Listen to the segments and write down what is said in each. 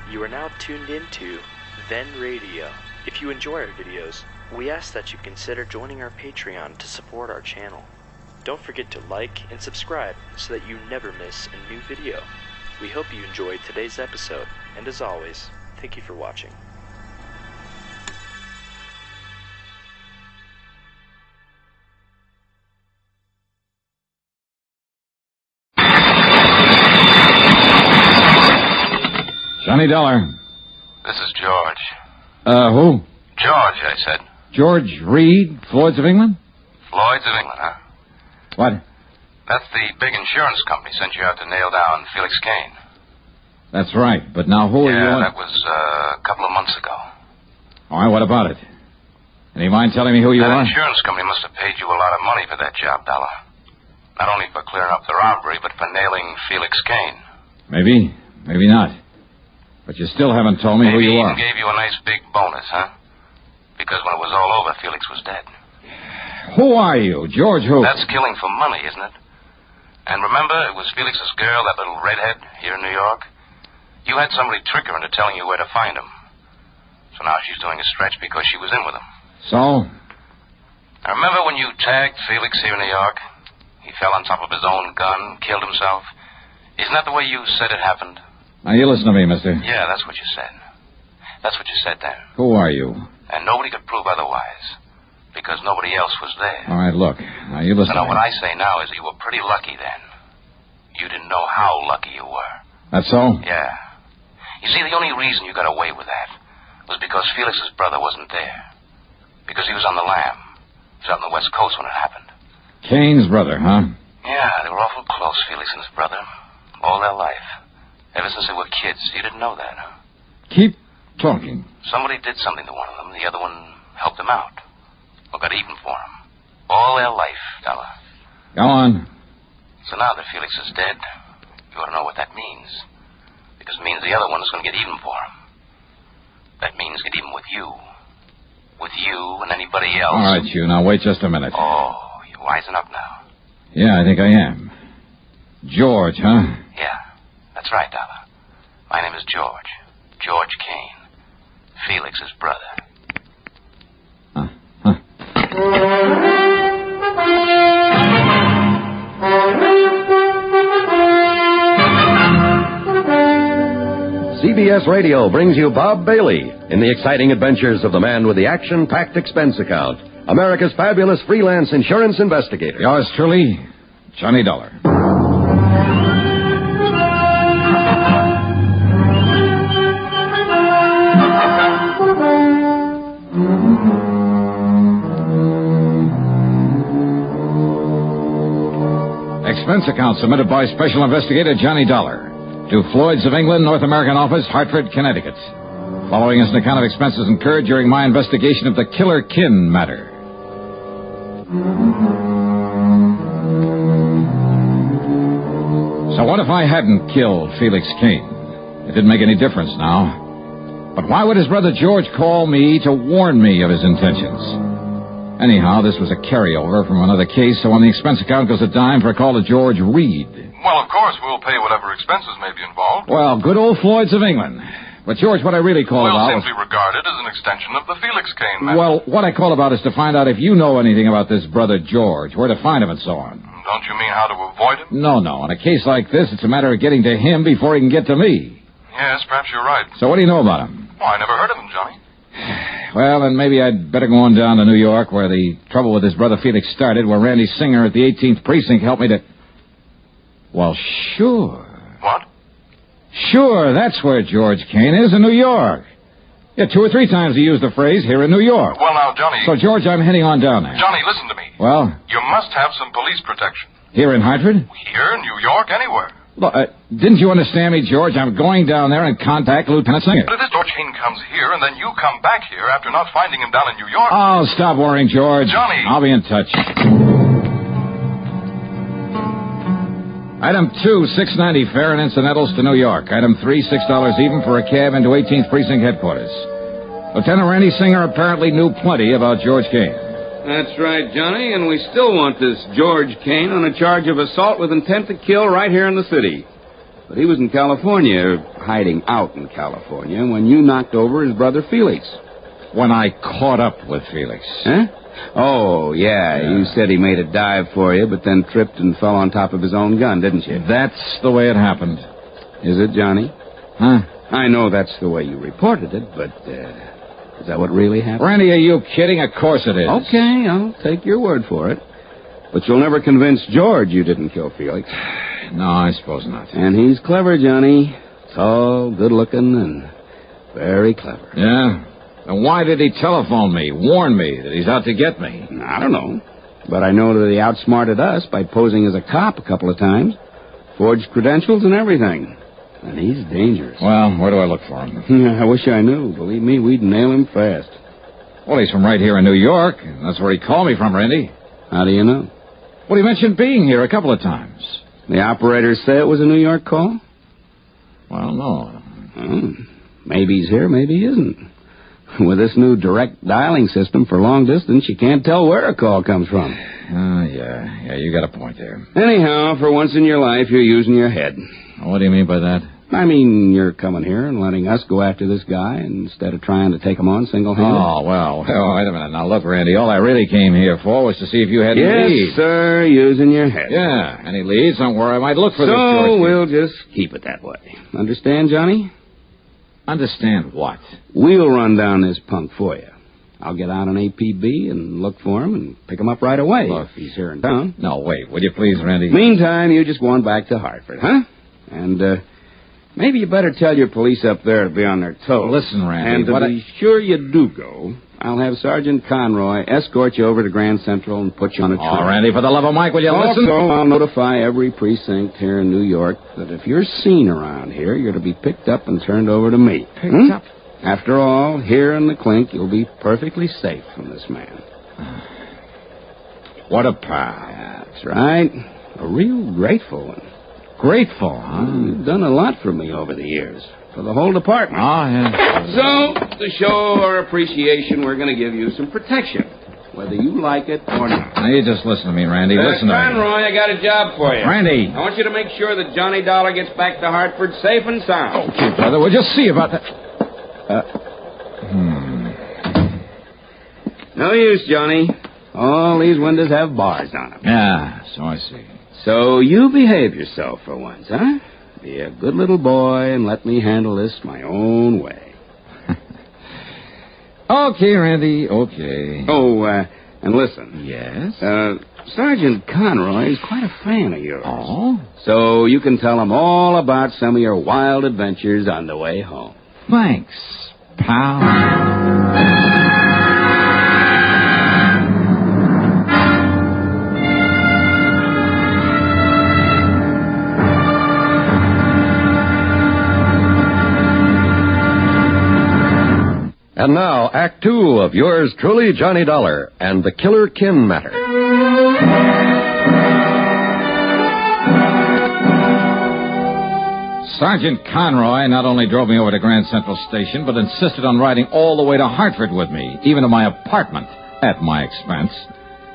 You are now tuned into Then Radio. If you enjoy our videos, we ask that you consider joining our Patreon to support our channel. Don't forget to like and subscribe so that you never miss a new video. We hope you enjoyed today's episode, and as always, thank you for watching. Johnny Dollar. This is George. Who? George, I said. George Reed, Floyd's of England? Floyd's of England, huh? What? That's the big insurance company sent you out to nail down Felix Kane. That's right, but now who are you on? Yeah, that was a couple of months ago. All right, what about it? Any mind telling me who you are? That insurance company must have paid you a lot of money for that job, Dollar. Not only for clearing up the robbery, but for nailing Felix Kane. Maybe, maybe not. But you still haven't told me who you are. Maybe he gave you a nice big bonus, huh? Because when it was all over, Felix was dead. Who are you? George who? That's killing for money, isn't it? And remember, it was Felix's girl, that little redhead, here in New York? You had somebody trick her into telling you where to find him. So now she's doing a stretch because she was in with him. So? I remember when you tagged Felix here in New York? He fell on top of his own gun, killed himself. Isn't that the way you said it happened? Now, you listen to me, mister. Yeah, that's what you said. That's what you said then. Who are you? And nobody could prove otherwise. Because nobody else was there. All right, look. Now, you listen So to me. what I say now is that you were pretty lucky then. You didn't know how lucky you were. That's so? Yeah. You see, the only reason you got away with that was because Felix's brother wasn't there. Because he was on the lam. He was out on the West Coast when it happened. Kane's brother, huh? Yeah, they were awful close, Felix and his brother. All their life. Ever since they were kids. You didn't know that, huh? Keep talking. Somebody did something to one of them. The other one helped him out. Or got even for him. All their life, Dollar. Go on. So now that Felix is dead, you ought to know what that means. Because it means the other one is going to get even for him. That means get even with you. With you and anybody else. All right, you. Now, wait just a minute. Oh, you're wising up now. Yeah, I think I am. George, huh? Yeah, that's right, Dollar. My name is George. George Kane. Felix's brother. CBS Radio brings you Bob Bailey in the exciting adventures of the man with the action-packed expense account, America's fabulous freelance insurance investigator. Yours truly, Johnny Dollar. Expense account submitted by Special Investigator Johnny Dollar to Floyd's of England, North American Office, Hartford, Connecticut. Following is an account of expenses incurred during my investigation of the Killer Kin Matter. So what if I hadn't killed Felix Kane? It didn't make any difference now. But why would his brother George call me to warn me of his intentions? Anyhow, this was a carryover from another case, so on the expense account goes a dime for a call to George Reed. Well, of course, we'll pay whatever expenses may be involved. Well, good old Floyd's of England. But, George, what I really called about... We'll simply regard it as an extension of the Felix Kane matter. Well, what I called about is to find out if you know anything about this brother George, where to find him and so on. Don't you mean how to avoid him? No. In a case like this, it's a matter of getting to him before he can get to me. Yes, perhaps you're right. So what do you know about him? Oh, I never heard of him, Johnny. Well, then maybe I'd better go on down to New York, where the trouble with his brother Felix started, where Randy Singer at the 18th Precinct helped me to... Well, sure. What? Sure, that's where George Kane is, in New York. Yeah, 2 or 3 times he used the phrase, here in New York. Well, now, Johnny... So, George, I'm heading on down there. Johnny, listen to me. Well? You must have some police protection. Here in Hartford? Here, New York, anywhere. Look, didn't you understand me, George? I'm going down there and contact Lieutenant Singer. But if this George Kane comes here, and then you come back here after not finding him down in New York... Oh, stop worrying, George. Johnny! I'll be in touch. Item 2, $6.90 fare and incidentals to New York. Item 3, $6 even for a cab into 18th Precinct headquarters. Lieutenant Randy Singer apparently knew plenty about George Kane. That's right, Johnny, and we still want this George Kane on a charge of assault with intent to kill right here in the city. But he was in California, or hiding out in California, when you knocked over his brother Felix. When I caught up with Felix. Huh? Oh, yeah. You said he made a dive for you, but then tripped and fell on top of his own gun, didn't you? That's the way it happened. Is it, Johnny? Huh? I know that's the way you reported it, but is that what really happened? Randy, are you kidding? Of course it is. Okay, I'll take your word for it. But you'll never convince George you didn't kill Felix. No, I suppose not. And he's clever, Johnny. Tall, good-looking, and very clever. Yeah? Then why did he telephone me, warn me that he's out to get me? I don't know. But I know that he outsmarted us by posing as a cop a couple of times. Forged credentials and everything. And he's dangerous. Well, where do I look for him? I wish I knew. Believe me, we'd nail him fast. Well, he's from right here in New York. That's where he called me from, Randy. How do you know? Well, he mentioned being here a couple of times. The operators say it was a New York call? Well, no. Maybe he's here, maybe he isn't. With this new direct dialing system for long distance, you can't tell where a call comes from. Yeah, you got a point there. Anyhow, for once in your life, you're using your head. What do you mean by that? I mean, you're coming here and letting us go after this guy instead of trying to take him on single-handed. Oh, well, wait a minute. Now, look, Randy, all I really came here for was to see if you had any leads. Yes, sir, using your head. Yeah, any leads on where I might look for this George. So we'll just keep it that way. Understand, Johnny? Understand what? We'll run down this punk for you. I'll get out on APB and look for him and pick him up right away if he's here in town. No, wait, will you please, Randy? Meantime, you just go on back to Hartford, huh? And, maybe you better tell your police up there to be on their toes. Listen, Randy, and to be sure you do go, I'll have Sergeant Conroy escort you over to Grand Central and put you on a train. Oh, Randy, for the love of Mike, will you listen? Also, I'll notify every precinct here in New York that if you're seen around here, you're to be picked up and turned over to me. Picked up? After all, here in the clink, you'll be perfectly safe from this man. What a pal. That's right. A real grateful one. Grateful, huh? You've done a lot for me over the years. For the whole department. Oh, yeah. So, to show our appreciation, we're going to give you some protection. Whether you like it or not. Now, you just listen to me, Randy. Listen to me. Conroy, I got a job for you. Randy. I want you to make sure that Johnny Dollar gets back to Hartford safe and sound. Okay, brother, we'll just see about that. No use, Johnny. All these windows have bars on them. Yeah, so I see. So you behave yourself for once, huh? Be a good little boy and let me handle this my own way. Okay, Randy, okay. Oh, and listen. Yes? Sergeant Conroy is quite a fan of yours. Oh? So you can tell him all about some of your wild adventures on the way home. Thanks, pal. And now, Act Two of yours truly, Johnny Dollar, and the Killer Kin Matter. Sergeant Conroy not only drove me over to Grand Central Station, but insisted on riding all the way to Hartford with me, even to my apartment, at my expense.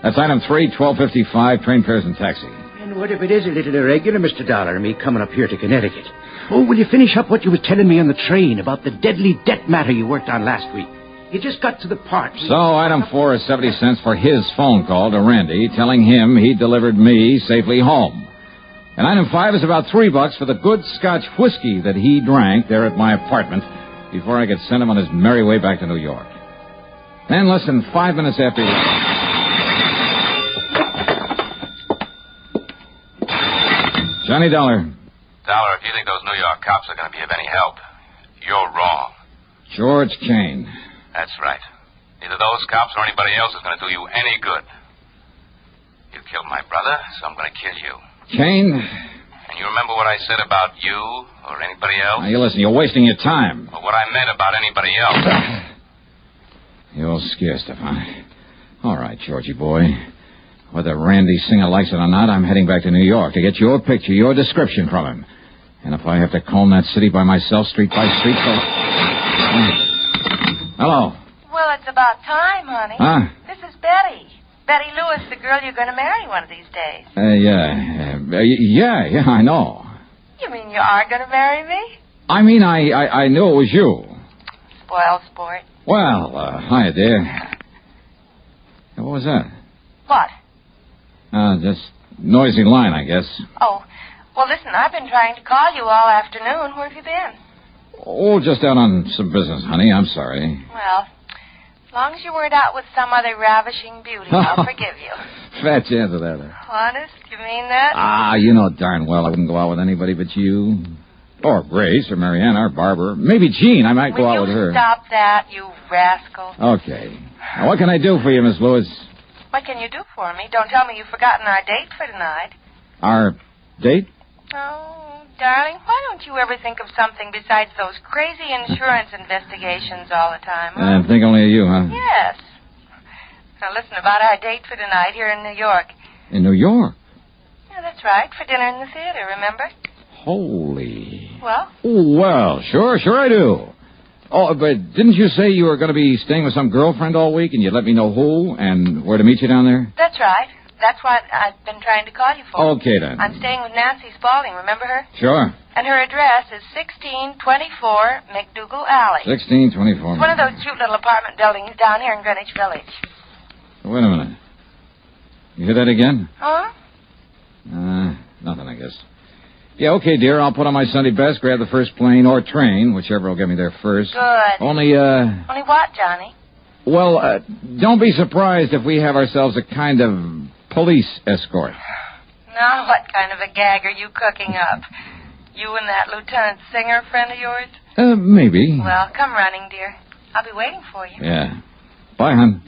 That's item 3, 1255, train fares and taxi. And what if it is a little irregular, Mr. Dollar, me coming up here to Connecticut? Oh, will you finish up what you was telling me on the train about the deadly debt matter you worked on last week? You just got to the part. So, item 4 is 70 cents for his phone call to Randy, telling him he delivered me safely home. And item 5 is about $3 for the good Scotch whiskey that he drank there at my apartment before I could send him on his merry way back to New York. Then, less than 5 minutes after... Johnny Dollar. Dollar, if you think those New York cops are going to be of any help, you're wrong. George Kane. That's right. Neither those cops or anybody else is going to do you any good. You killed my brother, so I'm going to kill you. Kane? And you remember what I said about you or anybody else? Now, you listen, you're wasting your time. Or what I meant about anybody else. You're scared, Stefan. All right, Georgie boy. Whether Randy Singer likes it or not, I'm heading back to New York to get your picture, your description from him. And if I have to comb that city by myself, street by street, so... Hello. Well, it's about time, honey. Huh? This is Betty. Betty Lewis, the girl you're going to marry one of these days. Yeah, I know. You mean you are going to marry me? I mean, I knew it was you. Spoiled sport. Well, hiya, dear. What was that? What? Just noisy line, I guess. Oh, well, listen, I've been trying to call you all afternoon. Where have you been? Oh, just out on some business, honey. I'm sorry. Well, as long as you weren't out with some other ravishing beauty, I'll forgive you. Fat chance of that. Honest? You mean that? You know darn well I wouldn't go out with anybody but you. Or Grace, or Marianne, or Barbara. Maybe Jean. I might go out with her. Stop that, you rascal. Okay. Now, what can I do for you, Miss Lewis? What can you do for me? Don't tell me you've forgotten our date for tonight. Our date? Oh, darling, why don't you ever think of something besides those crazy insurance investigations all the time? Huh? I think only of you, huh? Yes. Now, listen, about our date for tonight here in New York. In New York? Yeah, that's right, for dinner in the theater, remember? Holy. Well? Oh, well, sure I do. Oh, but didn't you say you were going to be staying with some girlfriend all week and you'd let me know who and where to meet you down there? That's right. That's what I've been trying to call you for. Okay, then. I'm staying with Nancy Spaulding, remember her? Sure. And her address is 1624 McDougal Alley. 1624. It's one of those cute little apartment buildings down here in Greenwich Village. Wait a minute. You hear that again? Huh? Nothing, I guess. Yeah, okay, dear. I'll put on my Sunday best, grab the first plane or train, whichever will get me there first. Good. Only what, Johnny? Well, don't be surprised if we have ourselves a kind of police escort. Now, what kind of a gag are you cooking up? You and that Lieutenant Singer friend of yours? Maybe. Well, come running, dear. I'll be waiting for you. Yeah. Bye, hon.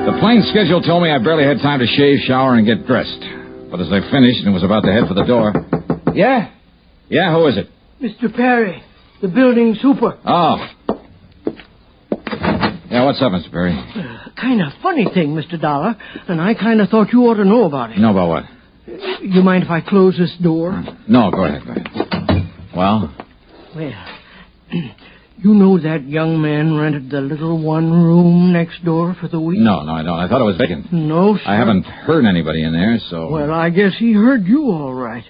The plane schedule told me I barely had time to shave, shower, and get dressed. But as I finished and was about to head for the door... Yeah? Yeah, who is it? Mr. Perry, the building super. Oh. Yeah, what's up, Mr. Perry? Kind of funny thing, Mr. Dollar, and I kind of thought you ought to know about it. Know about what? You mind if I close this door? No, go ahead. Well? Well, you know that young man rented the little one room next door for the week? No, I don't. I thought it was vacant. No, sir. I haven't heard anybody in there, so... Well, I guess he heard you all right.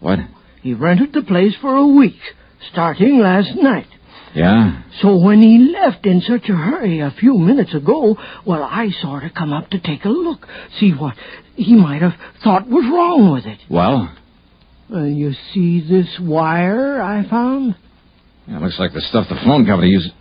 What? He rented the place for a week, starting last night. Yeah? So when he left in such a hurry a few minutes ago, well, I sort of come up to take a look, see what he might have thought was wrong with it. Well? You see this wire I found? Yeah, it looks like the stuff the phone company uses.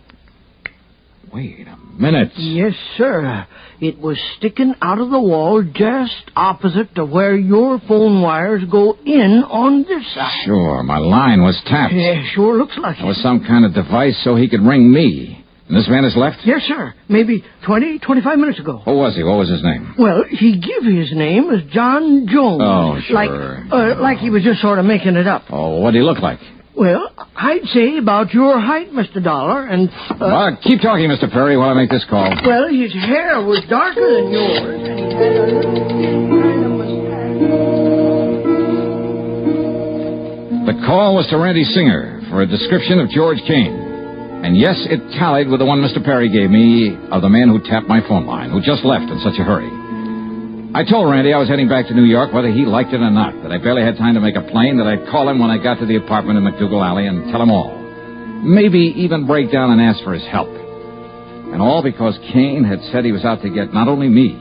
Wait a minute. Yes, sir. It was sticking out of the wall just opposite to where your phone wires go in on this side. Sure, my line was tapped. Yeah, sure looks like it was some kind of device so he could ring me. And this man has left? Yes, sir. Maybe 25 minutes ago. Who was he? What was his name? Well, he give his name as John Jones. Oh, sure. Like he was just sort of making it up. Oh, what did he look like? Well, I'd say about your height, Mr. Dollar, and... Well, keep talking, Mr. Perry, while I make this call. Well, his hair was darker than yours, and he had a little kind of mustache. The call was to Randy Singer for a description of George Kane. And yes, it tallied with the one Mr. Perry gave me of the man who tapped my phone line, who just left in such a hurry. I told Randy I was heading back to New York, whether he liked it or not, that I barely had time to make a plane, that I'd call him when I got to the apartment in McDougal Alley and tell him all. Maybe even break down and ask for his help. And all because Kane had said he was out to get not only me,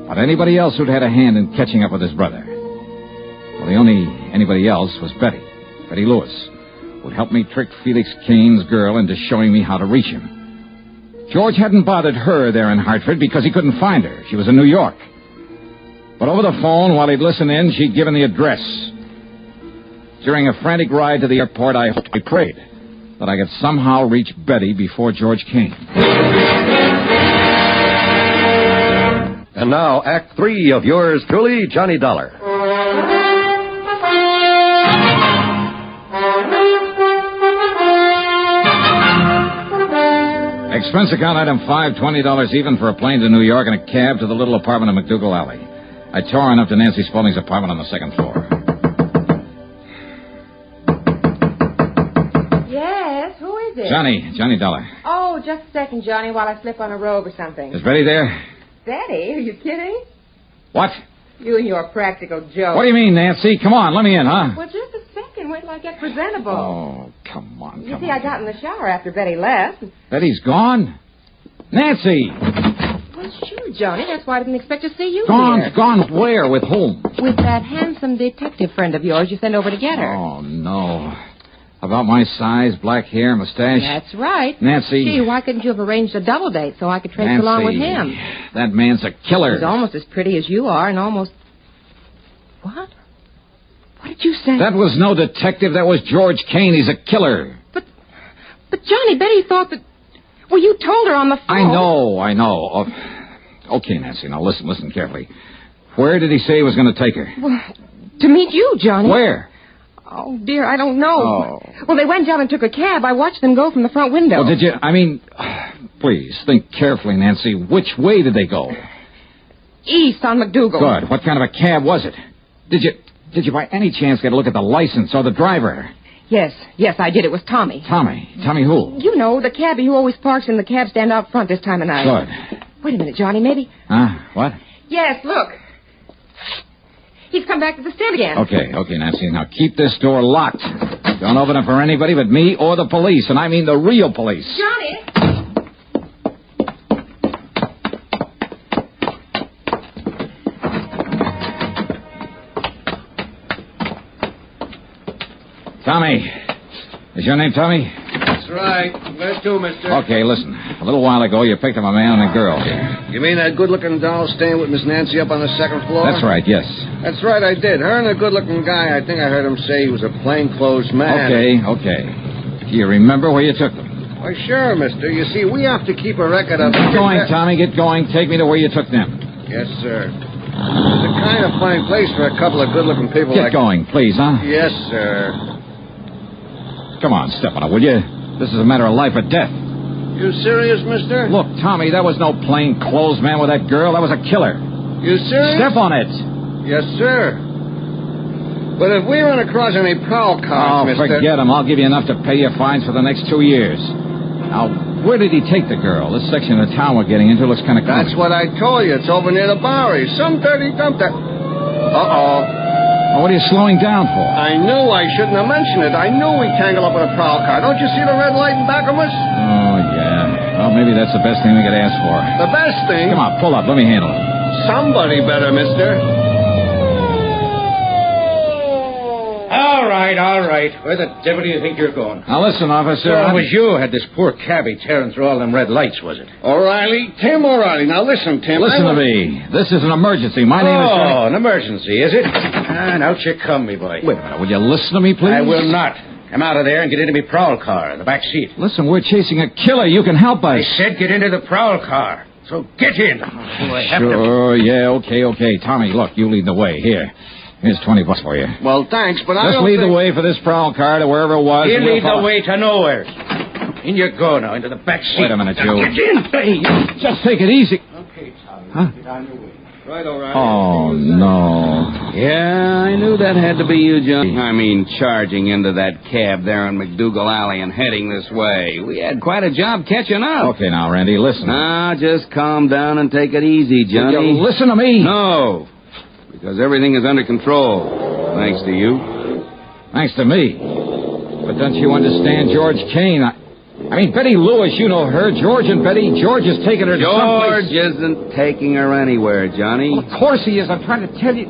but anybody else who'd had a hand in catching up with his brother. Well, the only anybody else was Betty Lewis, who'd helped me trick Felix Kane's girl into showing me how to reach him. George hadn't bothered her there in Hartford because he couldn't find her. She was in New York. But over the phone, while he'd listen in, she'd given the address. During a frantic ride to the airport, I prayed that I could somehow reach Betty before George came. And now, Act 3 of yours truly, Johnny Dollar. Expense account item 5, $20 even for a plane to New York and a cab to the little apartment in McDougal Alley. I tore on up to Nancy Spaulding's apartment on the second floor. Yes, who is it? Johnny Dollar. Oh, just a second, Johnny, while I slip on a robe or something. Is Betty there? Betty? Are you kidding? What? You and your practical joke. What do you mean, Nancy? Come on, let me in, huh? Well, just a second. Wait till I get presentable. Oh, come on, You see, I got in the shower after Betty left. Betty's gone? Nancy! Well, sure, Johnny. That's why I didn't expect to see you Gone? here. Gone where? With whom? With that handsome detective friend of yours you sent over to get her. Oh, no. About my size, black hair, mustache? That's right. Nancy. Gee, why couldn't you have arranged a double date so I could trace along with him? That man's a killer. He's almost as pretty as you are and almost... What? What did you say? That was no detective. That was George Kane. He's a killer. But Johnny, Betty thought that... Well, you told her on the phone. I know. Oh, okay, Nancy, now listen carefully. Where did he say he was going to take her? Well, to meet you, Johnny. Where? Oh, dear, I don't know. Oh. Well, they went down and took a cab. I watched them go from the front window. Well, did you... please, think carefully, Nancy. Which way did they go? East on McDougal. Good. What kind of a cab was it? Did you by any chance get a look at the license or the driver? Yes, I did. It was Tommy. Tommy who? You know, the cabbie who always parks in the cab stand out front this time of night. Good. Wait a minute, Johnny, maybe... Huh? What? Yes, look. He's come back to the stand again. Okay, Nancy. Now keep this door locked. Don't open it for anybody but me or the police, and I mean the real police. Johnny! Tommy. Is your name Tommy? That's right. Where to, mister? Okay, listen. A little while ago, you picked up a man and a girl here. You mean that good-looking doll staying with Miss Nancy up on the second floor? That's right, yes. That's right, I did. Her and the good-looking guy, I think I heard him say he was a plainclothes man. Okay. Do you remember where you took them? Why, sure, mister. You see, we have to keep a record of... Get going, Tommy. Get going. Take me to where you took them. Yes, sir. It's a kind of fine place for a couple of good-looking people Get going, please, huh? Yes, sir. Come on, step on it, will you? This is a matter of life or death. You serious, mister? Look, Tommy, that was no plain clothes man with that girl. That was a killer. You serious? Step on it. Yes, sir. But if we run across any prowl cars, mister... forget them. I'll give you enough to pay your fines for the next 2 years. Now, where did he take the girl? This section of the town we're getting into looks kind of... That's what I told you. It's over near the Bowery. Some dirty dump that... Uh-oh. Well, what are you slowing down for? I knew I shouldn't have mentioned it. I knew we'd tangle up with a prowl car. Don't you see the red light in back of us? Oh, yeah. Well, maybe that's the best thing we could ask for. The best thing? Come on, pull up. Let me handle it. Somebody better, mister. All right. Where the devil do you think you're going? Now, listen, officer. So it was you who had this poor cabbie tearing through all them red lights, was it? O'Reilly? Tim O'Reilly. Now, listen, Tim. Listen to me. This is an emergency. My name is... Oh, an emergency, is it? And out you come, me boy. Wait a minute. Will you listen to me, please? I will not. Come out of there and get into me prowl car in the back seat. Listen, we're chasing a killer. You can help us. I said get into the prowl car. So get in. Sure, yeah, okay. Tommy, look, you lead the way. Here's $20 for you. Well, thanks, but Just lead the way for this prowl car to wherever it was. You lead the way to nowhere. In you go now, into the back seat. Wait a minute, you. Get in. Hey, just take it easy. Okay, Tommy. Huh? Get on your way. Right, O'Reilly. Oh, no. Yeah, I knew that had to be you, John. I mean, charging into that cab there on McDougal Alley and heading this way. We had quite a job catching up. Okay, now, Randy, listen. Now, just calm down and take it easy, Johnny. Will you listen to me? No, because everything is under control, thanks to you. Thanks to me. But don't you understand George Kane? I mean, Betty Lewis, you know her. George and Betty. George is taking her to someplace. George isn't taking her anywhere, Johnny. Well, of course he is. I'm trying to tell you.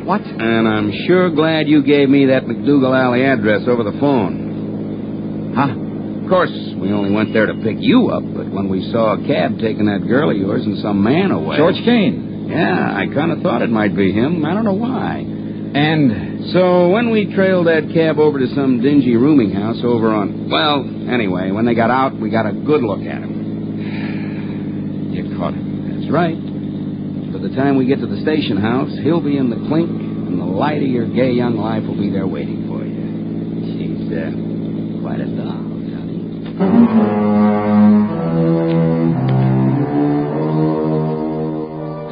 What? And I'm sure glad you gave me that McDougal Alley address over the phone. Huh? Of course, we only went there to pick you up, but when we saw a cab taking that girl of yours and some man away... George Kane? Yeah, I kind of thought it might be him. I don't know why. And so when we trailed that cab over to some dingy rooming house over on... Well, anyway, when they got out, we got a good look at him. You caught him. That's right. By the time we get to the station house, he'll be in the clink, and the light of your gay young life will be there waiting for you. She's quite a doll, Johnny.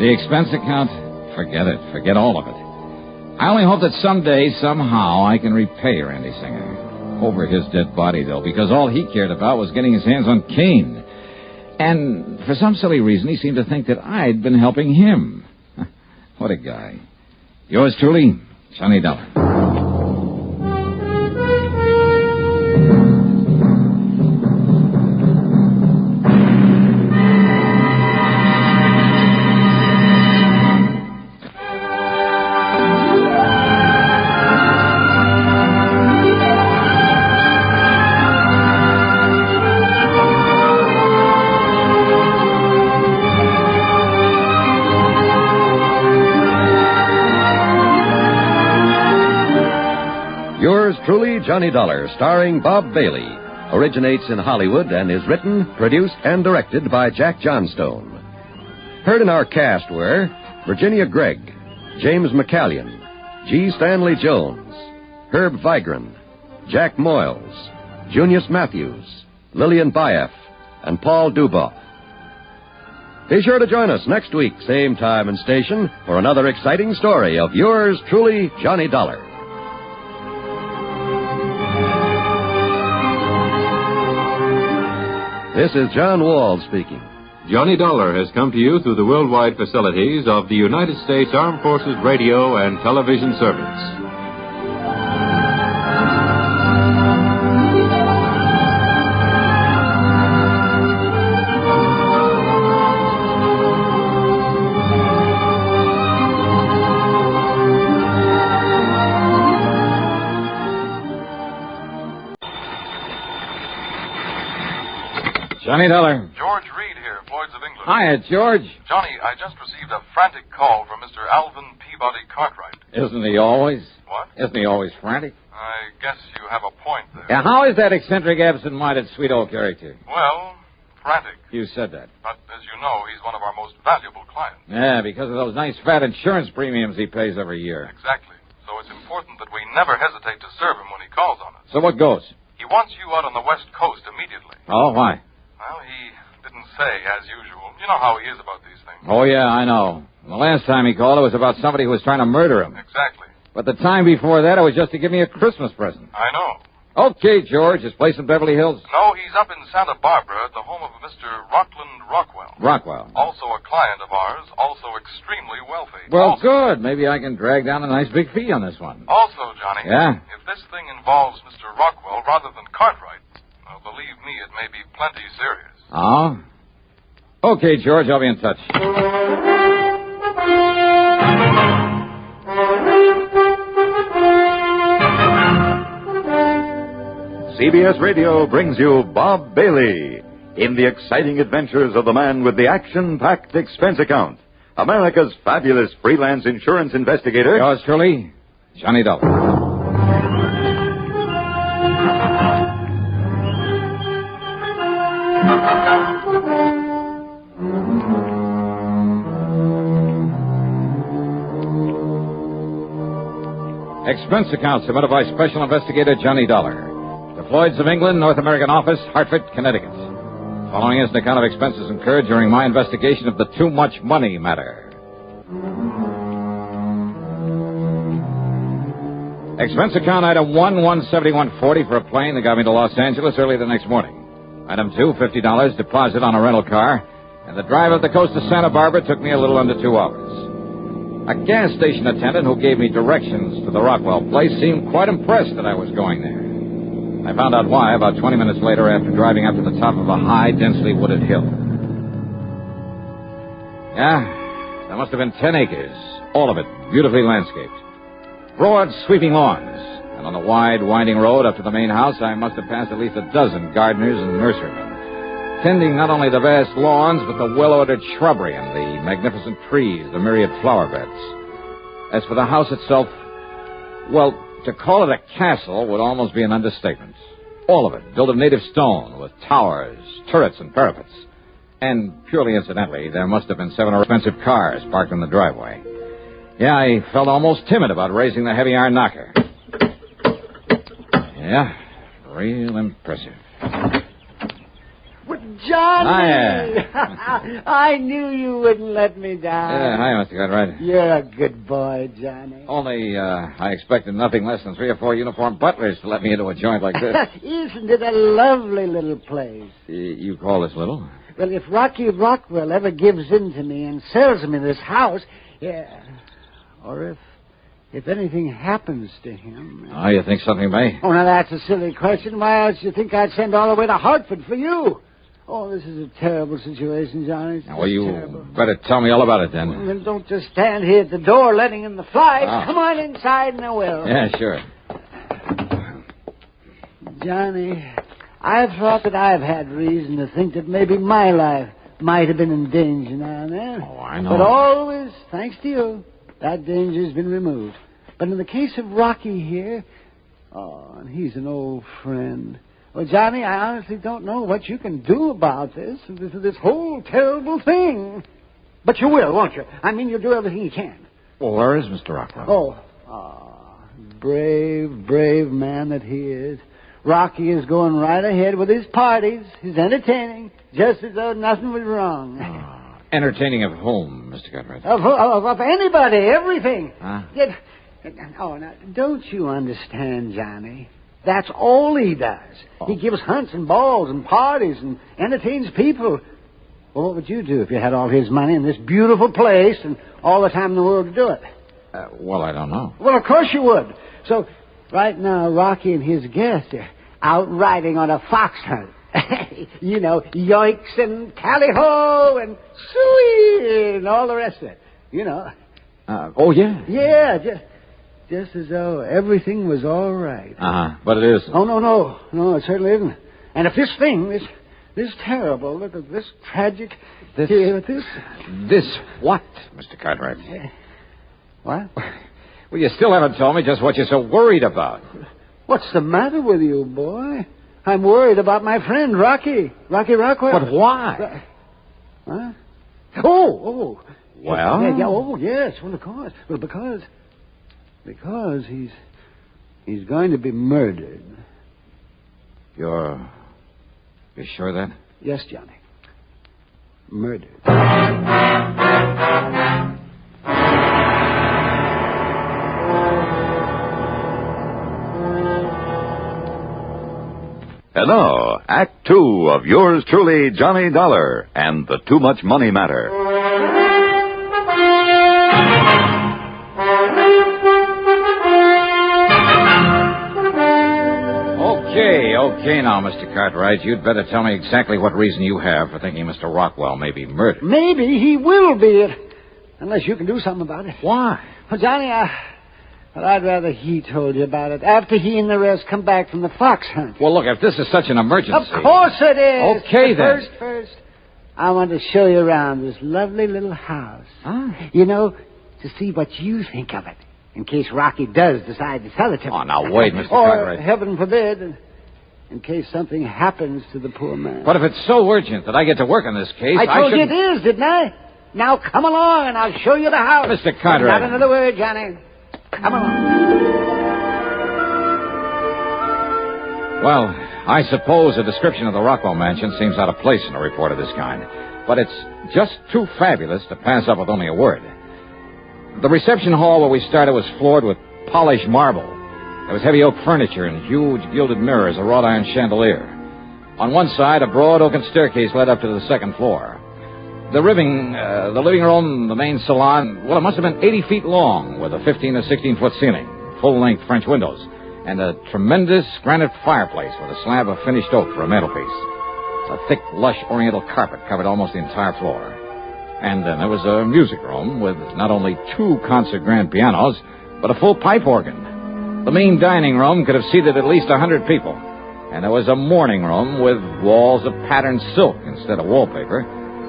The expense account? Forget it. Forget all of it. I only hope that someday, somehow, I can repay Randy Singer. Over his dead body, though, because all he cared about was getting his hands on Kane. And for some silly reason, he seemed to think that I'd been helping him. What a guy. Yours truly, Johnny Dollar. Yours truly, Johnny Dollar, starring Bob Bailey, originates in Hollywood and is written, produced, and directed by Jack Johnstone. Heard in our cast were Virginia Gregg, James McCallion, G. Stanley Jones, Herb Vigran, Jack Moyles, Junius Matthews, Lillian Baeff, and Paul Duboff. Be sure to join us next week, same time and station, for another exciting story of yours truly, Johnny Dollar. This is John Wall speaking. Johnny Dollar has come to you through the worldwide facilities of the United States Armed Forces Radio and Television Service. Johnny Dollar. George Reed here, Floyd's of England. Hiya, George. Johnny, I just received a frantic call from Mr. Alvin Peabody Cartwright. Isn't he always? What? Isn't he always frantic? I guess you have a point there. Yeah, how is that eccentric, absent-minded, sweet old character? Well, frantic. You said that. But as you know, he's one of our most valuable clients. Yeah, because of those nice fat insurance premiums he pays every year. Exactly. So it's important that we never hesitate to serve him when he calls on us. So what goes? He wants you out on the West Coast immediately. Oh, why? Well, he didn't say, as usual. You know how he is about these things. Oh, yeah, I know. The last time he called, it was about somebody who was trying to murder him. Exactly. But the time before that, it was just to give me a Christmas present. I know. Okay, George. His place in Beverly Hills? No, he's up in Santa Barbara at the home of Mr. Rockland Rockwell. Rockwell. Also a client of ours, also extremely wealthy. Well, good. Maybe I can drag down a nice big fee on this one. Also, Johnny. Yeah? If this thing involves Mr. Rockwell rather than Cartwright, well, believe me, it may be plenty serious. Oh? Okay, George, I'll be in touch. CBS Radio brings you Bob Bailey in the exciting adventures of the man with the action-packed expense account, America's fabulous freelance insurance investigator. Yours truly, Johnny Dollar. Expense account submitted by Special Investigator Johnny Dollar. The Floyds of England, North American Office, Hartford, Connecticut. Following is an account of expenses incurred during my investigation of the Too Much Money matter. Expense account item 1, $171.40 for a plane that got me to Los Angeles early the next morning. Item 2, $50 deposit on a rental car. And the drive up the coast to Santa Barbara took me a little under 2 hours. A gas station attendant who gave me directions to the Rockwell place seemed quite impressed that I was going there. I found out why about 20 minutes later after driving up to the top of a high, densely wooded hill. Yeah, there must have been 10 acres, all of it beautifully landscaped. Broad, sweeping lawns. And on the wide, winding road up to the main house, I must have passed at least a dozen gardeners and nurserymen, tending not only the vast lawns, but the well-ordered shrubbery and the magnificent trees, the myriad flower beds. As for the house itself, well, to call it a castle would almost be an understatement. All of it built of native stone, with towers, turrets, and parapets. And purely incidentally, there must have been 7 expensive cars parked in the driveway. Yeah, I felt almost timid about raising the heavy iron knocker. Yeah, real impressive. Johnny! I knew you wouldn't let me down. Yeah, hi, Mr. Cartwright. You're a good boy, Johnny. Only, I expected nothing less than 3 or 4 uniformed butlers to let me into a joint like this. Isn't it a lovely little place? You call this little? Well, if Rocky Rockwell ever gives in to me and sells me this house, yeah. Or if anything happens to him. Oh, you think something may? Oh, now that's a silly question. Why else do you think I'd send all the way to Hartford for you? Oh, this is a terrible situation, Johnny. It's Well, you terrible. better tell me all about it then. Well, then don't just stand here at the door letting in the flies. Ah. Come on inside and I will. Yeah, sure. Johnny, I've thought that I've had reason to think that maybe my life might have been in danger now and then. Oh, I know. But always, thanks to you, that danger's been removed. But in the case of Rocky here, and he's an old friend. Well, Johnny, I honestly don't know what you can do about this whole terrible thing. But you will, won't you? I mean, you'll do everything you can. Well, where is Mr. Rockwell? Brave, brave man that he is. Rocky is going right ahead with his parties, his entertaining, just as though nothing was wrong. Entertaining of whom, Mr. Cartwright? Of anybody, everything. Huh? Now, don't you understand, Johnny? That's all he does. He gives hunts and balls and parties and entertains people. Well, what would you do if you had all his money in this beautiful place and all the time in the world to do it? Well, I don't know. Well, of course you would. So, right now, Rocky and his guests are out riding on a fox hunt. You know, yoinks and tally-ho and suey and all the rest of it. You know. Oh, yeah? Yeah, just as though everything was all right. But it isn't. Oh, no, it certainly isn't. And if this thing, this terrible, this tragic, this what, Mr. Cartwright? What? Well, you still haven't told me just what you're so worried about. What's the matter with you, boy? I'm worried about my friend, Rocky Rockwell. But why? Huh? Oh. Well? Yeah, yes, well, of course. Well, because he's going to be murdered. You're sure of that? Yes, Johnny. Murdered. And now, Act Two of yours truly, Johnny Dollar, and the Too Much Money Matter. Okay, now, Mr. Cartwright, you'd better tell me exactly what reason you have for thinking Mr. Rockwell may be murdered. Maybe he will be, unless you can do something about it. Why? Well, Johnny, I'd rather he told you about it after he and the rest come back from the fox hunt. Well, look, if this is such an emergency... Of course it is. Okay, but then. First, I want to show you around this lovely little house. You know, to see what you think of it, in case Rocky does decide to sell it to me. Oh, now, wait, Mr. Or, Cartwright. heaven forbid, in case something happens to the poor man. But if it's so urgent that I get to work on this case, I told you shouldn't... it is, didn't I? Now come along and I'll show you the house. Mr. Cartwright. Not another word, Johnny. Come along. Well, I suppose a description of the Rockwell mansion seems out of place in a report of this kind. But it's just too fabulous to pass up with only a word. The reception hall where we started was floored with polished marble. There was heavy oak furniture and huge gilded mirrors, a wrought iron chandelier. On one side, a broad oaken staircase led up to the second floor. The living room, the main salon, well, it must have been 80 feet long, with a 15 or 16-foot ceiling, full-length French windows, and a tremendous granite fireplace with a slab of finished oak for a mantelpiece. A thick, lush oriental carpet covered almost the entire floor. And then there was a music room with not only 2 concert grand pianos, but a full pipe organ. The main dining room could have seated at least 100 people. And there was a morning room with walls of patterned silk instead of wallpaper,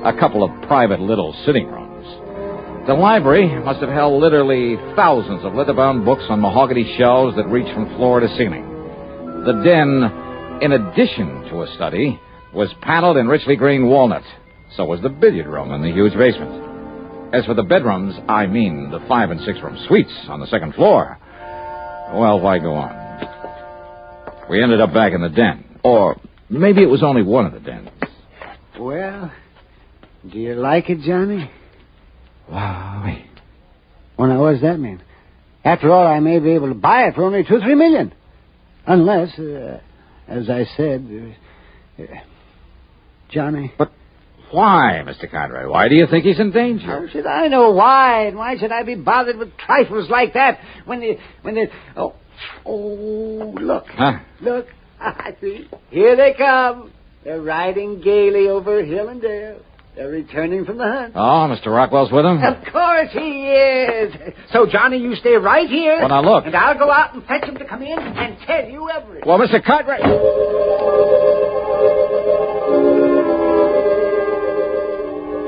a couple of private little sitting rooms. The library must have held literally thousands of leather-bound books on mahogany shelves that reached from floor to ceiling. The den, in addition to a study, was paneled in richly green walnut. So was the billiard room in the huge basement. As for the bedrooms, I mean the 5- and 6-room suites on the second floor. Well, why go on? We ended up back in the den. Or maybe it was only one of the dens. Well, do you like it, Johnny? Wow. Well, now, what does that mean? After all, I may be able to buy it for only $2 or $3 million. Unless, as I said, Johnny. But Why, Mr. Conrad? Why do you think he's in danger? How should I know why? And why should I be bothered with trifles like that when they... Oh, look. Huh? Look. I see. Here they come. They're riding gaily over hill and dale. They're returning from the hunt. Oh, Mr. Rockwell's with him? Of course he is. So, Johnny, you stay right here. Well, now, look. And I'll go out and fetch him to come in and tell you everything. Well, Mr. Conrad...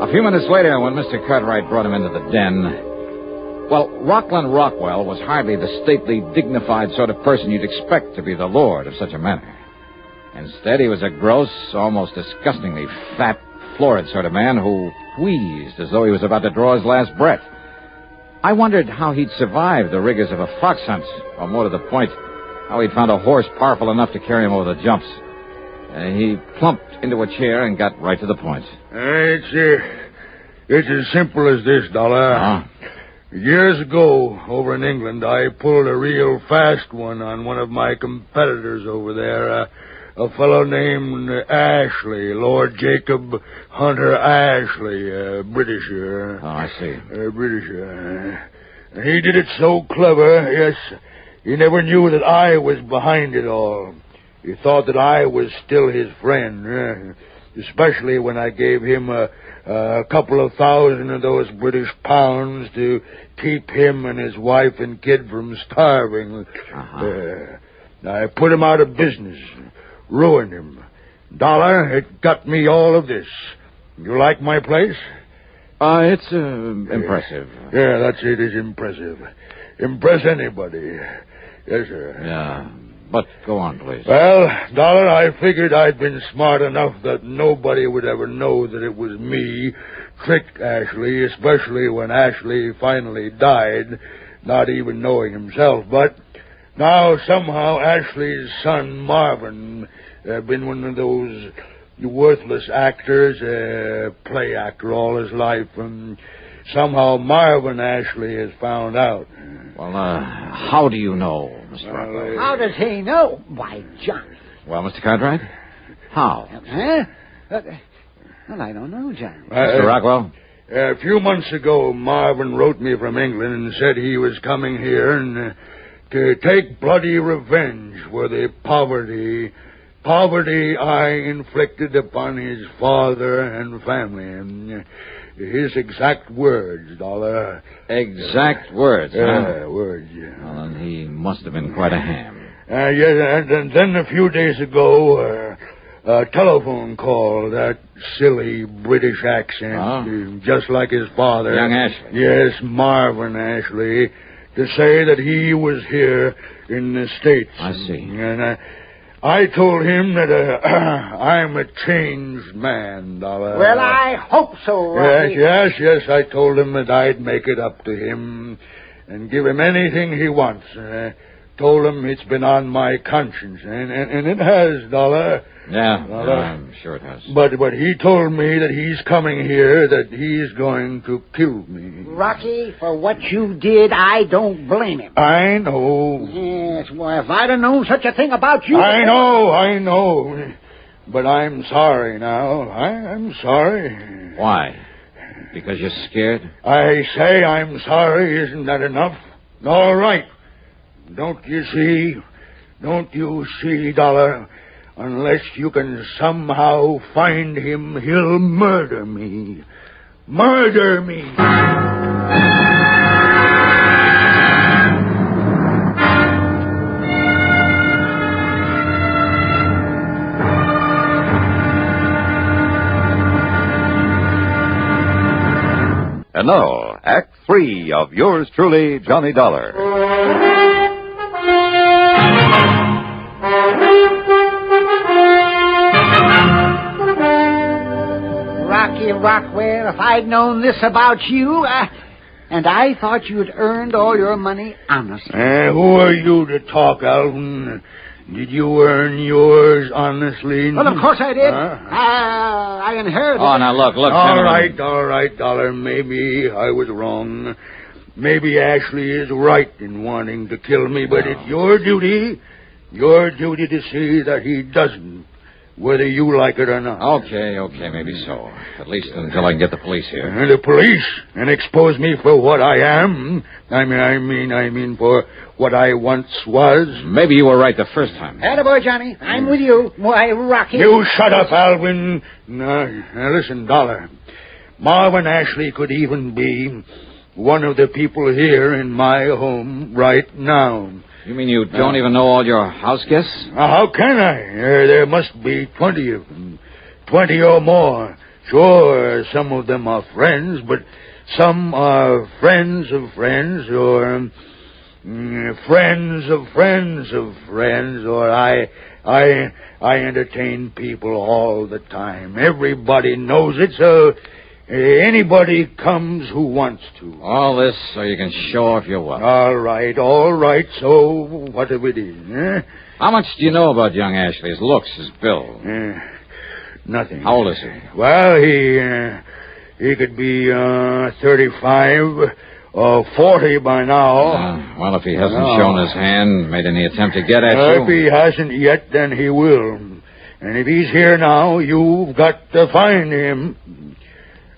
A few minutes later, when Mr. Cartwright brought him into the den, well, Rockland Rockwell was hardly the stately, dignified sort of person you'd expect to be the lord of such a manor. Instead, he was a gross, almost disgustingly fat, florid sort of man who wheezed as though he was about to draw his last breath. I wondered how he'd survived the rigors of a fox hunt, or more to the point, how he'd found a horse powerful enough to carry him over the jumps. He plumped into a chair and got right to the point. It's as simple as this, Dollar. Years ago, over in England, I pulled a real fast one on one of my competitors over there, a fellow named Ashley, Lord Jacob Hunter Ashley, Britisher. Oh, I see. Britisher. He did it so clever, yes, he never knew that I was behind it all. He thought that I was still his friend, especially when I gave him a couple of thousand of those British pounds to keep him and his wife and kid from starving. I put him out of business, ruined him. Dollar, it got me all of this. You like my place? It's impressive. Yeah, that's it. It's impressive. Impress anybody. Yes, sir. Yeah. But go on, please. Well, Dollar, I figured I'd been smart enough that nobody would ever know that it was me tricked Ashley, especially when Ashley finally died, not even knowing himself. But now somehow Ashley's son, Marvin, been one of those worthless actors, play actor all his life, and somehow Marvin Ashley has found out. Well, how do you know, Mr. Rockwell? How does he know? Why, Johnny. Well, Mr. Cartwright, how? Well, I don't know, Johnny. Mr. Rockwell? A few months ago, Marvin wrote me from England and said he was coming here and to take bloody revenge for the poverty I inflicted upon his father and family. And his exact words, Dollar. Exact words, huh? Words, yeah. Well, then he must have been quite a ham. Yes, and then a few days ago, a telephone call, that silly British accent, just like his father. Young Ashley. Yes, Marvin Ashley, to say that he was here in the States. I see. And I told him that I'm a changed man, Dollar. Well, I hope so, Rocky. Yes, I told him that I'd make it up to him and give him anything he wants. Told him it's been on my conscience, and it has, Dollar. Yeah, I'm sure it has. But he told me that he's coming here, that he's going to kill me. Rocky, for what you did, I don't blame him. I know. Yes, well, if I'd have known such a thing about you... I know. But I'm sorry now. I'm sorry. Why? Because you're scared? I say I'm sorry. Isn't that enough? All right. Don't you see, Dollar? Unless you can somehow find him, he'll murder me. Murder me! And now, Act 3 of yours truly, Johnny Dollar. Rocky Rockwell, if I'd known this about you, and I thought you'd earned all your money honestly. Who are you to talk, Alvin? Did you earn yours honestly? Well, of course I did. I inherited it. Oh, now look, All right, Dollar. Maybe I was wrong. Maybe Ashley is right in wanting to kill me, but it's your duty to see that he doesn't. whether you like it or not. Okay, maybe so. At least until I can get the police here. And the police? And expose me for what I am? I mean for what I once was? Maybe you were right the first time. Attaboy, Johnny. I'm with you. Why, Rocky... You shut up, Alvin. Now, listen, Dollar. Marvin Ashley could even be one of the people here in my home right now. You mean you don't even know all your house guests? How can I? There must be 20 of them. 20 or more. Sure, some of them are friends, but some are friends of friends, or friends of friends of friends, or I entertain people all the time. Everybody knows it, so anybody comes who wants to. All this so you can show off your wealth. All right. So what if it is? How much do you know about young Ashley? His looks, his build? Nothing. How old is he? Well, he could be 35 or 40 by now. Well, if he hasn't shown his hand, made any attempt to get at you... If he hasn't yet, then he will. And if he's here now, you've got to find him.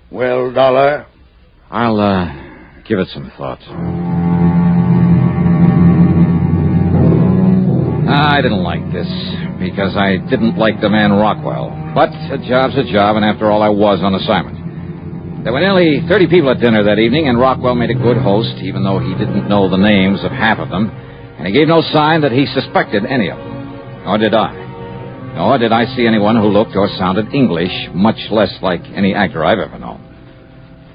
Well, Dollar? I'll give it some thought. I didn't like this, because I didn't like the man Rockwell. But a job's a job, and after all, I was on assignment. There were nearly 30 people at dinner that evening, and Rockwell made a good host, even though he didn't know the names of half of them, and he gave no sign that he suspected any of them. Nor did I. Nor did I see anyone who looked or sounded English, much less like any actor I've ever known.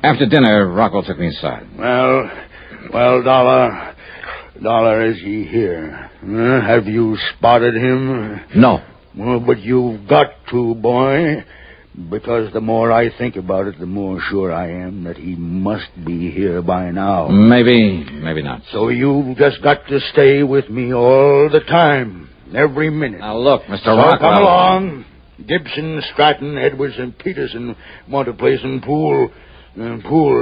After dinner, Rockwell took me inside. Well, Dollar, is he here? Have you spotted him? No. Well, but you've got to, boy, because the more I think about it, the more sure I am that he must be here by now. Maybe not. So you've just got to stay with me all the time. Every minute. Now, look, Mr. So Rockwell... come along. Gibson, Stratton, Edwards, and Peterson want to play some pool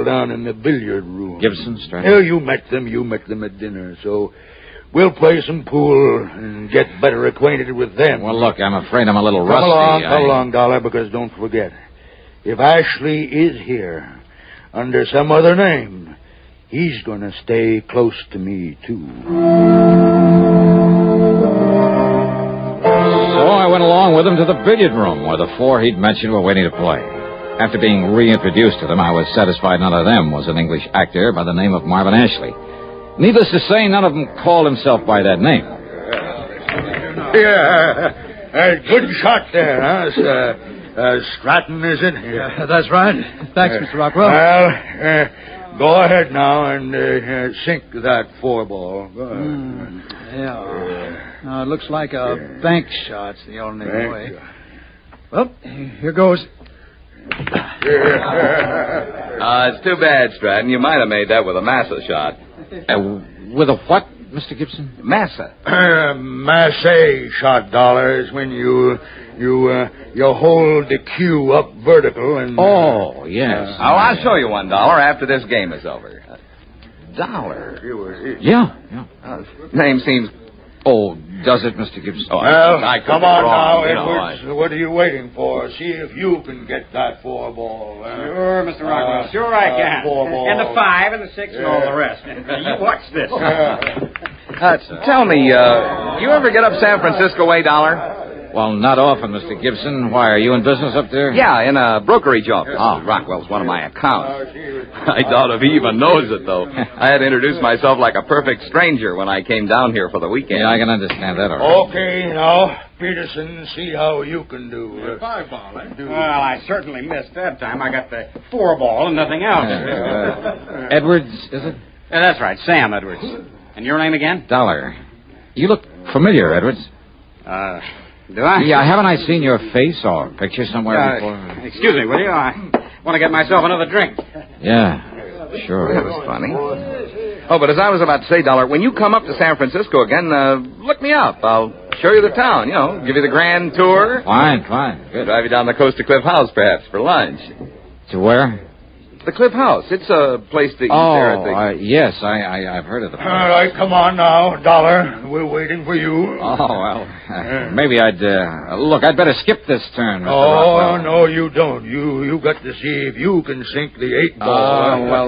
down in the billiard room. Gibson, Stratton? Yeah, you met them at dinner, so we'll play some pool and get better acquainted with them. Well, look, I'm afraid I'm a little rusty. Come along, Dollar, because don't forget, if Ashley is here under some other name, he's going to stay close to me, too. So I went along with him to the billiard room, where the four he'd mentioned were waiting to play. After being reintroduced to them, I was satisfied none of them was an English actor by the name of Marvin Ashley. Needless to say, none of them called himself by that name. Yeah, good shot there, huh? Stratton, is it? Yeah, that's right. Thanks, Mr. Rockwell. Well, go ahead now and sink that 4-ball. Go ahead. Now, it looks like a bank shot's the only way. Well, here goes. It's too bad, Stratton. You might have made that with a massa shot. With a what, Mr. Gibson? Massa. Masse shot, Dollar, is when you hold the cue up vertical and... Oh, yes. I'll show you $1 after this game is over. $1? Yeah. Name seems... Oh, does it, Mr. Gibson? Well, come on now, Edwards. What are you waiting for? See if you can get that 4-ball. Sure, Mr. Rockwell. Sure I can. 4-ball. And the 5 and the 6 and all the rest. You watch this. Tell me, you ever get up San Francisco way, Dollar? Well, not often, Mr. Gibson. Why, are you in business up there? Yeah, in a brokerage office. Rockwell's one of my accounts. I doubt if he even knows it, though. I had to introduce myself like a perfect stranger when I came down here for the weekend. Yeah, I can understand that, all right. Okay, now, Peterson, see how you can do. 5-ball, eh? Well, I certainly missed that time. I got the 4-ball and nothing else. Edwards, is it? That's right, Sam Edwards. And your name again? Dollar. You look familiar, Edwards. Do I? Yeah, haven't I seen your face or picture somewhere before? Excuse me, will you? I want to get myself another drink. Yeah, sure. That was funny. Oh, but as I was about to say, Dollar, when you come up to San Francisco again, look me up. I'll show you the town, give you the grand tour. Fine. Good. Drive you down the Coast to Cliff House, perhaps, for lunch. To where? The Cliff House. It's a place to eat there at the... Yes, I've heard of the place. All right, come on now, Dollar. We're waiting for you. Oh, well, maybe I'd better skip this turn, Mr. Oh, Rockwell. no, you don't. You got to see if you can sink the 8-ball.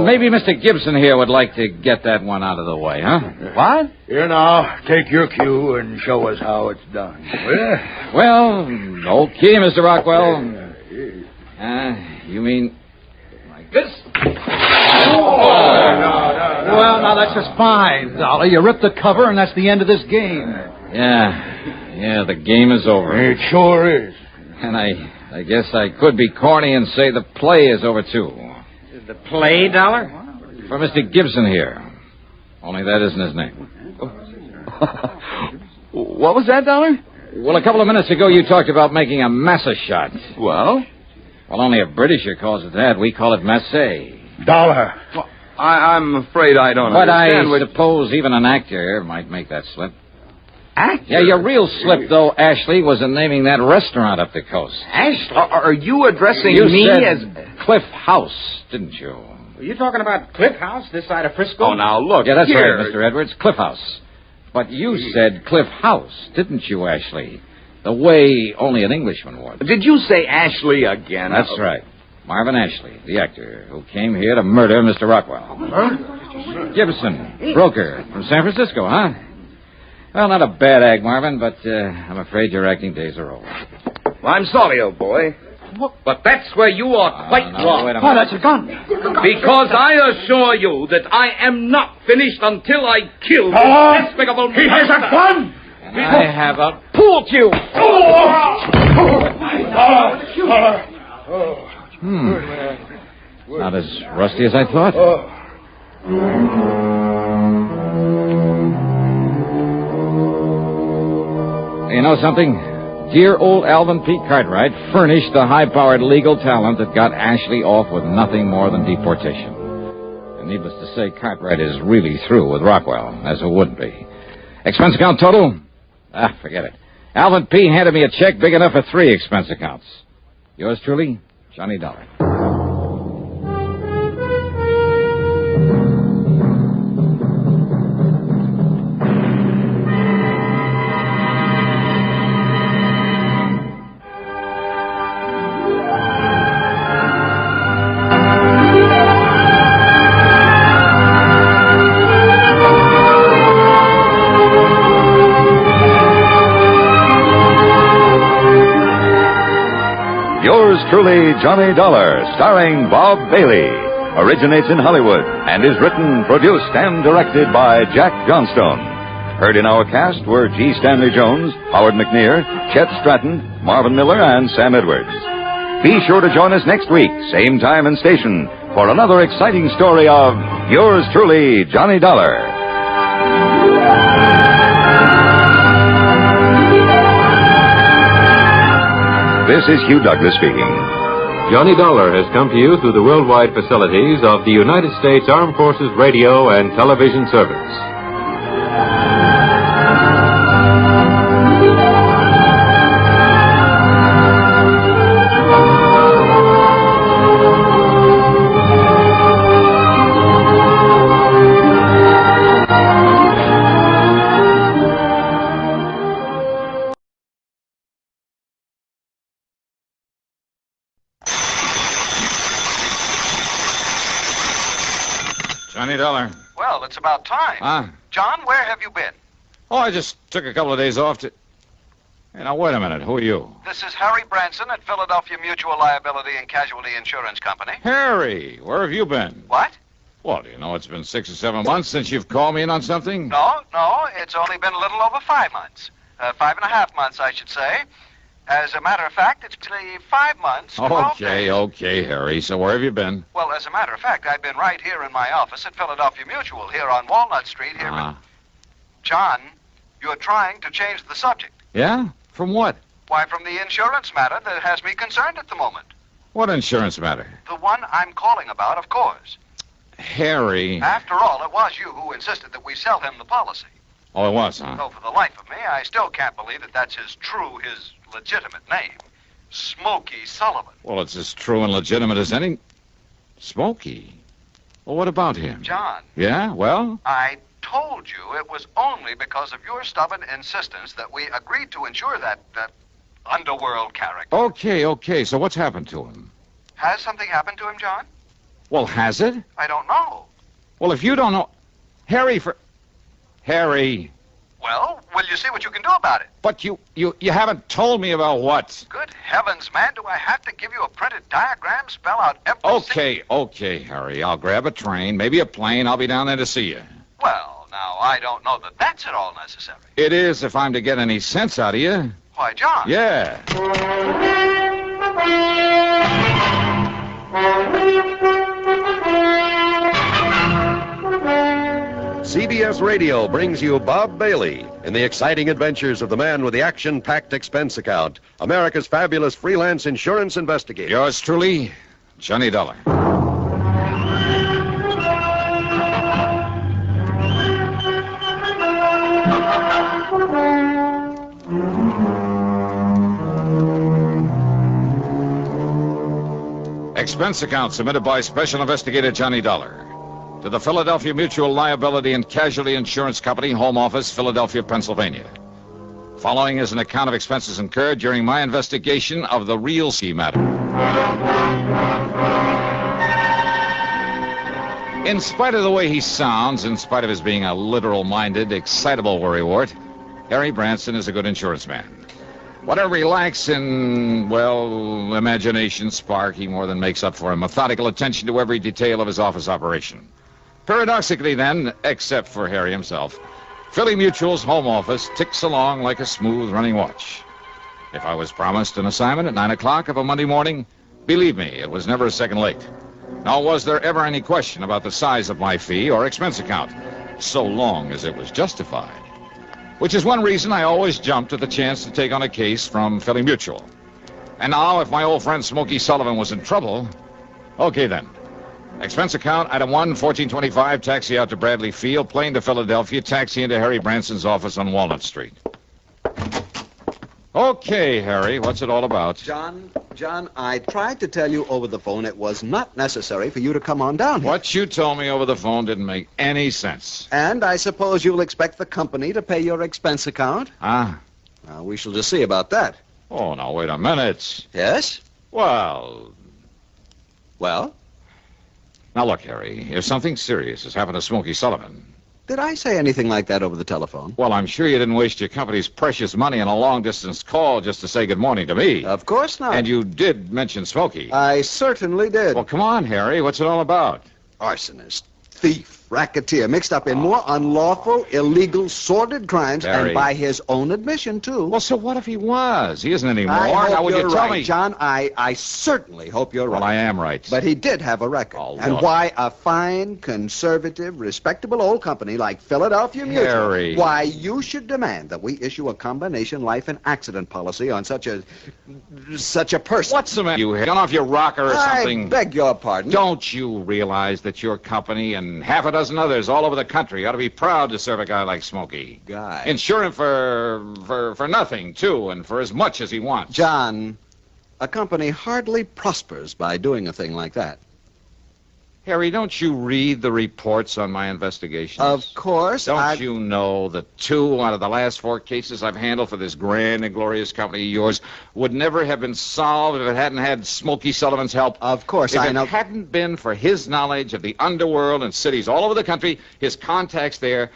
Maybe Mr. Gibson here would like to get that one out of the way, huh? What? Here now, take your cue and show us how it's done. Well, okay, Mr. Rockwell. You mean like this? Well, now that's just fine, Dollar. You ripped the cover, and that's the end of this game. Yeah, the game is over. It sure is. And I guess I could be corny and say the play is over, too. The play, Dollar? For Mr. Gibson here. Only that isn't his name. What was that, Dollar? Well, a couple of minutes ago, you talked about making a massa shot. Well, only a Britisher calls it that. We call it masse. Dollar. Well, I'm afraid I don't but understand. But I suppose even an actor might make that slip. Actor? Yeah, your real slip, though, Ashley, was in naming that restaurant up the coast. Ashley? Are you addressing me as Cliff House, didn't you? Are you talking about Cliff House, this side of Frisco? Oh, now, look. Yeah, that's here. right, Mr. Edwards. Cliff House. But you said Cliff House, didn't you, Ashley? The way only an Englishman would. Did you say Ashley again? That's right. Marvin Ashley, the actor who came here to murder Mr. Rockwell. Huh? Gibson, broker from San Francisco, huh? Well, not a bad act, Marvin, but I'm afraid your acting days are over. Well, I'm sorry, old boy. But that's where you are quite wrong. Wait a minute. Oh, that's a gun. Because I assure you that I am not finished until I kill this despicable man. He has a gun! And I have a pool cue. Not as rusty as I thought. You know something? Dear old Alvin P. Cartwright furnished the high-powered legal talent that got Ashley off with nothing more than deportation. And needless to say, Cartwright is really through with Rockwell, as it would be. Expense account total? Forget it. Alvin P. handed me a check big enough for 3 expense accounts. Yours truly, Johnny Dollar. Yours truly, Johnny Dollar, starring Bob Bailey, originates in Hollywood and is written, produced, and directed by Jack Johnstone. Heard in our cast were G. Stanley Jones, Howard McNear, Chet Stratton, Marvin Miller, and Sam Edwards. Be sure to join us next week, same time and station, for another exciting story of Yours truly, Johnny Dollar. This is Hugh Douglas speaking. Johnny Dollar has come to you through the worldwide facilities of the United States Armed Forces Radio and Television Service. Johnny Dollar. Well, it's about time. Huh? John, where have you been? Oh, I just took a couple of days off to... Hey, now, wait a minute. Who are you? This is Harry Branson at Philadelphia Mutual Liability and Casualty Insurance Company. Harry, where have you been? What? Well, do you know it's been 6 or 7 months since you've called me in on something? No, it's only been a little over 5 months. 5.5 months, I should say. As a matter of fact, it's been 5 months. Okay, Harry. So where have you been? Well, as a matter of fact, I've been right here in my office at Philadelphia Mutual, here on Walnut Street. Here. John, you're trying to change the subject. Yeah? From what? Why, from the insurance matter that has me concerned at the moment. What insurance matter? The one I'm calling about, of course. Harry. After all, it was you who insisted that we sell him the policy. Oh, it was, huh? Though for the life of me, I still can't believe that that's his legitimate name. Smokey Sullivan. Well, it's as true and legitimate as any... Smokey? Well, what about him? John. Yeah, well? I told you it was only because of your stubborn insistence that we agreed to insure that underworld character. Okay. So what's happened to him? Has something happened to him, John? Well, has it? I don't know. Well, if you don't know... Harry. Well, will you see what you can do about it? But you haven't told me about what? Good heavens, man, do I have to give you a printed diagram, spell out every... Okay, Harry. I'll grab a train, maybe a plane. I'll be down there to see you. Well, now, I don't know that that's at all necessary. It is if I'm to get any sense out of you. Why, John. Yeah. CBS Radio brings you Bob Bailey in the exciting adventures of the man with the action-packed expense account, America's fabulous freelance insurance investigator. Yours truly, Johnny Dollar. Expense account submitted by Special Investigator Johnny Dollar to the Philadelphia Mutual Liability and Casualty Insurance Company, Home Office, Philadelphia, Pennsylvania. Following is an account of expenses incurred during my investigation of the Recompense Matter. In spite of the way he sounds, in spite of his being a literal-minded, excitable worrywart, Harry Branson is a good insurance man. Whatever he lacks in, well, imagination, spark, he more than makes up for in methodical attention to every detail of his office operation. Paradoxically, then, except for Harry himself, Philly Mutual's home office ticks along like a smooth-running watch. If I was promised an assignment at 9 o'clock of a Monday morning, believe me, it was never a second late. Nor was there ever any question about the size of my fee or expense account, so long as it was justified. Which is one reason I always jumped at the chance to take on a case from Philly Mutual. And now, if my old friend Smokey Sullivan was in trouble, okay then. Expense account, item 1, 1425, taxi out to Bradley Field, plane to Philadelphia, taxi into Harry Branson's office on Walnut Street. Okay, Harry, what's it all about? John, I tried to tell you over the phone it was not necessary for you to come on down here. What you told me over the phone didn't make any sense. And I suppose you'll expect the company to pay your expense account? Huh? We shall just see about that. Oh, now, wait a minute. Yes? Well? Now, look, Harry, if something serious has happened to Smokey Sullivan... Did I say anything like that over the telephone? Well, I'm sure you didn't waste your company's precious money on a long-distance call just to say good morning to me. Of course not. And you did mention Smokey. I certainly did. Well, come on, Harry. What's it all about? Arsonist, thief, racketeer, mixed up in more unlawful, illegal, sordid crimes, Harry. And by his own admission, too. Well, so what if he was? He isn't anymore. I hope now, would you're you tell right, me? John. I certainly hope you're right. Well, I am right. But he did have a record. Oh, and look. why a fine, conservative, respectable old company like Philadelphia Mutual, Harry. why you should demand that we issue a combination life and accident policy on such a person. What's the matter? You gone off your rocker or something? I beg your pardon. Don't you realize that your company and half a dozen others all over the country ought to be proud to serve a guy like Smokey? Guy. Insure him for nothing, too, and for as much as he wants. John, a company hardly prospers by doing a thing like that. Harry, don't you read the reports on my investigations? Of course. Don't you know that 2 out of the last 4 cases I've handled for this grand and glorious company of yours would never have been solved if it hadn't had Smokey Sullivan's help? Of course, I know. If it hadn't been for his knowledge of the underworld and cities all over the country, his contacts there,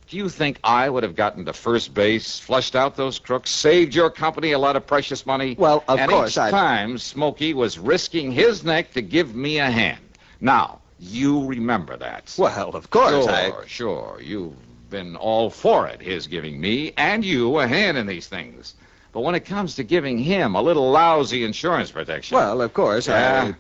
do you think I would have gotten to first base, flushed out those crooks, saved your company a lot of precious money? Well, of course, each time, Smokey was risking his neck to give me a hand. Now, you remember that. Well, of course, Sure. You've been all for it, his giving me and you a hand in these things. But when it comes to giving him a little lousy insurance protection... Well, of course, Of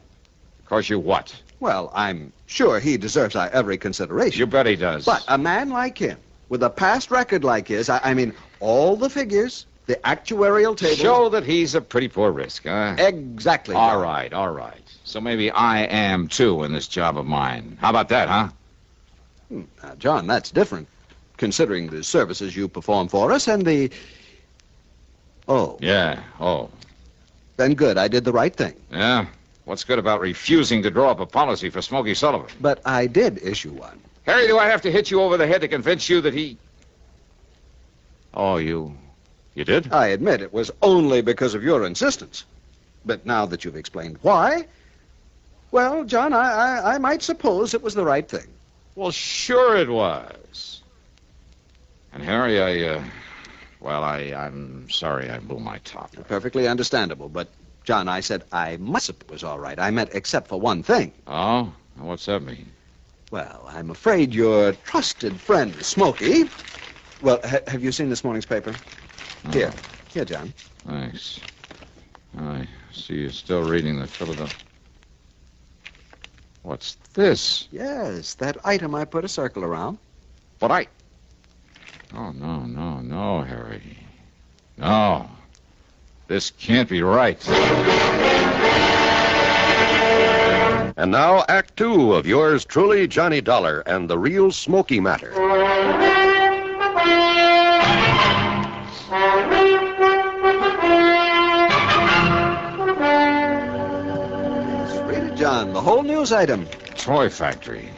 course you what? Well, I'm sure he deserves our every consideration. You bet he does. But a man like him, with a past record like his, I mean, all the figures, the actuarial tables... Show that he's a pretty poor risk, huh? Exactly. All right. So maybe I am, too, in this job of mine. How about that, huh? Now, John, that's different, considering the services you perform for us and the... Oh. Yeah, Then good, I did the right thing. Yeah? What's good about refusing to draw up a policy for Smokey Sullivan? But I did issue one. Harry, do I have to hit you over the head to convince you that he... Oh, you did? I admit it was only because of your insistence. But now that you've explained why, well, John, I might suppose it was the right thing. Well, sure it was. And Harry, I'm sorry I blew my top. Perfectly understandable, but, John, I said I must have it was all right. I meant except for one thing. Oh? What's that mean? Well, I'm afraid your trusted friend, Smokey... Well, have you seen this morning's paper? Oh. Here, John. Thanks. I see you're still reading the Philadelphia... What's this? Yes, that item I put a circle around. But I... Oh, no, Harry. No. This can't be right. And now, Act Two of yours truly, Johnny Dollar, and the real Smokey Matter. Read it, John, the whole news item. Toy factory.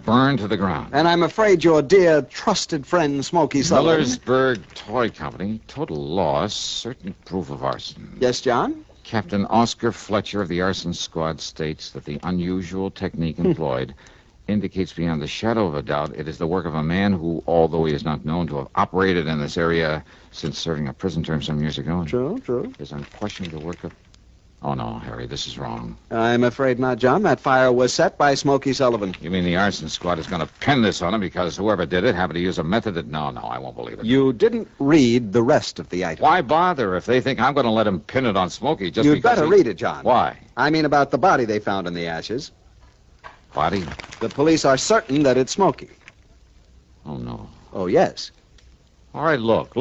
Burned to the ground. And I'm afraid your dear trusted friend, Smokey Sullivan... Millersburg Toy Company. Total loss. Certain proof of arson. Yes, John? Captain Oscar Fletcher of the arson squad states that the unusual technique employed indicates beyond the shadow of a doubt it is the work of a man who, although he is not known to have operated in this area since serving a prison term some years ago... True. ...is unquestionably the work of... Oh, no, Harry, this is wrong. I'm afraid not, John. That fire was set by Smokey Sullivan. You mean the arson squad is going to pin this on him because whoever did it happened to use a method that... No, I won't believe it. You didn't read the rest of the item. Why bother if they think I'm going to let him pin it on Smokey just You'd because better read it, John. Why? I mean about the body they found in the ashes. Body? The police are certain that it's Smokey. Oh, no. Oh, yes. All right, look.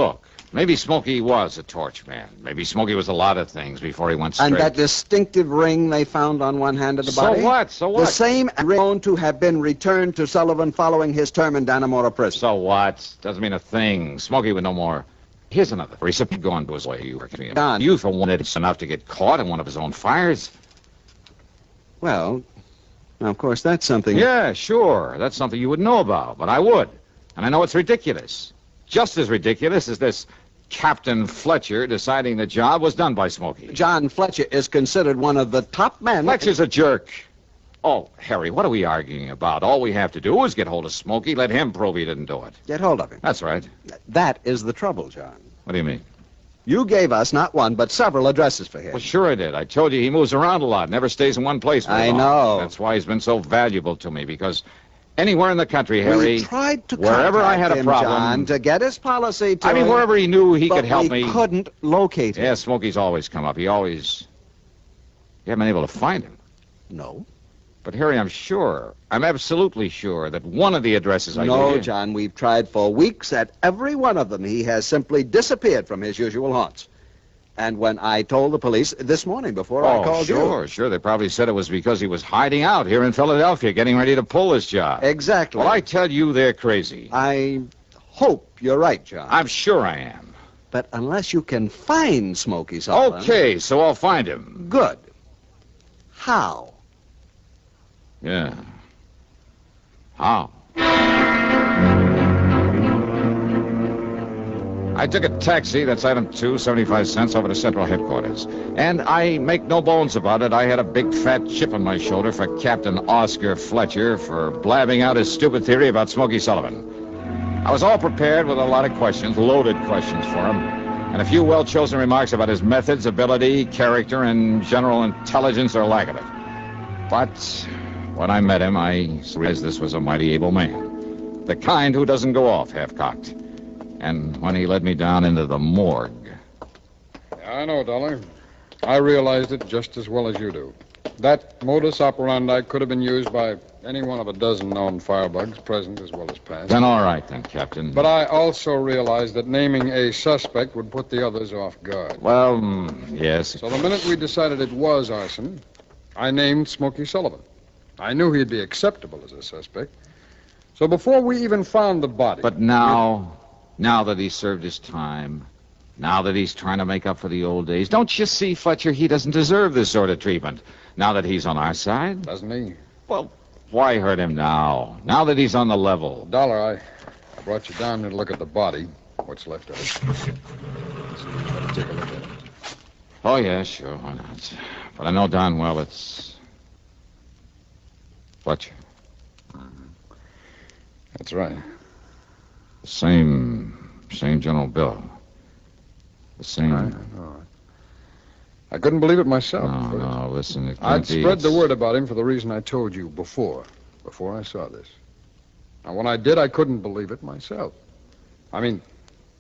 Maybe Smokey was a torch man. Maybe Smokey was a lot of things before he went straight. And that distinctive ring they found on one hand of the body? So what? The same ring known to have been returned to Sullivan following his term in Dannemora prison. So what? Doesn't mean a thing. Smokey would know more. Here's another. Recipient gone to his way. You were Don. You for one it's enough to get caught in one of his own fires. Well, now, of course, that's something... Yeah, sure. That's something you would know about, but I would. And I know it's ridiculous. Just as ridiculous as this Captain Fletcher deciding the job was done by Smokey. John Fletcher is considered one of the top men... Fletcher's a jerk. Oh, Harry, what are we arguing about? All we have to do is get hold of Smokey, let him prove he didn't do it. Get hold of him. That's right. That is the trouble, John. What do you mean? You gave us not one, but several addresses for him. Well, sure I did. I told you he moves around a lot, never stays in one place very long. I know. That's why he's been so valuable to me, because anywhere in the country, Harry... We tried to wherever I had a him, problem... John, to get his policy to... I mean, wherever he knew he could help me... But we couldn't locate him. Yeah, Smokey's always come up. You haven't been able to find him. No. But, Harry, I'm absolutely sure that one of the addresses I gave No, you... John, we've tried for weeks at every one of them. He has simply disappeared from his usual haunts. And when I told the police this morning before I called you... Sure. They probably said it was because he was hiding out here in Philadelphia, getting ready to pull his job. Exactly. Well, I tell you, they're crazy. I hope you're right, John. I'm sure I am. But unless you can find Smokey Sullivan... Okay, so I'll find him. Good. How? Yeah. How? I took a taxi, that's item 2, 75 cents, over to Central Headquarters. And I make no bones about it, I had a big fat chip on my shoulder for Captain Oscar Fletcher for blabbing out his stupid theory about Smokey Sullivan. I was all prepared with a lot of questions, loaded questions for him, and a few well-chosen remarks about his methods, ability, character, and general intelligence or lack of it. But when I met him, I realized this was a mighty able man. The kind who doesn't go off half-cocked. And when he led me down into the morgue... I know, Dollar. I realized it just as well as you do. That modus operandi could have been used by any one of a dozen known firebugs, present as well as past. Then all right, then, Captain. But I also realized that naming a suspect would put the others off guard. Well, yes. So the minute we decided it was arson, I named Smokey Sullivan. I knew he'd be acceptable as a suspect. So before we even found the body... But now that he served his time, Now that he's trying to make up for the old days. Don't you see, Fletcher, he doesn't deserve this sort of treatment. Now that he's on our side. Doesn't he? Well, why hurt him now? Now that he's on the level. Dollar, I brought you down here to look at the body. What's left of it. Let's see, better take a look at it. Oh, yeah, sure, why not? But I know darn well it's... Fletcher. That's right. The same General Bill. The same... I know. I couldn't believe it myself. No, listen, it can't I'd be. spread the word about him for the reason I told you before I saw this. Now, when I did, I couldn't believe it myself. I mean,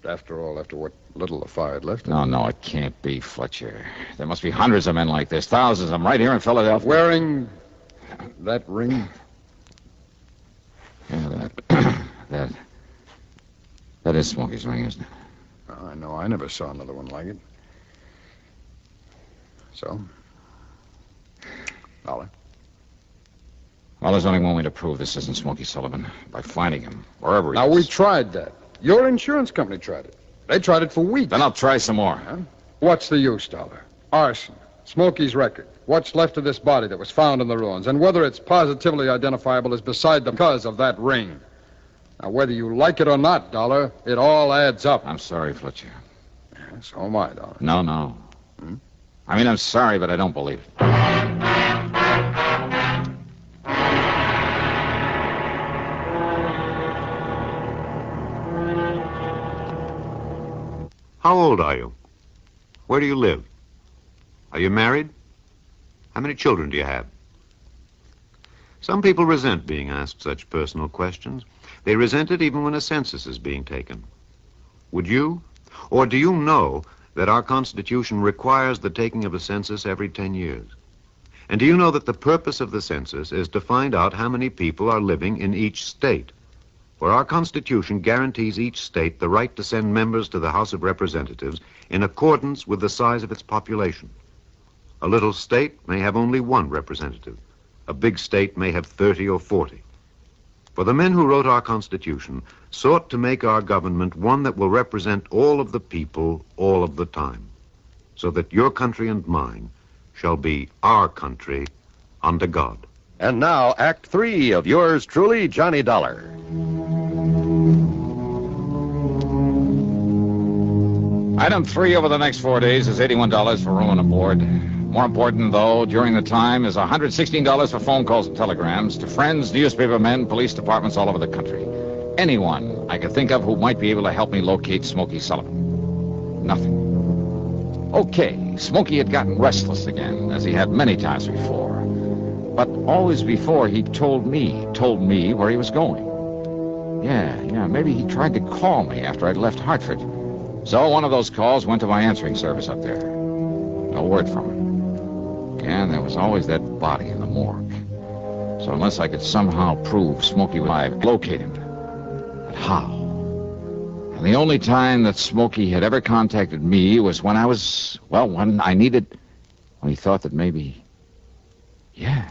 after what little the fire had left. No, it can't be, Fletcher. There must be hundreds of men like this, thousands of them right here in Philadelphia. Wearing that ring? Yeah, that is Smokey's ring, isn't it? Oh, I know. I never saw another one like it. So? Dollar? Well, there's only one way to prove this isn't Smokey Sullivan. By finding him, wherever he is. Now, we tried that. Your insurance company tried it. They tried it for weeks. Then I'll try some more. Huh? What's the use, Dollar? Arson. Smokey's record. What's left of this body that was found in the ruins. And whether it's positively identifiable is beside the cause of that ring. Now, whether you like it or not, Dollar, it all adds up. I'm sorry, Fletcher. Yeah, so am I, Dollar. No. I mean, I'm sorry, but I don't believe it. How old are you? Where do you live? Are you married? How many children do you have? Some people resent being asked such personal questions. They resent it even when a census is being taken. Would you? Or do you know that our Constitution requires the taking of a census every 10 years? And do you know that the purpose of the census is to find out how many people are living in each state? For our Constitution guarantees each state the right to send members to the House of Representatives in accordance with the size of its population. A little state may have only one representative. A big state may have 30 or 40. For the men who wrote our Constitution sought to make our government one that will represent all of the people all of the time, so that your country and mine shall be our country under God. And now, Act 3 of yours truly, Johnny Dollar. Item 3 over the next 4 days is $81 for room and board. More important, though, during the time is $116 for phone calls and telegrams to friends, newspaper men, police departments all over the country. Anyone I could think of who might be able to help me locate Smokey Sullivan. Nothing. Okay, Smokey had gotten restless again, as he had many times before. But always before, he told me where he was going. Yeah, maybe he tried to call me after I'd left Hartford. So one of those calls went to my answering service up there. No word from him. And there was always that body in the morgue. So unless I could somehow prove Smokey was alive, locate him. But how? And the only time that Smokey had ever contacted me was when when he thought that maybe... Yeah.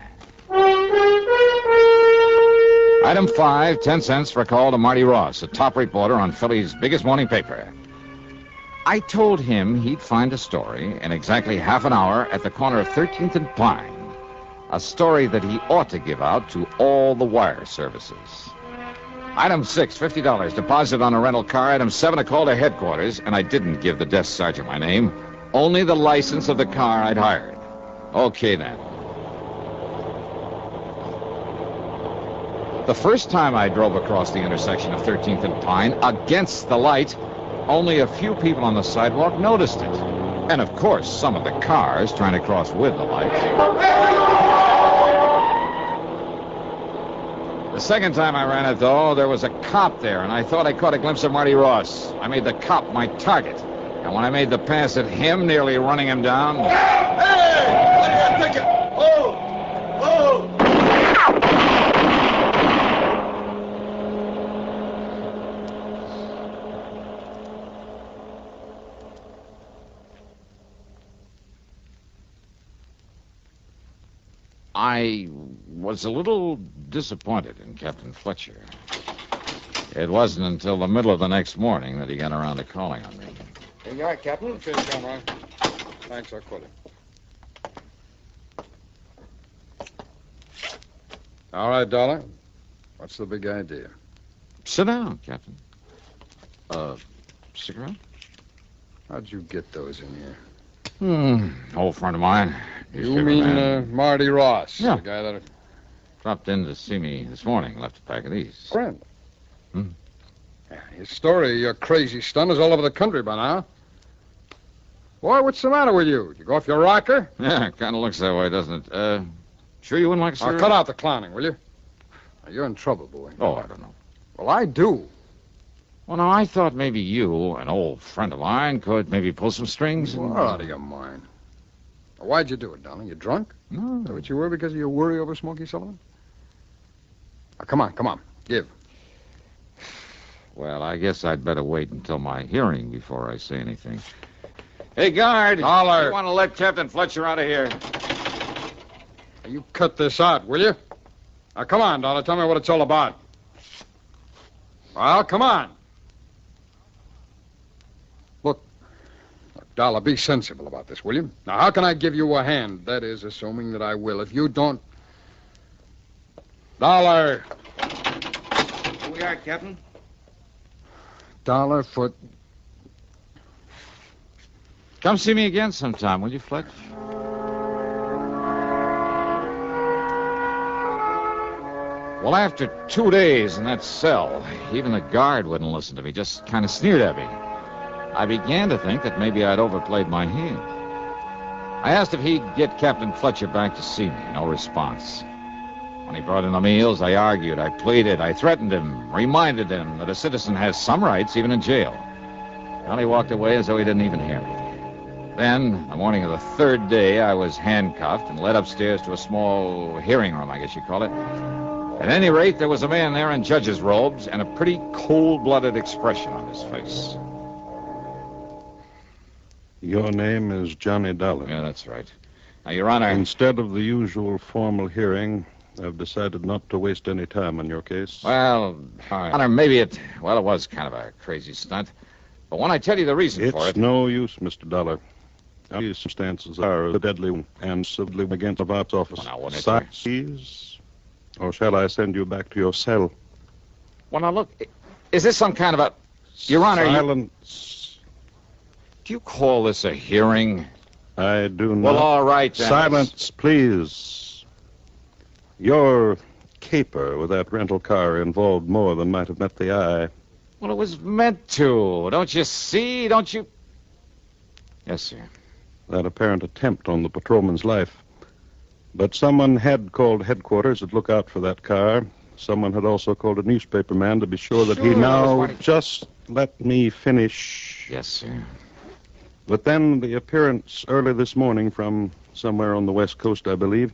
Item 5, 10 cents for a call to Marty Ross, a top reporter on Philly's biggest morning paper. I told him he'd find a story in exactly half an hour at the corner of 13th and Pine. A story that he ought to give out to all the wire services. Item 6, $50, deposit on a rental car. Item 7, a call to headquarters, and I didn't give the desk sergeant my name, only the license of the car I'd hired. Okay, then. The first time I drove across the intersection of 13th and Pine, against the light, only a few people on the sidewalk noticed it. And, of course, some of the cars trying to cross with the light. The second time I ran it, though, there was a cop there, and I thought I caught a glimpse of Marty Ross. I made the cop my target. And when I made the pass at him, nearly running him down... Hey! What do you think? Oh! I was a little disappointed in Captain Fletcher. It wasn't until the middle of the next morning that he got around to calling on me. Here you are, Captain. Okay, come on. Thanks, I'll quit it. All right, Dollar. What's the big idea? Sit down, Captain. Cigarette? How'd you get those in here? Old friend of mine. You mean Marty Ross? Yeah. The guy that... Dropped in to see me this morning. Left a pack of these. Friend? Yeah, his story of your crazy stunt is all over the country by now. Boy, what's the matter with you? Did you go off your rocker? Yeah, it kind of looks that way, doesn't it? Sure you wouldn't like a cigarette? Cut out the clowning, will you? Now, you're in trouble, boy. Oh, I don't know. Well, I do. Well, now, I thought maybe you, an old friend of mine, could maybe pull some strings. You are out of your mind. Now, why'd you do it, darling? You drunk? No. Is that what you were because of your worry over Smokey Sullivan? Now, come on. Give. Well, I guess I'd better wait until my hearing before I say anything. Hey, guard. Dollar. You want to let Captain Fletcher out of here? Now, you cut this out, will you? Now, come on, Dollar. Tell me what it's all about. Well, come on. Look, Dollar, be sensible about this, will you? Now, how can I give you a hand? That is, assuming that I will. If you don't... Dollar. Here we are, Captain. Dollar for... Come see me again sometime, will you, Fletch? Well, after 2 days in that cell, even the guard wouldn't listen to me, just kind of sneered at me. I began to think that maybe I'd overplayed my hand. I asked if he'd get Captain Fletcher back to see me. No response. When he brought in the meals, I argued, I pleaded, I threatened him, reminded him that a citizen has some rights even in jail. Well, he walked away as though he didn't even hear me. Then, the morning of the third day, I was handcuffed and led upstairs to a small hearing room, I guess you'd call it. At any rate, there was a man there in judge's robes and a pretty cold-blooded expression on his face. Your name is Johnny Dollar. Yeah, that's right. Now, Your Honor... Instead of the usual formal hearing, I've decided not to waste any time on your case. Well, Honor, maybe it was kind of a crazy stunt. But when I tell you the reason for it... It's no use, Mr. Dollar. These circumstances are deadly and civilly against the box office. Well, Please, or shall I send you back to your cell? Well, now, look, is this some kind of a... Your Honor... Silence. Do you call this a hearing? I do not. Well, all right, then. Silence, please. Your caper with that rental car involved more than might have met the eye. Well, it was meant to. Don't you see? Don't you... Yes, sir. That apparent attempt on the patrolman's life. But someone had called headquarters to look out for that car. Someone had also called a newspaper man to be sure that he now... Just let me finish. Yes, sir. But then the appearance early this morning from somewhere on the West Coast, I believe,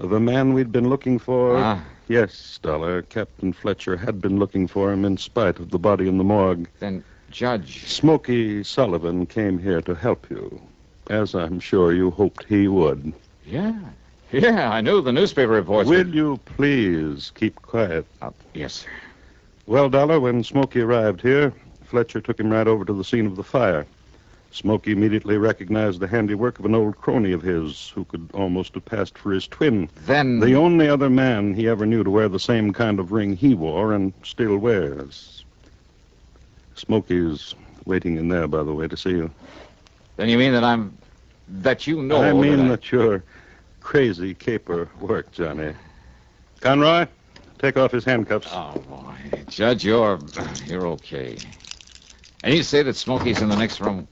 of a man we'd been looking for. Ah. Yes, Dollar. Captain Fletcher had been looking for him in spite of the body in the morgue. Then, Judge... Smokey Sullivan came here to help you, as I'm sure you hoped he would. Yeah, I knew the newspaper reports. Will you please keep quiet? Yes, sir. Well, Dollar, when Smokey arrived here, Fletcher took him right over to the scene of the fire. Smokey immediately recognized the handiwork of an old crony of his who could almost have passed for his twin. Then... The only other man he ever knew to wear the same kind of ring he wore and still wears. Smokey's waiting in there, by the way, to see you. Then you mean that you know... I mean that your crazy caper worked, Johnny. Conroy, take off his handcuffs. Oh, boy. Judge, you're okay. And you say that Smokey's in the next room?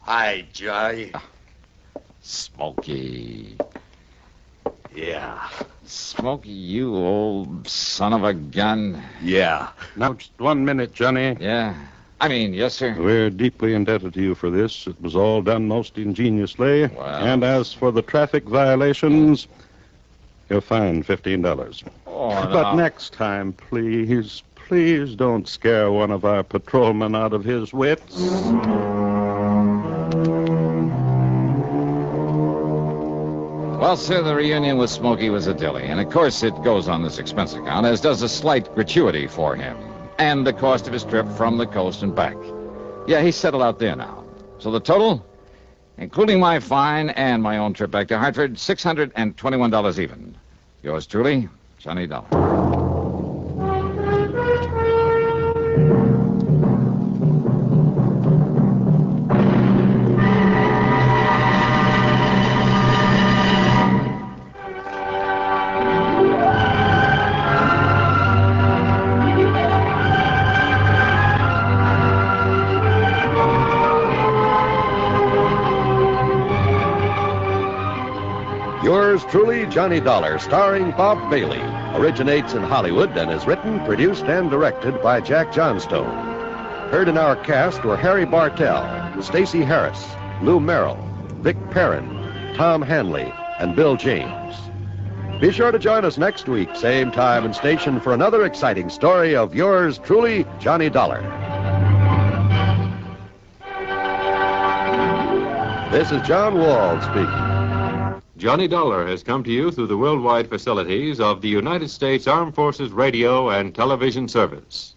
Hi, Johnny. Smokey. Yeah. Smokey, you old son of a gun. Yeah. Now, just 1 minute, Johnny. Yeah. I mean, yes, sir. We're deeply indebted to you for this. It was all done most ingeniously. Well... And as for the traffic violations, you're fined $15. Oh, but next time, please don't scare one of our patrolmen out of his wits. Well, sir, the reunion with Smokey was a dilly. And, of course, it goes on this expense account, as does a slight gratuity for him. And the cost of his trip from the coast and back. Yeah, he's settled out there now. So the total, including my fine and my own trip back to Hartford, $621 even. Yours truly, Johnny Dollar. Yours truly, Johnny Dollar, starring Bob Bailey, originates in Hollywood and is written, produced, and directed by Jack Johnstone. Heard in our cast were Harry Bartell, Stacey Harris, Lou Merrill, Vic Perrin, Tom Hanley, and Bill James. Be sure to join us next week, same time and station, for another exciting story of yours truly, Johnny Dollar. This is John Wald speaking. Johnny Dollar has come to you through the worldwide facilities of the United States Armed Forces Radio and Television Service.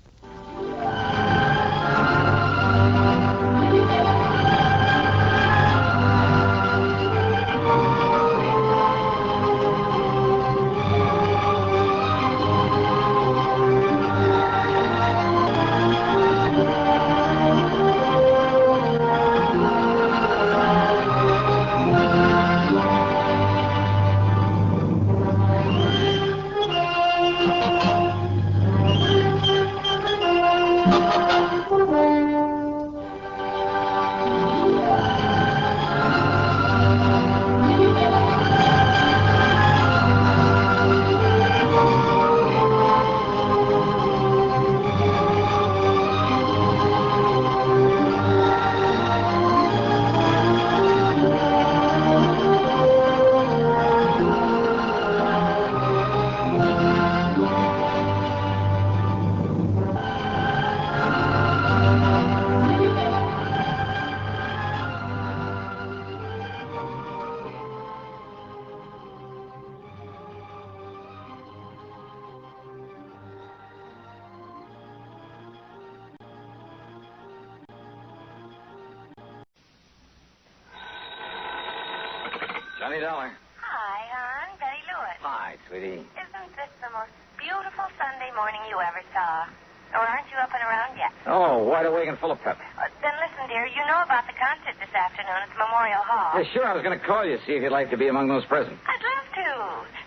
Johnny Dollar. Hi, hon. Betty Lewis. Hi, sweetie. Isn't this the most beautiful Sunday morning you ever saw? Or aren't you up and around yet? Oh, wide awake and full of pep. Then listen, dear, you know about the concert this afternoon at the Memorial Hall. Yeah, sure, I was going to call you, see if you'd like to be among those present. I'd love to.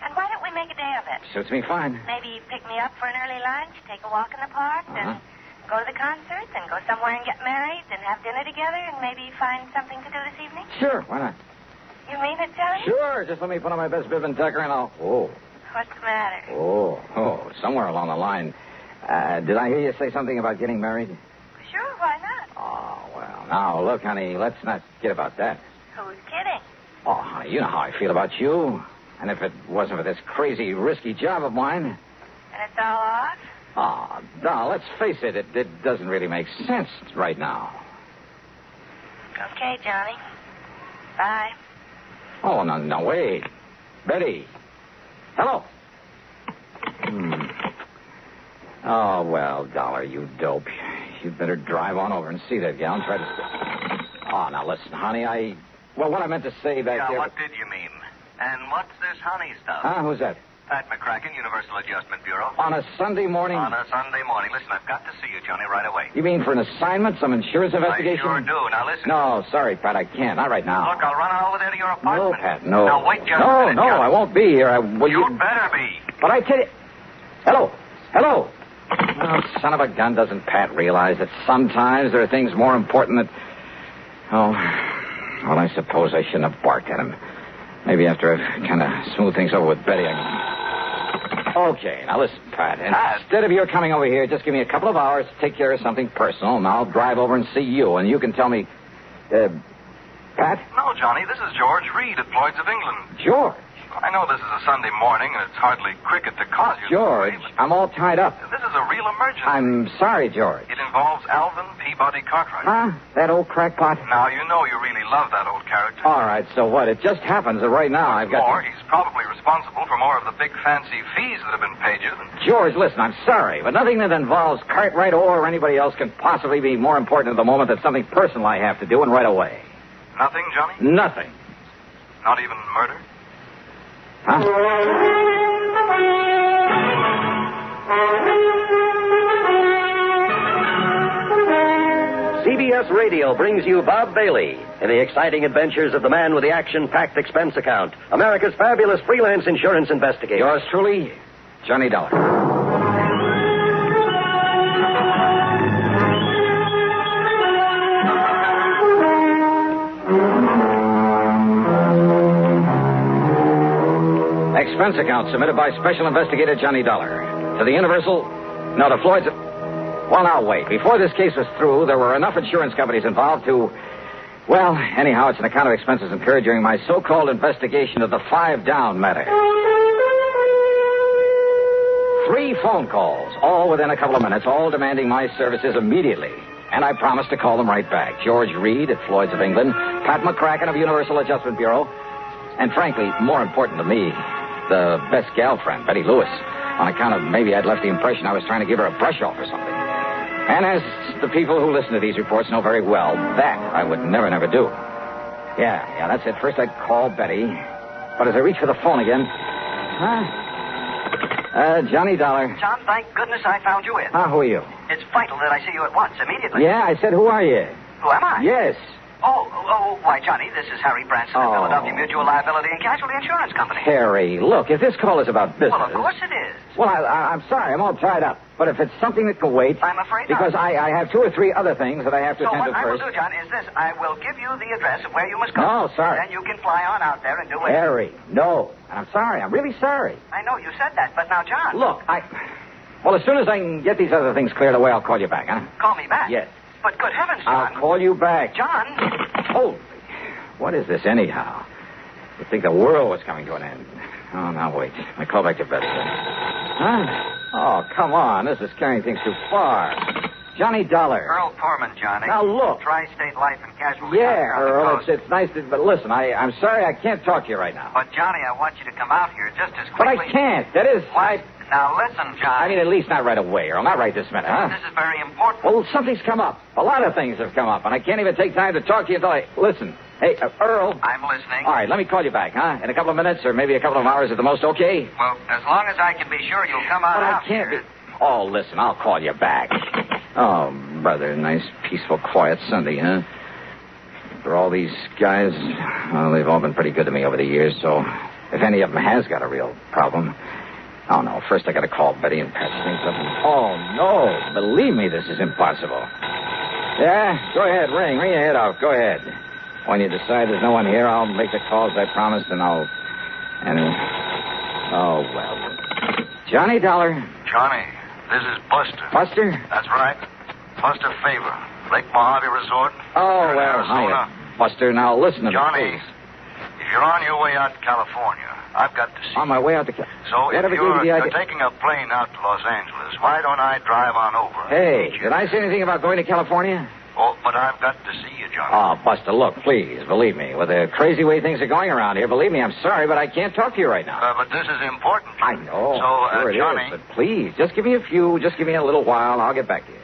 And why don't we make a day of it? Suits me fine. Maybe pick me up for an early lunch, take a walk in the park, then go to the concert, then go somewhere and get married, then have dinner together, and maybe find something to do this evening? Sure, why not? You mean it, Johnny? Sure, just let me put on my best bib and tucker and I'll... Oh. What's the matter? Oh, somewhere along the line. Did I hear you say something about getting married? Sure, why not? Oh, well, now, look, honey, let's not kid about that. Who's kidding? Oh, honey, you know how I feel about you. And if it wasn't for this crazy, risky job of mine... And it's all off? Oh, Doll, let's face it, it doesn't really make sense right now. Okay, Johnny. Bye. Oh, no, wait. Betty. Hello. Oh, well, Dollar, you dope. You'd better drive on over and see that gal and try to... Oh, now, listen, honey, Well, what I meant to say back there... what did you mean? And what's this honey stuff? Who's that? Pat McCracken, Universal Adjustment Bureau. On a Sunday morning? On a Sunday morning. Listen, I've got to see you, Johnny, right away. You mean for an assignment, some insurance investigation? I sure do. Now, listen. No, sorry, Pat, I can't. Not right now. Look, I'll run on over there to your apartment. No, Pat, no. Now, wait just a minute. No, I won't be here. You'd better be. But I tell you... Hello. Oh, son of a gun, doesn't Pat realize that sometimes there are things more important that... Oh, well, I suppose I shouldn't have barked at him. Maybe after I've kind of smoothed things over with Betty, Okay, now listen, Pat. Instead of your coming over here, just give me a couple of hours to take care of something personal, and I'll drive over and see you, and you can tell me... Pat? No, Johnny, this is George Reed at Floyd's of England. George? I know this is a Sunday morning, and it's hardly cricket to cause you... George, I'm all tied up. This is a real emergency. I'm sorry, George. It involves Alvin Peabody Cartwright. Huh? That old crackpot? Now, you know you really love that old character. All right, so what? It just happens that right now I've got... He's probably responsible for more of the big fancy fees that have been paid you than... George, listen, I'm sorry, but nothing that involves Cartwright or anybody else can possibly be more important at the moment than something personal I have to do, and right away. Nothing, Johnny? Nothing. Not even murder? Huh? CBS Radio brings you Bob Bailey in the exciting adventures of the man with the action-packed expense account, America's fabulous freelance insurance investigator. Yours truly, Johnny Dollar. Expense account submitted by Special Investigator Johnny Dollar. To the Universal... No, to Floyd's... Well, now, wait. Before this case was through, there were enough insurance companies involved to... Well, anyhow, it's an account of expenses incurred during my so-called investigation of the 5 Down matter. 3 phone calls, all within a couple of minutes, all demanding my services immediately. And I promised to call them right back. George Reed at Floyd's of England, Pat McCracken of Universal Adjustment Bureau, and frankly, more important to me, the best gal friend, Betty Lewis, on account of maybe I'd left the impression I was trying to give her a brush off or something. And as the people who listen to these reports know very well, that I would never do. Yeah, that's it. First I'd call Betty, but as I reach for the phone again... Johnny Dollar. John, thank goodness I found you in. Who are you? It's vital that I see you at once, immediately. Yeah, I said, who are you? Who am I? Yes. Why, Johnny, this is Harry Branson of Philadelphia Mutual Liability and Casualty Insurance Company. Harry, look, if this call is about business... Well, of course it is. Well, I'm sorry, I'm all tied up. But if it's something that can wait... I'm afraid because not. I have 2 or 3 other things that I have to So attend to what I will first. do, John, is this. I will give you the address of where you must go. No, sorry. Then you can fly on out there and do it. Harry, no. I'm sorry, I'm really sorry. I know you said that, but now, John... Look, Well, as soon as I can get these other things cleared away, I'll call you back, huh? Call me back? Yes. But good heavens, John... I'll call you back. John... Holy... What is this, anyhow? You'd think the world was coming to an end. Oh, now, wait. Let me call back to Betty. Huh? Oh, come on. This is carrying things too far. Johnny Dollar. Earl Foreman, Johnny. Now, look. Tri-State Life and Casualty. Yeah, Earl, it's nice to... But listen, I'm sorry I can't talk to you right now. But, Johnny, I want you to come out here just as But quickly... I can't. That is... What? Now, listen, John. I mean, at least not right away, Earl. Not right this minute, huh? This is very important. Well, something's come up. A lot of things have come up, and I can't even take time to talk to you until I... Listen. Hey, Earl. I'm listening. All right, let me call you back, huh? In a couple of minutes, or maybe a couple of hours at the most, okay? Well, as long as I can be sure you'll come out But out I can't here. be... Oh, listen, I'll call you back. Oh, brother, nice, peaceful, quiet Sunday, huh? For all these guys, well, they've all been pretty good to me over the years, so if any of them has got a real problem... Oh, no, first I got to call Betty and patch things up. Oh, no, believe me, this is impossible. Yeah, go ahead, ring your head off, go ahead. When you decide there's no one here, I'll make the calls I promised, and oh, well. Johnny Dollar. Johnny, this is Buster. Buster? That's right. Buster Favor. Lake Mojave Resort. Oh, Here in well, Arizona. hiya. Buster, now listen to Johnny, me, please. if you're on your way out to California, I've got to see On my way out to... So if Whatever gave you the you're idea... taking a plane out to Los Angeles, why don't I drive on over? Hey, did I say anything about going to California? Oh, but I've got to see you, Johnny. Oh, Buster, look, please, believe me. With the crazy way things are going around here, believe me, I'm sorry, but I can't talk to you right now. But this is important. I know. So, sure it Johnny... is, but please, just give me a little while, I'll get back to you.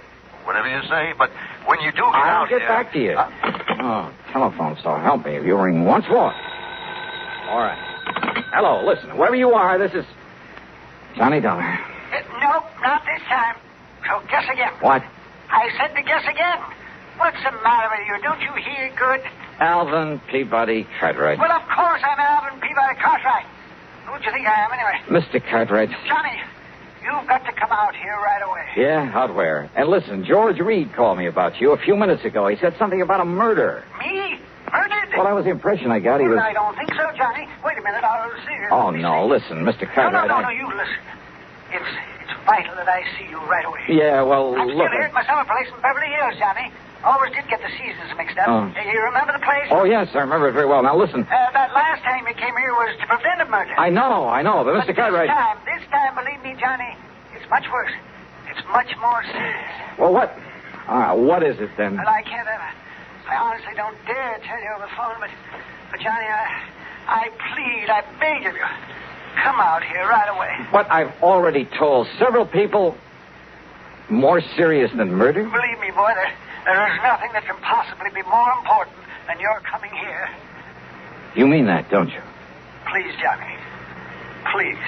Whatever you say, but when you do get I'll out get here... back to you. Telephone, so help me if you ring once more. All right. Hello, listen, whoever you are, this is... Johnny Dollar. Nope, not this time. So guess again. What? I said to guess again. What's the matter with you? Don't you hear good? Alvin Peabody Cartwright. Well, of course I'm Alvin Peabody Cartwright. Who do you think I am, anyway? Mr. Cartwright. Johnny, you've got to come out here right away. Yeah, out where? And listen, George Reed called me about you a few minutes ago. He said something about a murder. Me? Murdered? Well, that was the impression I got. He Well, was... I don't think so, Johnny. Wait a minute, I'll see you. Oh, no, listen, Mr. Cartwright. No, you listen. It's vital that I see you right away. Yeah, well, I'm look... still here at my summer place in Beverly Hills, Johnny. Always did get the seasons mixed up. You remember the place? Oh, yes, I remember it very well. Now, listen. That last time you came here was to prevent a murder. I know, but Mr. Cartwright... This time, believe me, Johnny, it's much worse. It's much more serious. Well, what? What is it, then? Well, I can't... I honestly don't dare tell you over the phone, but Johnny, I plead, I beg of you, come out here right away. But I've already told several people more serious than murder? Believe me, boy, there is nothing that can possibly be more important than your coming here. You mean that, don't you? Please, Johnny. Please.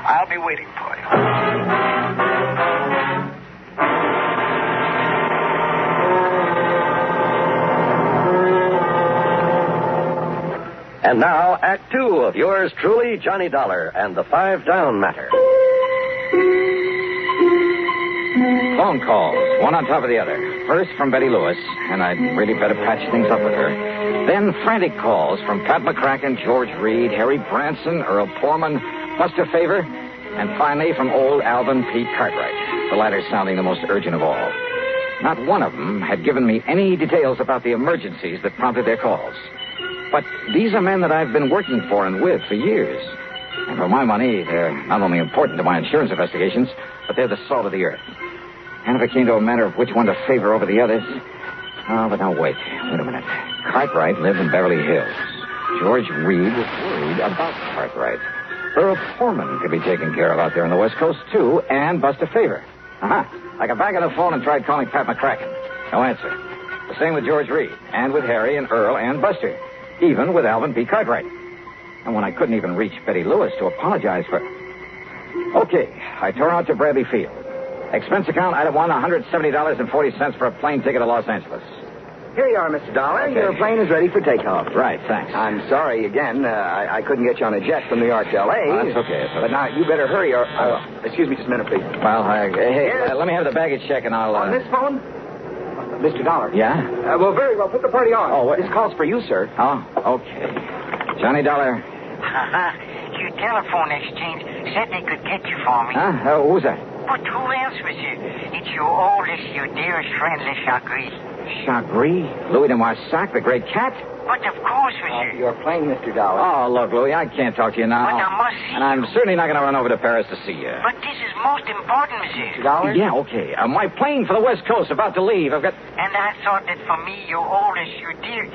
I'll be waiting for you. And now, Act Two of yours truly, Johnny Dollar, and the 5 Down Matter. Phone calls, one on top of the other. First from Betty Lewis, and I'd really better patch things up with her. Then frantic calls from Pat McCracken, George Reed, Harry Branson, Earl Poorman, Buster Favor, and finally from old Alvin P. Cartwright, the latter sounding the most urgent of all. Not one of them had given me any details about the emergencies that prompted their calls. But these are men that I've been working for and with for years. And for my money, they're not only important to my insurance investigations, but they're the salt of the earth. And if it came to a matter of which one to favor over the others... Oh, but now wait a minute. Cartwright lived in Beverly Hills. George Reed was worried about Cartwright. Earl Foreman could be taken care of out there on the West Coast, too, and Buster Favor. I got back on the phone and tried calling Pat McCracken. No answer. The same with George Reed, and with Harry and Earl and Buster. Even with Alvin P. Cartwright. And when I couldn't even reach Betty Lewis to apologize for... Okay, I tore out to Bradley Field. Expense account, item 1, $170.40 for a plane ticket to Los Angeles. Here you are, Mr. Dollar. Okay. Your plane is ready for takeoff. Right, thanks. I'm sorry again. I couldn't get you on a jet from New York to L.A. Oh, that's okay. But now, you better hurry or... excuse me just a minute, please. Well, let me have the baggage check and I'll... On this phone? Mr. Dollar. Yeah? Well, very well. Put the party on. Oh, what? This call's for you, sir. Oh, okay. Johnny Dollar. Your telephone exchange said they could get you for me. Huh? Who's that? But who else was it? It's your oldest, your dearest friend, Le Chagris. Chagris? Louis de Marsac, the great cat? But of course, monsieur. Your plane, Mr. Dollar. Oh, look, Louis, I can't talk to you now. But I must see And I'm certainly not going to run over to Paris to see you. But this is most important, monsieur. Mr. Dollar? Yeah, okay. My plane for the West Coast about to leave. I've got... And I thought that for me, your oldest, your dear...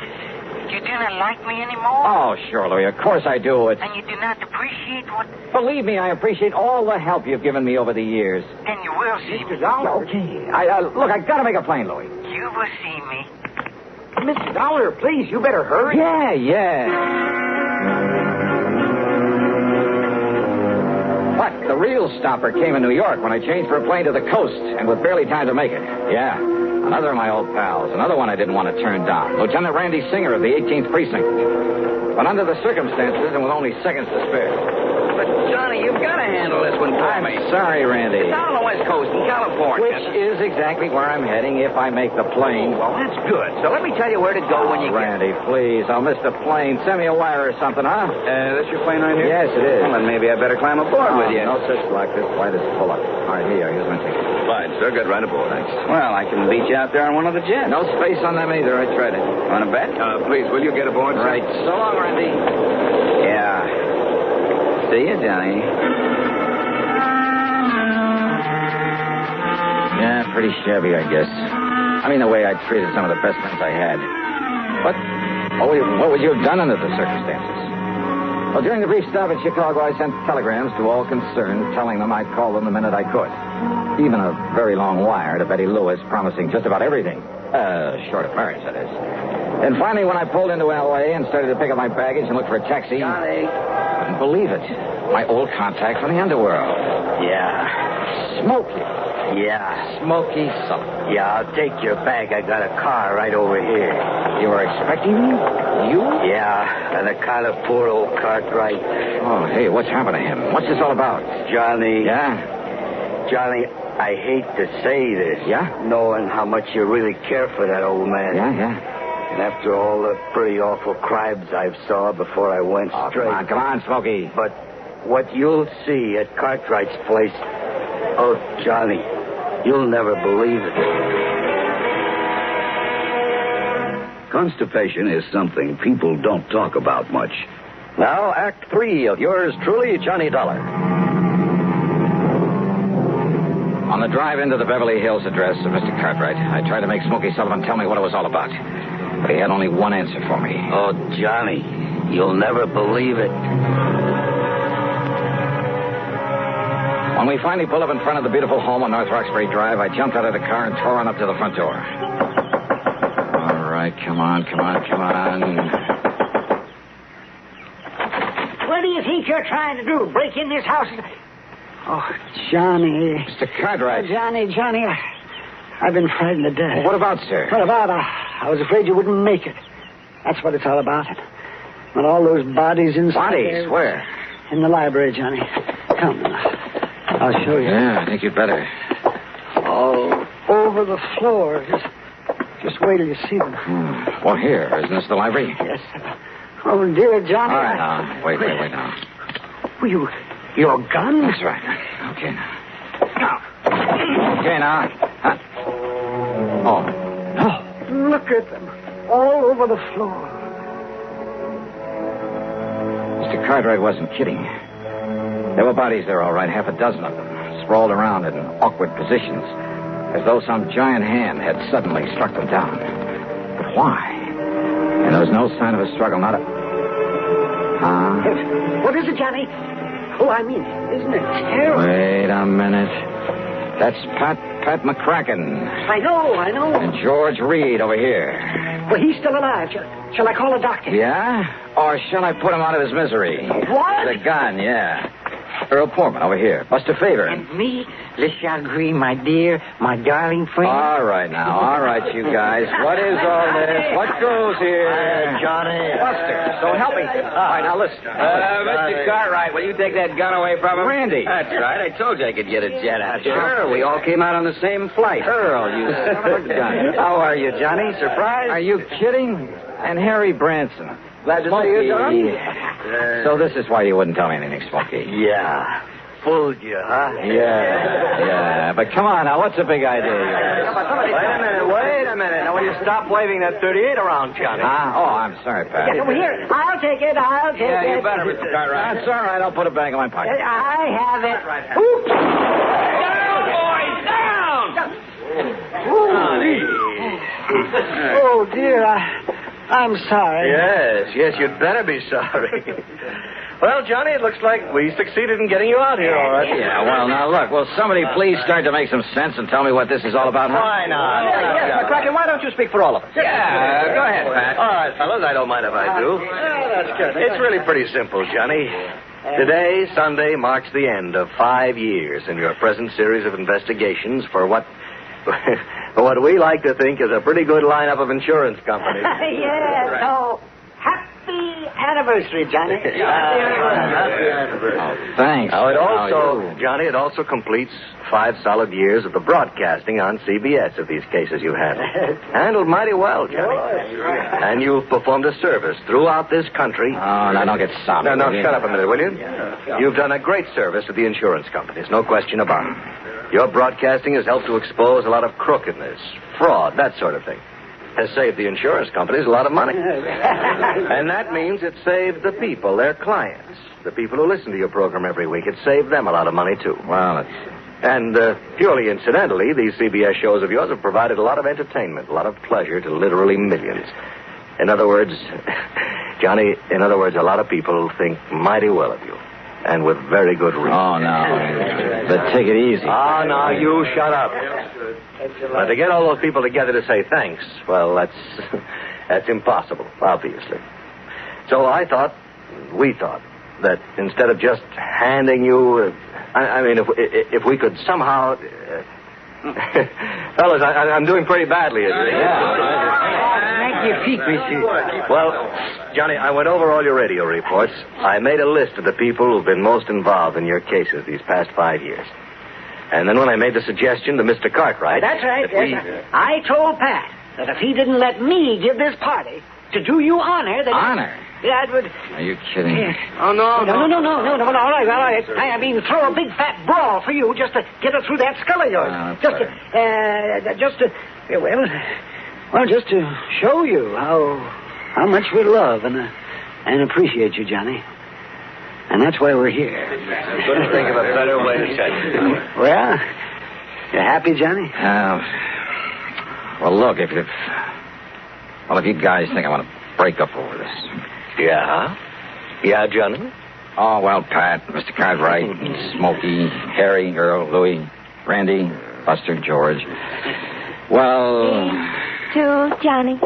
You do not like me anymore? Oh, sure, Louis. Of course I do. And you do not appreciate what... Believe me, I appreciate all the help you've given me over the years. Then you will see me. Mr. Dollar? Okay. Look, I got to make a plane, Louis. You will see me. Mr. Dollar, please, you better hurry. Yeah. But the real stopper came in New York when I changed for a plane to the coast and with barely time to make it. Yeah. Another of my old pals. Another one I didn't want to turn down. Lieutenant Randy Singer of the 18th Precinct. But under the circumstances and with only seconds to spare. But, Johnny, you've got to handle this one for me. Sorry, Randy. It's down on the West Coast in California. Which is exactly where I'm heading if I make the plane. Well, that's good. So let me tell you where to go when you Randy, please. I'll miss the plane. Send me a wire or something, huh? That's your plane right here? Yes, it is. Well, then maybe I better climb aboard with you. No such luck. This flight is full up. All right, here's my ticket. Fine, sir. Good. Right aboard. Thanks. Well, I can beat you out there on one of the jets. No space on them either. I tried it. Want to bet? Please, will you get aboard, sir? Right. So long, Randy. Yeah. See you, Johnny. Yeah, pretty shabby, I guess. I mean, the way I treated some of the best friends I had. But what would you have done under the circumstances? Well, during the brief stop in Chicago, I sent telegrams to all concerned, telling them I'd call them the minute I could. Even a very long wire to Betty Lewis, promising just about everything. Short of marriage, that is. And finally, when I pulled into L.A. and started to pick up my baggage and look for a taxi... Johnny. Couldn't believe it. My old contact from the underworld. Yeah. Smokey. Yeah. Smokey Sullivan. Yeah, I'll take your bag. I got a car right over here. You were expecting me? You? Yeah, and a kind of poor old Cartwright. Oh, hey, what's happened to him? What's this all about? Johnny. Yeah? Johnny, I hate to say this. Yeah? Knowing how much you really care for that old man. Yeah. And after all the pretty awful crimes I've saw before I went straight. Come on, Smokey. But what you'll see at Cartwright's place... Oh, Johnny, you'll never believe it. Constipation is something people don't talk about much. Now, Act 3 of yours truly, Johnny Dollar. On the drive into the Beverly Hills address of Mr. Cartwright, I tried to make Smokey Sullivan tell me what it was all about. But he had only one answer for me. Oh, Johnny, you'll never believe it. When we finally pulled up in front of the beautiful home on North Roxbury Drive, I jumped out of the car and tore on up to the front door. All right, come on. What do you think you're trying to do? Break in this house? Oh, Johnny. Mr. Cartwright. Oh, Johnny, I've been frightened to death. What about, sir? What about? I was afraid you wouldn't make it. That's what it's all about. But all those bodies inside Bodies? there. Where? In the library, Johnny. Come now. I'll show you. Yeah, I think you'd better. All over the floor. Just wait till you see them. Well, here. Isn't this the library? Yes. Oh, dear Johnny. All right, now. Wait now. Well, your gun? That's right. Okay, now. Okay, now. Huh? Oh. Look at them. All over the floor. Mr. Cartwright wasn't kidding. There were bodies there, all right, half a dozen of them, sprawled around in awkward positions, as though some giant hand had suddenly struck them down. But why? And there was no sign of a struggle, not a... What is it, Johnny? Oh, I mean, isn't it terrible? Wait a minute. That's Pat McCracken. I know. And George Reed over here. Well, he's still alive. Shall I call a doctor? Yeah? Or shall I put him out of his misery? What? The gun, yeah. Earl Portman over here. Buster Favor. And me? Le Chagrin, my dear, my darling friend. All right, you guys. What is all this? What goes here? Johnny. Buster, so help me. All right, now listen. Mr. Cartwright, will you take that gun away from him? Randy. That's right. I told you I could get a jet out here. Sure, we all came out on the same flight. Earl, you son of a gun. How are you, Johnny? Surprised? Are you kidding? And Harry Branson. Glad to see you, John. So this is why you wouldn't tell me anything, Smokey. Yeah. Fooled you, huh? Yeah. But come on now, what's the big idea? Wait a minute. Now, will you stop waving that 38 around, Johnny? Oh, I'm sorry, Pat. Over here. I'll take it. Yeah, you better, Mr. Cartwright. That's all right. I'll put it back in my pocket. I have it. Oops. Down, boys, down! Oh, dear. I'm sorry. Yes, you'd better be sorry. Well, Johnny, it looks like we succeeded in getting you out here, all right. Yeah, well, now, look, will somebody please start to make some sense and tell me what this is all about? Huh? Why not? Yes, McCracken, why don't you speak for all of us? Yeah, go ahead, Pat. All right, fellas, I don't mind if I do. That's good. It's really pretty simple, Johnny. Today, Sunday, marks the end of 5 years in your present series of investigations for what we like to think is a pretty good lineup of insurance companies. Yes, so happy anniversary, Johnny. Happy anniversary. Oh, thanks. Now, Johnny, it also completes 5 solid years of the broadcasting on CBS of these cases you handled. Handled mighty well, Johnny. And you've performed a service throughout this country. Oh, now don't get soppy. No, shut up a minute, will you? You've done a great service to the insurance companies, no question about it. Your broadcasting has helped to expose a lot of crookedness, fraud, that sort of thing. Has saved the insurance companies a lot of money. And that means it saved the people, their clients, the people who listen to your program every week. It saved them a lot of money, too. Well, And purely incidentally, these CBS shows of yours have provided a lot of entertainment, a lot of pleasure to literally millions. In other words, Johnny, a lot of people think mighty well of you. And with very good reason. Oh, no. But take it easy. Oh, no, you shut up. But to get all those people together to say thanks, well, that's impossible, obviously. So we thought that instead of just handing you, if we could somehow, fellas, I'm doing pretty badly. Well, Johnny, I went over all your radio reports. I made a list of the people who've been most involved in your cases these past 5 years. And then when I made the suggestion to Mr. Cartwright... That's right. I told Pat that if he didn't let me give this party to do you honor... Honor? Yeah, it would... Are you kidding? Yeah. Oh, no. All right. I mean, throw a big fat brawl for you just to get her through that skull of yours. Well, just to show you how much we love and appreciate you, Johnny. And that's why we're here. I couldn't think of a better way to say it. Well, you happy, Johnny? Well, look, if you guys think I want to break up over this. Yeah? Yeah, Johnny? Oh, well, Pat, Mr. Cartwright, Smokey, Harry, Earl, Louie, Randy, Buster, George. Well... Jules, Johnny.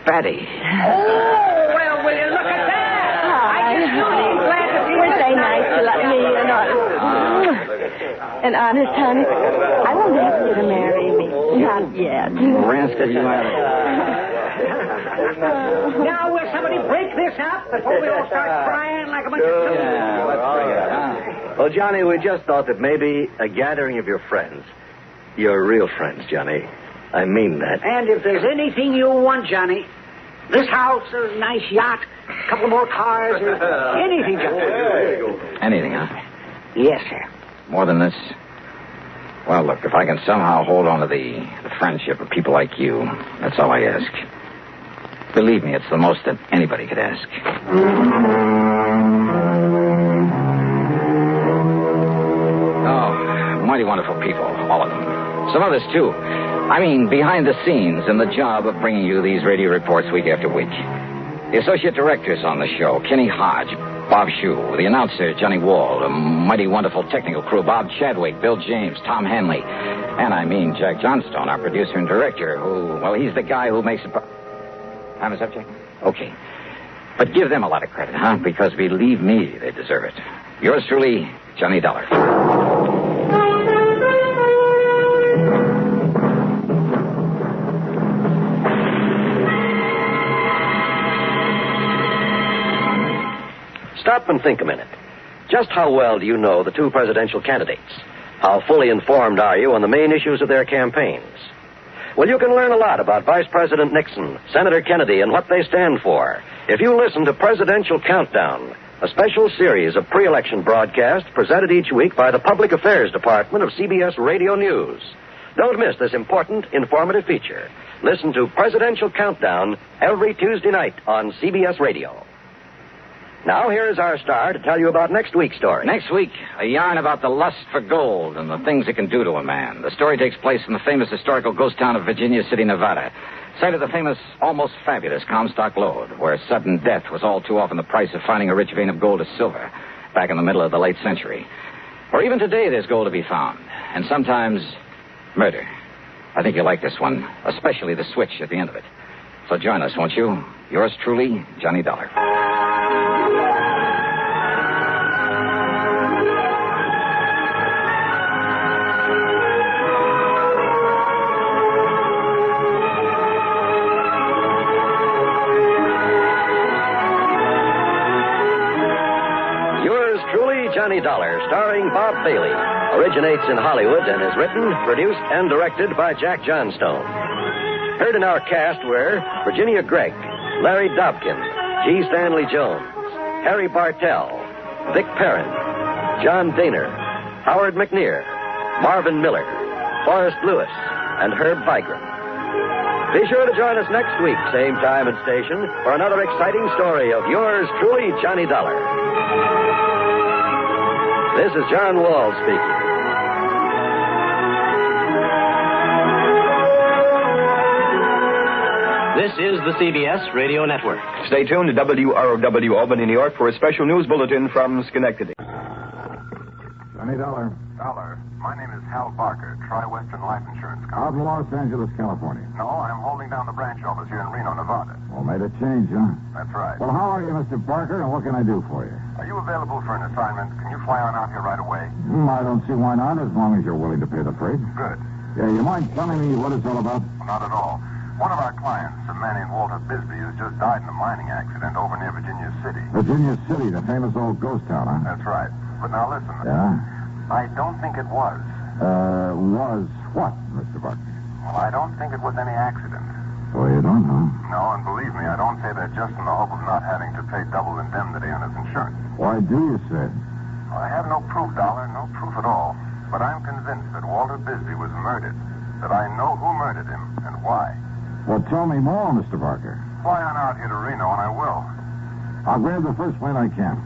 Patty. Oh, well, will you look at that? Hi. I just really glad to be We're so nice to let me in on. And honest, honey, I won't ask you to marry me. Not yet. Rascal, you out Now, will somebody break this up before we all start crying like a bunch of children? Yeah, let's bring it up. Well, Johnny, we just thought that maybe a gathering of your friends, your real friends, Johnny. I mean that. And if there's anything you want, Johnny, this house, a nice yacht, a couple more cars, or anything, Johnny. Anything, huh? Yes, sir. More than this? Well, look, if I can somehow hold on to the friendship of people like you, that's all I ask. Believe me, it's the most that anybody could ask. Oh, mighty wonderful people, all of them. Some others, too. I mean, behind the scenes in the job of bringing you these radio reports week after week. The associate directors on the show, Kenny Hodge, Bob Shue, the announcer, Johnny Wald, a mighty wonderful technical crew, Bob Chadwick, Bill James, Tom Henley, and I mean Jack Johnstone, our producer and director, who, well, he's the guy who makes it... Time is up, Jack? Okay. But give them a lot of credit, huh? Because believe me, they deserve it. Yours truly, Johnny Dollar. Stop and think a minute. Just how well do you know the two presidential candidates? How fully informed are you on the main issues of their campaigns? Well, you can learn a lot about Vice President Nixon, Senator Kennedy, and what they stand for if you listen to Presidential Countdown, a special series of pre-election broadcasts presented each week by the Public Affairs Department of CBS Radio News. Don't miss this important, informative feature. Listen to Presidential Countdown every Tuesday night on CBS Radio. Now, here's our star to tell you about next week's story. Next week, a yarn about the lust for gold and the things it can do to a man. The story takes place in the famous historical ghost town of Virginia City, Nevada, site of the famous, almost fabulous Comstock Lode, where sudden death was all too often the price of finding a rich vein of gold or silver back in the middle of the late century. Or even today, there's gold to be found, and sometimes murder. I think you'll like this one, especially the switch at the end of it. So join us, won't you? Yours truly, Johnny Dollar. Johnny Dollar, starring Bob Bailey, originates in Hollywood and is written, produced, and directed by Jack Johnstone. Heard in our cast were Virginia Gregg, Larry Dobkin, G. Stanley Jones, Harry Bartell, Vic Perrin, John Daner, Howard McNear, Marvin Miller, Forrest Lewis, and Herb Vigran. Be sure to join us next week, same time and station, for another exciting story of yours truly, Johnny Dollar. This is John Wall speaking. This is the CBS Radio Network. Stay tuned to WROW Albany, New York for a special news bulletin from Schenectady. Johnny Dollar. Dollar. My name is Hal Barker, Tri-Western Life Insurance Company. Out in Los Angeles, California. No, I'm holding down the branch office here in Reno, Nevada. Well, made a change, huh? That's right. Well, how are you, Mr. Barker, and what can I do for you? Are you available for an assignment? Can you fly on out here right away? I don't see why not, as long as you're willing to pay the freight. Good. Yeah, you mind telling me what it's all about? Not at all. One of our clients, a man named Walter Bisbee, has just died in a mining accident over near Virginia City. Virginia City, the famous old ghost town, huh? That's right. But now listen. Yeah? I don't think it was. Was what, Mr. Barker? Well, I don't think it was any accident. Well, you don't, huh? No, and believe me, I don't say that just in the hope of not having to pay double indemnity on his insurance. Why do you say? Well, I have no proof, Dollar, no proof at all. But I'm convinced that Walter Bisbee was murdered. That I know who murdered him and why. Well, tell me more, Mr. Barker. Fly on out here to Reno, and I will. I'll grab the first plane I can.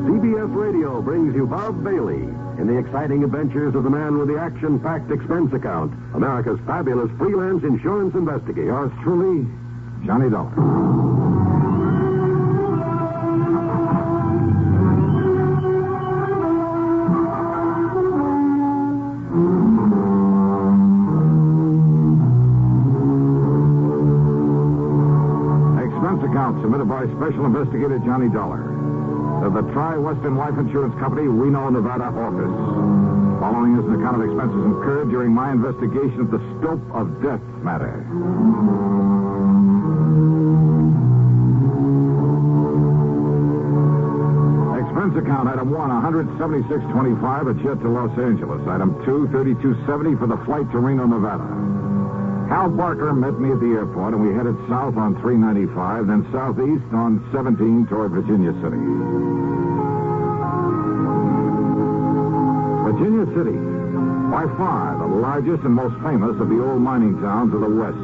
CBS Radio brings you Bob Bailey in the exciting adventures of the man with the action-packed expense account, America's fabulous freelance insurance investigator. Yours truly, Johnny Dollar. Expense account submitted by Special Investigator Johnny Dollar to the Tri-Western Life Insurance Company, Reno, Nevada office. Following is an account of expenses incurred during my investigation of the scope of death matter. Expense account, item 1, $176.25, a jet to Los Angeles. Item 2, $32.70 for the flight to Reno, Nevada. Hal Barker met me at the airport, and we headed south on 395, then southeast on 17 toward Virginia City. Virginia City, by far the largest and most famous of the old mining towns of the West,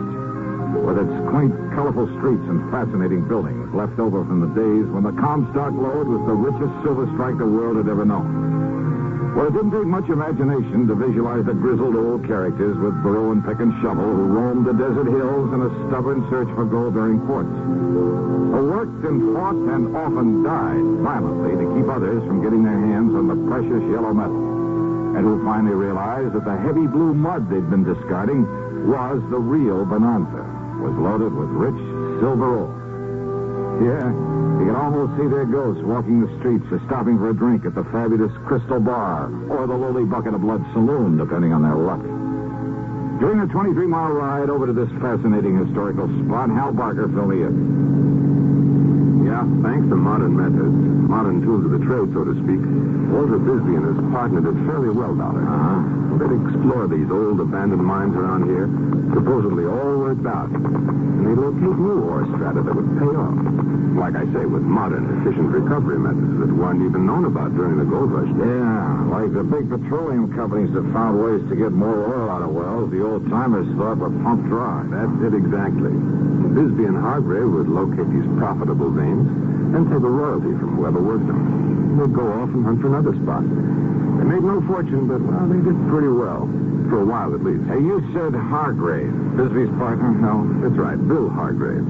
with its quaint, colorful streets and fascinating buildings left over from the days when the Comstock Lode was the richest silver strike the world had ever known. Well, it didn't take much imagination to visualize the grizzled old characters with burrow and pick and shovel who roamed the desert hills in a stubborn search for gold-bearing quartz, who worked and fought and often died violently to keep others from getting their hands on the precious yellow metal, and who finally realized that the heavy blue mud they'd been discarding was the real bonanza, was loaded with rich silver ore. Yeah, you can almost see their ghosts walking the streets or stopping for a drink at the fabulous Crystal Bar or the lowly Bucket of Blood Saloon, depending on their luck. During a 23-mile ride over to this fascinating historical spot, Hal Barker filled me in. Yeah, thanks to modern methods, modern tools of the trade, so to speak, Walter Bisbee and his partner did fairly well, Dollar. They'd explore these old abandoned mines around here, supposedly all worked out, and they'd locate new ore strata that would pay off. Like I say, with modern, efficient recovery methods that weren't even known about during the gold rush days. Yeah, like the big petroleum companies that found ways to get more oil out of wells the old-timers thought were pumped dry. That's it exactly. Bisbee and Hargrave would locate these profitable veins and take a royalty from whoever worked them. They'd go off and hunt for another spot. They made no fortune, but, well, they did pretty well. For a while, at least. Hey, you said Hargrave, Bisbee's partner? No, that's right, Bill Hargrave.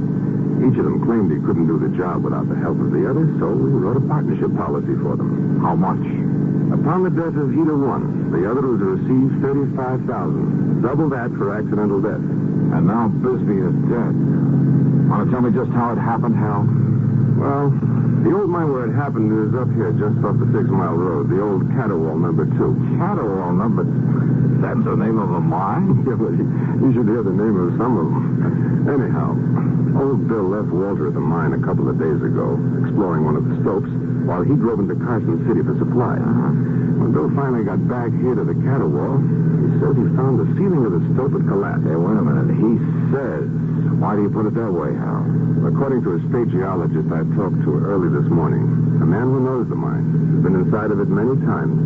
Each of them claimed he couldn't do the job without the help of the other, so we wrote a partnership policy for them. How much? Upon the death of either one, the other was to receive $35,000. Double that for accidental death. And now Bisbee is dead. Want to tell me just how it happened, Hal? Well, the old mine where it happened is up here, just off the 6-mile road. The old Catawall number 2. Catawall number... That's the name of a mine? Yeah, well, you should hear the name of some of them. Anyhow, old Bill left Walter at the mine a couple of days ago, exploring one of the stopes, while he drove into Carson City for supplies. When Bill finally got back here to the Catawall, he says he found the ceiling of the stope had collapsed. Hey, wait a minute. He says. Why do you put it that way, Hal? According to a state geologist I talked to early this morning, a man who knows the mine, has been inside of it many times.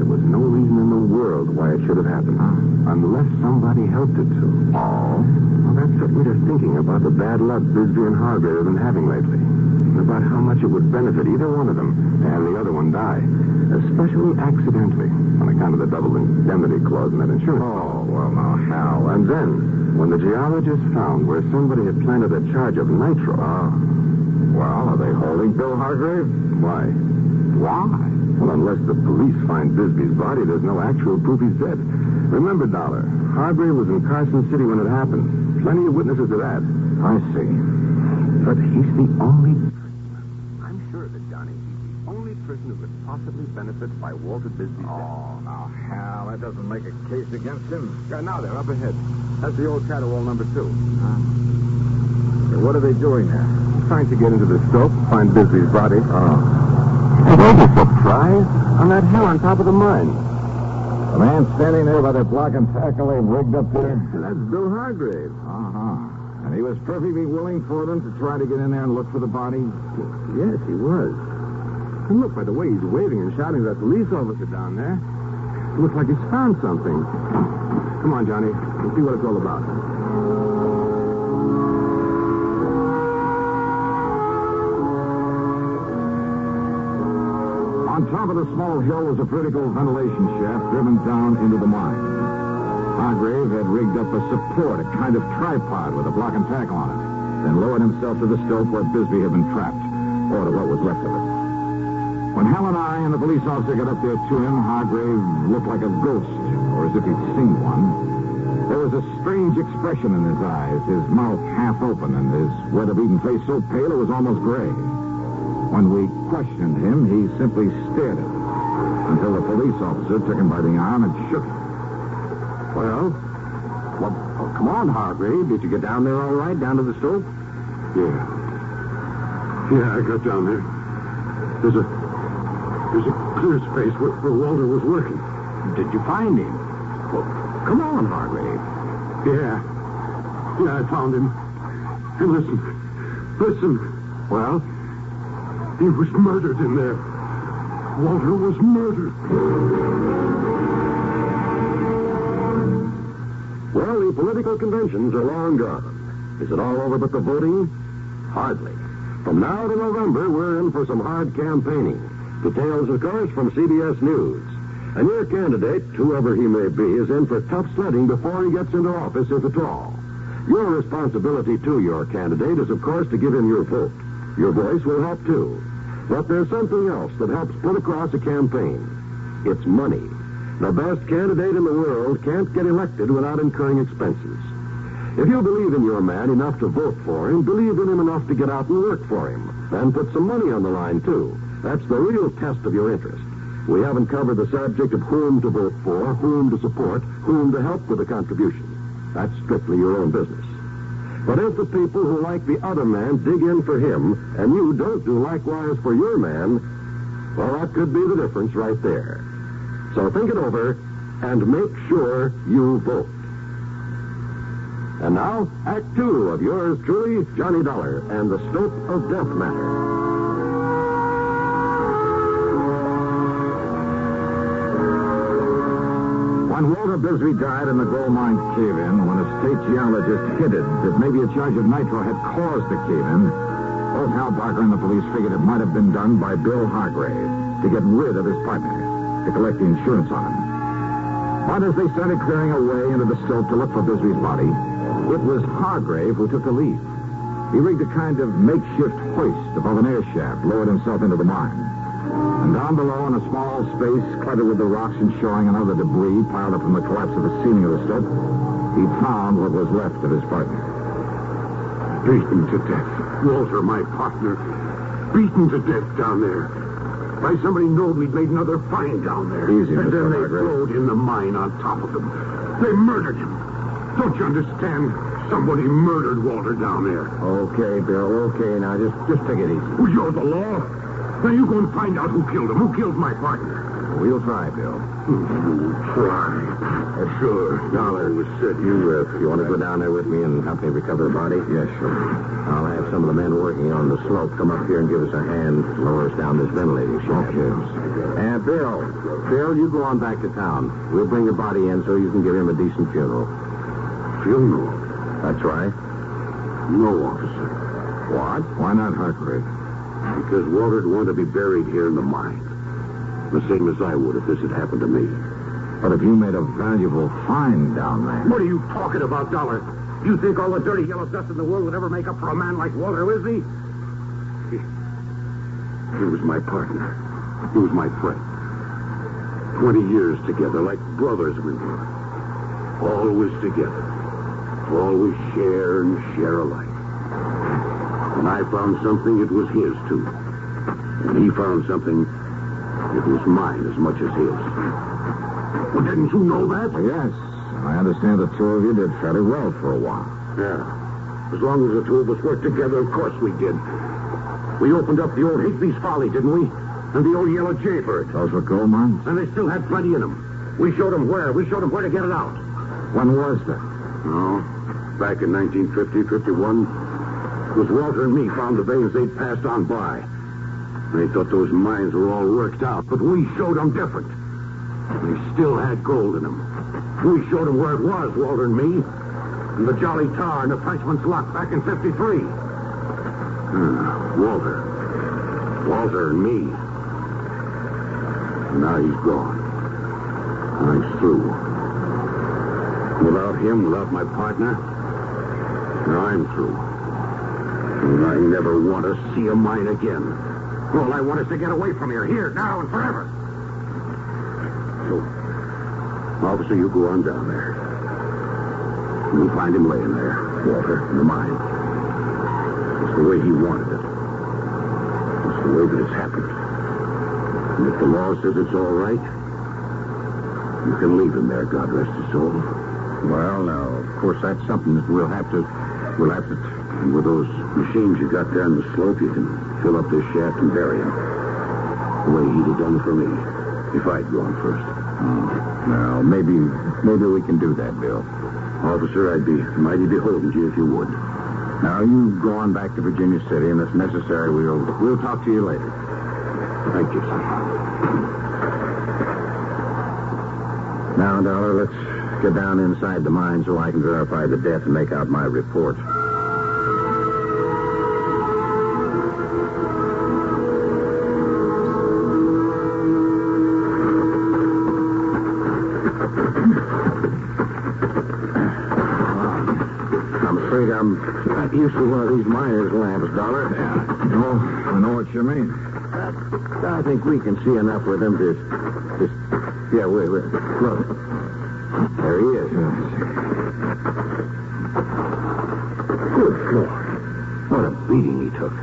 There was no reason in the world why it should have happened, unless somebody helped it to. Oh? Well, that set me to thinking about the bad luck Bisbee and Hargrave have been having lately, and about how much it would benefit either one of them to have the other one die, especially accidentally, on account of the double indemnity clause in that insurance. Oh, well, now, Hal. And then, when the geologists found where somebody had planted a charge of nitro... Well, are they holding Bill Hargrave? Why? Why? Well, unless the police find Bisbee's body, there's no actual proof he's dead. Remember, Dollar, Hargrave was in Carson City when it happened. Plenty of witnesses to that. I see. But he's the only... I'm sure that, Johnny, he's the only person who could possibly benefit by Walter Bisbee's death. Oh, now, Hal, that doesn't make a case against him. Yeah, now they're up ahead. That's the old Catawall number 2. Hey, what are they doing there? Trying to get into the stope, find Bisbee's body. Oh. Hey, there's a surprise on that hill on top of the mine. The man standing there by the block and tackle they've rigged up there? That's Bill Hargrave. Uh-huh. And he was perfectly willing for them to try to get in there and look for the body? Yes, he was. And look, by the way he's waving and shouting at that police officer down there. It looks like he's found something. Come on, Johnny. We'll see what it's all about. On top of the small hill was a vertical ventilation shaft driven down into the mine. Hargrave had rigged up a support, a kind of tripod with a block and tackle on it, then lowered himself to the stope where Bisbee had been trapped, or to what was left of it. When Hal and I and the police officer got up there to him, Hargrave looked like a ghost, or as if he'd seen one. There was a strange expression in his eyes, his mouth half open, and his weather-beaten face so pale it was almost gray. When we questioned him, he simply stared at us until the police officer took him by the arm and shook him. Well, come on, Hargrave. Did you get down there all right, down to the stope? Yeah. Yeah, I got down there. There's a clear space where Walter was working. Did you find him? Well, come on, Hargrave. Yeah, I found him. And listen. Well? He was murdered in there. Walter was murdered. Well, the political conventions are long gone. Is it all over but the voting? Hardly. From now to November, we're in for some hard campaigning. Details, of course, from CBS News. And your candidate, whoever he may be, is in for tough sledding before he gets into office, if at all. Your responsibility to your candidate is, of course, to give him your vote. Your voice will help, too. But there's something else that helps put across a campaign. It's money. The best candidate in the world can't get elected without incurring expenses. If you believe in your man enough to vote for him, believe in him enough to get out and work for him. Then put some money on the line, too. That's the real test of your interest. We haven't covered the subject of whom to vote for, whom to support, whom to help with a contribution. That's strictly your own business. But if the people who like the other man dig in for him, and you don't do likewise for your man, well, that could be the difference right there. So think it over, and make sure you vote. And now, Act 2 of yours truly, Johnny Dollar, and the Stope of Death Matter. When Walter Bisbee died in the gold mine cave-in, when a state geologist hinted that maybe a charge of nitro had caused the cave-in, both Hal Barker and the police figured it might have been done by Bill Hargrave to get rid of his partner, to collect the insurance on him. But as they started clearing away into the stope to look for Bisbee's body, it was Hargrave who took the lead. He rigged a kind of makeshift hoist above an air shaft, lowered himself into the mine. And down below, in a small space cluttered with the rocks and shoring and other debris piled up from the collapse of the ceiling of the stope, he found what was left of his partner. Beaten to death. Walter, my partner. Beaten to death down there. Why, somebody knowed we'd made another find down there. Easy, and Mr. then they Hargrave. flowed in the mine on top of them. They murdered him. Don't you understand? Somebody murdered Walter down there. Okay, Bill, okay. Now, just take it easy. Well, you're the law. Now you go and find out who killed him. Who killed my partner? We'll try, Bill. Try. Sure. Dollar, you want to go down there with me and help me recover the body? Yes, sure. I'll have some of the men working on the slope come up here and give us a hand, lower us down this ventilating shaft. Okay. Bill, you go on back to town. We'll bring your body in so you can give him a decent funeral. Funeral? That's right. No, officer. What? Why not Hargrave? Because Walter'd want to be buried here in the mine. The same as I would if this had happened to me. But if you made a valuable find down there... What are you talking about, Dollar? You think all the dirty yellow dust in the world would ever make up for a man like Walter Wisby? He was my partner. He was my friend. 20 years together, like brothers we were. Always together. Always share and share alike. When I found something, it was his, too. When he found something, it was mine as much as his. Well, didn't you know that? Yes. I understand the two of you did fairly well for a while. Yeah. As long as the two of us worked together, of course we did. We opened up the old Higby's Folly, didn't we? And the old Yellow Jaybird. Those were gold mines? And they still had plenty in them. We showed them where. We showed them where to get it out. When was that? Oh, back in 1950, 51. It was Walter and me found the veins they'd passed on by. They thought those mines were all worked out, but we showed them different. They still had gold in them. We showed them where it was, Walter and me. In the Jolly Tar and the Frenchman's Luck back in 53. Walter and me. And now he's gone. I'm through. Without him, without my partner, I'm through. And I never want to see a mine again. All I want is to get away from here, now, and forever. So, officer, you go on down there. You'll find him laying there, Walter, in the mine. It's the way he wanted it. It's the way that it's happened. And if the law says it's all right, you can leave him there, God rest his soul. Well, now, of course, that's something that we'll have to, and with those machines you got there on the slope, you can fill up this shaft and bury him. The way he'd have done for me, if I'd gone first. Now, maybe we can do that, Bill. Officer, I'd be mighty beholden to you if you would. Now, you go on back to Virginia City, and if necessary, we'll talk to you later. Thank you, sir. Now, Dollar, let's get down inside the mine so I can verify the death and make out my report. I'm not used to one of these miner's lamps, Dollar. Yeah. Oh, I know what you mean. I think we can see enough with him to... Yeah, wait. Look. There he is. Good Lord. What a beating he took.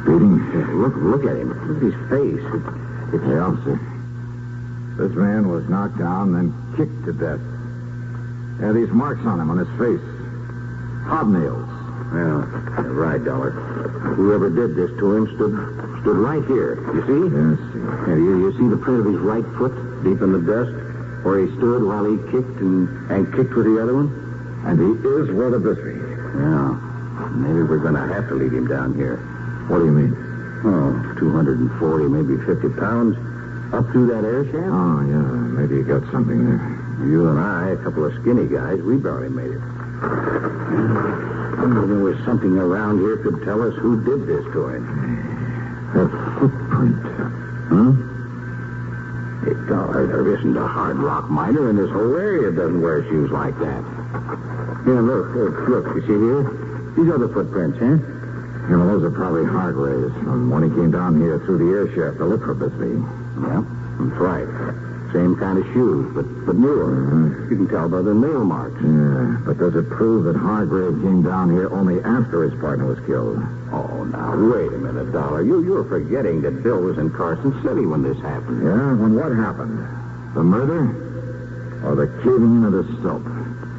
Beating? Yeah, look at him. Look at his face. Hey, officer. This man was knocked down, then kicked to death. Yeah, these marks on him, on his face. Hobnails. Well, you're right, Dollar. Whoever did this to him stood right here. You see? Yes. Yeah, you see the print of his right foot deep in the dust? Where he stood while he kicked and kicked with the other one? And he is Walter Bisbee. Yeah. Maybe we're going to have to lead him down here. What do you mean? Oh, 240, maybe 50 pounds. Up through that air shaft? Oh, yeah. Maybe you got something there. You and I, a couple of skinny guys, we barely made it. Maybe there was something around here could tell us who did this to him. A footprint. Huh? Hey, Dollar, there isn't a hard rock miner in this whole area that doesn't wear shoes like that. Yeah, look, you see here? These are the footprints, huh? Yeah, well, those are probably Hargrave's from when he came down here through the air shaft to look for Bisbee. Yeah, that's right. Same kind of shoes, but newer. Mm-hmm. You can tell by the nail marks. Yeah, but does it prove that Hargrave came down here only after his partner was killed? Oh, now, wait a minute, Dollar. You're forgetting that Bill was in Carson City when this happened. Yeah, when what happened? The murder? Or the caving in of the soap?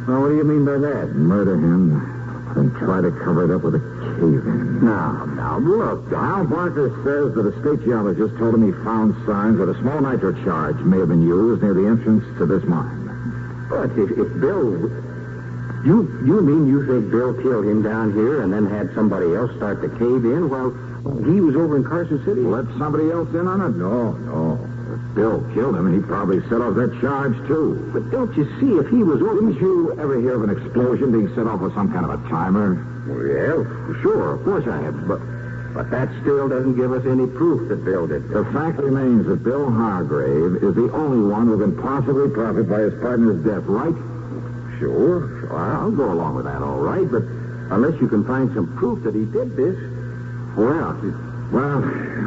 Well, what do you mean by that? Murder him, then try to cover it up with a cave-in. Now, look, Al Barker says that a state geologist told him he found signs that a small nitro charge may have been used near the entrance to this mine. But if Bill... You mean you think Bill killed him down here and then had somebody else start to cave in while he was over in Carson City? Let somebody else in on it? No. If Bill killed him, he probably set off that charge, too. But don't you see, if he was over... Didn't you ever hear of an explosion being set off with some kind of a timer? Well, yeah, sure, of course I have. But that still doesn't give us any proof that Bill did this. The fact remains that Bill Hargrave is the only one who can possibly profit by his partner's death, right? Sure. I'll go along with that, all right. But unless you can find some proof that he did this, well,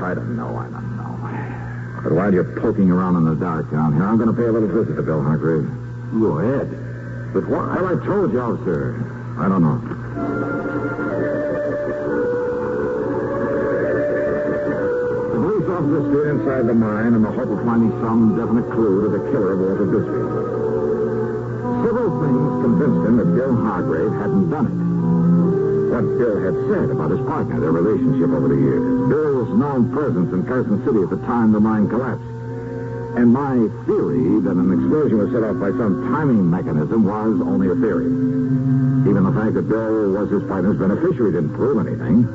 I don't know. But while you're poking around in the dark down here, I'm going to pay a little visit to Bill Hargrave. Go ahead. But why? Well, I told you, officer. I don't know. The police officer stood inside the mine in the hope of finding some definite clue to the killer of Walter Bisbee. Several things convinced him that Bill Hargrave hadn't done it. What Bill had said about his partner, their relationship over the years. Bill's known presence in Carson City at the time the mine collapsed. And my theory that an explosion was set off by some timing mechanism was only a theory. Even the fact that Bill was his partner's beneficiary didn't prove anything.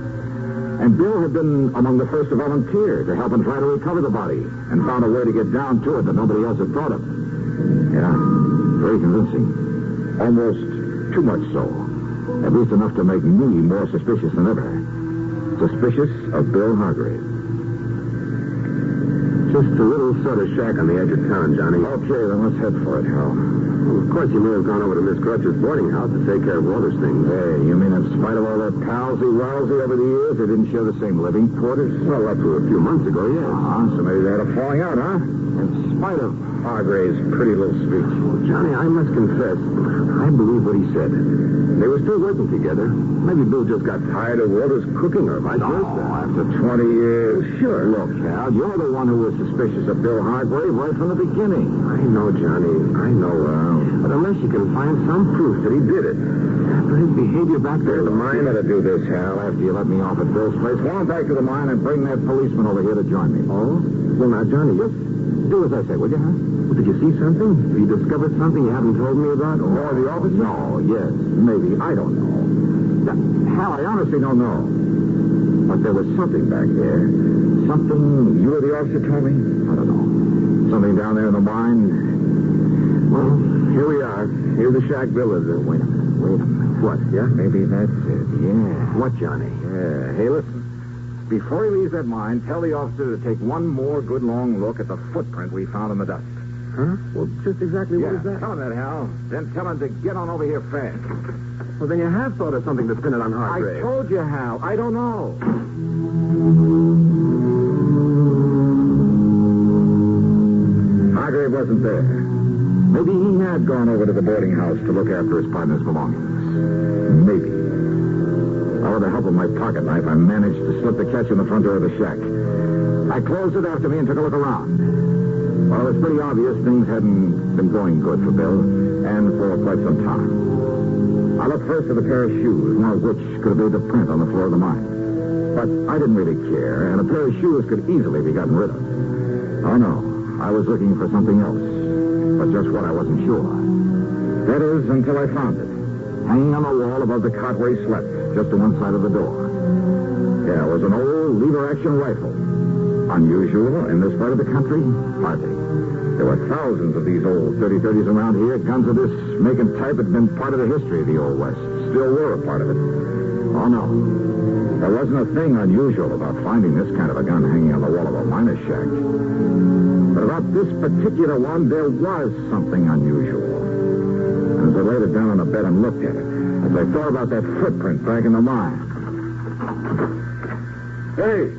And Bill had been among the first to volunteer to help and try to recover the body, and found a way to get down to it that nobody else had thought of. Yeah, very convincing. Almost too much so. At least enough to make me more suspicious than ever. Suspicious of Bill Hargrave. Just a little soda shack on the edge of town, Johnny. Okay, then let's head for it, Hal. Well, of course, you may have gone over to Miss Crutch's boarding house to take care of Walter's things. Hey, you mean in spite of all that palsy-walsy over the years, they didn't share the same living quarters? Well, up to a few months ago, yes. So maybe they had a falling out, huh? In spite of Hargrave's pretty little speech. Well, Johnny, I must confess, I believe what he said. They were still working together. Maybe Bill just got tired of Walter's cooking or vice versa. After 20 years. Sure. Look, Hal, you're the one who was suspicious of Bill Hargrave right from the beginning. I know, Johnny. I know. But unless you can find some proof that he did it, after his behavior back there at the mine... You better do this, Hal, after you let me off at Bill's place. Go on back to the mine and bring that policeman over here to join me. Oh? Well, now, Johnny, just do as I say, would you, huh? Well, did you see something? Have you discovered something you haven't told me about? Or the office? No, yes, maybe. I don't know. Hal, I honestly don't know. But there was something back there. Something you or the officer told me? I don't know. Something down there in the mine. Well, here we are. Here's the shack Bill lives in. Wait a minute. What, yeah? Maybe that's it, yeah. What, Johnny? Yeah. Hey, listen. Before he leaves that mine, tell the officer to take one more good long look at the footprint we found in the dust. Huh? Well, just exactly what is that? Tell him that, Hal. Then tell him to get on over here fast. Well, then you have thought of something to pin it on Hargrave. I told you, Hal. I don't know. Hargrave wasn't there. Maybe he had gone over to the boarding house to look after his partner's belongings. Maybe. With the help of my pocket knife, I managed to slip the catch in the front door of the shack. I closed it after me and took a look around. Well, it's pretty obvious things hadn't been going good for Bill, and for quite some time. I looked first at a pair of shoes, one of which could have made the print on the floor of the mine. But I didn't really care, and a pair of shoes could easily be gotten rid of. Oh, no. I was looking for something else, but just what I wasn't sure. That is, until I found it, hanging on the wall above the cot where he slept, just to one side of the door. Yeah, it was an old lever-action rifle. Unusual in this part of the country? Hardly. There were thousands of these old 30-30s around here. Guns of this make and type had been part of the history of the Old West. Still were a part of it. Oh, no. There wasn't a thing unusual about finding this kind of a gun hanging on the wall of a miner's shack. But about this particular one, there was something unusual. And as I laid it down on the bed and looked at it, as I thought about that footprint back in the mine. Hey!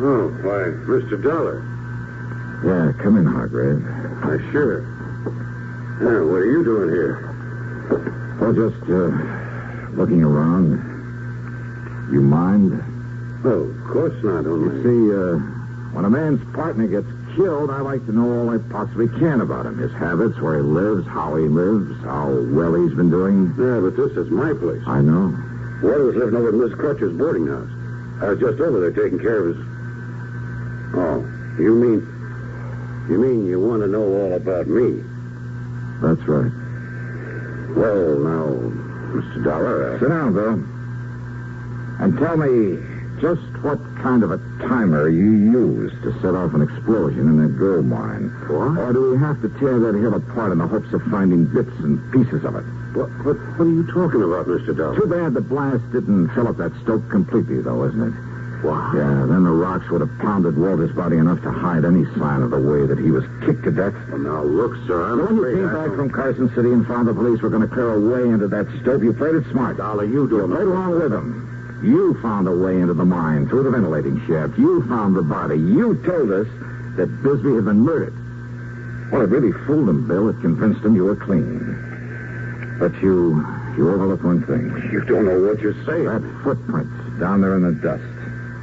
Oh, why, Mr. Dollar. Yeah, come in, Hargrave. Sure. Yeah, what are you doing here? Oh, just, looking around. You mind? Oh, of course not, only... You see, when a man's partner gets killed, I like to know all I possibly can about him. His habits, where he lives, how well he's been doing. Yeah, but this is my place. I know. Walter was living over at Miss Crutch's boarding house. I was just over there taking care of his... Oh, you mean you want to know all about me? That's right. Well, now, Mr. Dollar... Sit down, Bill. And tell me just what kind of a timer you used to set off an explosion in that gold mine. What? Or do we have to tear that hill apart in the hopes of finding bits and pieces of it? What are you talking about, Mr. Dollar? Too bad the blast didn't fill up that stope completely, though, isn't it? Wow. Yeah, then the rocks would have pounded Walter's body enough to hide any sign of the way that he was kicked to death. Well, now, look, sir, I'm when you came back from Carson City and found the police were going to clear a way into that stope, you played it smart. Dollar, you do it. Played along with them. You found a way into the mine through the ventilating shaft. You found the body. You told us that Bisbee had been murdered. Well, it really fooled him, Bill. It convinced him you were clean. But you overlooked one thing. You don't know what you're saying. That footprint down there in the dust.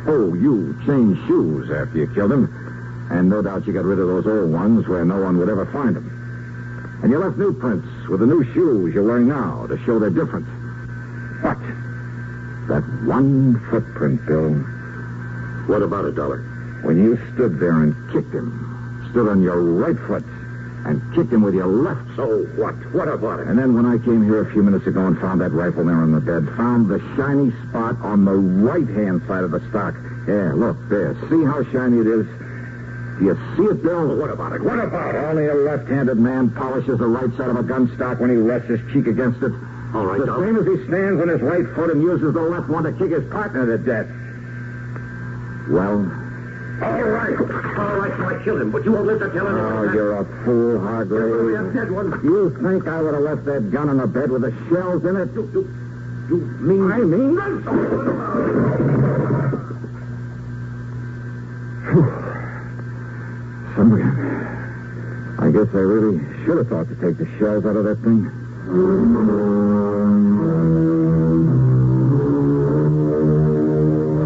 Oh, you changed shoes after you killed him. And no doubt you got rid of those old ones where no one would ever find them. And you left new prints with the new shoes you're wearing now to show they're different. But that one footprint, Bill. What about it, Dollar? When you stood there and kicked him, stood on your right foot, and kicked him with your left. So what? What about it? And then when I came here a few minutes ago and found that rifle there on the bed, found the shiny spot on the right-hand side of the stock. Yeah, look, there. See how shiny it is? Do you see it, Bill? What about it? What about it? Only a left-handed man polishes the right side of a gun stock when he rests his cheek against it. All right, the same as he stands on his right foot and uses the left one to kick his partner to death. Well? All right, so I killed him, but you won't live to tell anyone. Oh, you're a fool, Hargrave. A dead one. You think I would have left that gun on the bed with the shells in it? You mean... I mean... I guess I really should have thought to take the shells out of that thing.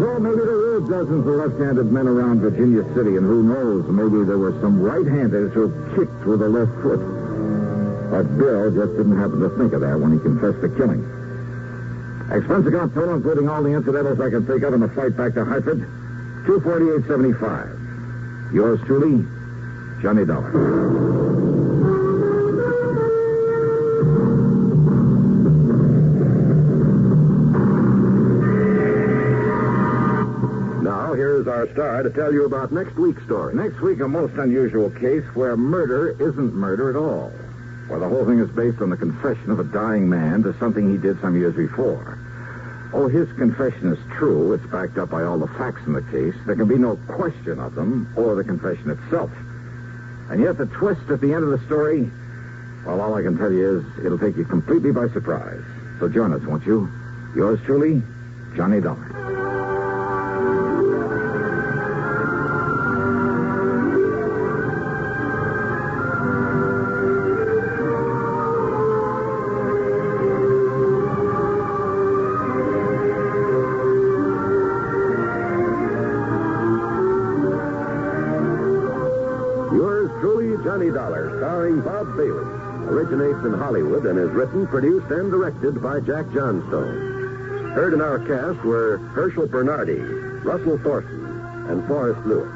So maybe there were dozens of left-handed men around Virginia City, and who knows, maybe there were some right-handers who kicked with the left foot. But Bill just didn't happen to think of that when he confessed to killing. Expense account total, including all the incidentals I can think of in the flight back to Hartford, $248.75. Yours truly, Johnny Dollar. Now, here's our star to tell you about next week's story. Next week, a most unusual case where murder isn't murder at all. Where the whole thing is based on the confession of a dying man to something he did some years before. Oh, his confession is true. It's backed up by all the facts in the case. There can be no question of them or the confession itself. And yet the twist at the end of the story, well, all I can tell you is it'll take you completely by surprise. So join us, won't you? Yours truly, Johnny Dollar. Johnny Dollar, starring Bob Bailey, originates in Hollywood and is written, produced, and directed by Jack Johnstone. Heard in our cast were Herschel Bernardi, Russell Thornton, and Forrest Lewis.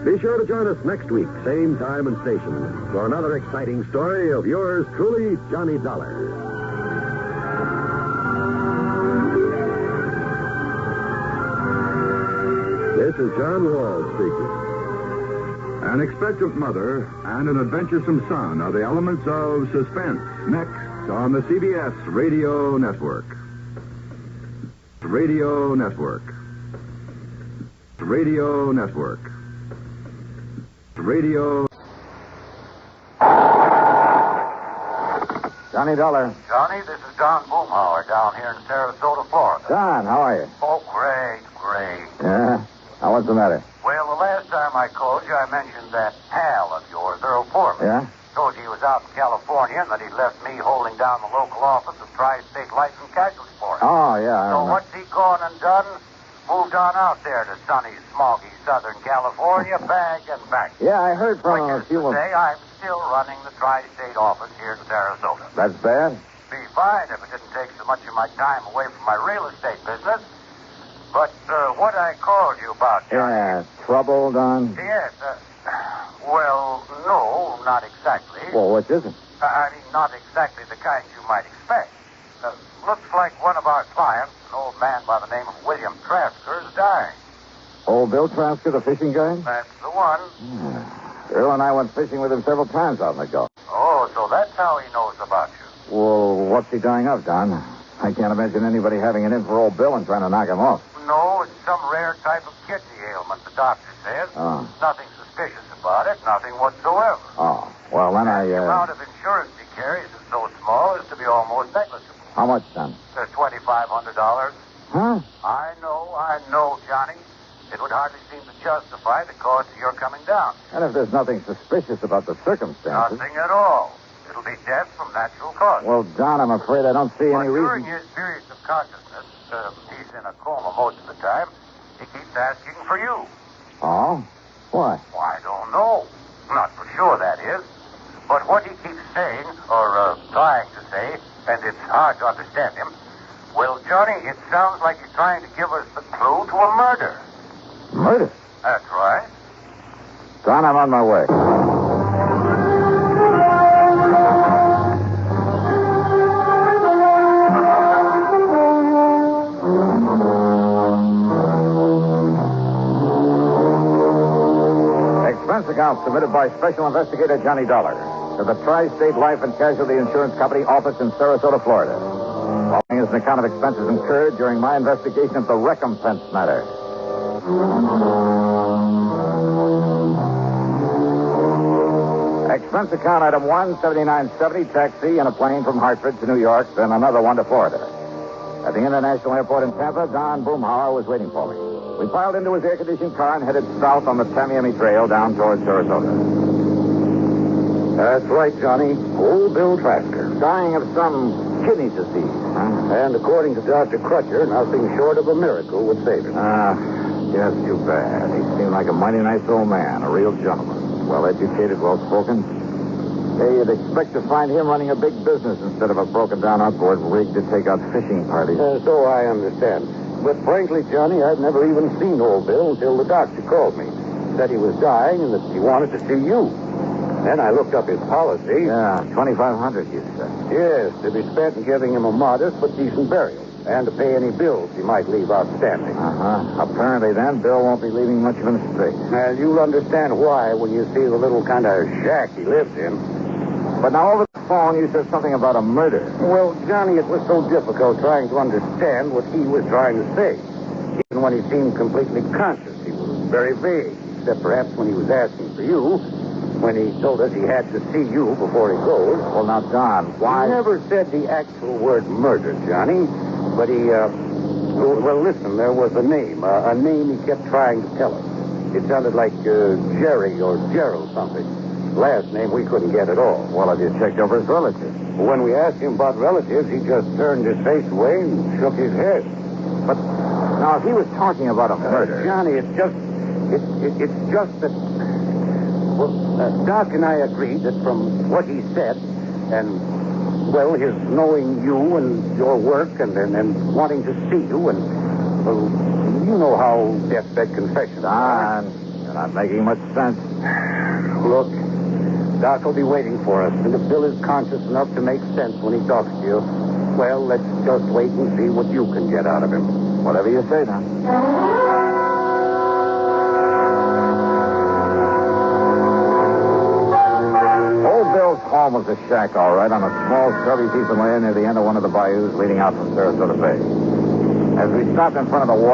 Be sure to join us next week, same time and station, for another exciting story of yours truly, Johnny Dollar. This is John Wall speaking. An expectant mother and an adventuresome son are the elements of suspense. Next on the CBS Radio Network. Radio Network. Radio Network. Radio... Johnny Dollar. Johnny, this is Don Boomhauer down here in Sarasota, Florida. Don, how are you? Oh, great. Yeah? Now, what's the matter? Well, the last time I called you, I mentioned that pal of yours, Earl Foreman. Yeah? Told you he was out in California and that he'd left me holding down the local office of Tri-State Life and Casualty for him. Oh, yeah. So what's he gone and done? Moved on out there to sunny, smoggy Southern California, bag and back. Yeah, I heard from a few of them. Today, I'm still running the Tri-State office here in Sarasota. That's bad? Be fine if it didn't take so much of my time away from my real estate business. But what I called you about, Johnny... Yeah, trouble, Don? Yes, well, no, not exactly. Well, what is it? I mean, not exactly the kind you might expect. Looks like one of our clients, an old man by the name of William Trasker, is dying. Old Bill Trasker, the fishing guy? That's the one. Earl and I went fishing with him several times out in the Gulf. Oh, so that's how he knows about you. Well, what's he dying of, Don? I can't imagine anybody having it in for old Bill and trying to knock him off. No, it's some rare type of kidney ailment, the doctor says. Oh. Nothing suspicious about it, nothing whatsoever. Oh, well, then The amount of insurance he carries is so small as to be almost negligible. How much, Don? $2,500. Huh? I know, Johnny. It would hardly seem to justify the cost of your coming down. And if there's nothing suspicious about the circumstances... Nothing at all. It'll be death from natural causes. Well, Don, I'm afraid I don't see any During reason... his periods of consciousness, he's in a coma most of the time, he keeps asking for you. Oh? Why? Well, I don't know. Not for sure, that is. But what he keeps saying, or trying to say, and it's hard to understand him, well, Johnny, it sounds like he's trying to give us the clue to a murder. Murder? That's right. Don, I'm on my way. expense account submitted by Special Investigator Johnny Dollar to the Tri-State Life and Casualty Insurance Company office in Sarasota, Florida. Following is an account of expenses incurred during my investigation of the Recompense Matter. Expense account item 1, $79.70, taxi and a plane from Hartford to New York, then another one to Florida. At the International Airport in Tampa, Don Boomhauer was waiting for me. We piled into his air-conditioned car and headed south on the Tamiami Trail down towards Sarasota. That's right, Johnny. Old Bill Trasker. Dying of some kidney disease, huh? And according to Dr. Crutcher, nothing short of a miracle would save him. Yes, too bad. He seemed like a mighty nice old man, a real gentleman. Well-educated, well-spoken. Hey, you'd expect to find him running a big business instead of a broken-down outboard rig to take out fishing parties. So I understand. But frankly, Johnny, I've never even seen old Bill until the doctor called me. Said he was dying and that he wanted to see you. Then I looked up his policy. Yeah, $2,500, you said. Yes, to be spent in giving him a modest but decent burial. And to pay any bills he might leave outstanding. Apparently, then, Bill won't be leaving much of an estate. Well, you'll understand why when you see the little kind of shack he lives in. But now, over the phone, you said something about a murder. Well, Johnny, it was so difficult trying to understand what he was trying to say. Even when he seemed completely conscious, he was very vague, except perhaps when he was asking for you, when he told us he had to see you before he goes. Well, now, Don, why? He never said the actual word murder, Johnny, but he, well, listen, there was a name he kept trying to tell us. It sounded like Jerry or Gerald something. Last name we couldn't get at all. Well, have you checked over his relatives? When we asked him about relatives, he just turned his face away and shook his head. But now, if he was talking about a murder, Johnny, it's just that. Well, Doc and I agreed that from what he said, and well, his knowing you and your work, and wanting to see you, and well, you know how deathbed confessions are. Don, you're not making much sense. Look. Doc will be waiting for us, and if Bill is conscious enough to make sense when he talks to you, well, let's just wait and see what you can get out of him. Whatever you say, Don. Old Bill's home was a shack, all right, on a small, scrubby piece of land near the end of one of the bayous leading out from Sarasota Bay. As we stopped in front of the the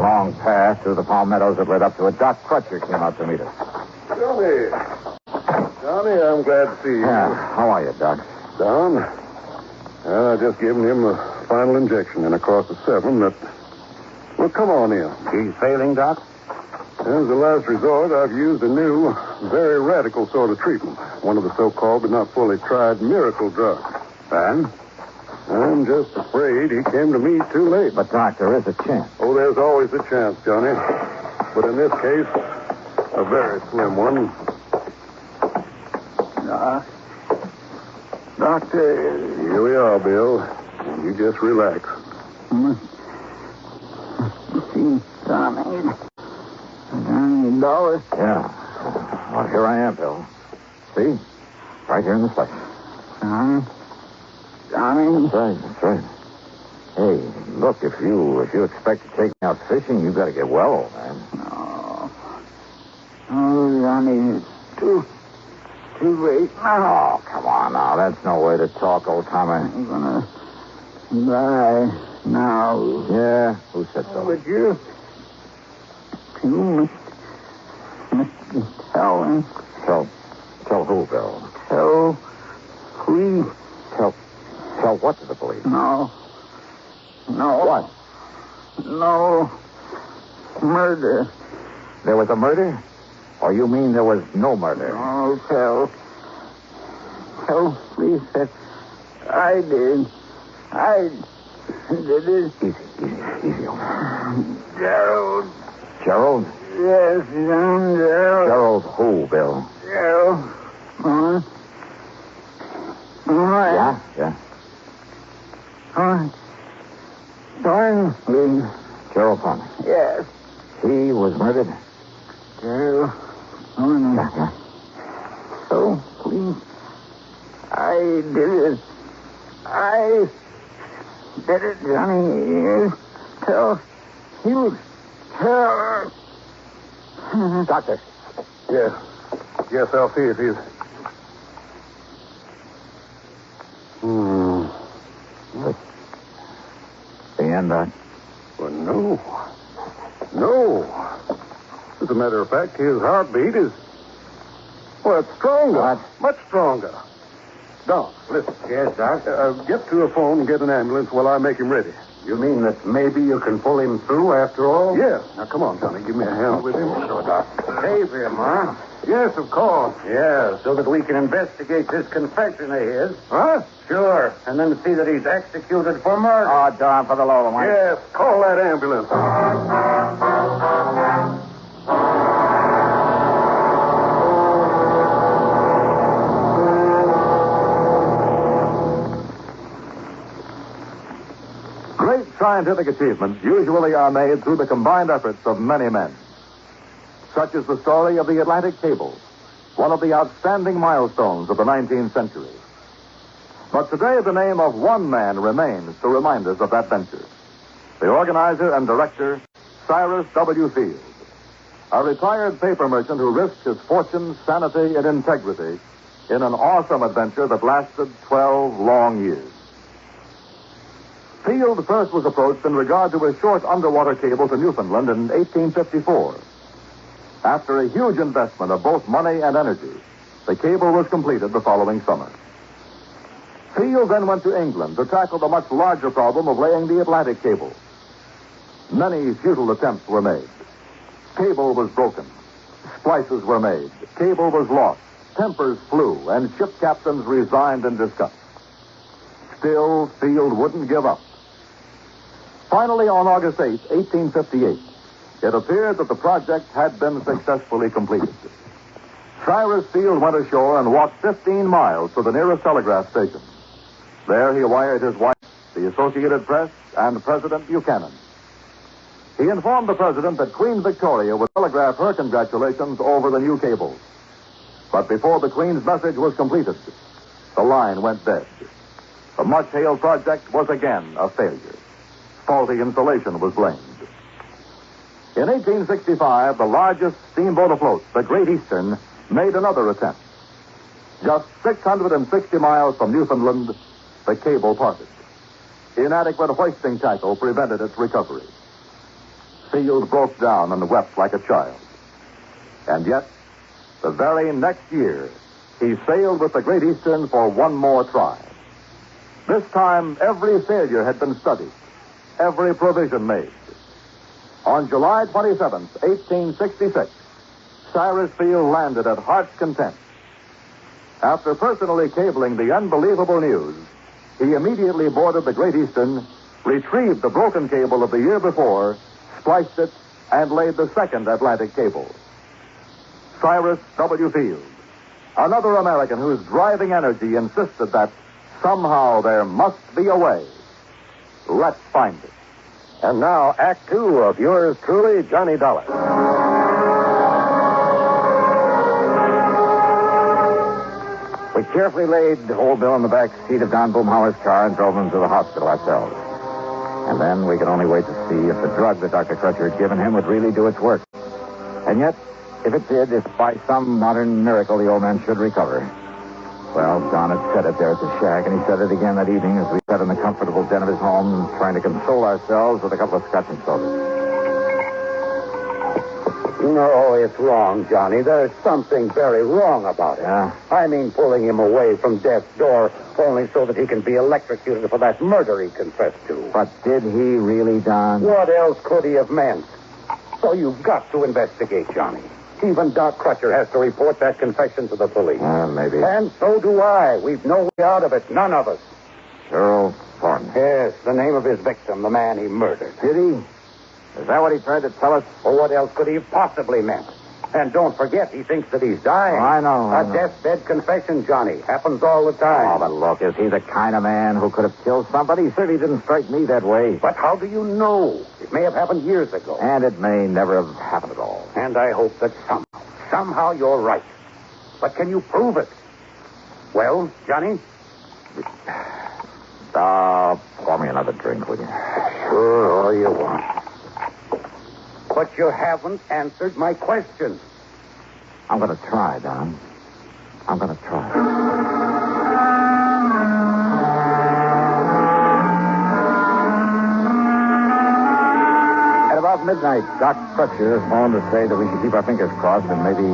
long path through the palmettos that led up to it, Doc Crutcher came out to meet us. Johnny, I'm glad to see you. Yeah, how are you, Doc? Down. I just given him a final injection in a course of 7 that... Well, come on in. He's failing, Doc? As a last resort, I've used a new, very radical sort of treatment. One of the so-called but not fully tried miracle drugs. And? I'm just afraid he came to me too late. But, Doc, there is a chance. Oh, there's always a chance, Johnny. But in this case, a very slim one. Doctor. Here we are, Bill. You just relax. $20. Yeah. Well, here I am, Bill. See? Right here in the flesh. Johnny? That's right. Hey, look, if you expect to take me out fishing, you've got to get well, old man. No. Oh, Johnny, it's too late. Oh, come on now. That's no way to talk, old timer. I'm gonna die now. Yeah? Who said so? But you must tell him. Tell who, Bill? Tell police. Tell what to the police? No. What? No. Murder. There was a murder? Or you mean there was no murder? Oh, tell police that I did. I did it. Easy. Gerald. Gerald? Yes, young Gerald. Gerald who, Bill? Gerald. Yeah. Thornley. Gerald Thornley. Yes. He was murdered? Gerald Thornley. Yeah. So, please, I did it. I did it, Johnny. You tell. Doctor. Yeah. Yes, I'll see if he's... The end, Doc? Well, no. No. As a matter of fact, his heartbeat is... Well, it's stronger. What? Much stronger. Doc, listen. Yes, Doc? Get to a phone and get an ambulance while I make him ready. You mean that maybe you can pull him through after all? Yeah. Now, come on, Johnny. Give me a hand with him. Sure, Doc. Save him, huh? Yes, of course. Yeah, so that we can investigate this confession of his. Huh? Sure. And then see that he's executed for murder. Oh, Don, for the love of Mike. Yes, call that ambulance. Great scientific achievements usually are made through the combined efforts of many men. Such is the story of the Atlantic Cable, one of the outstanding milestones of the 19th century. But today the name of one man remains to remind us of that venture. The organizer and director, Cyrus W. Field, a retired paper merchant who risked his fortune, sanity, and integrity in an awesome adventure that lasted 12 long years. Field first was approached in regard to a short underwater cable to Newfoundland in 1854. After a huge investment of both money and energy, the cable was completed the following summer. Field then went to England to tackle the much larger problem of laying the Atlantic cable. Many futile attempts were made. Cable was broken. Splices were made. Cable was lost. Tempers flew, and ship captains resigned in disgust. Still, Field wouldn't give up. Finally, on August 8, 1858, it appeared that the project had been successfully completed. Cyrus Field went ashore and walked 15 miles to the nearest telegraph station. There he wired his wife, the Associated Press, and President Buchanan. He informed the president that Queen Victoria would telegraph her congratulations over the new cable. But before the Queen's message was completed, the line went dead. The much-hailed project was again a failure. Faulty insulation was blamed. In 1865, the largest steamboat afloat, the Great Eastern, made another attempt. Just 660 miles from Newfoundland, the cable parted. Inadequate hoisting tackle prevented its recovery. Field broke down and wept like a child. And yet, the very next year, he sailed with the Great Eastern for one more try. This time, every failure had been studied, every provision made. On July 27th, 1866, Cyrus Field landed at Heart's Content. After personally cabling the unbelievable news, he immediately boarded the Great Eastern, retrieved the broken cable of the year before, spliced it, and laid the second Atlantic cable. Cyrus W. Field, another American whose driving energy insisted that somehow there must be a way. Let's find it. And now, Act Two of yours truly, Johnny Dollar. We carefully laid Old Bill in the back seat of Don Boomhauer's car and drove him to the hospital ourselves. And then we could only wait to see if the drug that Dr. Crutcher had given him would really do its work. And yet, if it did, if by some modern miracle the old man should recover. Well, Don had said it there at the shack, and he said it again that evening as we sat in the comfortable den of his home, trying to console ourselves with a couple of scotch and sodas. No, it's wrong, Johnny. There's something very wrong about it. Yeah? I mean, pulling him away from death's door only so that he can be electrocuted for that murder he confessed to. But did he really, Don? What else could he have meant? So you've got to investigate, Johnny. Even Doc Crutcher has to report that confession to the police. Maybe. And so do I. We've no way out of it. None of us. Cheryl Thornton. Yes, the name of his victim, the man he murdered. Did he? Is that what he tried to tell us? Well, what else could he have possibly meant? And don't forget, he thinks that he's dying. I know. A deathbed confession, Johnny. Happens all the time. Oh, but look, is he the kind of man who could have killed somebody? He certainly didn't strike me that way. But how do you know? It may have happened years ago. And it may never have happened at all. And I hope that somehow you're right. But can you prove it? Well, Johnny? Pour me another drink, will you? Sure, all you want. But you haven't answered my question. I'm going to try, Don. I'm going to try. At about midnight, Doc Crutcher phoned to say that we should keep our fingers crossed and maybe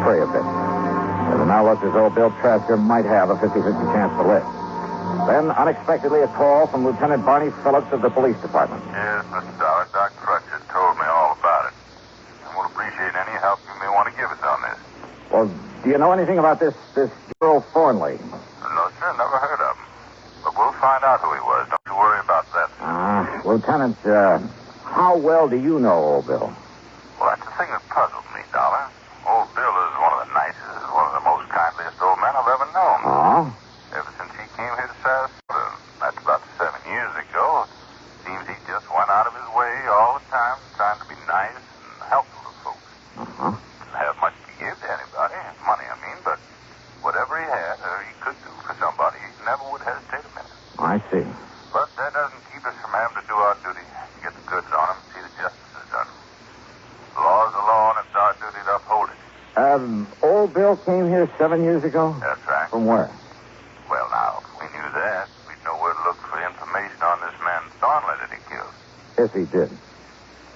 pray a bit. As it now looks as though Bill Trasker might have a 50-50 chance to live. Then, unexpectedly, a call from Lieutenant Barney Phillips of the police department. Yes, Mr. Dollar. Doc Crutcher told me all about it. I would appreciate any help you may want to give us on this. Well, do you know anything about this Gerald Thornley? No, sir. Never heard of him. But we'll find out who he was. Don't you worry about that. Lieutenant, how well do you know old Bill? Well, that's the thing that puzzles me, Dollar. Old Bill is one of the nicest, one of the most kindliest old men I've ever known. Oh? Ever since he came here to Sarasota, that's about 7 years ago, seems he just went out of his way all the time, trying to be nice and helpful to folks. Uh-huh. Didn't have much to give to anybody, money, I mean, but whatever he had or he could do for somebody, he never would hesitate a minute. I see. But that doesn't keep us from having to do our duty, get the goods on him, see that justice is done. The law's the law, and it's our duty to uphold it. Old Bill came here 7 years ago? That's right. From where? Well, now, if we knew that, we'd know where to look for information on this man Thornley that he killed. Yes, he did.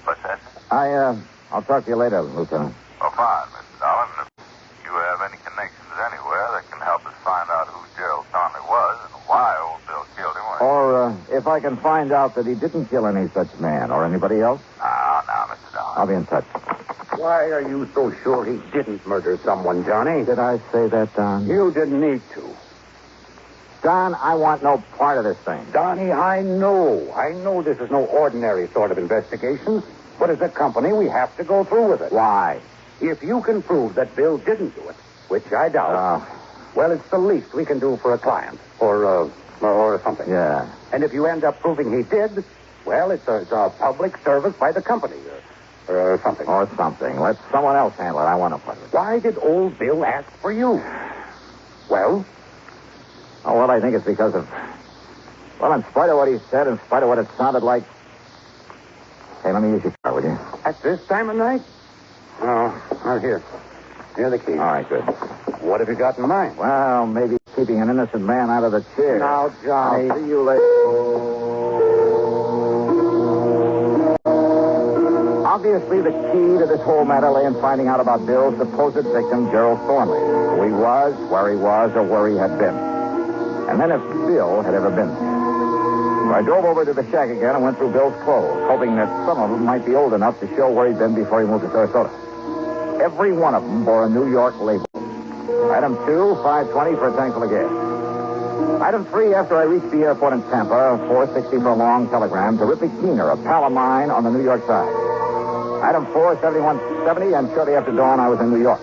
What's that? I'll talk to you later, Lieutenant. Oh, fine, Mr. Dolan. If you have any connections anywhere that can help us find out who Gerald Thornley was and why old Bill killed him. Or if I can find out that he didn't kill any such man or anybody else. Now, Mr. Dolan. I'll be in touch. Why are you so sure he didn't murder someone, Johnny? Did I say that, Don? You didn't need to. Don, I want no part of this thing. Donnie, I know this is no ordinary sort of investigation, but as a company, we have to go through with it. Why? If you can prove that Bill didn't do it, which I doubt, well, it's the least we can do for a client, or something. Yeah. And if you end up proving he did, well, it's a public service by the company, or something. Or something. Let someone else handle it. I want no part of it. Why did old Bill ask for you? Well? Oh, well, I think it's because of... Well, in spite of what he said, in spite of what it sounded like... Hey, let me use your car, will you? At this time of night? Oh, not here. Here are the keys. All right, good. What have you got in mind? Well, maybe keeping an innocent man out of the chair. Now, Johnny. I'll see you later. Obviously, the key to this whole matter lay in finding out about Bill's supposed victim, Gerald Thornley. Who he was, where he was, or where he had been. And then if Bill had ever been there. So I drove over to the shack again and went through Bill's clothes, hoping that some of them might be old enough to show where he'd been before he moved to Sarasota. Every one of them bore a New York label. Item 2, $5.20 for a tankful of gas. Item 3, after I reached the airport in Tampa, $4.60 for a long telegram to Rippy Keener, a pal of mine on the New York side. Item 4, $71.70, and shortly after dawn, I was in New York.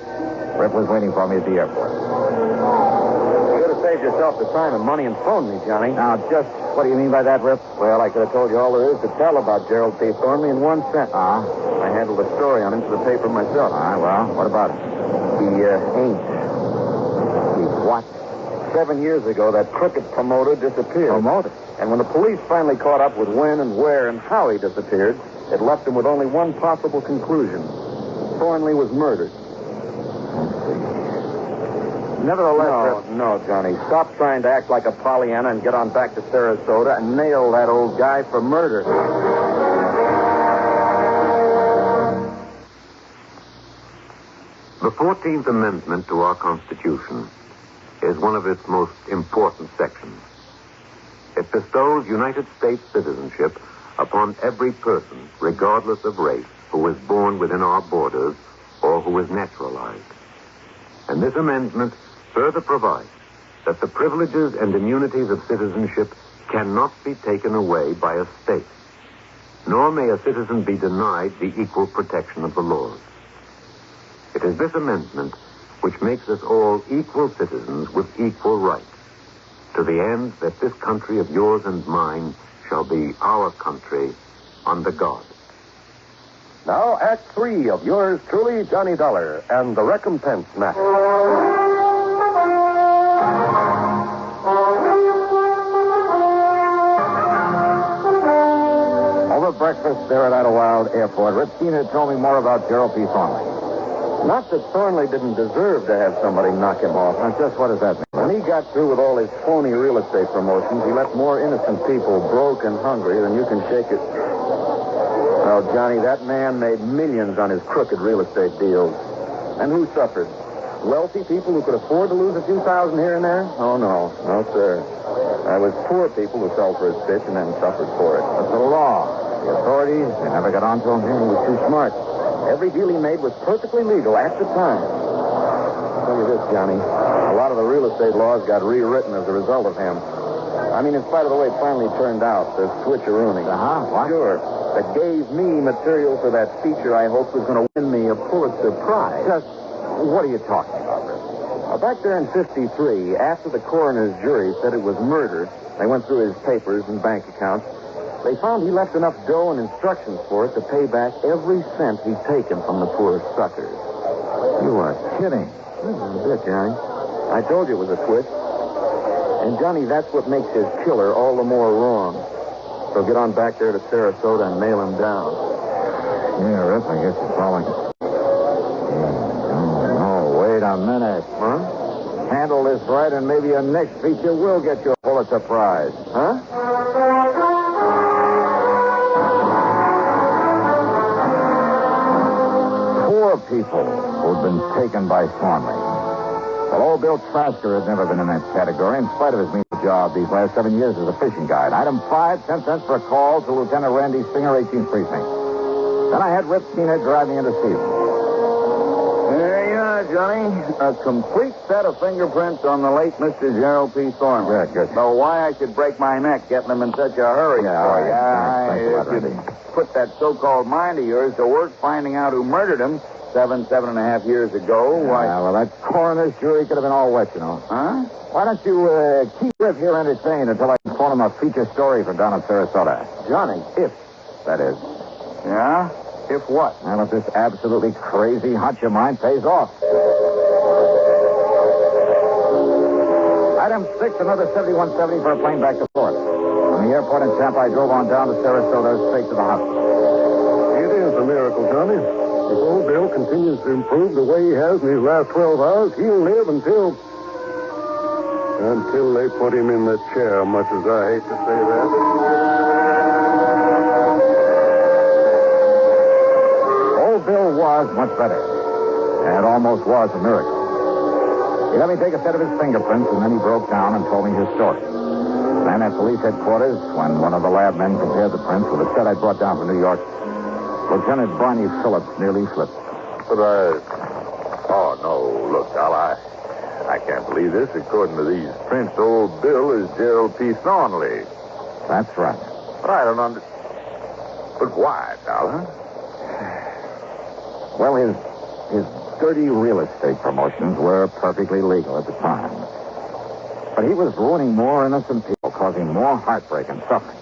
Rip was waiting for me at the airport. You could have saved yourself the time and money and phoned me, Johnny. Now, just what do you mean by that, Rip? Well, I could have told you all there is to tell about Gerald P. Thornley in one sentence. I handled the story on him for the paper myself. Well, what about it? He ain't. He what? 7 years ago, that crooked promoter disappeared. Promoter? And when the police finally caught up with when and where and how he disappeared, it left them with only one possible conclusion. Thornley was murdered. Nevertheless... No, Johnny. Stop trying to act like a Pollyanna and get on back to Sarasota and nail that old guy for murder. The 14th Amendment to our Constitution is one of its most important sections. It bestows United States citizenship upon every person, regardless of race, who is born within our borders or who is naturalized. And this amendment further provides that the privileges and immunities of citizenship cannot be taken away by a state, nor may a citizen be denied the equal protection of the laws. It is this amendment which makes us all equal citizens with equal rights, to the end that this country of yours and mine shall be our country under God. Now, Act 3 of yours truly, Johnny Dollar, and the Recompense Matter. Over breakfast there at Idlewild Airport, Rip Keener told me more about Gerald P. Thornley. Not that Thornley didn't deserve to have somebody knock him off. Now, just what does that mean? When he got through with all his phony real estate promotions, he left more innocent people broke and hungry than you can shake it. Well, Johnny, that man made millions on his crooked real estate deals. And who suffered? Wealthy people who could afford to lose a few thousand here and there? Oh, no. No, sir. It was poor people who fell for his pitch and then suffered for it. That's the law. The authorities, they never got on to him. He was too smart. Every deal he made was perfectly legal at the time. I'll tell you this, Johnny. A lot of the real estate laws got rewritten as a result of him. I mean, in spite of the way it finally turned out, the switcherooning. What? Sure. That gave me material for that feature I hoped was going to win me a Pulitzer Prize. Just, what are you talking about, Rick? Back there in 53, after the coroner's jury said it was murder, they went through his papers and bank accounts. They found he left enough dough and instructions for it to pay back every cent he'd taken from the poor suckers. You are kidding. A bit, Johnny. I told you it was a twist. And, Johnny, that's what makes his killer all the more wrong. So get on back there to Sarasota and nail him down. Yeah, Rip, I guess you're following. No, wait a minute. Huh? Handle this right, and maybe your next feature will get you a Pulitzer Prize. Huh? Poor people who'd been taken by Thornley. Well, old Bill Trasker had never been in that category, in spite of his menial job these last 7 years as a fishing guide. Item 5, 10 cents for a call to Lieutenant Randy Singer, 18th Precinct. Then I had Rip Keener drive me into Stevens. There you are, Johnny. A complete set of fingerprints on the late Mr. Gerald P. Thornley. Good. So why I should break my neck getting them in such a hurry for you. Thanks a lot, If you Randy. put that so-called mind of yours to work finding out who murdered him 7.5 years ago, why... Yeah, well, that coroner's jury could have been all wet, you know. Huh? Why don't you keep Rip here entertained until I can phone him a feature story for down at Sarasota? Johnny. If, that is. Yeah? If what? Well, if this absolutely crazy hunch of mine pays off. Item 6, another 7170 for a plane back to Florida. From the airport in Tampa, I drove on down to Sarasota, straight to the hospital. It is a miracle, Johnny. If old Bill continues to improve the way he has in these last 12 hours, he'll live until they put him in the chair, much as I hate to say that. Old Bill was much better. And it almost was a miracle. He let me take a set of his fingerprints, and then he broke down and told me his story. Then at police headquarters, when one of the lab men compared the prints with a set I brought down from New York, Lieutenant Barney Phillips nearly slipped. But oh, no, look, Al, I can't believe this. According to these prints, old Bill is Gerald P. Thornley. That's right. But I don't understand. But why, Dollar? Well, his dirty real estate promotions were perfectly legal at the time. But he was ruining more innocent people, causing more heartbreak and suffering.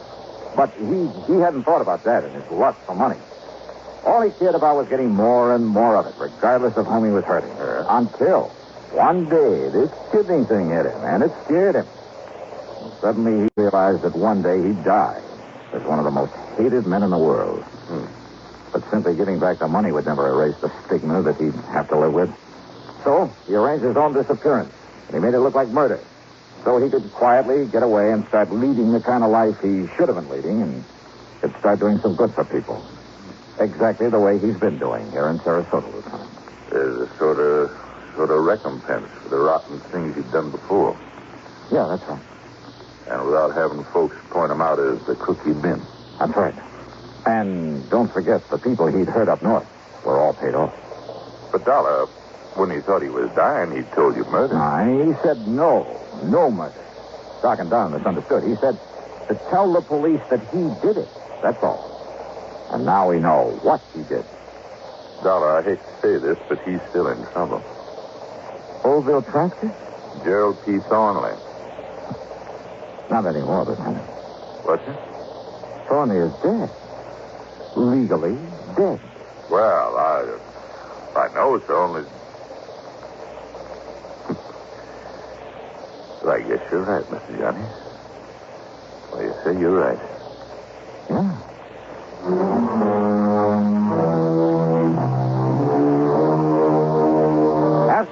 But he hadn't thought about that in his lust for money. All he cared about was getting more and more of it, regardless of whom he was hurting. Until one day, this kidney thing hit him, and it scared him. And suddenly, he realized that one day he'd die as one of the most hated men in the world. But simply giving back the money would never erase the stigma that he'd have to live with. So, he arranged his own disappearance, and he made it look like murder. So he could quietly get away and start leading the kind of life he should have been leading, and could start doing some good for people. Exactly the way he's been doing here in Sarasota, Lieutenant. There's a sort of recompense for the rotten things he'd done before. Yeah, that's right. And without having folks point him out as the crook he'd been. That's right. And don't forget, the people he'd hurt up north were all paid off. But, Dollar, when he thought he was dying, he told you murder. He said no murder. Doc and Don misunderstood. He said to tell the police that he did it. That's all. And now we know what he did. Dollar, I hate to say this, but he's still in trouble. Old Bill Trasker? Gerald P. Thornley. Not anymore, Lieutenant. What's it? Thornley is dead. Legally dead. Well, I know it's only... Well, I guess you're right, Mr. Johnny. Well, you say you're right. Yeah.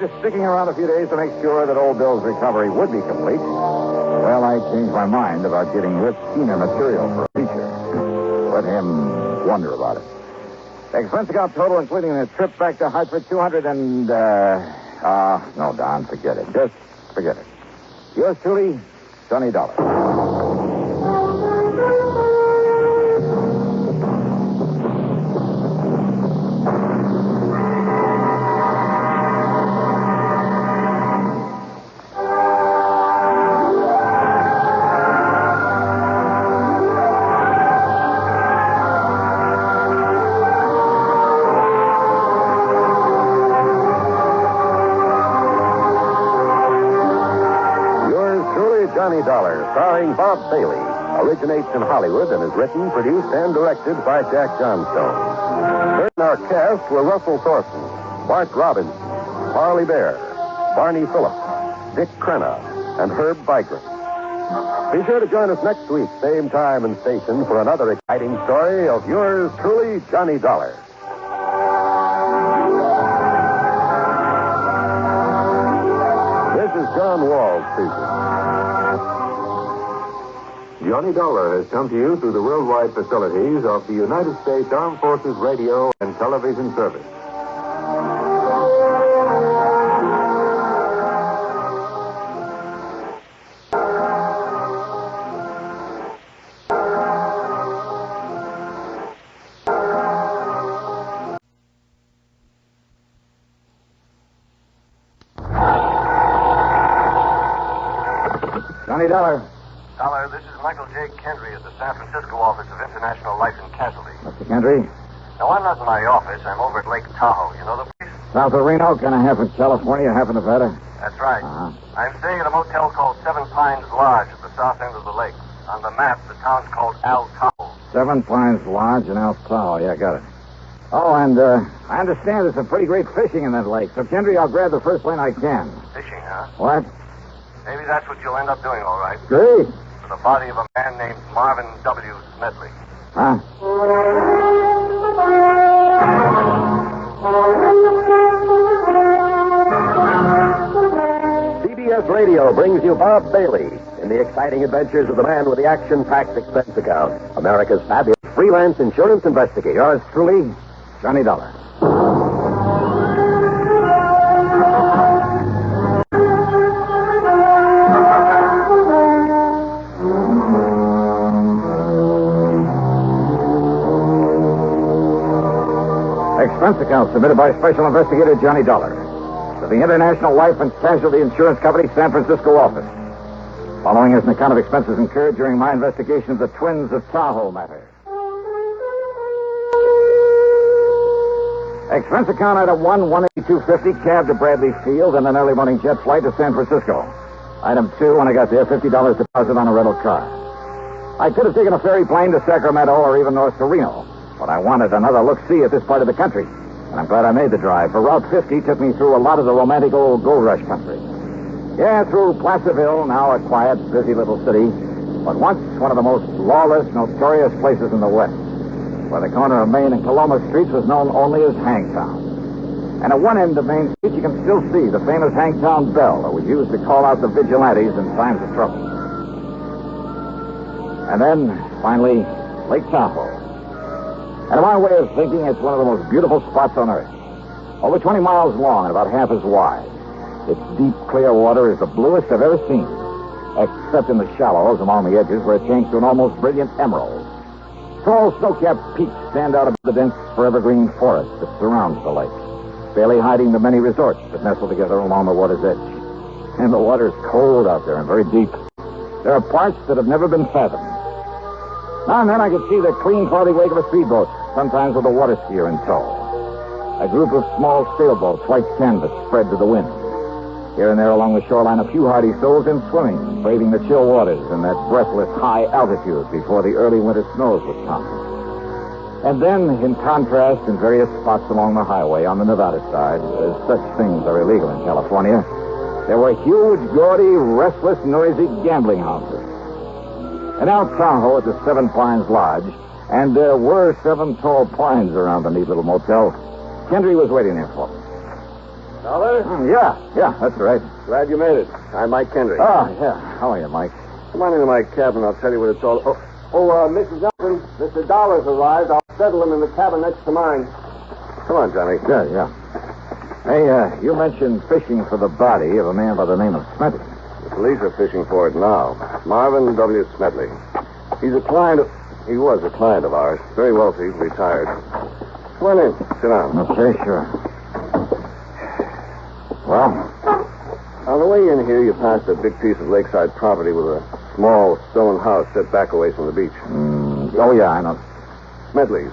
after sticking around a few days to make sure that old Bill's recovery would be complete, well, I changed my mind about getting this keener material for a feature. Let him wonder about it. Expense account total, including the trip back to Hartford, 200 and, no, Don, forget it. Just forget it. Yours truly, Johnny Dollar. Johnny Dollar, starring Bob Bailey, originates in Hollywood and is written, produced, and directed by Jack Johnstone. Heard in our cast were Russell Thornton, Mark Robinson, Harley Bear, Barney Phillips, Dick Crenna, and Herb Vigran. Be sure to join us next week, same time and station, for another exciting story of yours truly, Johnny Dollar. This is John Wall speaking. Johnny Dollar has come to you through the worldwide facilities of the United States Armed Forces Radio and Television Service. Johnny Dollar. Dollar, this is Michael J. Kendry at the San Francisco office of International Life and Casualty. Mr. Kendry? No, I'm not in my office. I'm over at Lake Tahoe. You know the place? South of Reno, kind of half in California, half in Nevada. That's right. Uh-huh. I'm staying at a motel called Seven Pines Lodge at the south end of the lake. On the map, the town's called Al Tahoe. Seven Pines Lodge in El Tahoe. Yeah, got it. Oh, and I understand there's some pretty great fishing in that lake. So, Kendry, I'll grab the first plane I can. Fishing, huh? What? Maybe that's what you'll end up doing, all right. Great. The body of a man named Marvin W. Smedley. Huh? CBS Radio brings you Bob Bailey in the exciting adventures of the man with the action-packed expense account. America's fabulous freelance insurance investigator. Yours truly, Johnny Dollar. Expense account submitted by Special Investigator Johnny Dollar to the International Life and Casualty Insurance Company, San Francisco office. Following is an account of expenses incurred during my investigation of the twins of Tahoe matter. Expense account item 1, 182.50, cab to Bradley Field and an early morning jet flight to San Francisco. Item 2, when I got there, $50 deposit on a rental car. I could have taken a ferry plane to Sacramento or even north to Reno. But I wanted another look-see at this part of the country. And I'm glad I made the drive, for Route 50 took me through a lot of the romantic old gold rush country. Yeah, through Placerville, now a quiet, busy little city, but once one of the most lawless, notorious places in the West, where the corner of Main and Coloma Streets was known only as Hangtown. And at one end of Main Street, you can still see the famous Hangtown bell that was used to call out the vigilantes in times of trouble. And then, finally, Lake Tahoe. And in my way of thinking, it's one of the most beautiful spots on Earth. Over 20 miles long and about half as wide. Its deep, clear water is the bluest I've ever seen, except in the shallows along the edges where it changes to an almost brilliant emerald. Tall, snow-capped peaks stand out above the dense, forever-green forest that surrounds the lake, barely hiding the many resorts that nestle together along the water's edge. And the water's cold out there and very deep. There are parts that have never been fathomed. Now and then I could see the clean, cloudy wake of a speedboat, sometimes with a water skier in tow. A group of small sailboats, white canvas, spread to the wind. Here and there along the shoreline, a few hardy souls in swimming, braving the chill waters in that breathless high altitude before the early winter snows would come. And then, in contrast, in various spots along the highway on the Nevada side, as such things are illegal in California, there were huge, gaudy, restless, noisy gambling houses. And out Tahoe at the Seven Pines Lodge, and there were 7 tall pines around the neat little motel, Kendry was waiting there for me. Dollar? Yeah, that's right. Glad you made it. I'm Mike Kendry. Oh, yeah. How are you, Mike? Come on into my cabin. I'll tell you what it's all... Mrs. Elton, Mr. Dollar's arrived. I'll settle him in the cabin next to mine. Come on, Johnny. Yeah. Hey, you mentioned fishing for the body of a man by the name of Smedley. The police are fishing for it now. Marvin W. Smedley. He was a client of ours. Very wealthy, retired. Come on in. Sit down. Okay, sure. Well? On the way in here, you passed a big piece of lakeside property with a small stone house set back away from the beach. Oh, yeah, I know. Smedley's,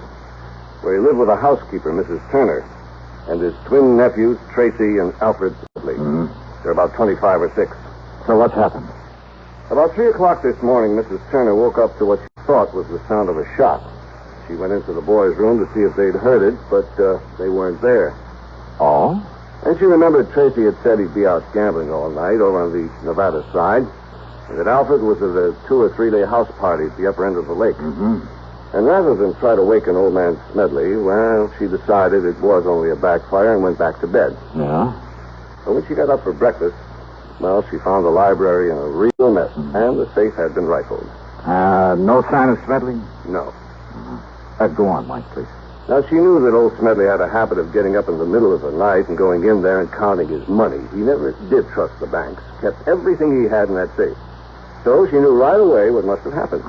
where he lived with a housekeeper, Mrs. Turner, and his twin nephews, Tracy and Alfred Smedley. They're about 25 or 6. So what's happened? About 3 o'clock this morning, Mrs. Turner woke up to what she thought was the sound of a shot. She went into the boys' room to see if they'd heard it, but they weren't there. Oh? And she remembered Tracy had said he'd be out gambling all night over on the Nevada side, and that Alfred was at a 2 or 3 day house party at the upper end of the lake. And rather than try to waken old man Smedley, well, she decided it was only a backfire and went back to bed. Yeah? But when she got up for breakfast, well, she found the library in a real mess, and the safe had been rifled. No sign of Smedley? No. Go on, Mike, please. Now, she knew that old Smedley had a habit of getting up in the middle of the night and going in there and counting his money. He never did trust the banks, kept everything he had in that safe. So she knew right away what must have happened.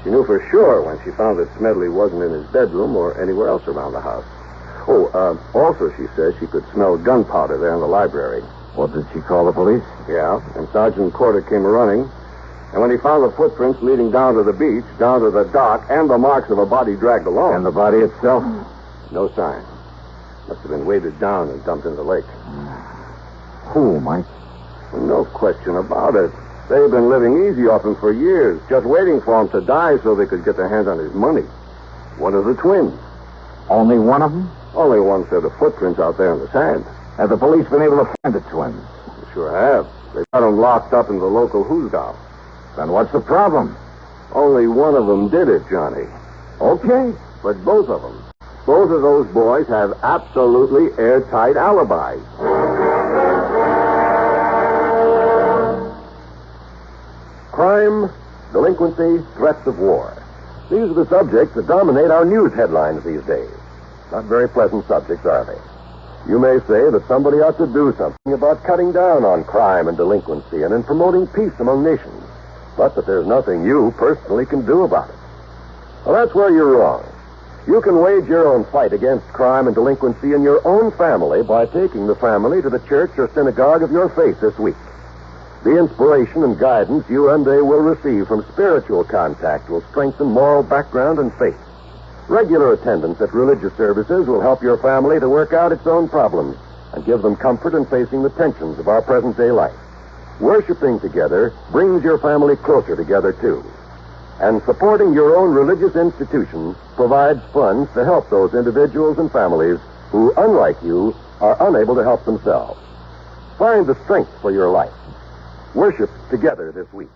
She knew for sure when she found that Smedley wasn't in his bedroom or anywhere else around the house. Also, she says she could smell gunpowder there in the library. Well, did she call the police? Yeah, and Sergeant Porter came running. And when he found the footprints leading down to the beach, down to the dock, and the marks of a body dragged along. And the body itself? No sign. Must have been weighted down and dumped in the lake. Who, Mike? Well, no question about it. They've been living easy off him for years, just waiting for him to die so they could get their hands on his money. One of the twins. Only one of them? Only one set of footprints out there in the sand. Have the police been able to find the twins? They sure have. They got them locked up in the local hoosgow. Then what's the problem? Only one of them did it, Johnny. Okay. But both of them. Both of those boys have absolutely airtight alibis. Crime, delinquency, threats of war. These are the subjects that dominate our news headlines these days. Not very pleasant subjects, are they? You may say that somebody ought to do something about cutting down on crime and delinquency and in promoting peace among nations, but that there's nothing you personally can do about it. Well, that's where you're wrong. You can wage your own fight against crime and delinquency in your own family by taking the family to the church or synagogue of your faith this week. The inspiration and guidance you and they will receive from spiritual contact will strengthen moral background and faith. Regular attendance at religious services will help your family to work out its own problems and give them comfort in facing the tensions of our present-day life. Worshipping together brings your family closer together, too. And supporting your own religious institution provides funds to help those individuals and families who, unlike you, are unable to help themselves. Find the strength for your life. Worship together this week.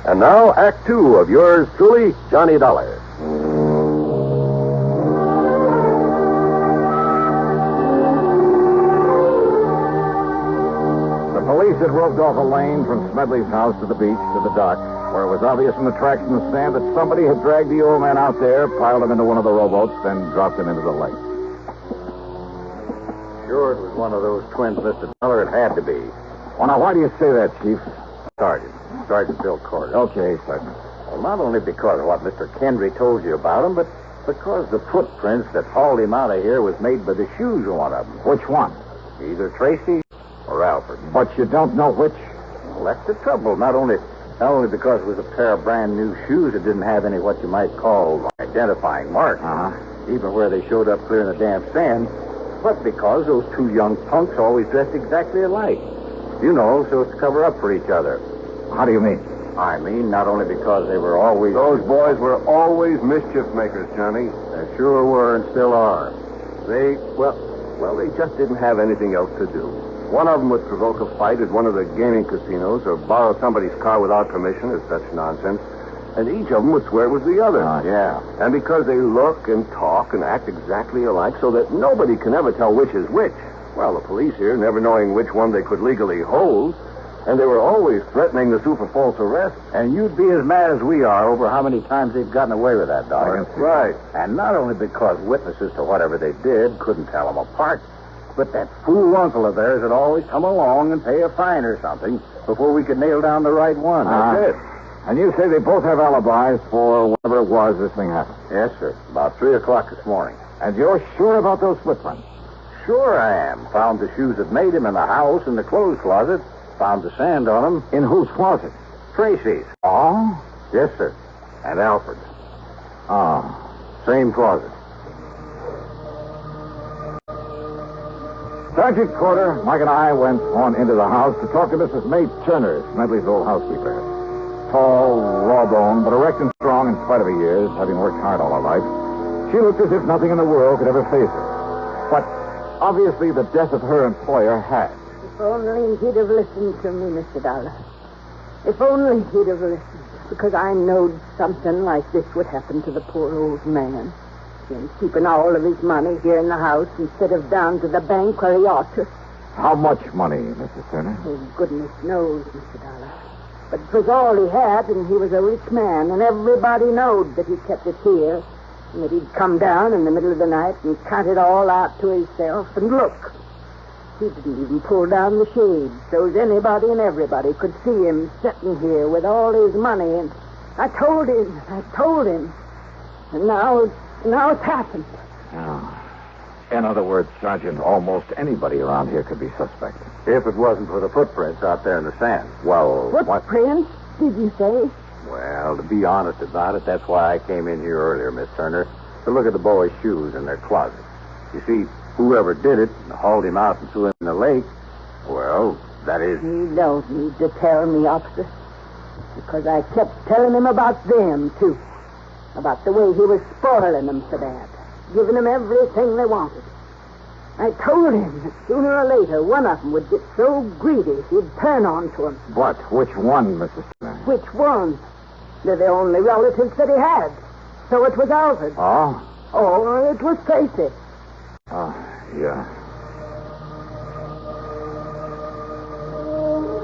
And now, Act 2 of yours truly, Johnny Dollar. The police had roped off a lane from Smedley's house to the beach to the dock, where it was obvious from the tracks in the sand that somebody had dragged the old man out there, piled him into one of the rowboats, then dropped him into the lake. Sure, it was one of those twins, Mr. Dollar. It had to be. Well, now, why do you say that, Chief? Sergeant Bill Corder. Okay, Sergeant. Well, not only because of what Mr. Kendry told you about him, but because the footprints that hauled him out of here was made by the shoes of one of them. Which one? Either Tracy or Alfred. But you don't know which? Well, that's the trouble. Not only because it was a pair of brand new shoes that didn't have any what you might call identifying marks, even where they showed up clear in the damp sand, but because those two young punks always dressed exactly alike. You know, so as to cover up for each other. How do you mean? I mean, not only because they were always... Those boys were always mischief makers, Johnny. They sure were and still are. They just didn't have anything else to do. One of them would provoke a fight at one of the gaming casinos or borrow somebody's car without permission or such nonsense. And each of them would swear it was the other. Yeah. And because they look and talk and act exactly alike so that nobody can ever tell which is which, Well, the police here, never knowing which one they could legally hold, and they were always threatening to sue for false arrest. And you'd be as mad as we are over how many times they've gotten away with that, Dollar. Right. And not only because witnesses to whatever they did couldn't tell them apart, but that fool uncle of theirs would always come along and pay a fine or something before we could nail down the right one. That's it. And you say they both have alibis for whatever it was this thing happened? Yes, sir. About 3 o'clock this morning. And you're sure about those footprints? Sure I am. Found the shoes that made him in the house in the clothes closet. Found the sand on them. In whose closet? Tracy's. Oh? Yes, sir. And Alfred's. Same closet. Sergeant Corder, Mike and I went on into the house to talk to Mrs. May Turner, Smedley's old housekeeper. Tall, raw-boned, but erect and strong in spite of her years, having worked hard all her life. She looked as if nothing in the world could ever face her. But obviously the death of her employer had. If only he'd have listened to me, Mr. Dollar. If only he'd have listened. Because I knowed something like this would happen to the poor old man. Him keeping all of his money here in the house instead of down to the bank where he ought to. How much money, Mrs. Turner? Oh, goodness knows, Mr. Dollar. But it was all he had, and he was a rich man, and everybody knowed that he kept it here, and that he'd come down in the middle of the night and cut it all out to himself. And look, he didn't even pull down the shade, so's anybody and everybody could see him sitting here with all his money. And I told him, and now it's happened. Oh. In other words, Sergeant, almost anybody around here could be suspect. If it wasn't for the footprints out there in the sand. Well, Footprints, did you say? Well, to be honest about it, that's why I came in here earlier, Miss Turner, to look at the boy's shoes in their closet. You see, whoever did it and hauled him out and threw him in the lake, well, that is... He don't need to tell me, officer, because I kept telling him about them, too. About the way he was spoiling them for that, giving them everything they wanted. I told him that sooner or later one of them would get so greedy he'd turn on to him. What? Which one, Mrs. Turner? Which one? They're the only relatives that he had. So it was Alfred. Oh? Oh, it was Tracy. Oh, yeah.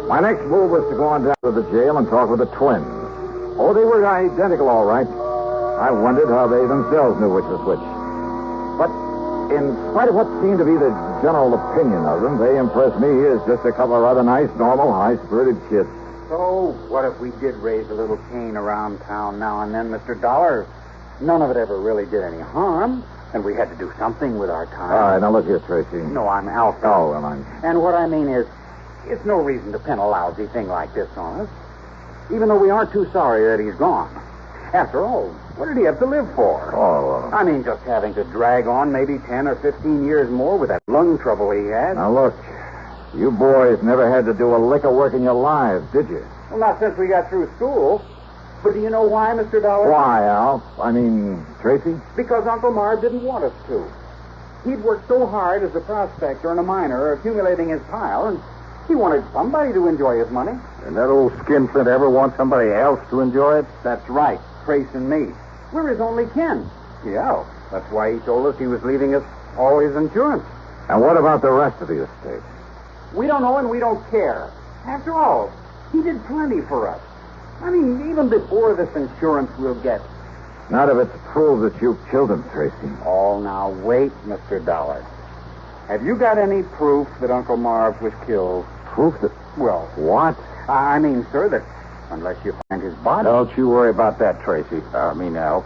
My next move was to go on down to the jail and talk with the twins. Oh, they were identical, all right. I wondered how they themselves knew which was which. But in spite of what seemed to be the general opinion of them, they impressed me as just a couple of rather nice, normal, high-spirited kids. So, what if we did raise a little cane around town now and then, Mr. Dollar? None of it ever really did any harm, and we had to do something with our time. All right, now look here, Tracy. No, I'm Alfred. Oh, well, I'm... And what I mean is, it's no reason to pin a lousy thing like this on us, even though we aren't too sorry that he's gone. After all, what did he have to live for? Oh, I mean, just having to drag on maybe 10 or 15 years more with that lung trouble he had. Now, look, you boys never had to do a lick of work in your lives, did you? Well, not since we got through school. But do you know why, Mr. Dollar? Why, Al? I mean, Tracy? Because Uncle Marv didn't want us to. He'd worked so hard as a prospector and a miner, accumulating his pile, and he wanted somebody to enjoy his money. And that old skinflint ever want somebody else to enjoy it? That's right, Trace and me. We're his only kin. Yeah, that's why he told us he was leaving us all his insurance. And what about the rest of the estate? We don't know and we don't care. After all, he did plenty for us. I mean, even before this insurance we'll get. Not if it's proved that you killed him, Tracy. Oh, now, wait, Mr. Dollar. Have you got any proof that Uncle Marv was killed? Proof that... Well... What? I mean, sir, that unless you find his body... Don't you worry about that, Tracy. Al.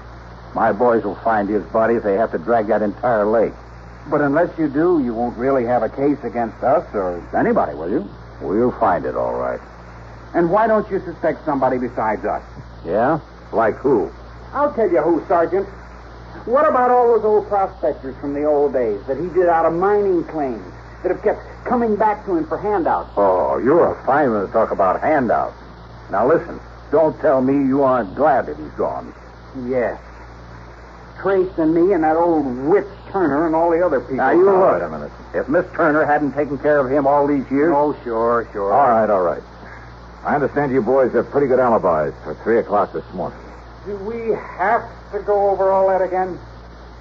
My boys will find his body if they have to drag that entire lake. But unless you do, you won't really have a case against us or anybody, will you? We'll find it, all right. And why don't you suspect somebody besides us? Yeah? Like who? I'll tell you who, Sergeant. What about all those old prospectors from the old days that he did out of mining claims that have kept coming back to him for handouts? Oh, you're a fine one to talk about handouts. Now listen, don't tell me you aren't glad that he's gone. Yes. Trace and me and that old witch Turner and all the other people. Now, you look. Wait a minute. If Miss Turner hadn't taken care of him all these years... Oh, sure. All right. I understand you boys have pretty good alibis for 3 o'clock this morning. Do we have to go over all that again?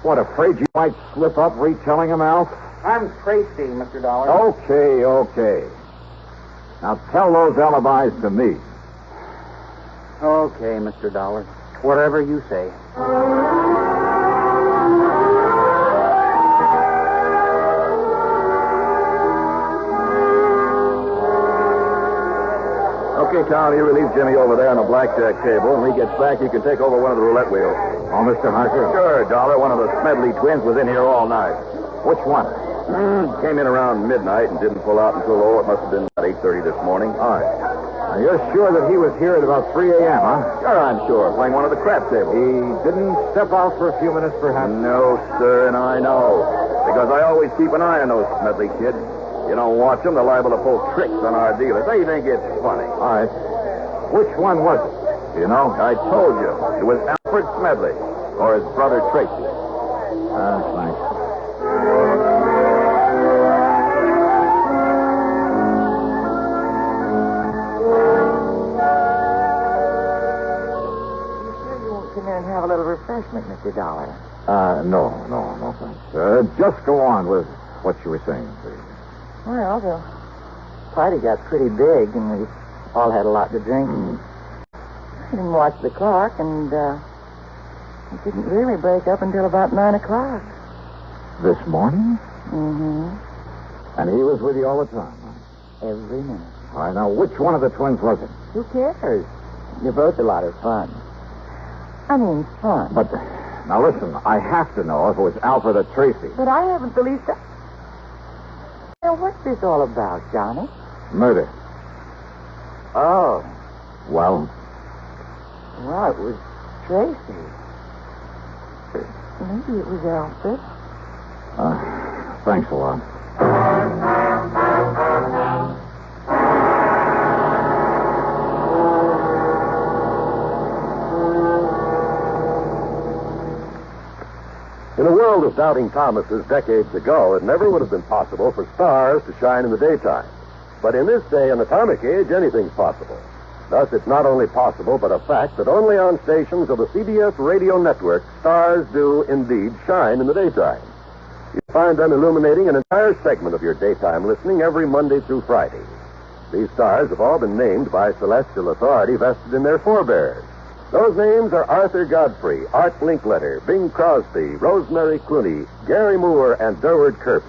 What, afraid you might slip up retelling him, Alf? I'm Tracy, Mr. Dollar. Okay. Now tell those alibis to me. Okay, Mr. Dollar. Whatever you say. Okay, Carl, you relieve Jimmy over there on the blackjack table. When he gets back, you can take over one of the roulette wheels. Oh, Mr. Harker? Sure, Dollar. One of the Smedley twins was in here all night. Which one? Came in around midnight and didn't pull out until, it must have been about 8:30 this morning. All right. Now, you're sure that he was here at about 3 a.m., huh? Sure, I'm sure. Playing one of the crap tables. He didn't step out for a few minutes, perhaps? No, sir, and I know. Because I always keep an eye on those Smedley kids. You don't watch them, they're liable to pull tricks on our dealers. They think it's funny. All right. Which one was it? Do you know? I told you. It was Alfred Smedley, or his brother Tracy. Thanks. Come in and have a little refreshment, Mr. Dollar. No, thanks. Just go on with what you were saying, please. Well, the party got pretty big, and we all had a lot to drink. I didn't watch the clock, and it didn't really break up until about 9 o'clock. This morning? Mm-hmm. And he was with you all the time, huh? Every minute. All right, now, which one of the twins was it? Who cares? You're both a lot of fun. I mean, fun. But, now listen, I have to know if it was Alfred or Tracy. But I haven't the least... Now, what's this all about, Johnny? Murder. Oh. Well? Well, it was Tracy. Maybe it was Alfred. Thanks a lot. In a world of doubting Thomases decades ago, it never would have been possible for stars to shine in the daytime. But in this day and atomic age, anything's possible. Thus, it's not only possible, but a fact that only on stations of the CBS radio network, stars do indeed shine in the daytime. You find them illuminating an entire segment of your daytime listening every Monday through Friday. These stars have all been named by celestial authority vested in their forebears. Those names are Arthur Godfrey, Art Linkletter, Bing Crosby, Rosemary Clooney, Gary Moore, and Durward Kirby.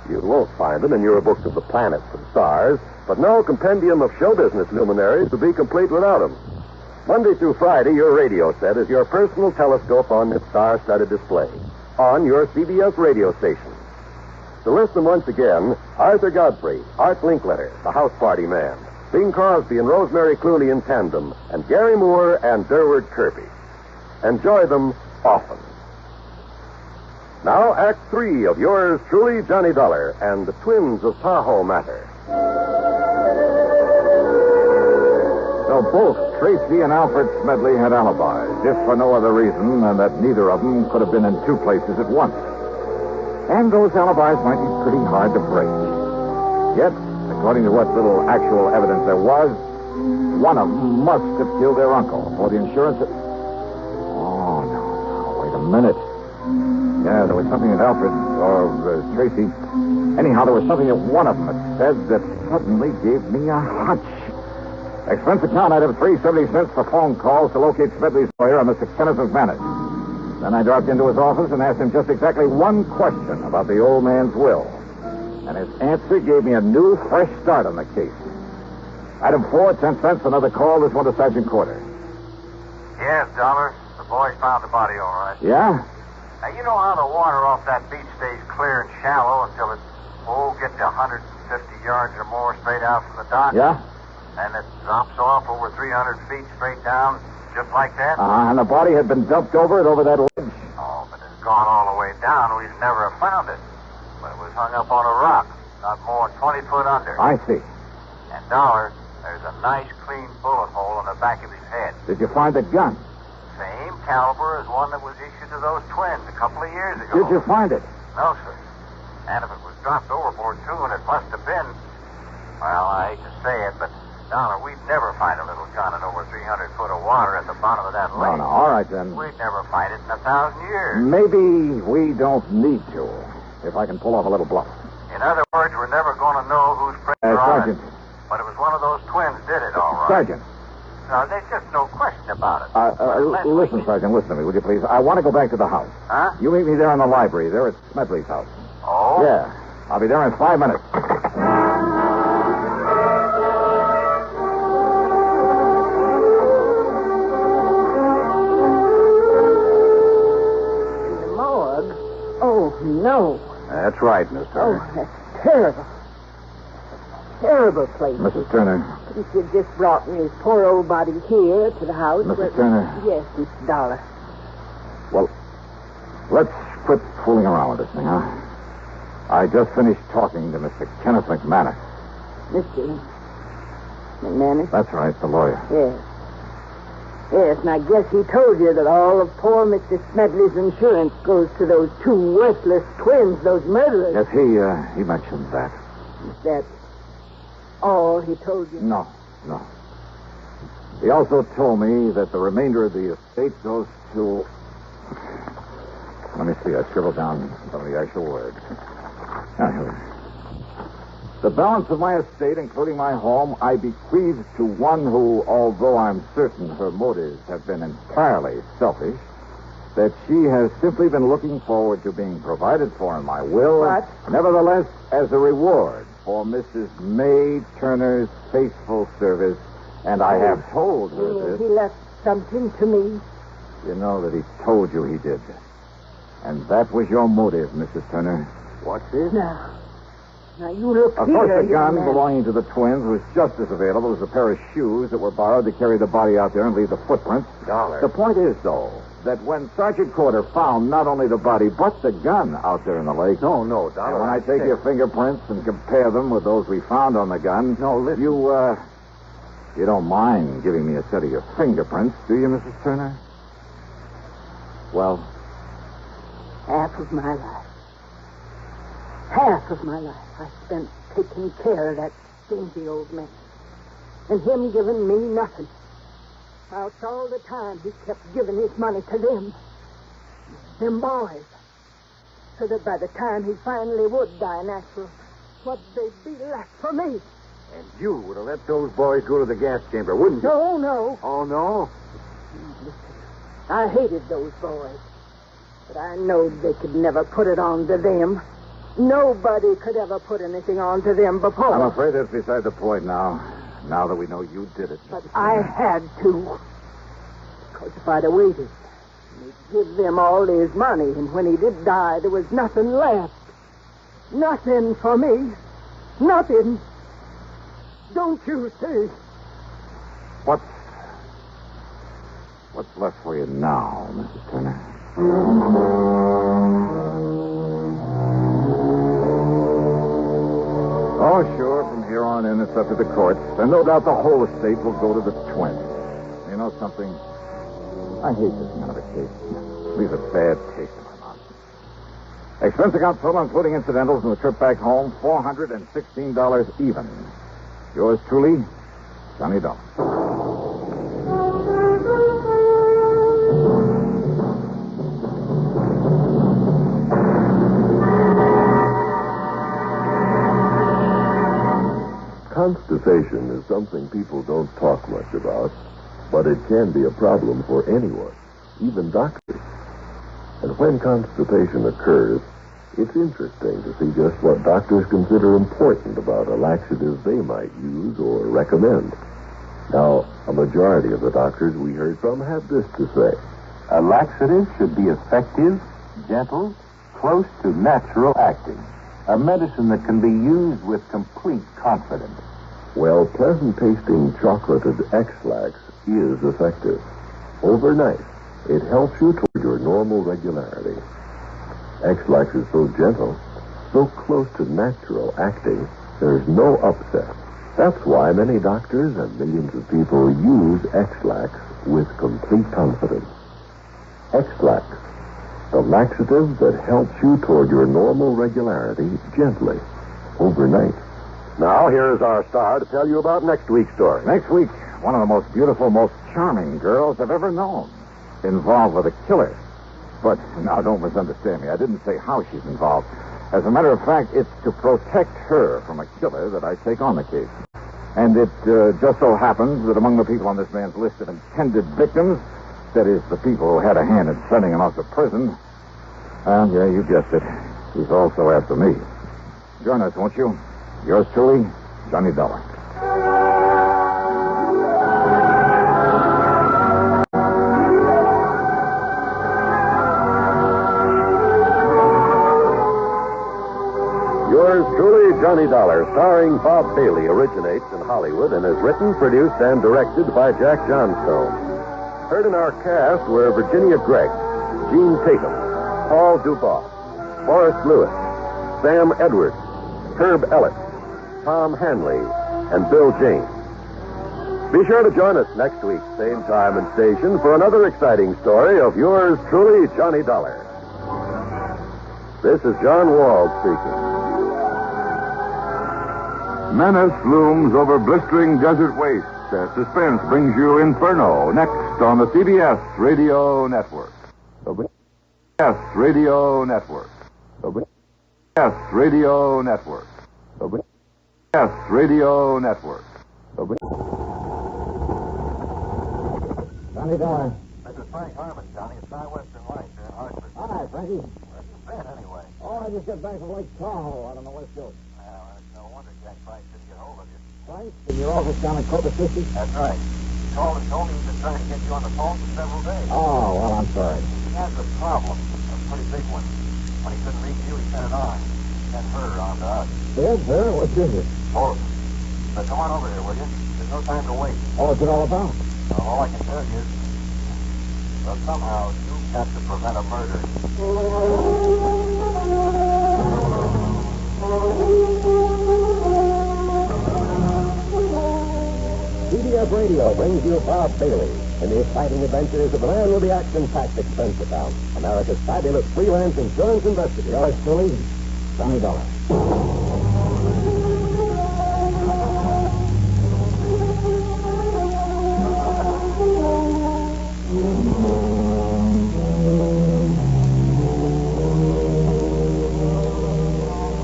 You won't find them in your book of the planets and stars, but no compendium of show business luminaries would be complete without them. Monday through Friday, your radio set is your personal telescope on this star-studded display, on your CBS radio station. To list them once again, Arthur Godfrey, Art Linkletter, the house party man, Bing Crosby and Rosemary Clooney in tandem, and Gary Moore and Durward Kirby. Enjoy them often. Now, Act 3 of yours truly, Johnny Dollar, and the twins of Tahoe Matter. So both Tracy and Alfred Smedley had alibis, if for no other reason than that neither of them could have been in two places at once. And those alibis might be pretty hard to break. Yet, according to what little actual evidence there was, one of them must have killed their uncle, or the insurance... Oh, no, wait a minute. Yeah, there was something that Alfred, or Tracy... Anyhow, there was something that one of them had said that suddenly gave me a hunch. Expense account item 3.70 cents for phone calls to locate Smedley's lawyer on the Citizens Manage. Then I dropped into his office and asked him just exactly one question about the old man's will. And his answer gave me a new, fresh start on the case. Item 4, 10 cents, another call. This one to Sergeant Corder. Yes, Dollar. The boys found the body all right. Yeah? Now, you know how the water off that beach stays clear and shallow until it, gets to 150 yards or more straight out from the dock? Yeah? And it drops off over 300 feet straight down, just like that? And the body had been dumped over that ledge? Oh, but it's gone all the way down. We'd never have found it. But it was hung up on a rock, not more than 20 foot under. I see. And, Dollar, there's a nice, clean bullet hole in the back of his head. Did you find the gun? Same caliber as one that was issued to those twins a couple of years ago. Did you find it? No, sir. And if it was dropped overboard, too, and it must have been... Well, I hate to say it, but Dollar, we'd never find a little gun in over 300 foot of water at the bottom of that lake. No, all right, then. We'd never find it in 1,000 years. Maybe we don't need to, if I can pull off a little bluff. In other words, we're never going to know whose prints are on Sergeant. it. But it was one of those twins did it, all right. Sergeant. No, there's just no question about it. Listen, Sergeant, listen to me, would you please? I want to go back to the house. Huh? You meet me there in the library, there at Smedley's house. Oh? Yeah. I'll be there in 5 minutes. Oh, no. That's right, Miss Turner. Oh, that's terrible. Terrible place. Mrs. Turner. If you'd just brought me his poor old body here to the house. Mrs. Turner. Yes, Mr. Dollar. Well, let's quit fooling around with this thing, huh? I just finished talking to Mr. Kenneth McManus. Mr. McManus? That's right, the lawyer. Yes. Yes, and I guess he told you that all of poor Mr. Smedley's insurance goes to those two worthless twins, those murderers. Yes, he mentioned that. Is that all he told you? No. He also told me that the remainder of the estate goes to... Let me see, I scribbled down some of the actual words. Here. The balance of my estate, including my home, I bequeath to one who, although I'm certain her motives have been entirely selfish, that she has simply been looking forward to being provided for in my will. What? Nevertheless, as a reward for Mrs. May Turner's faithful service, and I have told her this. He left something to me. You know that he told you he did. And that was your motive, Mrs. Turner. What's this? Now, you look Of here, course, the gun man. belonging to the twins was just as available as a pair of shoes that were borrowed to carry the body out there and leave the footprints. Dollar. The point is, though, that when Sergeant Corder found not only the body, but the gun out there in the lake... No, Dollar. And when I take your fingerprints and compare them with those we found on the gun... No, listen. You don't mind giving me a set of your fingerprints, do you, Mrs. Turner? Well... Half of my life I spent taking care of that stingy old man. And him giving me nothing. Whilst all the time he kept giving his money to them boys. So that by the time he finally would die natural, what they'd be left for me. And you would have let those boys go to the gas chamber, wouldn't you? No. Oh, no? I hated those boys. But I knowed they could never put it on to them. Nobody could ever put anything on to them before. I'm afraid that's beside the point now. Now that we know you did it. But I had to. Because if I'd have waited, he'd give them all his money, and when he did die, there was nothing left. Nothing for me. Nothing. Don't you see? What's left for you now, Mrs. Turner? Oh, sure. From here on in, it's up to the courts. And no doubt the whole estate will go to the twins. You know something? I hate this kind of a case. It leaves a bad taste in my mouth. Expense account total, including incidentals and the trip back home, $416 even. Yours truly, Johnny Dollar. Constipation is something people don't talk much about, but it can be a problem for anyone, even doctors. And when constipation occurs, it's interesting to see just what doctors consider important about a laxative they might use or recommend. Now, a majority of the doctors we heard from had this to say. A laxative should be effective, gentle, close to natural acting. A medicine that can be used with complete confidence. Well, pleasant-tasting chocolated X-Lax is effective. Overnight, it helps you toward your normal regularity. X-Lax is so gentle, so close to natural acting, there's no upset. That's why many doctors and millions of people use X-Lax with complete confidence. X-Lax, the laxative that helps you toward your normal regularity gently, overnight. Now, here is our star to tell you about next week's story. Next week, one of the most beautiful, most charming girls I've ever known. Involved with a killer. But now, don't misunderstand me. I didn't say how she's involved. As a matter of fact, it's to protect her from a killer that I take on the case. And it just so happens that among the people on this man's list of intended victims, that is, the people who had a hand in sending him off to prison, yeah, you guessed it, he's also after me. Join us, won't you? Yours truly, Johnny Dollar. Yours truly, Johnny Dollar, starring Bob Bailey, originates in Hollywood and is written, produced, and directed by Jack Johnstone. Heard in our cast were Virginia Gregg, Gene Tatum, Paul Dubois, Forrest Lewis, Sam Edwards, Herb Ellis, Tom Hanley, and Bill James. Be sure to join us next week, same time and station, for another exciting story of yours truly, Johnny Dollar. This is John Wald speaking. Menace looms over blistering desert wastes as suspense brings you Inferno next on the CBS Radio Network. CBS Radio Network. CBS Radio Network. CBS Radio Network. Johnny Dollar. This is Frank Harmon, Johnny. It's Southwestern Lights here in Hartford. Hi, Frankie. Where you been, anyway? Oh, I just got back from Lake Tahoe out on the West Coast. Well, it's no wonder Jack Price didn't get hold of you. Price? In your office down in Corpus Christi? That's right. He called and told me he's been trying to get you on the phone for several days. Oh, well, I'm sorry. He has a problem, a pretty big one. When he couldn't reach you, he sent it on. He sent her on to us. Yes, sir? What is it? Both. But come on over here, will you? There's no time to wait. Oh, what's it all about? Well, all I can tell you is, well, somehow you have to prevent a murder. CBS Radio brings you Bob Bailey in the exciting adventures of the man with the action-packed expense account, America's fabulous freelance insurance investigator. Yours truly, Johnny Dollar.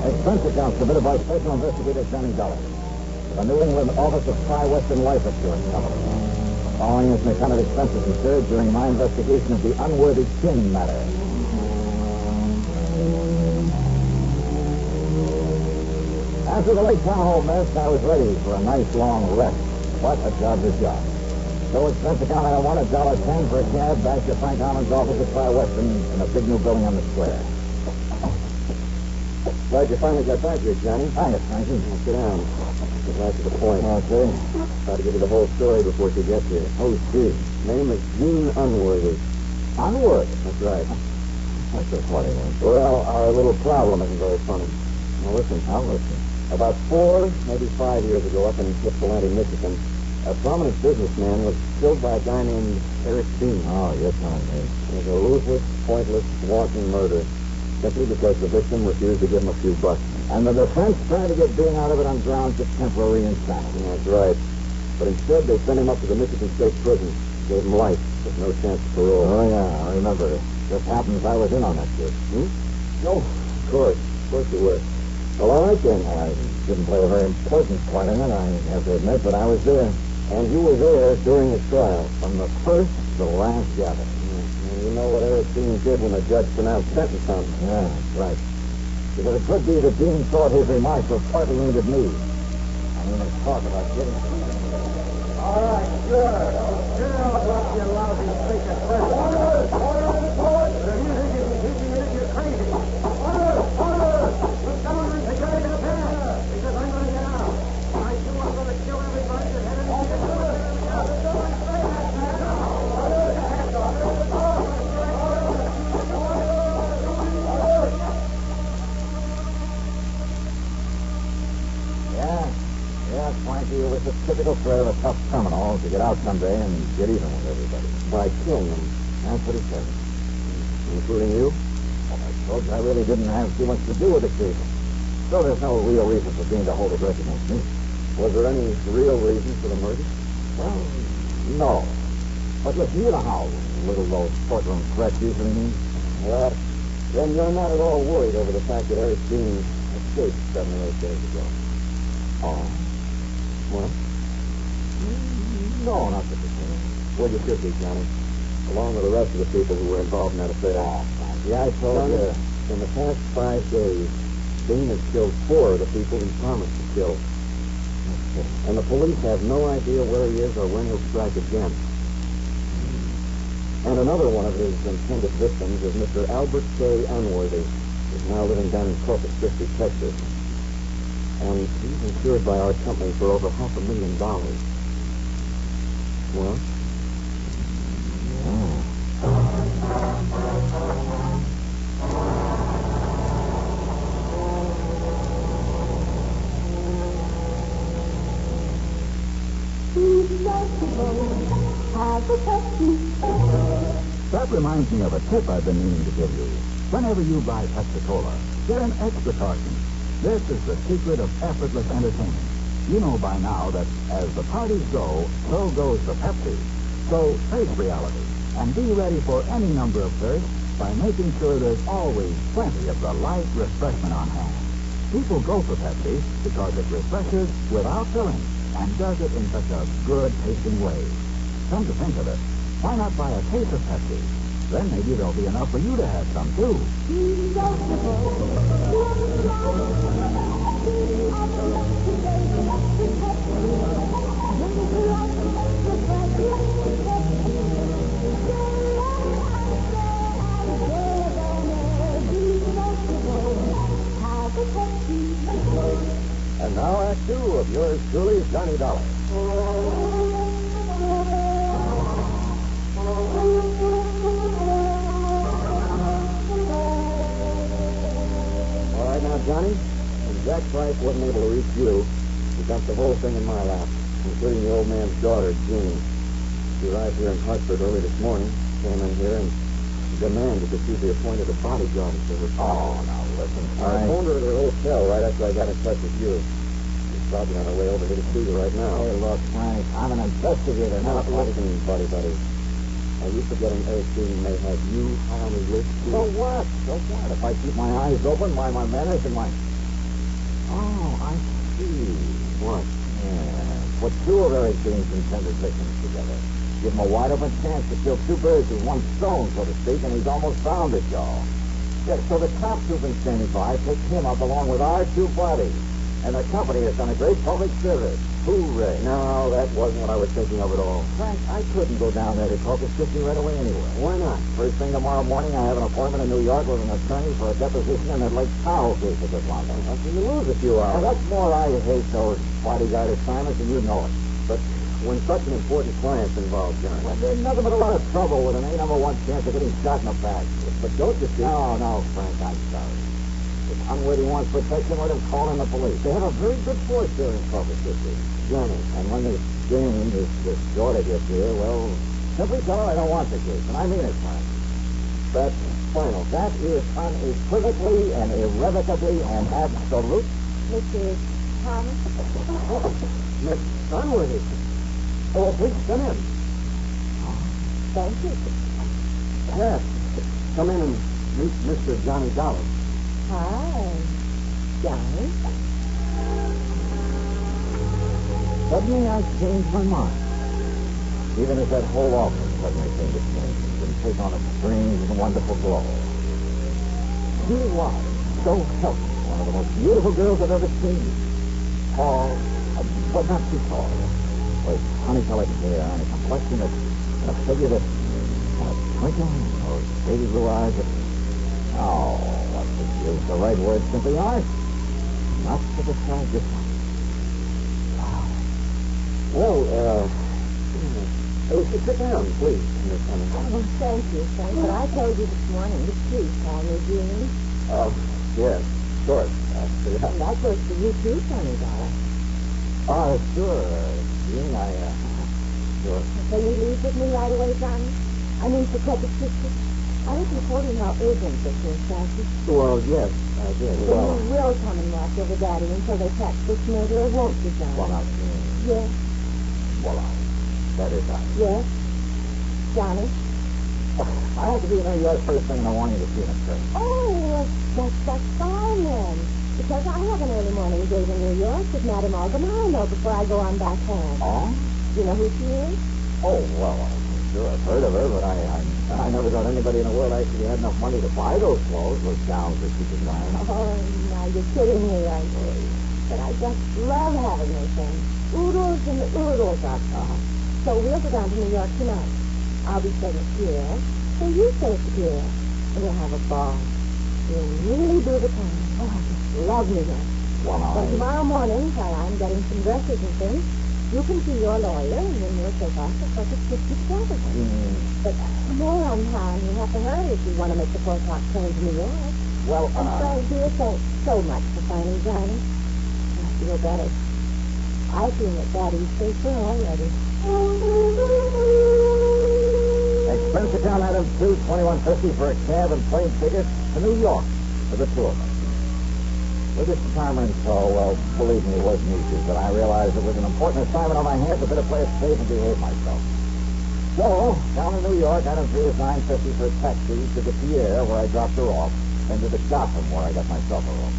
Expense account submitted by Special Investigator Johnny Dollar to the New England Office of Tri-Western Life Insurance Company. The following is an account of expenses incurred during my investigation of the Unworthy Kin Matter. After the Lake Tahoe mess, I was ready for a nice long rest. What a job's a job. So expense account I wanted $1.10 for a cab back to Frank Harmon's office at Tri-Western in a big new building on the square. Glad you finally got back here, Johnny. Thanks, Frankie. Sit down. Get right to the point. Okay. Try to give you the whole story before she gets here. Oh, gee. Name is Gene Unworthy. Unworthy? That's right. That's a funny one. Well, our little problem isn't very funny. Now, listen. I'll listen. About 4, maybe 5 years ago, up in Ypsilanti, Michigan, a prominent businessman was killed by a guy named Eric Dean. Oh, you're telling me. It was a ruthless, pointless, wanton murder, simply because the victim refused to give him a few bucks. And the defense tried to get Dean out of it on grounds of temporary insanity. That's right. But instead, they sent him up to the Michigan State Prison, gave him life with no chance of parole. Oh, yeah, I remember. Just happens I was in on that case. No, of course you were. Well, all right, then. I didn't play a very important part in it, I have to admit, but I was there. And you were there during his trial. From the first to the last gathering. And you know what Eric Dean did when the judge pronounced sentence on him. Yeah, that's right. Because it could be that Dean thought his remarks were partly aimed at me. I mean, there's talk about getting it. All right, sure. Sure, I'll drop you lousy fake at first. Order on the court! The music isn't keeping it if you're crazy. Order! Look down and take out your pen. Because I'm going to get out. I too am going to kill everybody that had anything to do with it. Yeah, Frankie, it was the typical threat of a tough criminal to get out someday and get even with everybody. By killing them. That's what he said. Including you? Well, I suppose I really didn't have too much to do with the case. So there's no real reason for Dean to hold a grudge against me. Was there any real reason for the murder? Well, no. But listen, you know how little those courtroom threats usually mean. Well, then you're not at all worried over the fact that Eric Dean escaped 7 or 8 days ago. Oh? What? No, not particularly. Well, you should be, Johnny. Along with the rest of the people who were involved in that affair. Oh, yeah, I told you. In the past 5 days, Dean has killed 4 of the people he promised to kill. And the police have no idea where he is or when he'll strike again. And another one of his intended victims is Mr. Albert K. Unworthy, who's now living down in Corpus Christi, Texas. And he's insured by our company for over $500,000. Well? That reminds me of a tip I've been meaning to give you. Whenever you buy Pepsi-Cola, get an extra carton. This is the secret of effortless entertainment. You know by now that as the parties go, so goes the Pepsi. So face reality and be ready for any number of thirsts by making sure there's always plenty of the light refreshment on hand. People go for Pepsi because it refreshes without filling and does it in such a good-tasting way. Come to think of it, why not buy a case of Pepsi? Then maybe there'll be enough for you to have some, too. And now Act 2 of yours truly, Johnny Dollar. All right now, Johnny, when Jack Price wasn't able to reach you, he dumped the whole thing in my lap, including the old man's daughter, Jean. She arrived here in Hartford early this morning, came in here, and demanded that she be appointed a bodyguard for her. Oh, now listen, I phoned her to her hotel right after I got in touch with you. She's probably on her way over here to see you right now. Hey, look, Frank, I'm an investigator, not a Listen, buddy. Are you forgetting Eric Dean may have you high on his list? So what? So what? If I keep my eyes open, my manners and my... Oh, I see. What? Yeah. Put 2 of Eric Dean's intended victims together. Give him a wide-open chance to kill 2 birds with 1 stone, so to speak, and he's almost found it, y'all. Yeah, so the cops who've been standing by picked him up along with our 2 bodies. And the company has done a great public service. Hooray. No, that wasn't what I was thinking of at all. Frank, I couldn't go down there to Corpus Christi right away anyway. Why not? First thing tomorrow morning, I have an appointment in New York with an attorney for a deposition in that Lake Tahoe case of this one. How can you lose a few hours? Well, that's more I hate those bodyguard assignments, and you know it. But when such an important client's involved, Johnny... Well, there's nothing but a lot of trouble with an A-1 chance of getting shot in the back. But don't you see... No, Frank, I'm sorry. If Unworthy wants protection, let him call in the police. They have a very good force there in Corpus Christi. Johnny. And when this Jane, this daughter gets here, well, simply tell her I don't want the case. And I mean it, Frank. That's final. That is unequivocally and irrevocably and absolute. Mr. Thomas? Miss Unworthy. Oh, please, come in. Thank you. Yes. Come in and meet Mr. Johnny Dollar. Hi, Johnny. Suddenly I changed my mind. Even as that whole office suddenly seemed to change and take on a strange and wonderful glow. She was so healthy, one of the most beautiful girls I've ever seen. Tall, but not too tall. With honey-colored hair and a complexion that, and a figure that, and a twinkle in those baby blue eyes that, oh, what to use the right word, simply art. Not to describe this one. Well, sit down, please, Miss Hunter. Oh, thank you, Frank. But I told you this morning to please call me Jean. Yes, sure. And that goes for you too, Johnny Dollar. Oh, sure. Jean, sure. Can you leave with me right away, Johnny? I mean, for Corpus Christi. I was reporting how urgent this is, Francis. Well, yes. I did. So Well, you will come and watch over Daddy until they catch this murderer, won't you, Johnny? well, now, Yes. well, that is right. Yes. Johnny? I have to be in New York first thing in the morning to see him, sir. Oh, that's fine then. Because I have an early morning date in New York with Madame Algamano before I go on back home. Oh? Do you know who she is? Oh, well, sure, I've heard of her, but I never thought anybody in the world actually had enough money to buy those clothes, those gowns that she designed. Oh, now you're kidding me, aren't you? But I just love having those things. Oodles and oodles of them. So we'll go down to New York tonight. I'll be staying at Pierre, so you stay at Pierre, and we'll have a ball. We'll really do the time. Oh, I just love New York. Well, But tomorrow morning, while I'm getting some dresses and things, you can see your lawyer, and then we'll take off the Corpus Christi together. But more on time. You have to hurry if you want to make the 4 o'clock train to New York. Well, and so, dear, thanks so much for finding Johnny. I feel better. I feel that Daddy's safer already. Expense account item 2, $21.50 for a cab and plane ticket to New York for the two of us. With this timer in tow, well, believe me, it wasn't easy, but I realized it was an important assignment on my hands. I better play it safe and behave myself. So, down in New York, item 3 is $9.50 for a taxi to the Pierre, where I dropped her off, and to the Gotham, where I got myself a room.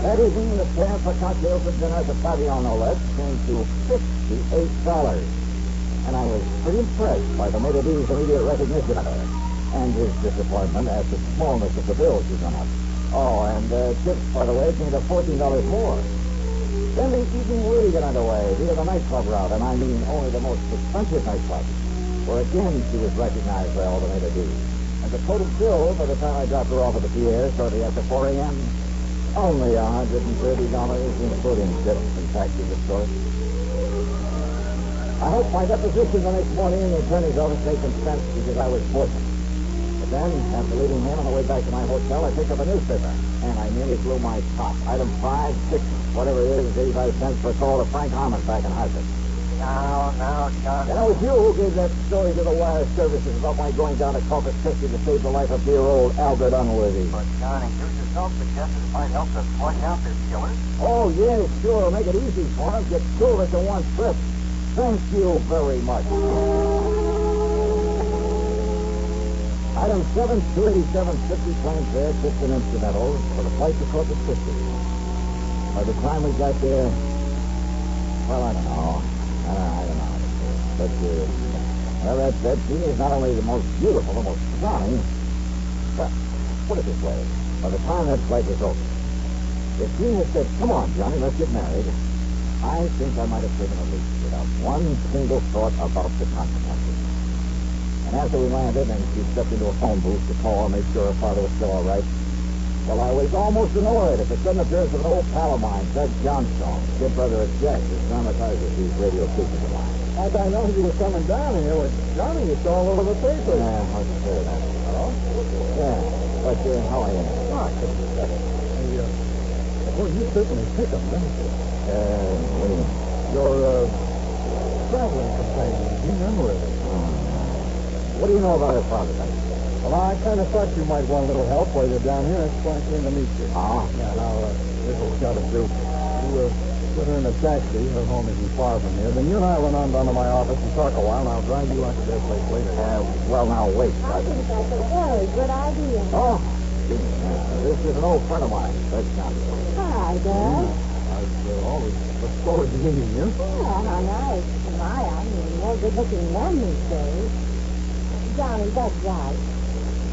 That evening, the fare for cocktails and dinner at the Pavillon, no less, came to $58. And I was pretty impressed by the maitre d's immediate recognition of her, and his disappointment at the smallness of the bill she done up. Oh, and tips, by the way, came to $14 more. Then the evening really got underway via the nightclub route, and I mean only the most expensive nightclubs, where again she was recognized by all the maitre d's. And the total bill, by the time I dropped her off at the Pierre shortly after 4 a.m., only $130, including tips and taxes, of course. I hope my deposition the next morning in the attorney's office made some sense because I was fortunate. But then, after leaving him on the way back to my hotel, I picked up a newspaper, and I nearly blew my top. Item 5, 6, whatever it is, 85 cents for a call to Frank Harmon back in Hartford. Now, John. And it was you who gave that story to the wire services about my going down to Corpus Christi to save the life of dear old Albert Unworthy. But, Johnny, you yourself suggested it might help to point out this killer. Oh, yes, sure. Make it easy for him. Get 2 of us in one trip. Thank you very much. Item 7, 287.50 plane fare, tips and instrumentals for the flight to Corpus Christi. By the time we got there, well, I don't know. I don't know. But, well, that scene is not only the most beautiful, the most stunning, but, put it this way, by the time that flight was over, if he had said, come on, Johnny, let's get married, I think I might have taken a leap without one single thought about the consequences. And after we landed and she stepped into a phone booth to call and make sure her father was still all right, well, I was almost annoyed at the sudden appearance of an old pal of mine, Doug Johnstone, kid brother of Jack, who dramatizes these radio stations of mine. As I know he was coming down here with Johnny, it's all over the paper. Yeah, I'll say that. Hello? Yeah, but how are you? Oh, I couldn't do that. Well, you certainly pick him, huh? What do you mean? Your, traveling companion, you remember it. What do you know about her father, Doug? Well, I kind of thought you might want a little help while you're down here. That's why I came to meet you. Ah. Yeah, now, this will got to do. You, put her in a taxi. Her home isn't far from here. Then you and I run on down to my office and talk a while, and I'll drive you out to their place later. Well, now, wait. I think that's a very good idea. Oh, this is an old friend of mine, Doug Johnstone. Hi, Dad. I've always looked forward to meeting you. Yeah, how nice. My, I mean, more good-looking men these days. Johnny, that's right.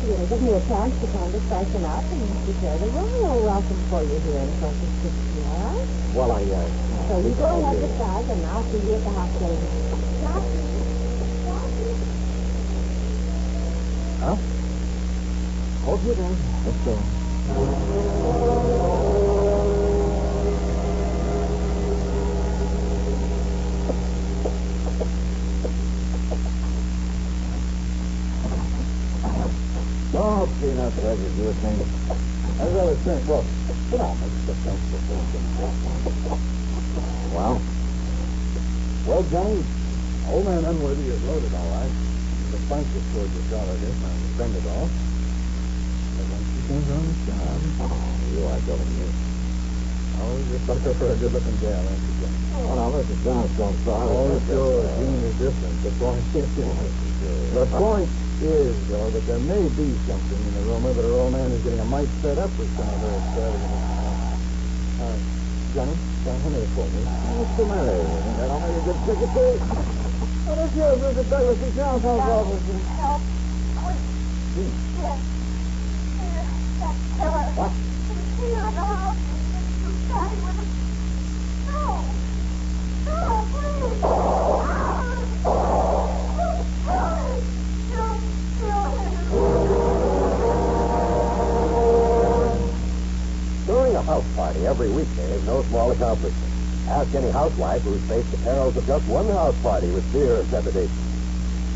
It'll give me a chance to kind of freshen up and prepare the royal welcome for you here in Corpus Christi, all right? Well, So you go ahead with Doug, and I'll see you at the hospital. Huh? Okay, then. Let's go. Oh, peanut Doug, as you were saying. I'd rather think, well, sit down, let's get down to the phone. Well, Johnny, old man Unworthy is loaded, all right. The punch is towards the shot, I guess. I defend it all. Depends on the job. Oh, you are going me. Oh, you're sucker for a good-looking gal, aren't you, John? Oh, now, Mr. Johnstone, sorry. Oh, sure. Gene is different. The point is, though, that there may be something in the rumor that our old man is getting a mite fed up with some of her extravagant. Johnny, come here for me. What's the matter? That don't make a good ticket, too. Oh, that's yours, Mr. Douglas. The Johnson's office. Help. Please. Yes. That killer. What? He's here in the house. He's starting with a... No. No, please. Don't kill him. Throwing a house party every weekday is no small accomplishment. Ask any housewife who's faced the perils of just one house party with fear and trepidation.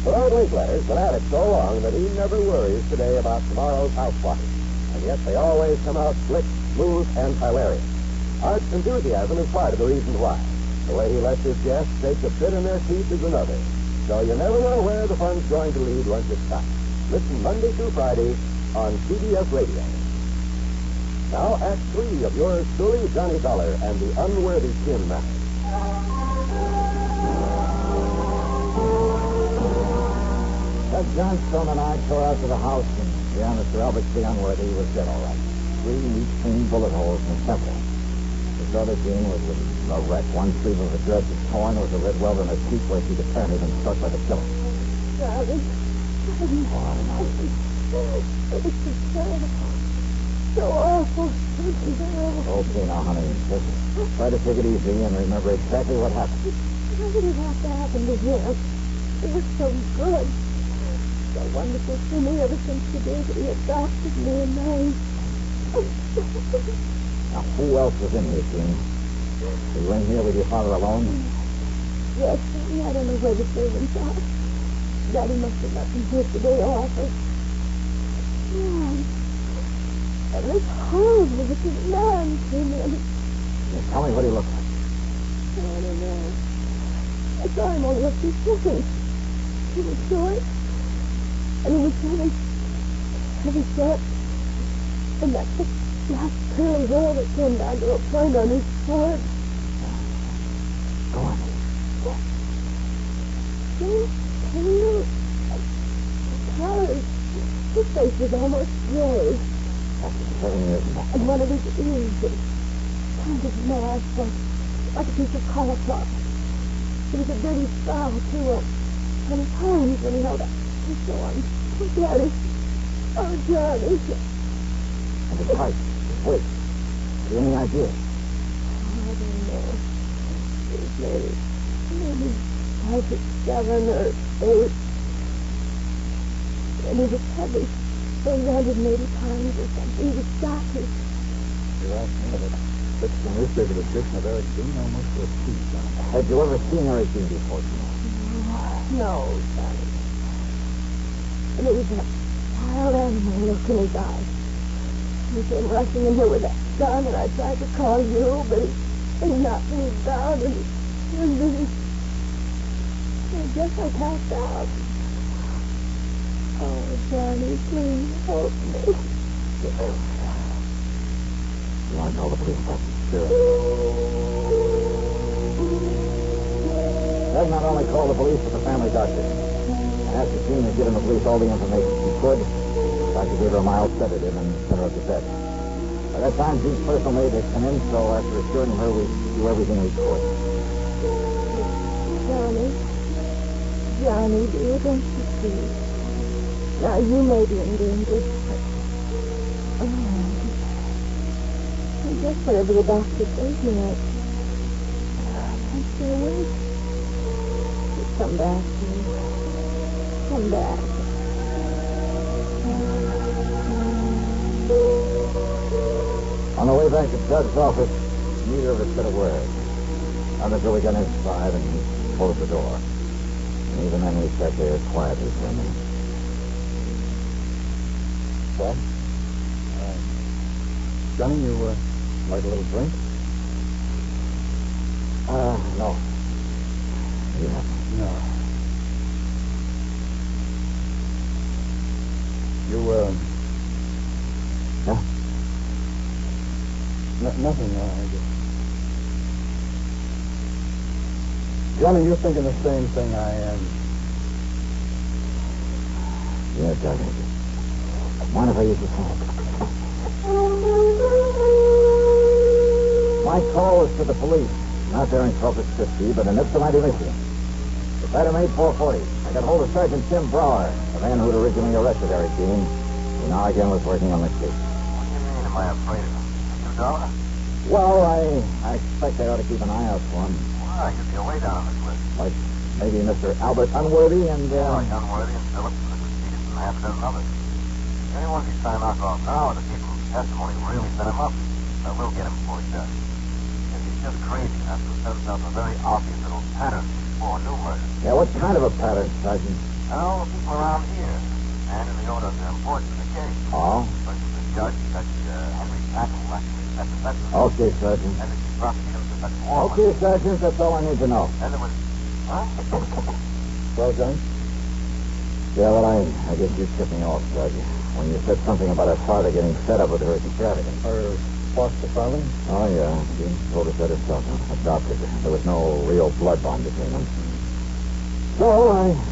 But our Linkletter's been at it so long that he never worries today about tomorrow's house party. And yet they always come out slick, smooth, and hilarious. Art's enthusiasm is part of the reason why. The way he lets his guests take a bit in their teeth is another. So you never know where the fun's going to lead once it's stopped. Listen Monday through Friday on CBS Radio. Now, Act 3 of yours truly, Johnny Dollar and the Unworthy Kin Matter. Ted Johnstone and I tore out to the house, and yeah, Mr. Albert the Unworthy was dead all right. 3 neat, clean bullet holes in the temple. His other Jean was a wreck. One sleeve of her dress was torn. There was a red welt on her cheek where she'd apparently been struck by the killer. Darling. It was so terrible. So awful. Okay, now, honey, listen. Try to take it easy and remember exactly what happened. Why did it have to happen to him? It was so good. So wonderful to me ever since the day that he adopted me and married. Now, who else was in here, Jean? Were you in here with your father alone? Yes, I don't know where the servants are. Daddy must have let them here today off. And this horrible looking man came in. Tell me what he looked like. I don't know. I saw him only a few seconds. He was short, and he was heavy set, and that black curly hair that came down to a point on his forehead. Go on. Can you the colors? His face was almost gray. And one of his ears was kind of masked, like a piece of cauliflower. There was a dirty scar, too, on his hands when he held up his arm. Oh, Daddy. Oh, Johnny. And his height, his weight. Have you any idea? I don't know. Maybe 5'7" or 8. And he was heavy. 180 pounds or something. He was stocky. You're asking me that fits the newspaper description of Eric Dean almost to a T, John. Had you ever seen Eric Dean before, No, Johnny. And there was that wild animal look in his eyes. He came rushing in here with that gun, and I tried to call you, but he knocked me down, and then I guess I passed out. Oh, Johnny, please help me. You want to call the police? Sure. Ted not only called the police, but the family doctor. And after Jean had given the police all the information she could, the doctor gave her a mild sedative and sent her up to bed. By that time, Jean's personal maid had come in, so after assuring her we'd do everything we could. Johnny, dear, don't you see? Now, you may be in danger, but... I guess whatever the doctor says, you know, I still wait. Just come back, please. Come back. On the way back to Judd's office, neither of us said a word. Not until we got inside and he closed the door. And even then we sat there quietly for a minute. Well, Johnny, you like a little drink? No. Yeah. No. Nothing. Johnny, you're thinking the same thing I am. Yes, Sergeant. Mind if I use the phone? My call is to the police. Not there in Corpus Christi, but in Ypsilanti, Michigan. It's item 8440. I got hold of Sergeant Tim Brower, the man who'd originally arrested Eric Dean, who now again was working on the case. What do you mean, am I afraid of him? You don't? Well, I expect I ought to keep an eye out for him. Why? You'd be away down on this list. Like maybe Mr. Albert Unworthy and... Like Unworthy and Phillips and the Peters and half a dozen others. The only ones he's trying to knock off now are the people whose testimony really set him up. But we'll get him before he does. If he's just crazy enough to set himself a very obvious little pattern for new murders. Yeah, what kind of a pattern, Sergeant? Well, the people around here, and in the order of their importance in the case. Oh? First was the judge, Judge Henry Tahoe, actually, that's the veteran. Okay, Sergeant. And the chief prosecutor, Judge Warren. Okay, Sergeant, that's all I need to know. And there was... Huh? Well, Johnny? Yeah, well, I guess you tipped me off, Sergeant. When you said something about her father getting fed up with her extravagance. Her foster father? Oh, yeah. She told us that herself. Adopted her. There was no real blood bond between them. So,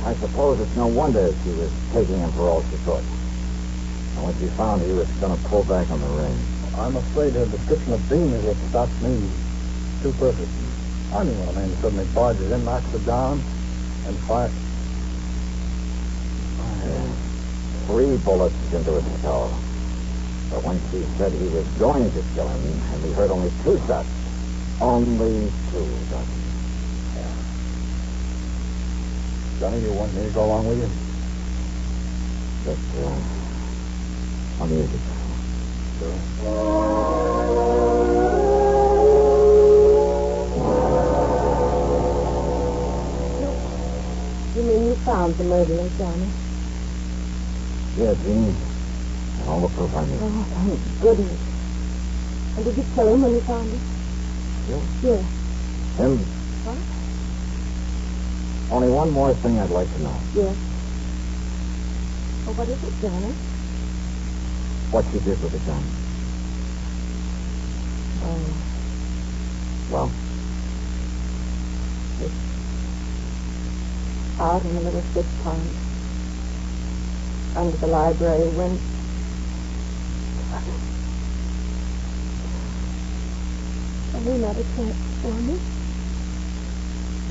I suppose it's no wonder she was taking him for all she could. And when she found he was going to pull back on the ring. I'm afraid her description of Dean is what stopped me. Too perfect. I mean, when a man suddenly barges in, knocks her down, and fires. 3 bullets into his skull. But when she said he was going to kill him, and we heard only 2 shots. Only 2, Doctor. Johnny, you want me to go along with you? Just, on the music. You mean you found the murderer, Johnny? Yeah, Jean. All the proof I need. Oh, thank goodness. And did you kill him when you found him? Yeah. Yeah. Him? What? Only one more thing I'd like to know. Yes. Well, what is it, Johnny? What you did with the gun. Well? It's out in the little fish pond. Under the library window. Have you not a chance for me?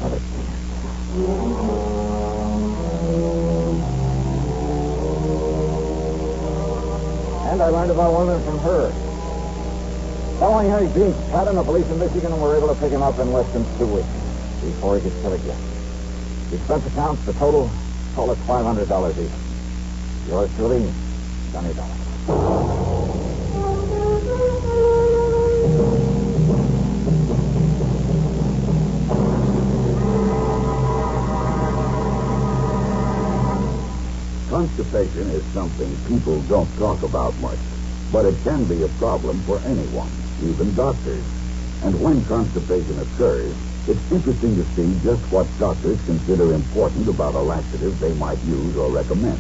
Not a chance. And I learned about one of them from her. Following Harry Dean's pattern, the police in Michigan were able to pick him up in less than 2 weeks before he could kill again. The expense accounts, the total us $500 each. Yours truly, Johnny Dollar. Constipation is something people don't talk about much, but it can be a problem for anyone, even doctors. And when constipation occurs, it's interesting to see just what doctors consider important about a laxative they might use or recommend.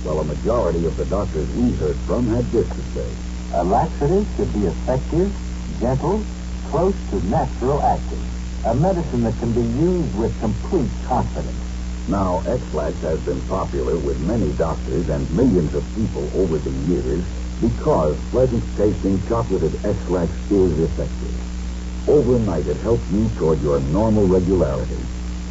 Well, a majority of the doctors we heard from had this to say. A laxative should be effective, gentle, close to natural action. A medicine that can be used with complete confidence. Now, X-Lax has been popular with many doctors and millions of people over the years because pleasant-tasting chocolated X-Lax is effective. Overnight, it helps you toward your normal regularity.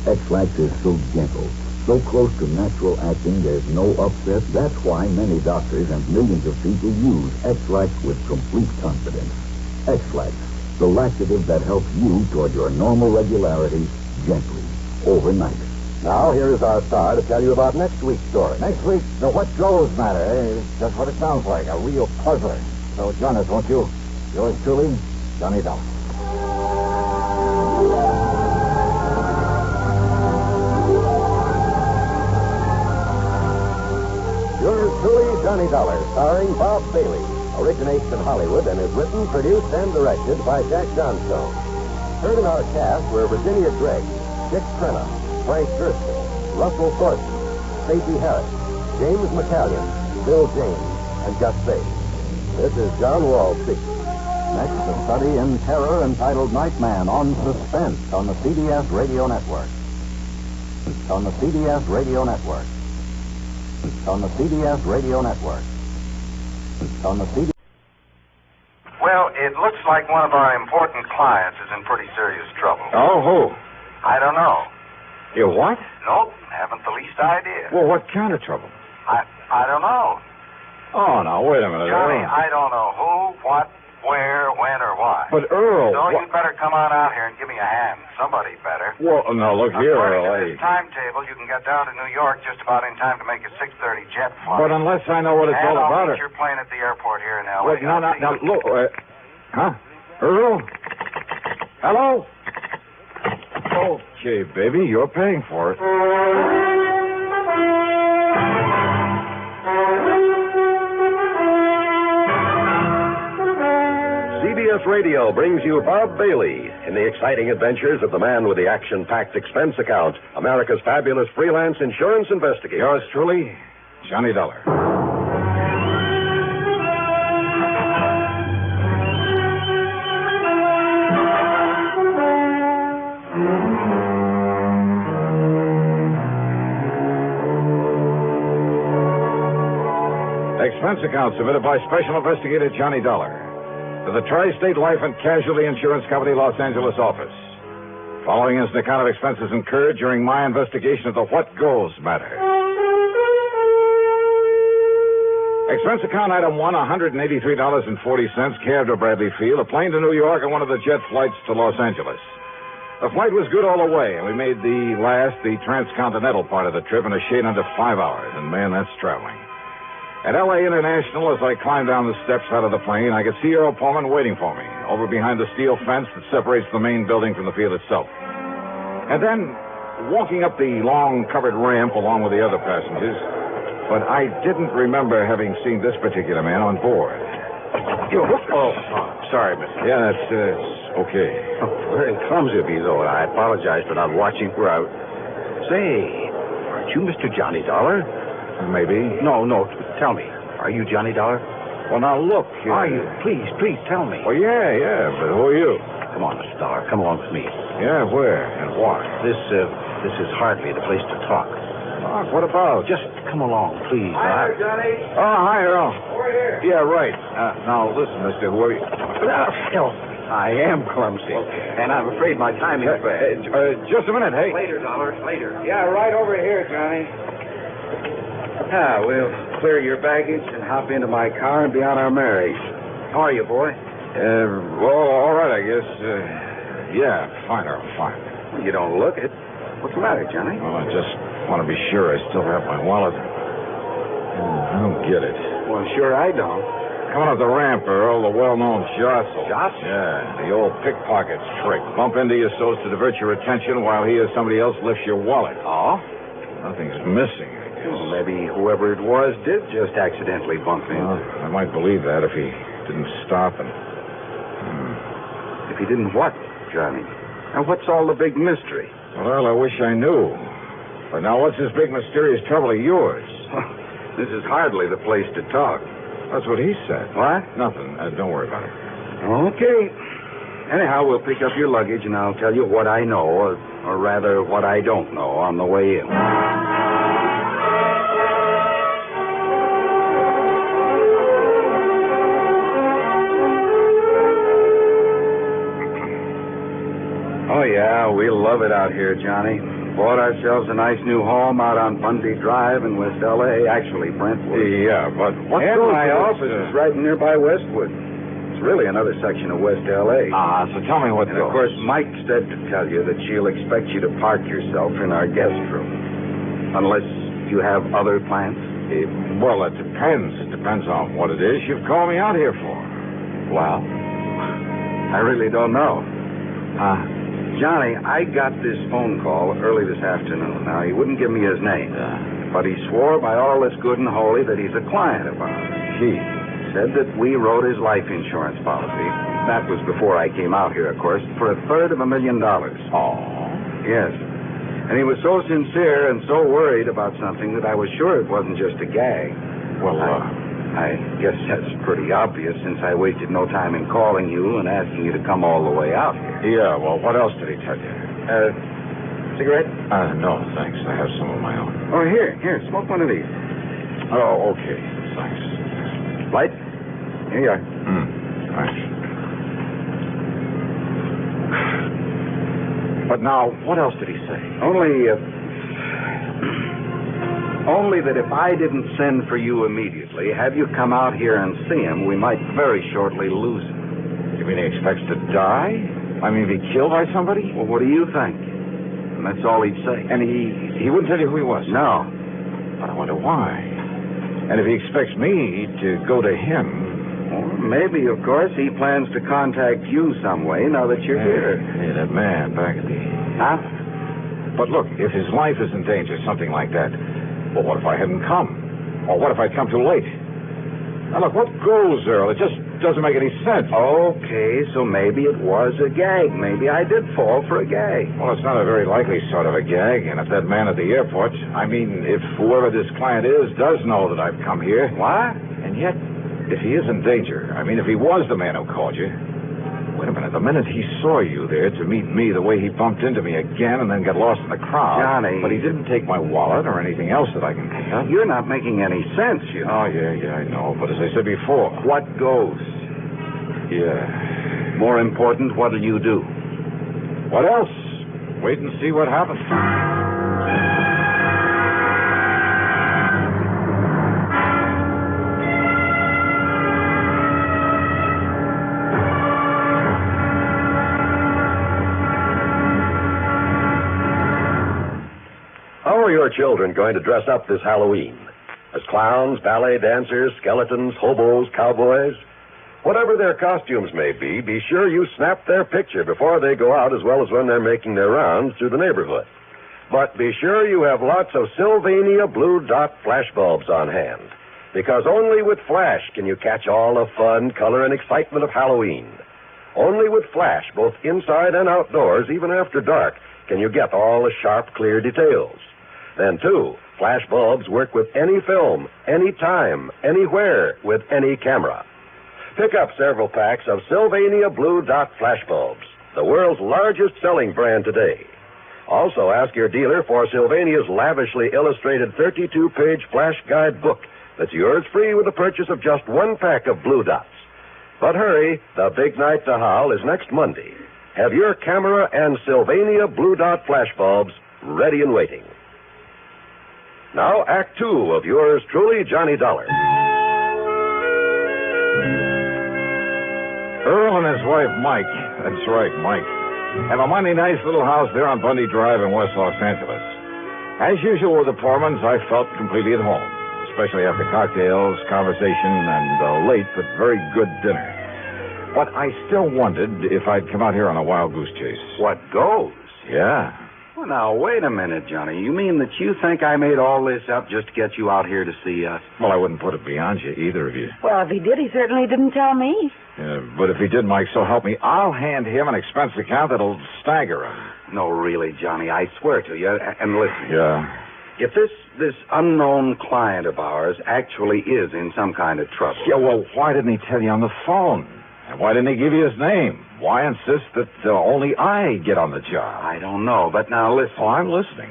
X-Lax is so gentle, so close to natural action, there's no upset. That's why many doctors and millions of people use X-Lax with complete confidence. X-Lax, the laxative that helps you toward your normal regularity gently, overnight. Now, here is our star to tell you about next week's story. Next week, the What Goes Matter. It's just what it sounds like, a real puzzler. So join us, won't you? Yours truly, Johnny Dollar. Yours truly, Johnny Dollar, starring Bob Bailey. Originates in Hollywood and is written, produced, and directed by Jack Johnstone. Heard in our cast were Virginia Gregg, Dick Crenna, Frank Driscoll, Russell Thornton, Stacey Harris, James McCallion, Bill James, and Gus Bates. This is John Wall speaking. Next, a study in terror entitled Nightman on Suspense on the CBS Radio Network. On the CBS Radio Network. On the CBS Radio Network. On the CBS... Well, it looks like one of our important clients is in pretty serious trouble. Oh, who? I don't know. You what? Nope, haven't the least idea. Well, what kind of trouble? I don't know. Oh, now, wait a minute, Johnny, Earl. I don't know who, what, where, when, or why. But, Earl... So you'd better come on out here and give me a hand. Somebody better. Well, now, look here, According Earl. to this timetable, you can get down to New York just about in time to make a 6:30 jet flight. But unless I know what it's all I'll about... meet your plane at the airport here in L.A. Wait, now, look... huh? Earl? Hello? Okay, baby, you're paying for it. CBS Radio brings you Bob Bailey in the exciting adventures of the man with the action-packed expense account, America's fabulous freelance insurance investigator. Yours truly, Johnny Dollar. Expense account submitted by Special Investigator Johnny Dollar to the Tri-State Life and Casualty Insurance Company, Los Angeles office. Following is an account of expenses incurred during my investigation of the What Goes matter. Expense account item 1, $183.40, care of Bradley Field, a plane to New York and one of the jet flights to Los Angeles. The flight was good all the way, and we made the transcontinental part of the trip in a shade under 5 hours. And, man, that's traveling. At L.A. International, as I climbed down the steps out of the plane, I could see Earl Pullman waiting for me, over behind the steel fence that separates the main building from the field itself. And then, walking up the long covered ramp along with the other passengers, but I didn't remember having seen this particular man on board. Oh, sorry, mister. Yeah, that's okay. Oh, very clumsy of you, though, and I apologize for not watching for our... Say, aren't you Mr. Johnny Dollar? Maybe. No, tell me. Are you Johnny Dollar? Well, now, look. Are you? Please, tell me. Well, yeah, but who are you? Come on, Mr. Dollar. Come along with me. Yeah, where and why? This is hardly the place to talk. Talk? What about? Just come along, please. Hi, Johnny. Oh, hi, Earl. Over here. Yeah, right. Now, listen, mister, who are you? I am clumsy, and I'm afraid my timing's bad. Just a minute, hey. Later, Dollar, later. Yeah, right over here, Johnny. We'll clear your baggage and hop into my car and be on our marriage. How are you, boy? Well, all right, I guess. Yeah, fine, Earl, fine. Well, you don't look it. What's the matter, Johnny? Well, I just want to be sure I still have my wallet. I don't get it. Well, sure I don't. Coming up the ramp, Earl, the well-known jostle. Jostle? Yeah, the old pickpocket's trick. Bump into you so's to divert your attention while he or somebody else lifts your wallet. Oh? Nothing's missing. Well, maybe whoever it was did just accidentally bump in. Well, I might believe that if he didn't stop and... If he didn't what, Johnny? Now, what's all the big mystery? Well, I wish I knew. But now, what's this big mysterious trouble of yours? This is hardly the place to talk. That's what he said. What? Nothing. Don't worry about it. Okay. Anyhow, we'll pick up your luggage, and I'll tell you what I know, or rather, what I don't know on the way in. Oh, yeah, we love it out here, Johnny. Bought ourselves a nice new home out on Bundy Drive in West L.A., actually Brentwood. Yeah, but what And goes my to office is right nearby Westwood. It's really another section of West L.A. So tell me what And, goes. of course, Mike said to tell you that she'll expect you to park yourself in our guest room. Unless you have other plans? Well, it depends. It depends on what it is you've called me out here for. Well, I really don't know. Johnny, I got this phone call early this afternoon. Now, he wouldn't give me his name, but he swore by all that's good and holy that he's a client of ours. He said that we wrote his life insurance policy. That was before I came out here, of course, for $250,000. Oh. Yes. And he was so sincere and so worried about something that I was sure it wasn't just a gag. Well, I guess that's pretty obvious since I wasted no time in calling you and asking you to come all the way out here. Yeah, well, what else did he tell you? Cigarette? No, thanks. I have some of my own. Oh, here, smoke one of these. Oh, okay. Thanks. Light? Here you are. Thanks. But now, what else did he say? Only that if I didn't send for you immediately, have you come out here and see him, we might very shortly lose him. You mean he expects to die? I mean, be killed by somebody? Well, what do you think? And that's all he'd say. And he wouldn't tell you who he was? No. But I wonder why. And if he expects me to go to him... Well, maybe, of course, he plans to contact you some way now that you're here. Hey, that man back at the... Huh? But look, if his life is in danger, something like that... Well, what if I hadn't come? Or what if I'd come too late? Now, look, what goes, Earl? It just doesn't make any sense. Okay, so maybe it was a gag. Maybe I did fall for a gag. Well, it's not a very likely sort of a gag. And if that man at the airport, I mean, if whoever this client is does know that I've come here... What? And yet, if he is in danger, I mean, if he was the man who called you... Wait a minute. The minute he saw you there to meet me, the way he bumped into me again and then got lost in the crowd... Johnny... But he didn't take my wallet or anything else that I can think of. You're not making any sense, you know. Oh, yeah, I know. But as I said before... What goes? Yeah. More important, what'll you do? What else? Wait and see what happens. How are your children going to dress up this Halloween? As clowns, ballet dancers, skeletons, hobos, cowboys? Whatever their costumes may be sure you snap their picture before they go out as well as when they're making their rounds through the neighborhood. But be sure you have lots of Sylvania Blue Dot flashbulbs on hand, because only with Flash can you catch all the fun, color, and excitement of Halloween. Only with Flash, both inside and outdoors, even after dark, can you get all the sharp, clear details. Then, too, Flash bulbs work with any film, any time, anywhere, with any camera. Pick up several packs of Sylvania Blue Dot Flash bulbs, the world's largest selling brand today. Also, ask your dealer for Sylvania's lavishly illustrated 32-page flash guide book that's yours free with the purchase of just one pack of Blue Dots. But hurry, the big night to howl is next Monday. Have your camera and Sylvania Blue Dot flash bulbs ready and waiting. Now, Act 2 of yours truly, Johnny Dollar. Earl and his wife, Mike, that's right, Mike, have a mighty nice little house there on Bundy Drive in West Los Angeles. As usual with the Pormans, I felt completely at home, especially after cocktails, conversation, and a late but very good dinner. But I still wondered if I'd come out here on a wild goose chase. What goes? Yeah. Well, now, wait a minute, Johnny. You mean that you think I made all this up just to get you out here to see us? Well, I wouldn't put it beyond you, either of you. Well, if he did, he certainly didn't tell me. But if he did, Mike, so help me, I'll hand him an expense account that'll stagger him. No, really, Johnny, I swear to you. And listen. Yeah. If this unknown client of ours actually is in some kind of trouble... Yeah, well, why didn't he tell you on the phone? And why didn't he give you his name? Why insist that only I get on the job? I don't know, but now listen. Oh, I'm listening.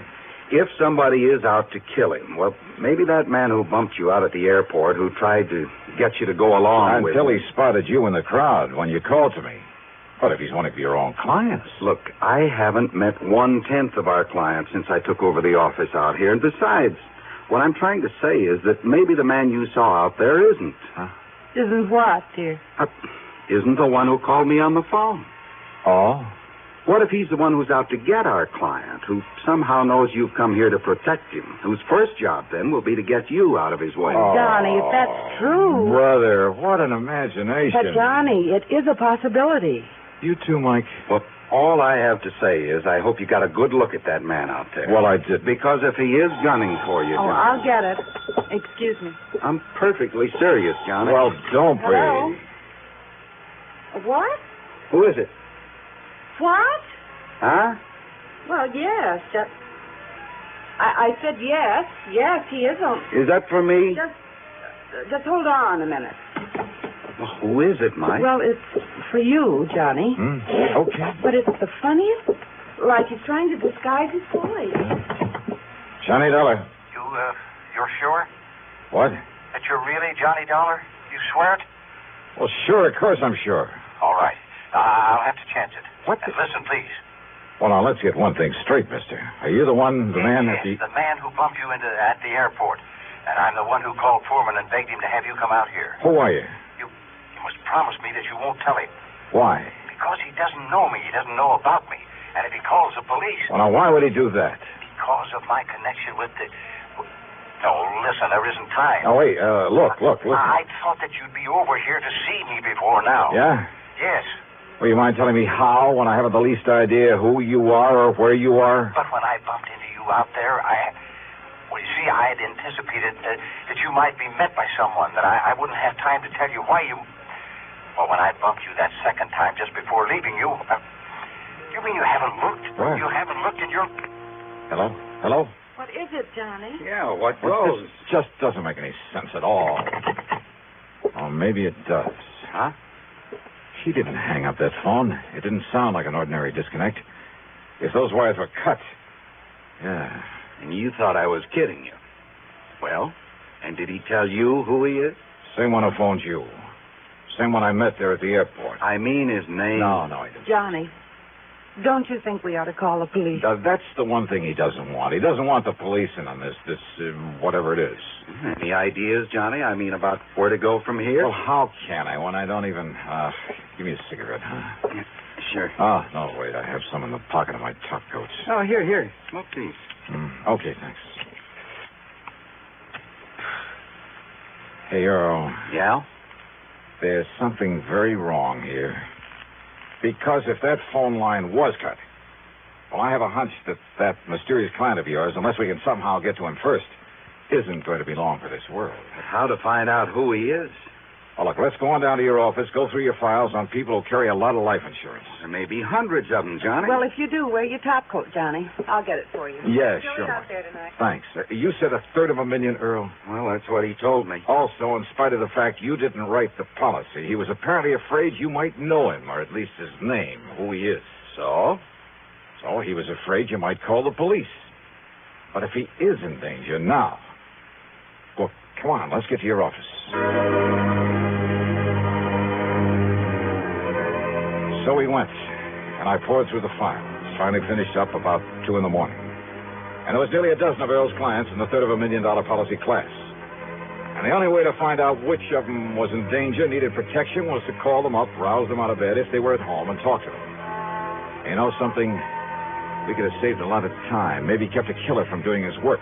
If somebody is out to kill him, well, maybe that man who bumped you out at the airport, who tried to get you to go along with... Until he spotted you in the crowd when you called to me. But if he's one of your own clients... Look, I haven't met 1/10 of our clients since I took over the office out here. And besides, what I'm trying to say is that maybe the man you saw out there isn't. Huh? Isn't what, dear? Isn't the one who called me on the phone. Oh? What if he's the one who's out to get our client, who somehow knows you've come here to protect him, whose first job, then, will be to get you out of his way? Oh, Johnny, if that's true... Brother, what an imagination. But, Johnny, it is a possibility. You too, Mike. Well, all I have to say is I hope you got a good look at that man out there. Well, I did. Because if he is gunning for you, Johnny... I'll get it. Excuse me. I'm perfectly serious, Johnny. Well, don't be. Hello? What? Who is it? What? Huh? Well, yes. I said yes. Yes, he is on... Is that for me? Just hold on a minute. Well, who is it, Mike? Well, it's for you, Johnny. Okay. But it's the funniest. Like he's trying to disguise his voice. Johnny Dollar. You're sure What? that you're really Johnny Dollar? You swear it? Well, sure, of course I'm sure. All right. I'll have to chance it. What? And listen, please. Well, now, let's get one thing straight, mister. Are you the man at the... The man who bumped you at the airport. And I'm the one who called Foreman and begged him to have you come out here. Who are you? You must promise me that you won't tell him. Why? Because he doesn't know me. He doesn't know about me. And if he calls the police... Well, now, why would he do that? Because of my connection with the... No, listen, there isn't time. Now, wait, look. I thought that you'd be over here to see me before now. Yeah? Yes. Well, you mind telling me how when I haven't the least idea who you are or where you are? But when I bumped into you out there, Well, you see, I had anticipated that you might be met by someone, that I wouldn't have time to tell you why you... Well, when I bumped you that second time just before leaving you... You mean you haven't looked? Where? You haven't looked in your... Hello? What is it, Johnny? Yeah, what Well, goes? this just doesn't make any sense at all. Or maybe it does. Huh? She didn't hang up that phone. It didn't sound like an ordinary disconnect. If those wires were cut... Yeah. And you thought I was kidding you. Well, and did he tell you who he is? Same one who phoned you. Same one I met there at the airport. I mean his name. No, he didn't. Johnny, don't you think we ought to call the police? That's the one thing he doesn't want. He doesn't want the police in on this whatever it is. Any ideas, Johnny? I mean, about where to go from here? Well, how can I when I don't even... give me a cigarette, huh? Yeah, sure. Oh, no, wait. I have some in the pocket of my top coat. Oh, here. Smoke these. Okay, thanks. Hey, Earl. Yeah? There's something very wrong here. Because if that phone line was cut, well, I have a hunch that mysterious client of yours, unless we can somehow get to him first, isn't going to be long for this world. But how to find out who he is? Well, look, let's go on down to your office, go through your files on people who carry a lot of life insurance. There may be hundreds of them, Johnny. Well, if you do, wear your top coat, Johnny. I'll get it for you. Yeah, Enjoy sure. it out there tonight. Thanks. You said $250,000, Earl? Well, that's what he told me. Also, in spite of the fact you didn't write the policy, he was apparently afraid you might know him, or at least his name, who he is. So? So he was afraid you might call the police. But if he is in danger now... Well, come on, let's get to your office. So we went, and I poured through the files. Finally finished up about 2 in the morning. And there was nearly a dozen of Earl's clients in the $250,000 policy class. And the only way to find out which of them was in danger, needed protection, was to call them up, rouse them out of bed if they were at home, and talk to them. You know something? We could have saved a lot of time, maybe kept a killer from doing his work.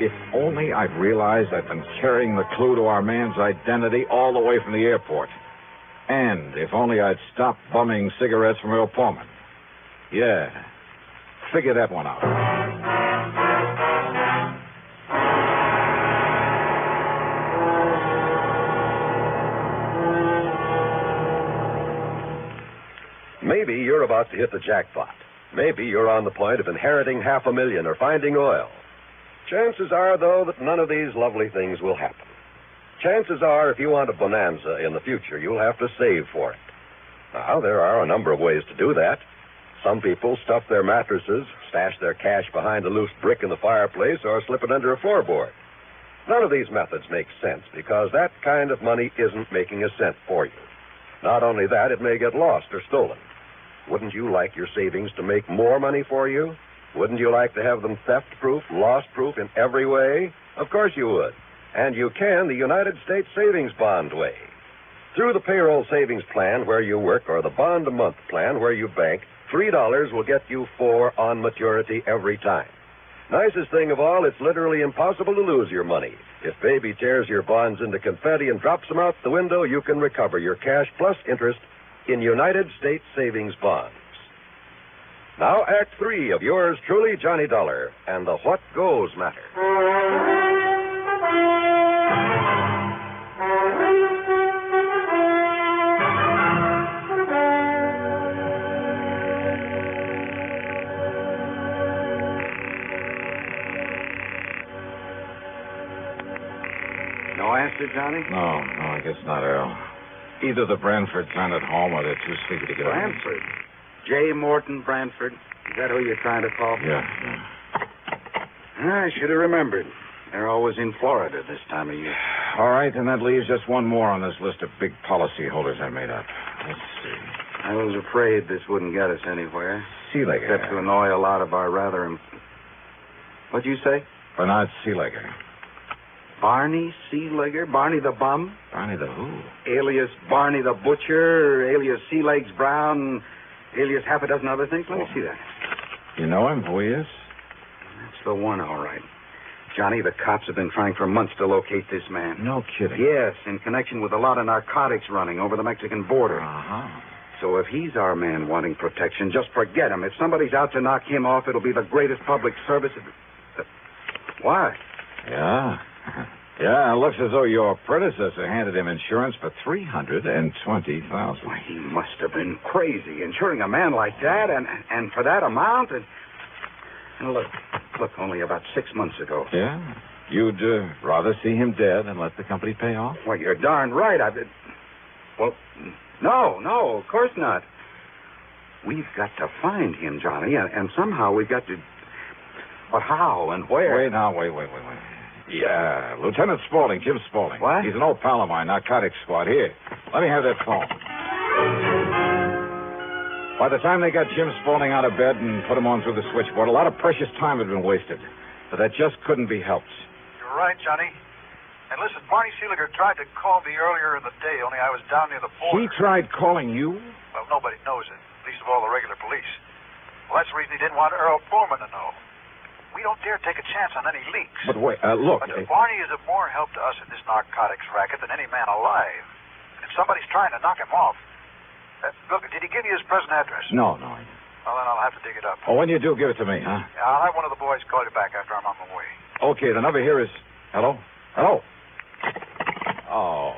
If only I'd realized I'd been carrying the clue to our man's identity all the way from the airport. And if only I'd stopped bumming cigarettes from Earl Pullman. Yeah. Figure that one out. Maybe you're about to hit the jackpot. Maybe you're on the point of inheriting $500,000 or finding oil. Chances are, though, that none of these lovely things will happen. Chances are, if you want a bonanza in the future, you'll have to save for it. Now, there are a number of ways to do that. Some people stuff their mattresses, stash their cash behind a loose brick in the fireplace, or slip it under a floorboard. None of these methods make sense because that kind of money isn't making a cent for you. Not only that, it may get lost or stolen. Wouldn't you like your savings to make more money for you? Wouldn't you like to have them theft-proof, loss-proof in every way? Of course you would. And you can the United States Savings Bond way. Through the payroll savings plan where you work or the bond-a-month plan where you bank, $3 will get you 4 on maturity every time. Nicest thing of all, it's literally impossible to lose your money. If Baby tears your bonds into confetti and drops them out the window, you can recover your cash plus interest in United States Savings Bonds. Now, Act 3 of yours truly, Johnny Dollar, and the What Goes Matter. Mr. Johnny? No, I guess not, Earl. Either the Branfords aren't at home or they're too sleepy to get up. Branford? J. Morton Branford? Is that who you're trying to call? Yeah. I should have remembered. They're always in Florida this time of year. All right, and that leaves just one more on this list of big policy holders I made up. Let's see. I was afraid this wouldn't get us anywhere. Seelegger. Except to annoy a lot of our rather... What'd you say? Bernard Seelegger. Barney Seelegger? Barney the Bum? Barney the who? Alias Barney the Butcher, alias Sea-Legs Brown, alias half a dozen other things. Let me see that. You know him, who he is? That's the one, all right. Johnny, the cops have been trying for months to locate this man. No kidding. Yes, in connection with a lot of narcotics running over the Mexican border. Uh-huh. So if he's our man wanting protection, just forget him. If somebody's out to knock him off, it'll be the greatest public service. Why? Yeah. Yeah, it looks as though your predecessor handed him insurance for $320,000. Why, he must have been crazy, insuring a man like that, and for that amount. And look, only about 6 months ago. Yeah? You'd rather see him dead and let the company pay off? Well, you're darn right. Well, no, of course not. We've got to find him, Johnny, and somehow we've got to... But how and where? Wait. Yeah, Lieutenant Spaulding, Jim Spaulding. What? He's an old pal of mine, narcotics squad. Here, let me have that phone. By the time they got Jim Spaulding out of bed and put him on through the switchboard, a lot of precious time had been wasted. But that just couldn't be helped. You're right, Johnny. And listen, Barney Seelegger tried to call me earlier in the day, only I was down near the border. He tried calling you? Well, nobody knows it, least of all the regular police. Well, that's the reason he didn't want Earl Foreman to know. We don't dare take a chance on any leaks. But wait, look. But Barney is of more help to us in this narcotics racket than any man alive. And if somebody's trying to knock him off... look, did he give you his present address? No. Well, then I'll have to dig it up. Oh, when you do, give it to me, huh? Yeah, I'll have one of the boys call you back after I'm on my way. Okay, the number here is... Hello? Oh,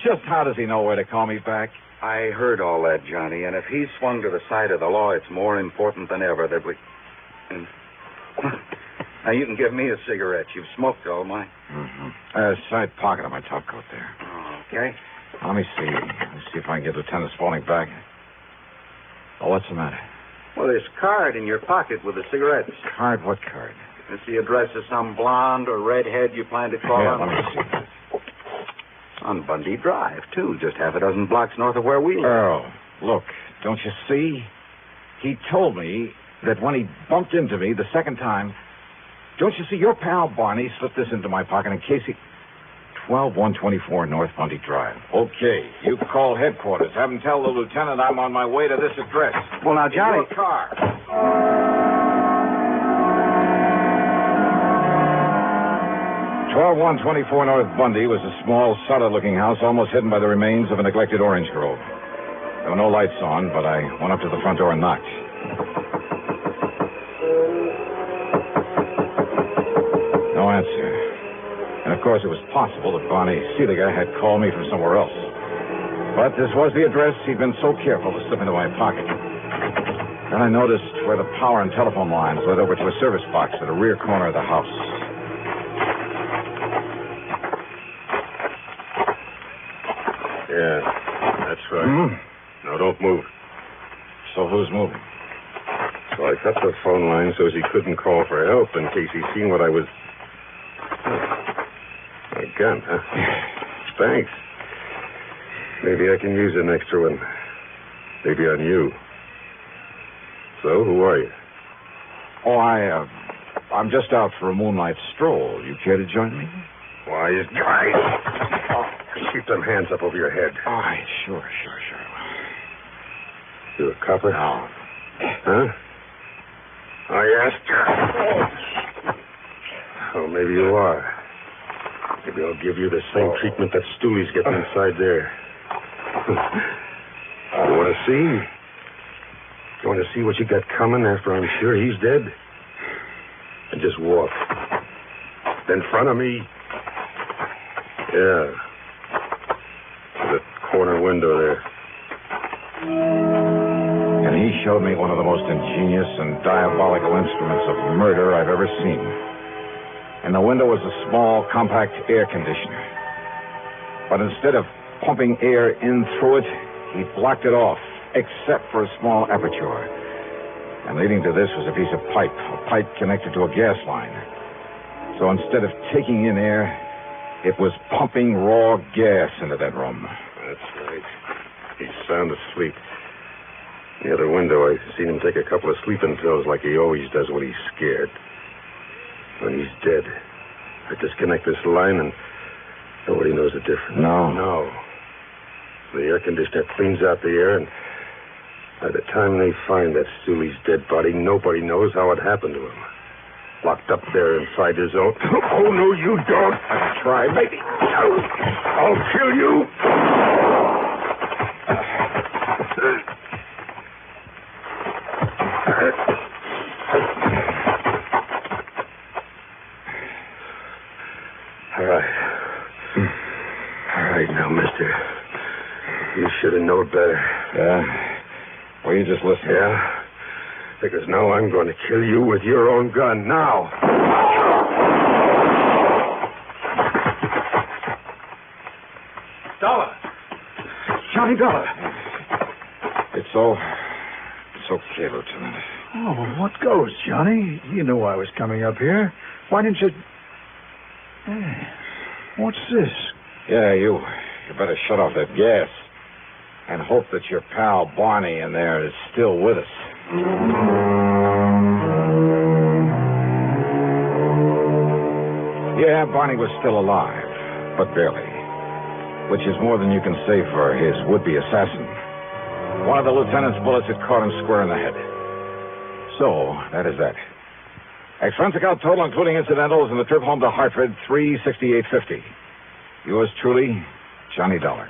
just how does he know where to call me back? I heard all that, Johnny, and if he's swung to the side of the law, it's more important than ever that we... Now, you can give me a cigarette. You've smoked all mine. Mm-hmm. Side pocket of my top coat there. Oh, okay. Let me see. Let's see if I can get Lieutenant Spaulding back. Oh, what's the matter? Well, this card in your pocket with the cigarettes. Card? What card? It's the address of some blonde or redhead you plan to call on. Let me see. On Bundy Drive, too. Just half a dozen blocks north of where we live. Earl, look, don't you see? He told me that when he bumped into me the second time... Don't you see, your pal Barney slipped this into my pocket in case he... 12124 North Bundy Drive. Okay, you call headquarters. Have him tell the lieutenant I'm on my way to this address. Well, now, Johnny... In your car. 12124 North Bundy was a small, solid-looking house almost hidden by the remains of a neglected orange grove. There were no lights on, but I went up to the front door and knocked. No answer. And, of course, it was possible that Barney Seelegger had called me from somewhere else. But this was the address he'd been so careful to slip into my pocket. Then I noticed where the power and telephone lines led over to a service box at the rear corner of the house. Yeah, that's right. Now, don't move. So who's moving? So I cut the phone line so he couldn't call for help in case he seen what I was... A gun, huh? Thanks. Maybe I can use an extra one. Maybe on you. So, who are you? Oh, I'm just out for a moonlight stroll. You care to join me? Why, guys... Keep them hands up over your head. All right, sure. You a copper? No. Huh? I asked you. Oh, maybe you are. Maybe I'll give you the same treatment that Stooley's getting inside there. You want to see? You want to see what you got coming after I'm sure he's dead? And just walk. In front of me. Yeah. The corner window there. And he showed me one of the most ingenious and diabolical instruments of murder I've ever seen. In the window was a small, compact air conditioner. But instead of pumping air in through it, he blocked it off, except for a small aperture. And leading to this was a piece of pipe, a pipe connected to a gas line. So instead of taking in air, it was pumping raw gas into that room. That's right. He's sound asleep. The other window, I seen him take a couple of sleeping pills like he always does when he's scared. When he's dead, I disconnect this line and nobody knows the difference. No. The air conditioner cleans out the air, and by the time they find that Sully's dead body, nobody knows how it happened to him. Locked up there inside his own... Oh, no, you don't. I can try, maybe. I'll kill you. All right now, mister. You should have known better. Yeah? Well, you just listen. Yeah? Because now I'm going to kill you with your own gun. Now! Dollar! Johnny Dollar! It's okay, Lieutenant. Oh, what goes, Johnny? You knew I was coming up here. Why didn't you... Hey, what's this? Yeah, you better shut off that gas. And hope that your pal Barney in there is still with us. Yeah, Barney was still alive, but barely. Which is more than you can say for his would-be assassin. One of the lieutenant's bullets had caught him square in the head. So, that is that. Expense account total, including incidentals, and the trip home to Hartford, $368.50. Yours truly, Johnny Dollar.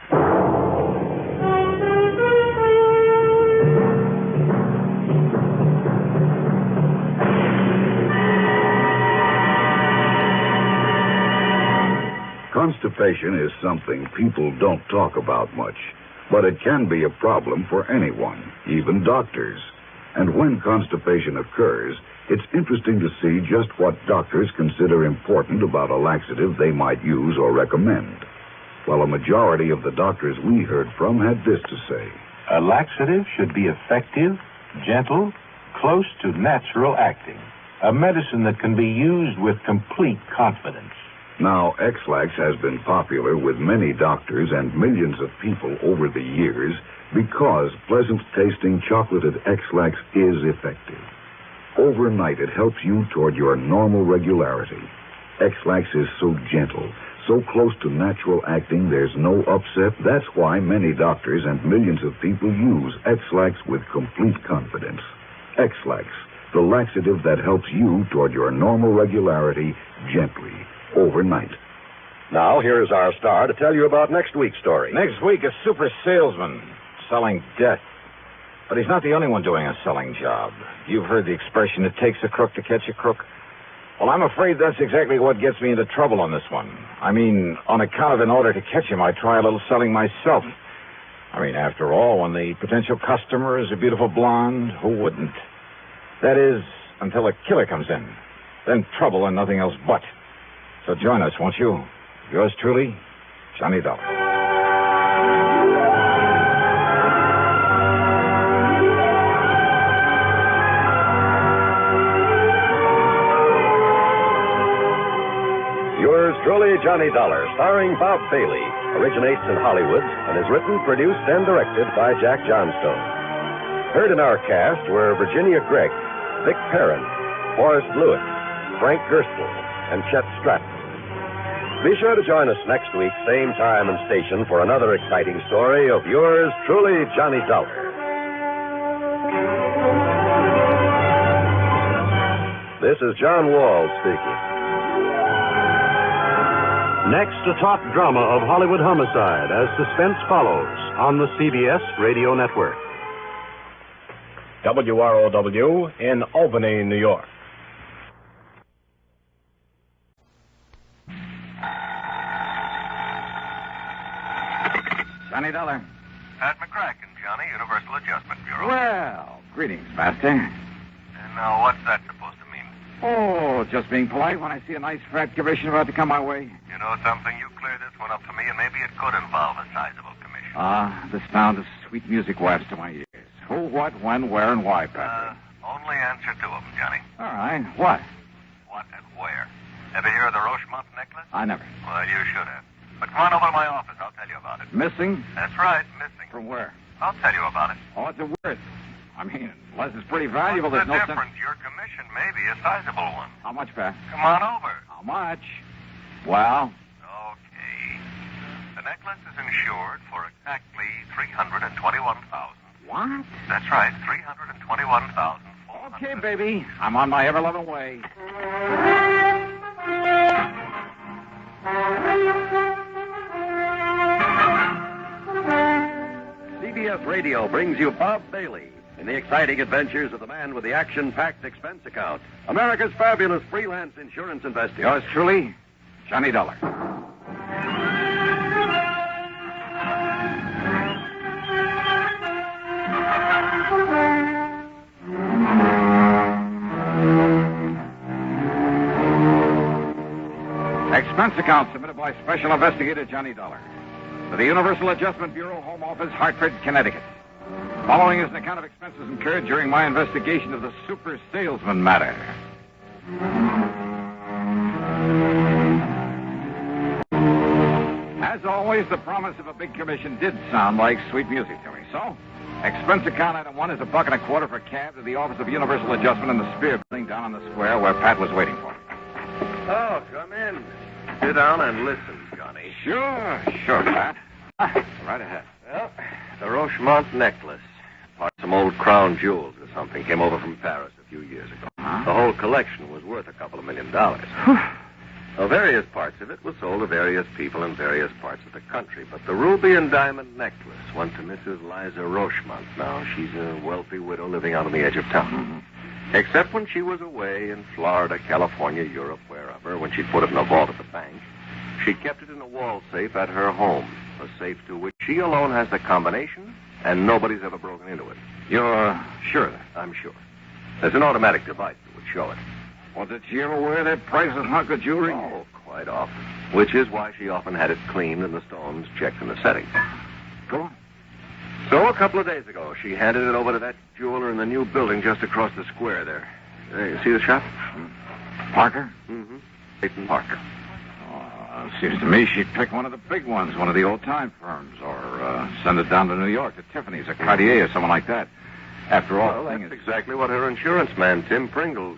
Constipation is something people don't talk about much, but it can be a problem for anyone, even doctors. And when constipation occurs, it's interesting to see just what doctors consider important about a laxative they might use or recommend. Well, a majority of the doctors we heard from had this to say. A laxative should be effective, gentle, close to natural acting. A medicine that can be used with complete confidence. Now, X-Lax has been popular with many doctors and millions of people over the years because pleasant-tasting chocolated X-Lax is effective. Overnight, it helps you toward your normal regularity. X-Lax is so gentle, so close to natural acting, there's no upset. That's why many doctors and millions of people use X-Lax with complete confidence. X-Lax, the laxative that helps you toward your normal regularity gently, overnight. Now, here's our star to tell you about next week's story. Next week, a super salesman selling death. But he's not the only one doing a selling job. You've heard the expression, it takes a crook to catch a crook. Well, I'm afraid that's exactly what gets me into trouble on this one. I mean, on account of in order to catch him, I try a little selling myself. I mean, after all, when the potential customer is a beautiful blonde, who wouldn't? That is, until a killer comes in. Then trouble and nothing else but. So join us, won't you? Yours truly, Johnny Dollar. Yours truly, Johnny Dollar, starring Bob Bailey, originates in Hollywood and is written, produced, and directed by Jack Johnstone. Heard in our cast were Virginia Gregg, Vic Perrin, Forrest Lewis, Frank Gerstle, and Chet Stratton. Be sure to join us next week, same time and station, for another exciting story of yours truly, Johnny Dollar. This is John Wall speaking. Next, a top drama of Hollywood homicide as suspense follows on the CBS Radio Network. WROW in Albany, New York. Johnny Dollar. Pat McCracken, Johnny, Universal Adjustment Bureau. Well, greetings, Master. And what's that supposed to mean? Oh, just being polite when I see a nice fat commission about to come my way. Yeah, You know something? You clear this one up for me, and maybe it could involve a sizable commission. The sound of sweet music wafts to my ears. Who, what, when, where, and why, Patrick? Only answer two of them, Johnny. All right. What? What and where? Ever hear of the Rochemont necklace? I never. Well, you should have. But come on over to my office. I'll tell you about it. Missing? That's right, missing. From where? I'll tell you about it. Oh, what's it worth? I mean, unless it's pretty valuable, What's there's the no difference? sense. Your commission may be a sizable one. How much, Pat? Come on over. How much? Well? Okay. The necklace is insured for exactly $321,000. What? That's right, $321,000. Okay, baby. I'm on my ever-loving way. CBS Radio brings you Bob Bailey in the exciting adventures of the man with the action-packed expense account, America's fabulous freelance insurance investigator. Yours truly, Johnny Dollar. Expense account submitted by Special Investigator Johnny Dollar to the Universal Adjustment Bureau, Home Office, Hartford, Connecticut. Following is an account of expenses incurred during my investigation of the Super Salesman matter. As always, the promise of a big commission did sound like sweet music to me. So, expense account item 1 is $1.25 for cab to the Office of Universal Adjustment in the Spear Building down on the square where Pat was waiting for me. Oh, come in. Sit down and listen, Johnny. Sure, Pat. Right ahead. Well, the Rochemont necklace. Part of some old crown jewels or something came over from Paris a few years ago. Huh? The whole collection was worth $2 million. Well, various parts of it were sold to various people in various parts of the country, but the ruby and diamond necklace went to Mrs. Liza Rochemont. Now, she's a wealthy widow living out on the edge of town. Mm-hmm. Except when she was away in Florida, California, Europe, wherever, when she'd put it in a vault at the bank, she kept it in a wall safe at her home, a safe to which she alone has the combination, and nobody's ever broken into it. You're sure of that? I'm sure. There's an automatic device that would show it. Well, did she ever wear that priceless hunk of jewelry? Oh, quite often. Which is why she often had it cleaned and the stones checked in the settings. Go on. So a couple of days ago, she handed it over to that jeweler in the new building just across the square there. You see the shop? Parker? Mm-hmm. Clayton Parker. Seems to me she'd pick one of the big ones, one of the old-time firms, or send it down to New York to Tiffany's or Cartier or someone like that. After all, well, that's exactly what her insurance man, Tim Pringle,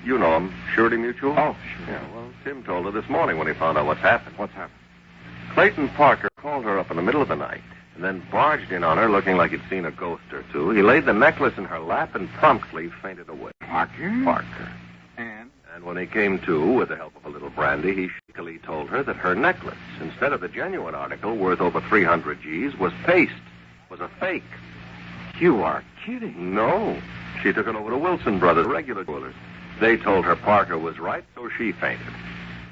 you know him, Surety Mutual? Oh, sure. Yeah, well, Tim told her this morning when he found out what's happened. What's happened? Clayton Parker called her up in the middle of the night and then barged in on her looking like he'd seen a ghost or two. He laid the necklace in her lap and promptly fainted away. Parker. And when he came to, with the help of a little brandy, he shakily told her that her necklace, instead of the genuine article worth over 300 G's, was paste, was a fake. You are kidding. No. She took it over to Wilson Brothers, regular jewelers. They told her Parker was right, so she fainted.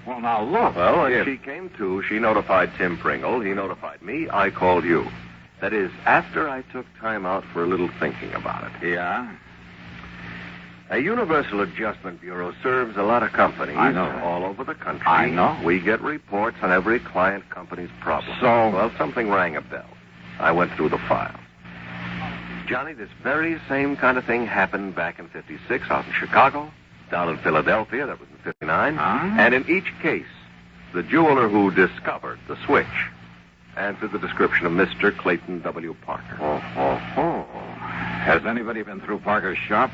Well, now, look. Well, when she came to, she notified Tim Pringle. He notified me. I called you. That is, after I took time out for a little thinking about it. Yeah? A Universal Adjustment Bureau serves a lot of companies all over the country. I know. We get reports on every client company's problem. So? Well, something rang a bell. I went through the files. Johnny, this very same kind of thing happened back in 56 out in Chicago, down in Philadelphia, that was in 59. And in each case, the jeweler who discovered the switch answered the description of Mr. Clayton W. Parker. Has anybody been through Parker's shop?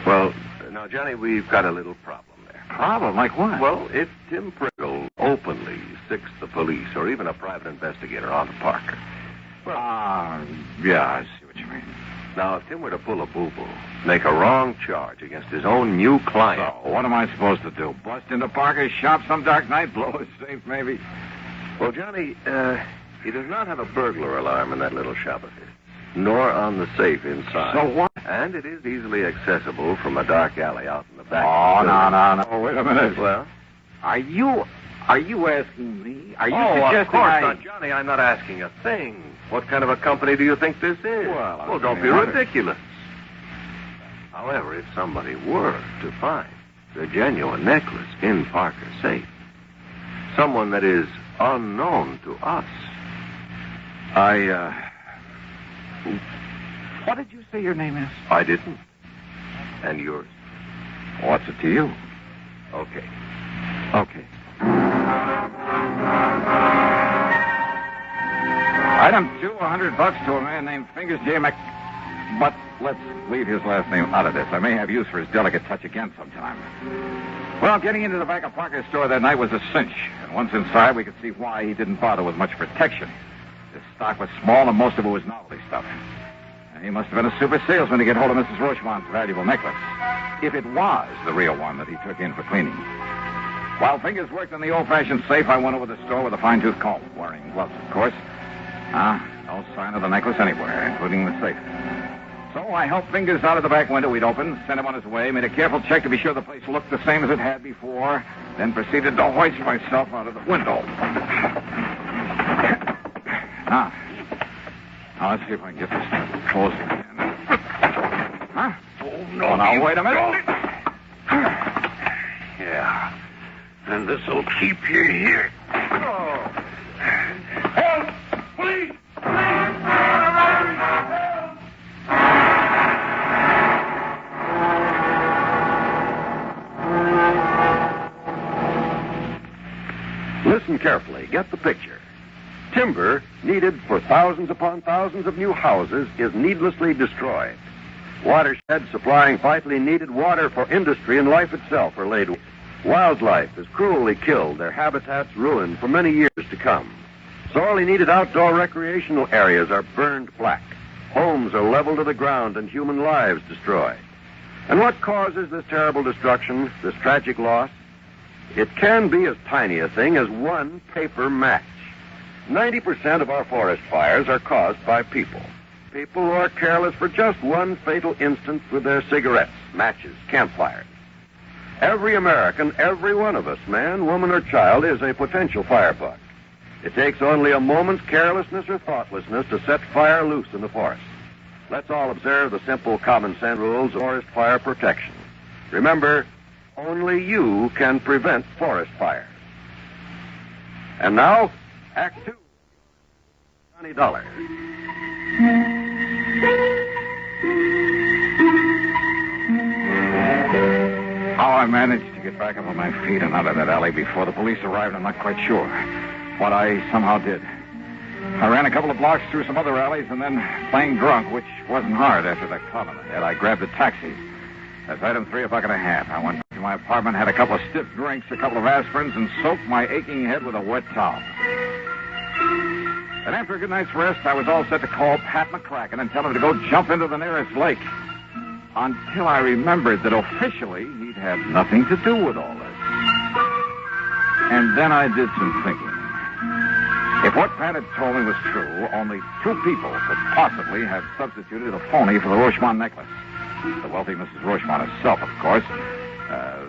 Well, now, Johnny, we've got a little problem there. Problem? Like what? Well, if Tim Pringle openly sicks the police or even a private investigator onto Parker. Well, yeah, I see what you mean. Now, if Tim were to pull a boo-boo, make a wrong charge against his own new client... So, what am I supposed to do? Bust into Parker's shop some dark night, blow his safe, maybe? Well, Johnny, he does not have a burglar alarm in that little shop of his, nor on the safe inside. So what? And it is easily accessible from a dark alley out in the back. Oh, no. Wait a minute. Well? Are you asking me? Are you suggesting of course not, Johnny. I'm not asking a thing. What kind of a company do you think this is? Well, don't be ridiculous. However, if somebody were to find the genuine necklace in Parker's safe, Someone that is unknown to us. What did you say your name is? I didn't. And yours? What's it to you? Okay. Item 2, $100 to a man named Fingers J. But let's leave his last name out of this. I may have use for his delicate touch again sometime. Well, getting into the back of Parker's store that night was a cinch. And once inside, we could see why he didn't bother with much protection. His stock was small, and most of it was novelty stuff. And he must have been a super salesman to get hold of Mrs. Rochemont's valuable necklace. If it was the real one that he took in for cleaning. While Fingers worked in the old-fashioned safe, I went over to the store with a fine-tooth comb, wearing gloves, of course. No sign of the necklace anywhere, including the safe. So I helped Fingers out of the back window we'd opened, sent him on his way, made a careful check to be sure the place looked the same as it had before, then proceeded to hoist myself out of the window. Now, let's see if I can get this closed again. Huh? Oh, no. Oh, now, wait a minute. Yeah. And this'll keep you here. Oh. Help! Please! Listen carefully. Get the picture. Timber needed for thousands upon thousands of new houses is needlessly destroyed. Watersheds supplying vitally needed water for industry and life itself are laid waste. Wildlife is cruelly killed, their habitats ruined for many years to come. Sorely needed outdoor recreational areas are burned black. Homes are leveled to the ground and human lives destroyed. And what causes this terrible destruction, this tragic loss? It can be as tiny a thing as one paper match. 90% of our forest fires are caused by people. People who are careless for just one fatal instance with their cigarettes, matches, campfires. Every American, every one of us, man, woman, or child, is a potential firebug. It takes only a moment's carelessness or thoughtlessness to set fire loose in the forest. Let's all observe the simple common sense rules of forest fire protection. Remember, only you can prevent forest fires. And now, Act 2. $20. How I managed to get back up on my feet and out of that alley before the police arrived, I'm not quite sure. But I somehow did. I ran a couple of blocks through some other alleys, and then, playing drunk, which wasn't hard after that club in the head, I grabbed a taxi. That's item 3, $1.50. I went to my apartment, had a couple of stiff drinks, a couple of aspirins, and soaked my aching head with a wet towel. And after a good night's rest, I was all set to call Pat McCracken and tell him to go jump into the nearest lake. Until I remembered that officially he'd had nothing to do with all this. And then I did some thinking. If what Pat had told me was true, only 2 people could possibly have substituted a phony for the Rochemont necklace. The wealthy Mrs. Rochemont herself, of course.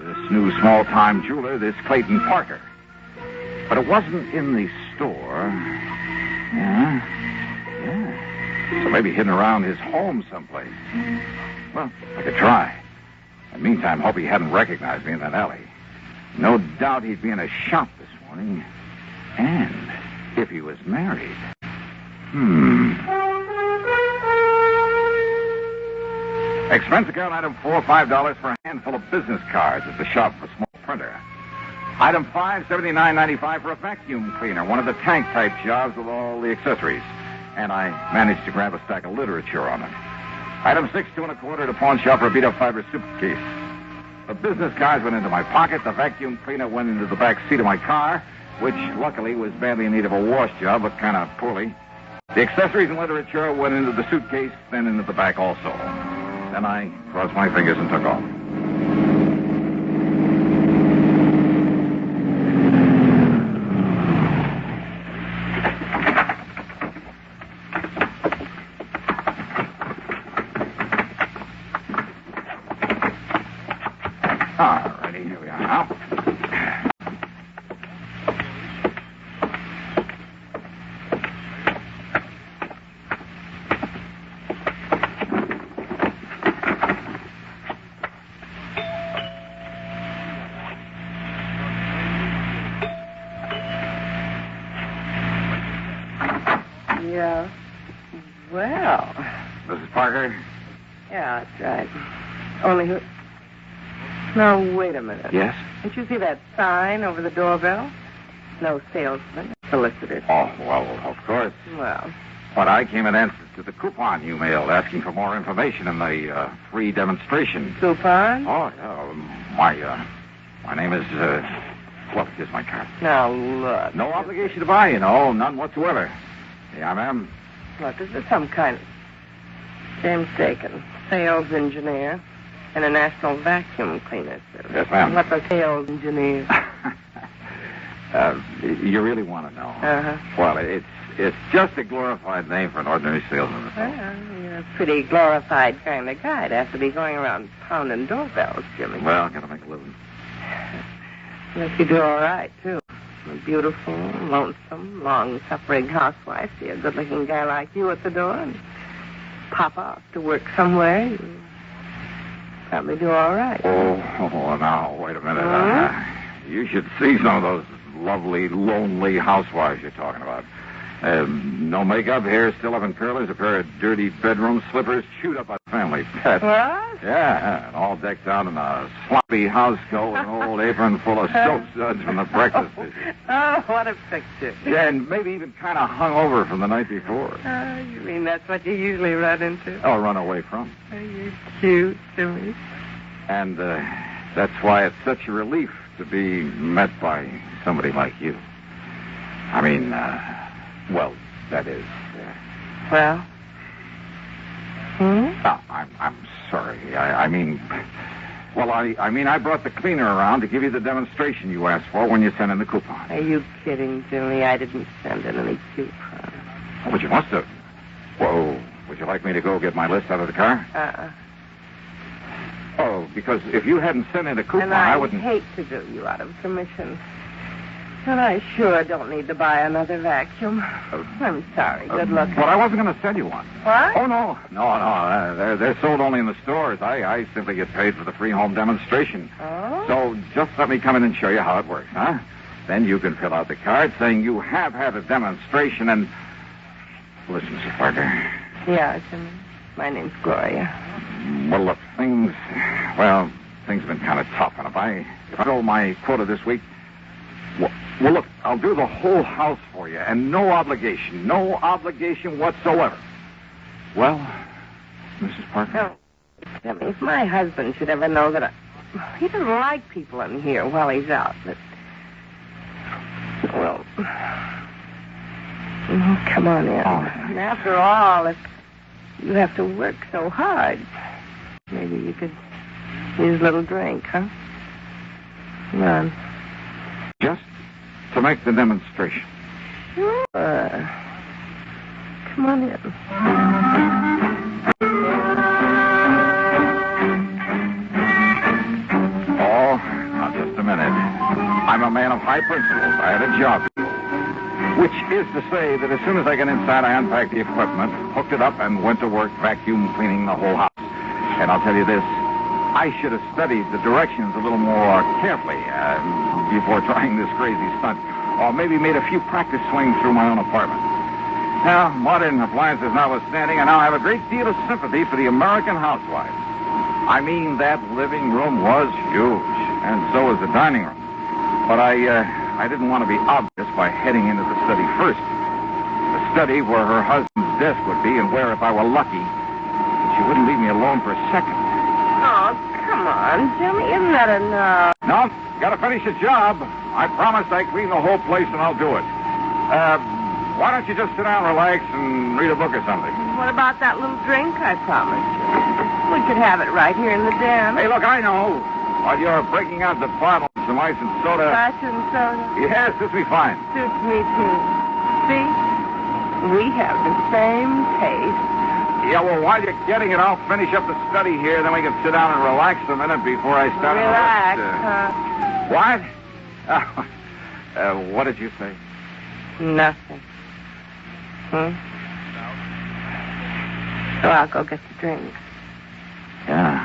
This new small-time jeweler, this Clayton Parker. But it wasn't in the store. Yeah. So maybe hidden around his home someplace. Well, I could try. In the meantime, hope he hadn't recognized me in that alley. No doubt he'd be in a shop this morning. And if he was married. Expense account item 4, $5 for a handful of business cards at the shop for small printer. Item 5, $79.95 for a vacuum cleaner, one of the tank-type jobs with all the accessories. And I managed to grab a stack of literature on it. Item 6, $2 1/4 at a pawn shop for a beat-up fiber suitcase. The business cards went into my pocket. The vacuum cleaner went into the back seat of my car, which luckily was badly in need of a wash job, but kind of poorly. The accessories and literature went into the suitcase, then into the back also. Then I crossed my fingers and took off. Alrighty, here we are now. Yeah. Well. Mrs. Parker? Yeah, that's right. Only who... Now, wait a minute. Yes? Didn't you see that sign over the doorbell? No salesman, solicitor. Oh, well, of course. Well. But I came in answer to the coupon you mailed asking for more information in the free demonstration. Coupon? Oh, my name is, well, here's my card. Now, look. No obligation to buy, none whatsoever. Yeah, ma'am. Look, this is some kind of... James Dakin, sales engineer, international vacuum cleaner service. Yes, ma'am. What's a sales engineer? You really want to know? Uh-huh. Well, it's just a glorified name for an ordinary salesman. Well, you're a pretty glorified kind of guy to have to be going around pounding doorbells, Jimmy. Well, gotta make a living. Yes, you do all right, too. A beautiful, lonesome, long-suffering housewife. See a good-looking guy like you at the door and pop off to work somewhere. You probably do all right. Oh, now, wait a minute. Mm-hmm. You should see some of those lovely, lonely housewives you're talking about. No makeup, hair still up in curlers, a pair of dirty bedroom slippers chewed up by the family pet. What? Yeah, and all decked out in a sloppy house coat with an old apron full of soap suds from the breakfast dishes. Oh, what a picture. Yeah, and maybe even kind of hung over from the night before. You mean that's what you usually run into? Oh, run away from. Oh, you're cute, Jimmy. And that's why it's such a relief to be met by somebody like you. I mean, well, that is... Well? No, I'm sorry. I mean... Well, I mean, I brought the cleaner around to give you the demonstration you asked for when you sent in the coupon. Are you kidding, Jimmy? I didn't send in any coupon. Oh, but you must have. Whoa. Would you like me to go get my list out of the car? Oh, because if you hadn't sent in a coupon, and I wouldn't... hate to do you out of commission. And I sure don't need to buy another vacuum. I'm sorry. Good luck. But I wasn't going to sell you one. What? Oh, no. No. They're sold only in the stores. I simply get paid for the free home demonstration. Oh? So just let me come in and show you how it works, huh? Then you can fill out the card saying you have had a demonstration and... Listen, Mr. Parker. Yeah, Jimmy. My name's Gloria. Well, look, things have been kind of tough. And if I fill my quota this week... Well, look, I'll do the whole house for you, and no obligation whatsoever. Well, Mrs. Parker? No, Jimmy, if my husband should ever know that he doesn't like people in here while he's out, but... Well... come on in. And after all, if you have to work so hard, maybe you could use a little drink, huh? Come on. Just to make the demonstration. Sure. Come on in. Oh, now just a minute. I'm a man of high principles. I had a job. Which is to say that as soon as I got inside, I unpacked the equipment, hooked it up, and went to work vacuum cleaning the whole house. And I'll tell you this, I should have studied the directions a little more carefully before trying this crazy stunt, or maybe made a few practice swings through my own apartment. Now, modern appliances notwithstanding, I now have a great deal of sympathy for the American housewife. I mean, that living room was huge, and so was the dining room. But I didn't want to be obvious by heading into the study first. The study where her husband's desk would be, and where, if I were lucky, she wouldn't leave me alone for a second. Oh, come on, Jimmy. Isn't that enough? No, gotta finish the job. I promised I'd clean the whole place, and I'll do it. Why don't you just sit down, relax, and read a book or something? What about that little drink I promised you? We could have it right here in the den. Hey, look, I know. While you're breaking out the bottle of some ice and soda... Ice and soda? Yes, this will be fine. Suits me, too. See? We have the same taste. Yeah, well, while you're getting it, I'll finish up the study here, then we can sit down and relax a minute before I start... Relax, What? What did you say? Nothing. So I'll go get the drink. Yeah.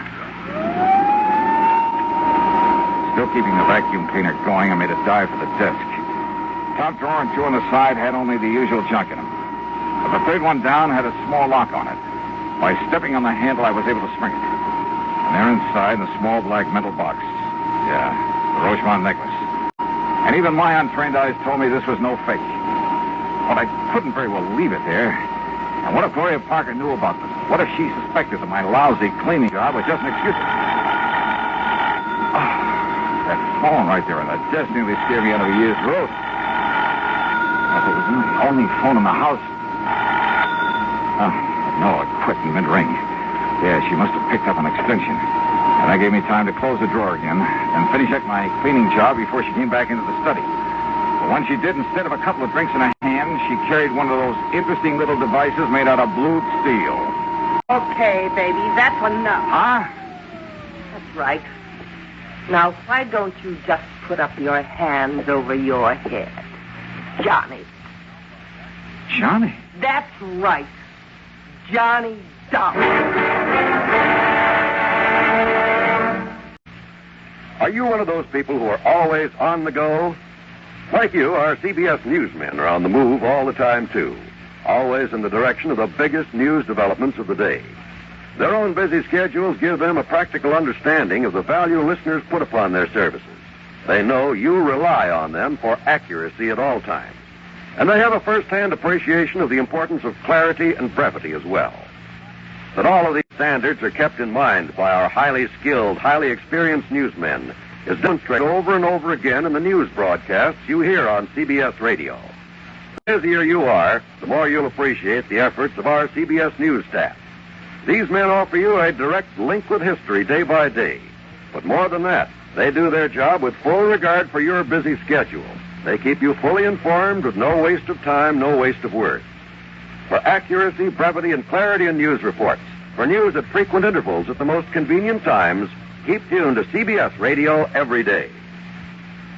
Still keeping the vacuum cleaner going, I made a dive for the desk. Top drawer and two on the side had only the usual junk in them. A But the third one down had a small lock on it. By stepping on the handle, I was able to spring it. And there inside, in the small black metal box. Yeah, the Rochemont necklace. And even my untrained eyes told me this was no fake. But I couldn't very well leave it there. And what if Gloria Parker knew about this? What if she suspected that my lousy cleaning job was just an excuse? That phone right there on the desk nearly scared me out of a year's growth. If it was the only phone in the house. No, it quit in mid-ring. Yeah, she must have picked up an extension. And that gave me time to close the drawer again and finish up my cleaning job before she came back into the study. But when she did, instead of a couple of drinks in her hand, she carried one of those interesting little devices made out of blued steel. Okay, baby, that's enough. Huh? That's right. Now, why don't you just put up your hands over your head? Johnny. Johnny? That's right. Johnny Dollar. Are you one of those people who are always on the go? Like you, our CBS newsmen are on the move all the time, too. Always in the direction of the biggest news developments of the day. Their own busy schedules give them a practical understanding of the value listeners put upon their services. They know you rely on them for accuracy at all times. And they have a first-hand appreciation of the importance of clarity and brevity as well. That all of these standards are kept in mind by our highly skilled, highly experienced newsmen is demonstrated over and over again in the news broadcasts you hear on CBS Radio. The busier you are, the more you'll appreciate the efforts of our CBS News staff. These men offer you a direct link with history day by day. But more than that, they do their job with full regard for your busy schedule. They keep you fully informed with no waste of time, no waste of words. For accuracy, brevity, and clarity in news reports, for news at frequent intervals at the most convenient times, keep tuned to CBS Radio every day.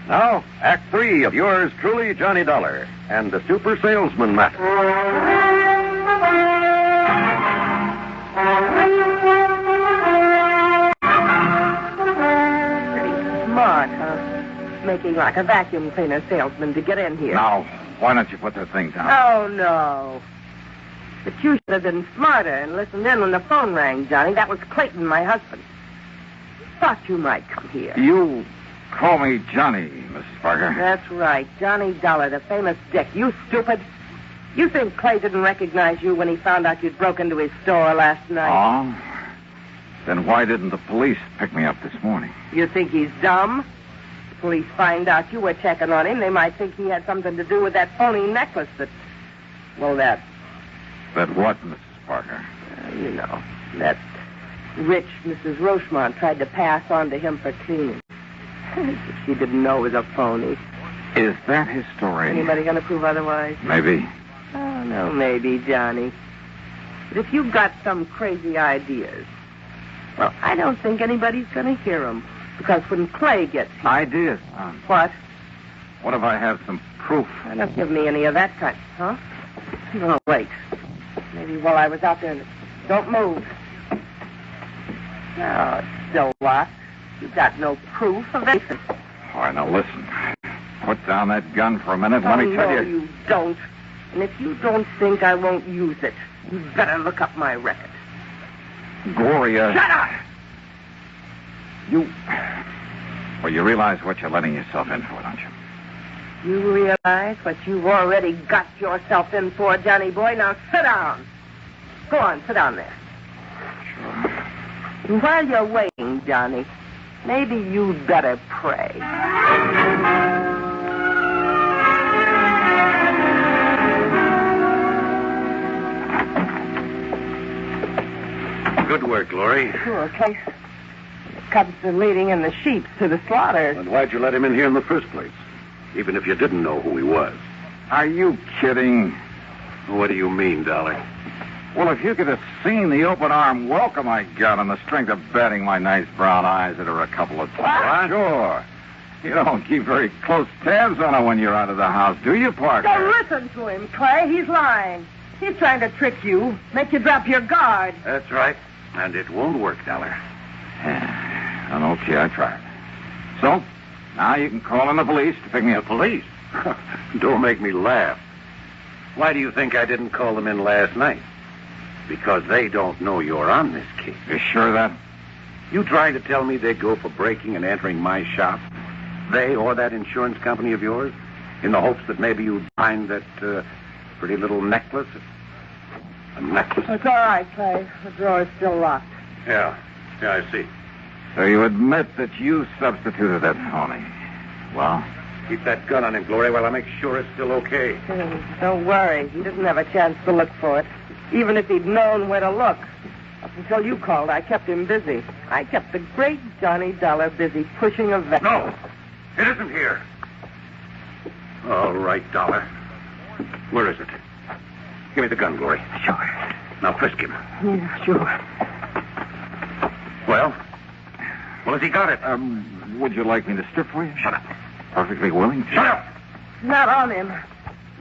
Now, Act 3 of yours truly, Johnny Dollar, and the Super Salesman Matter. Smart, huh? Making like a vacuum cleaner salesman to get in here. Now, why don't you put that thing down? Oh, no. But you should have been smarter and listened in when the phone rang, Johnny. That was Clayton, my husband. Thought you might come here. You call me Johnny, Mrs. Parker. That's right. Johnny Dollar, the famous dick. You stupid. You think Clay didn't recognize you when he found out you'd broke into his store last night? Oh? Then why didn't the police pick me up this morning? You think he's dumb? The police find out you were checking on him. They might think he had something to do with that phony necklace that... Well, that... That what, Mrs. Parker? You know, that rich Mrs. Rochemont tried to pass on to him for cleaning. She didn't know it was a phony. Is that his story? Anybody going to prove otherwise? Maybe. Oh, no, maybe, Johnny. But if you've got some crazy ideas, well, I don't think anybody's going to hear them. Because when Clay gets here... Ideas? What? What if I have some proof? Don't give me any of that kind, huh? No, wait. Maybe while I was out there... Don't move. No, it's still locked. You've got no proof of anything. All right, now listen. Put down that gun for a minute. Let me tell you... No, you don't. And if you don't think I won't use it, you'd better look up my record. Gloria... Shut up! Well, you realize what you're letting yourself in for, don't you? You realize what you've already got yourself in for, Johnny boy? Now sit down. Go on, sit down there. Sure. And while you're waiting, Johnny, maybe you'd better pray. Good work, Glory. Sure, Case. The cubs are leading in the sheep to the slaughter. And why'd you let him in here in the first place? Even if you didn't know who he was. Are you kidding? What do you mean, Dollar? Well, if you could have seen the open arm welcome I got on the strength of batting my nice brown eyes at her a couple of times. What? Sure. You don't keep very close tabs on her when you're out of the house, do you, Parker? Don't listen to him, Clay. He's lying. He's trying to trick you, make you drop your guard. That's right. And it won't work, Dollar. Yeah. Well, okay, I tried. So, now you can call in the police to pick me up. Police? Don't make me laugh. Why do you think I didn't call them in last night? Because they don't know you're on this case. You sure of that? You trying to tell me they'd go for breaking and entering my shop? They or that insurance company of yours? In the hopes that maybe you'd find that pretty little necklace? A necklace? It's all right, Clay. The drawer's still locked. Yeah, I see. So you admit that you substituted that phony. Well? Keep that gun on him, Glory, while I make sure it's still okay. Don't worry. He didn't have a chance to look for it. Even if he'd known where to look. Up until you called, I kept him busy. I kept the great Johnny Dollar busy pushing a vessel. No! It isn't here. All right, Dollar. Where is it? Give me the gun, Glory. Sure. Now frisk him. Yeah, sure. Well, has he got it? Would you like me to strip for you? Shut up. Perfectly willing. Shut up! Not on him.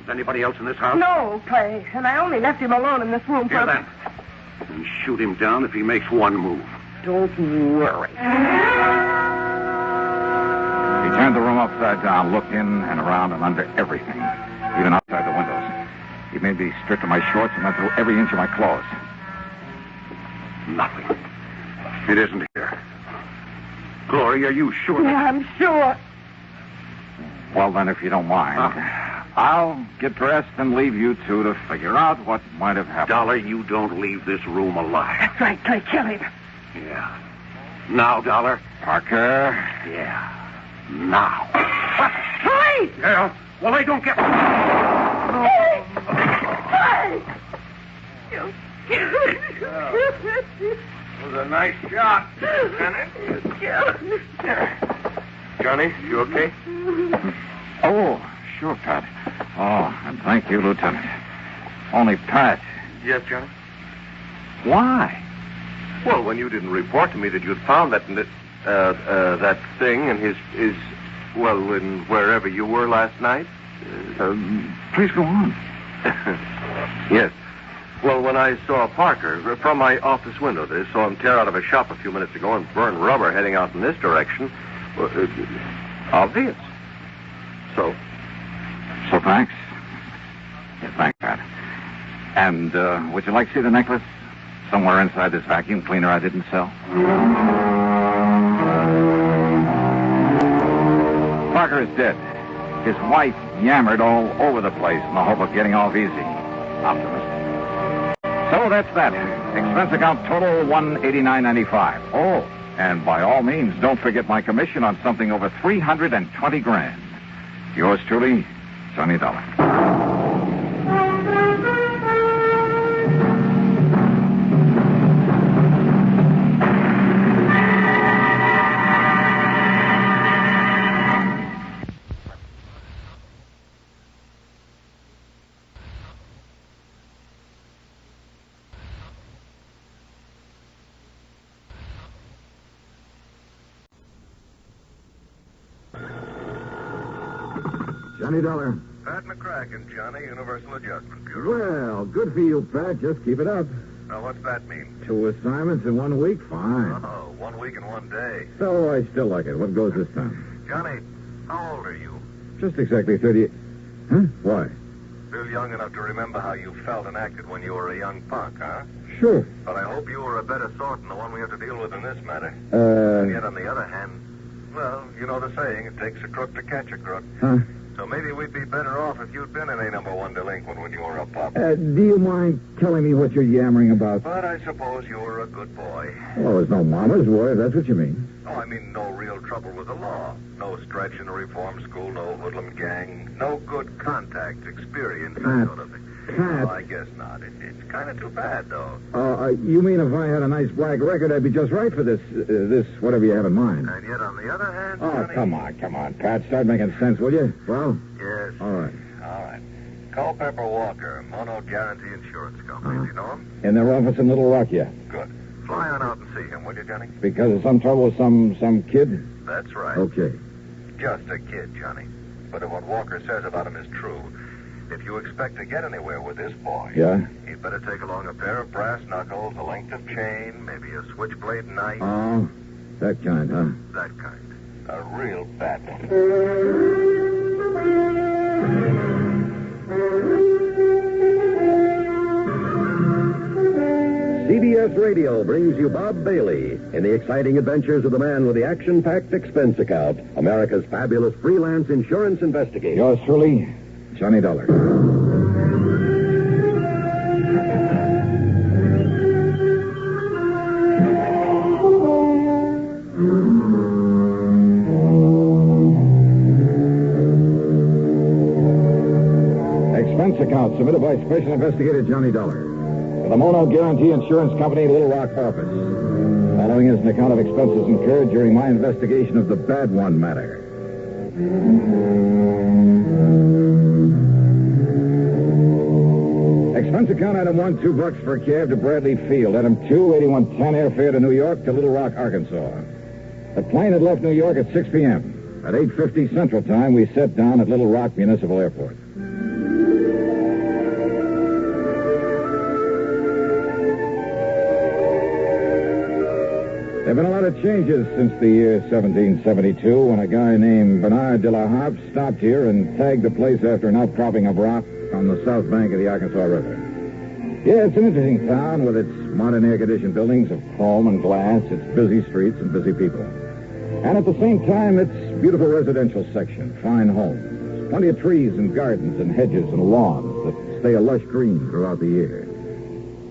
Is anybody else in this house? No, Clay. And I only left him alone in this room for... Here, then. And shoot him down if he makes one move. Don't worry. He turned the room upside down, looked in and around and under everything, even outside the windows. He made me strip to my shorts and went through every inch of my clothes. Nothing. It isn't here. Glory, are you sure? Yeah, I'm sure. Well, then, if you don't mind, I'll get dressed and leave you two to figure out what might have happened. Dollar, you don't leave this room alive. That's right, Clay. Kill him. Yeah. Now, Dollar. Parker. Yeah. Now. What? Clay! Yeah. Well, I don't get... Clay! It was a nice shot, Lieutenant. Johnny, you okay? Oh, sure, Pat. Oh, and thank you, Lieutenant. Only Pat. Yes, Johnny? Why? Well, when you didn't report to me that you'd found that thing in his well, in wherever you were last night. Please go on. Yes. Well, when I saw Parker from my office window, I saw him tear out of a shop a few minutes ago and burn rubber heading out in this direction. Obvious. So thanks. Yeah, thanks, Pat. And would you like to see the necklace? Somewhere inside this vacuum cleaner I didn't sell. Parker is dead. His wife yammered all over the place in the hope of getting off easy. Optimistic. So that's that. Expense account total $189.95. Oh, and by all means, don't forget my commission on something over $320,000. Yours truly, Johnny Dollar. Johnny Dollar. Pat McCracken, Johnny, Universal Adjustment Bureau. Well, good for you, Pat. Just keep it up. Now, what's that mean? 2 assignments in 1 week? Fine. Oh, 1 week and 1 day. So I still like it. What goes this time? Johnny, how old are you? Just exactly 38. Huh? Why? Still young enough to remember how you felt and acted when you were a young punk, huh? Sure. But I hope you were a better sort than the one we have to deal with in this matter. And yet, on the other hand, well, you know the saying, it takes a crook to catch a crook. Huh? So maybe we'd be better off if you'd been an A number 1 delinquent when you were a pup. Do you mind telling me what you're yammering about? But I suppose you were a good boy. Well, there's no mama's boy, if that's what you mean. Oh, I mean no real trouble with the law. No stretch in a reform school, no hoodlum gang, no good contact experience, that sort of thing. Well, I guess not. It's kind of too bad, though. You mean if I had a nice black record, I'd be just right for this whatever you have in mind? And yet, on the other hand, Oh, Johnny... come on, Pat. Start making sense, will you? Well? Yes. All right. All right. Culpepper Walker, Mono Guarantee Insurance Company. Do you know him? In their office in Little Rock, yeah. Good. Fly on out and see him, will you, Johnny? Because of some trouble with some kid? That's right. Okay. Just a kid, Johnny. But if what Walker says about him is true, if you expect to get anywhere with this boy, Yeah? you'd better take along a pair of brass knuckles, a length of chain, maybe a switchblade knife. Oh, that kind, huh? That kind. A real bad one. CBS Radio brings you Bob Bailey in the exciting adventures of the man with the action-packed expense account, America's fabulous freelance insurance investigator. Yours truly, Johnny Dollar. Expense account submitted by Special Investigator Johnny Dollar to the Mono Guarantee Insurance Company, Little Rock office. Following is an account of expenses incurred during my investigation of the Bad One matter. Expense account item 1, $2 for a cab to Bradley Field. Item 2, 8110 airfare to New York to Little Rock, Arkansas. The plane had left New York at 6 p.m. At 8:50 Central Time, we set down at Little Rock Municipal Airport. There have been a lot of changes since the year 1772 when a guy named Bernard de la Harpe stopped here and tagged the place after an outcropping of rock on the south bank of the Arkansas River. Yeah, it's an interesting town with its modern air-conditioned buildings of chrome and glass, its busy streets and busy people. And at the same time, its beautiful residential section, fine homes, plenty of trees and gardens and hedges and lawns that stay a lush green throughout the year.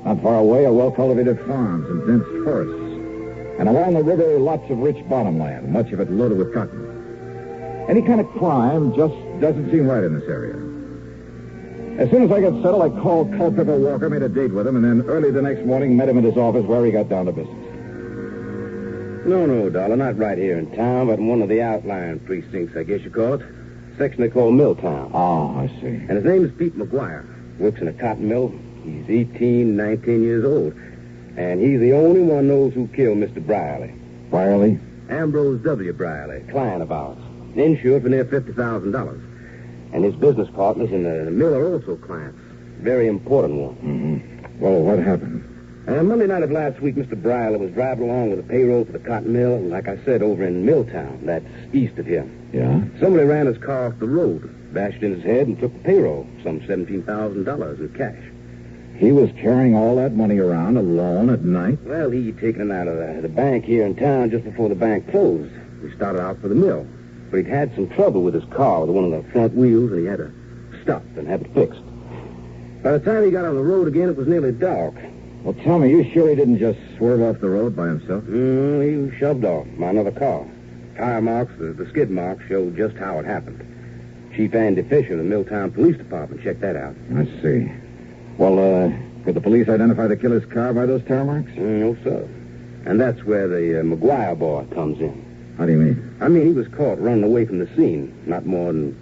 Not far away are well-cultivated farms and dense forests. And along the river, lots of rich bottomland, much of it loaded with cotton. Any kind of crime just doesn't seem right in this area. As soon as I got settled, I called Culpepper Walker, made a date with him, and then early the next morning met him at his office where he got down to business. No, Dollar, not right here in town, but in one of the outlying precincts, I guess you call it. Section they call Milltown. Oh, I see. And his name is Pete McGuire. Works in a cotton mill. He's 18, 19 years old. And he's the only one knows who killed Mr. Brierly. Brierly? Ambrose W. Brierly, client of ours. Insured for near $50,000. And his business partners in the mill are also clients. Very important one. Mm-hmm. Well, what happened? Monday night of last week, Mr. Brierly was driving along with a payroll for the cotton mill, like I said, over in Milltown. That's east of here. Yeah? Somebody ran his car off the road, bashed in his head, and took the payroll, some $17,000 in cash. He was carrying all that money around alone at night? Well, he'd taken it out of the bank here in town just before the bank closed. He started out for the mill. But he'd had some trouble with his car, with one of the front wheels, and he had to stop and have it fixed. By the time he got on the road again, it was nearly dark. Well, tell me, you sure he didn't just swerve off the road by himself? He was shoved off by another car. Tire marks, the skid marks, showed just how it happened. Chief Andy Fisher of the Milltown Police Department checked that out. I see. Well, could the police identify the killer's car by those tire marks? No, sir. And that's where the McGuire boy comes in. How do you mean? I mean, he was caught running away from the scene. Not more than,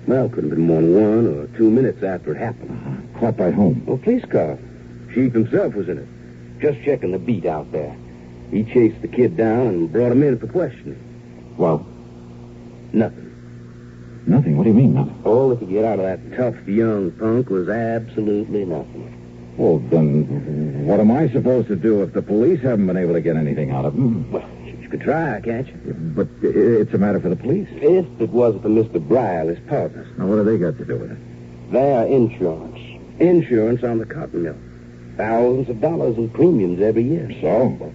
well, couldn't have been more than 1 or 2 minutes after it happened. Caught by whom? Well, police car. Chief himself was in it. Just checking the beat out there. He chased the kid down and brought him in for questioning. Well? Nothing. Nothing? What do you mean, nothing? All they could get out of that tough young punk was absolutely nothing. Well, then, what am I supposed to do if the police haven't been able to get anything out of him? Well, you could try, can't you? But it's a matter for the police. If it wasn't for Mr. Brierly's partners. Now, what have they got to do with it? Their insurance. Insurance on the cotton mill. Thousands of dollars in premiums every year. So? Well,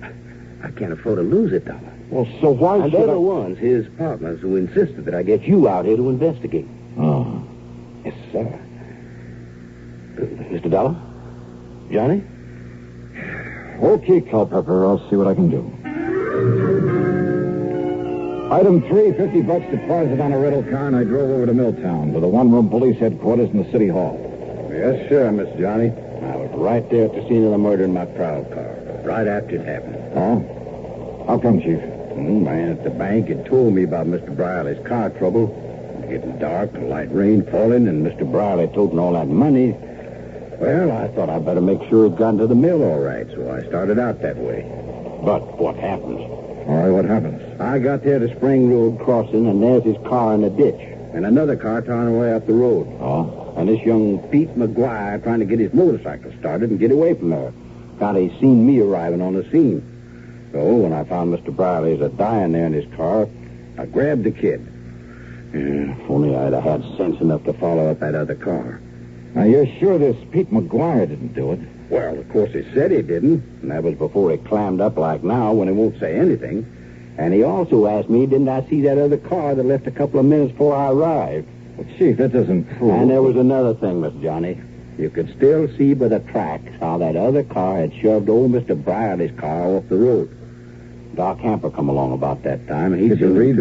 I can't afford to lose it, Dollar. Well, so why and should they're the ones, his partners, who insisted that I get you out here to investigate. Oh. Yes, sir. Mr. Dollar? Johnny? Okay, Culpepper. I'll see what I can do. Item 3, $50 deposit on a rental car, and I drove over to Milltown to the one-room police headquarters in the city hall. Yes, sir, Miss Johnny. I was right there at the scene of the murder in my proud car, right after it happened. Oh? How come, Chief? Man at the bank had told me about Mr. Brierly's car trouble. It was getting dark, the light rain falling, and Mr. Brierly toting all that money. Well, I thought I'd better make sure it got into the mill all right, so I started out that way. But what happens? All right, what happens? I got there to Spring Road crossing, and there's his car in the ditch, and another car towing away up the road. Oh? And this young Pete McGuire trying to get his motorcycle started and get away from there. Thought he seen me arriving on the scene. So when I found Mr. Brierly's dying there in his car, I grabbed the kid. If only I'd have had sense enough to follow up that other car. Now, you're sure this Pete McGuire didn't do it? Well, of course he said he didn't, and that was before he clammed up like now when he won't say anything. And he also asked me, didn't I see that other car that left a couple of minutes before I arrived? Well, Chief, that doesn't prove... And there was another thing, Miss Johnny. You could still see by the tracks how that other car had shoved old Mr. Brierly's car off the road. Doc Hamper come along about that time. Could you read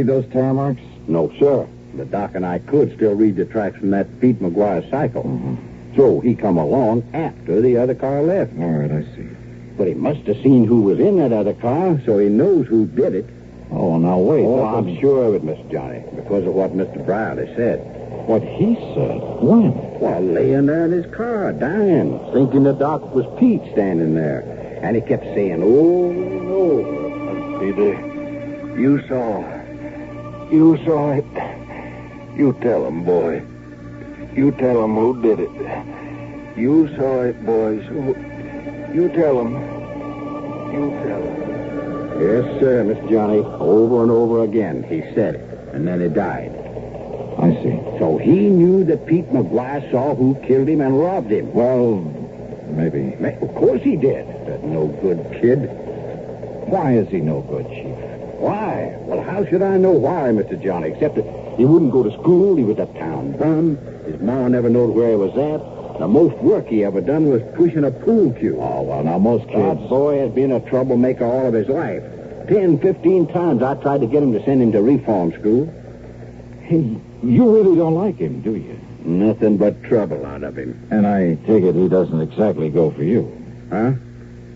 those tire marks? No, sir. The Doc and I could still read the tracks from that Pete McGuire cycle. Mm-hmm. So he come along after the other car left. All right, I see. But he must have seen who was in that other car, so he knows who did it. Oh, now wait. Oh, I'm sure of it, Miss Johnny, because of what Mr. Brierly said. What he said? When? Well, laying there in his car, dying, thinking the Doc was Pete standing there. And he kept saying, oh, no. Peter, you saw it. You tell him, boy. You tell him who did it. You saw it, boys. You tell him. You tell him. Yes, sir, Miss Johnny. Over and over again, he said it. And then he died. I see. So he knew that Pete McGuire saw who killed him and robbed him. Well, maybe. Of course he did. That no good kid. Why is he no good, Chief? Why? Well, how should I know why, Mr. Johnny, except that he wouldn't go to school, he was a town bum, his ma never knowed where he was at. The most work he ever done was pushing a pool cue. Oh, well, now, most kids... That boy has been a troublemaker all of his life. 10, 15 times I tried to get him to send him to reform school. Hey, you really don't like him, do you? Nothing but trouble out of him. And I take it he doesn't exactly go for you. Huh?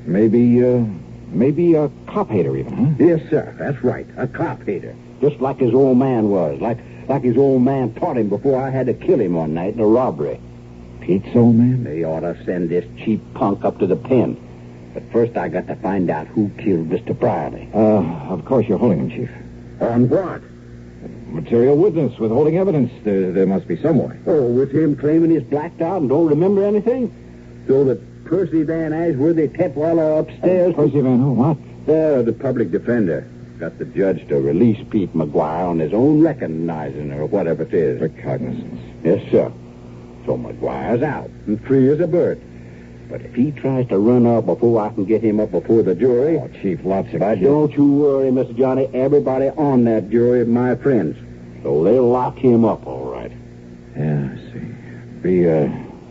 Maybe a cop hater even, huh? Yes, sir, that's right, a cop hater. Just like his old man was, like his old man taught him before I had to kill him one night in a robbery. Pete's old man? They ought to send this cheap punk up to the pen. But first I got to find out who killed Mr. Brierly. Of course you're holding him, Chief. On what? Material witness, withholding evidence. There must be some way. Oh, with him claiming he's blacked out and don't remember anything? So that Percy Van Ashworthy Tetweiler upstairs... Percy Van who? What? The public defender. Got the judge to release Pete McGuire on his own recognizing or whatever it is. Recognizance. Yes, sir. So McGuire's out and free as a bird. But if he tries to run off before I can get him up before the jury... Oh, Chief, lots of... But don't you worry, Mr. Johnny. Everybody on that jury are my friends. So they'll lock him up, all right. Yeah, I see. Be a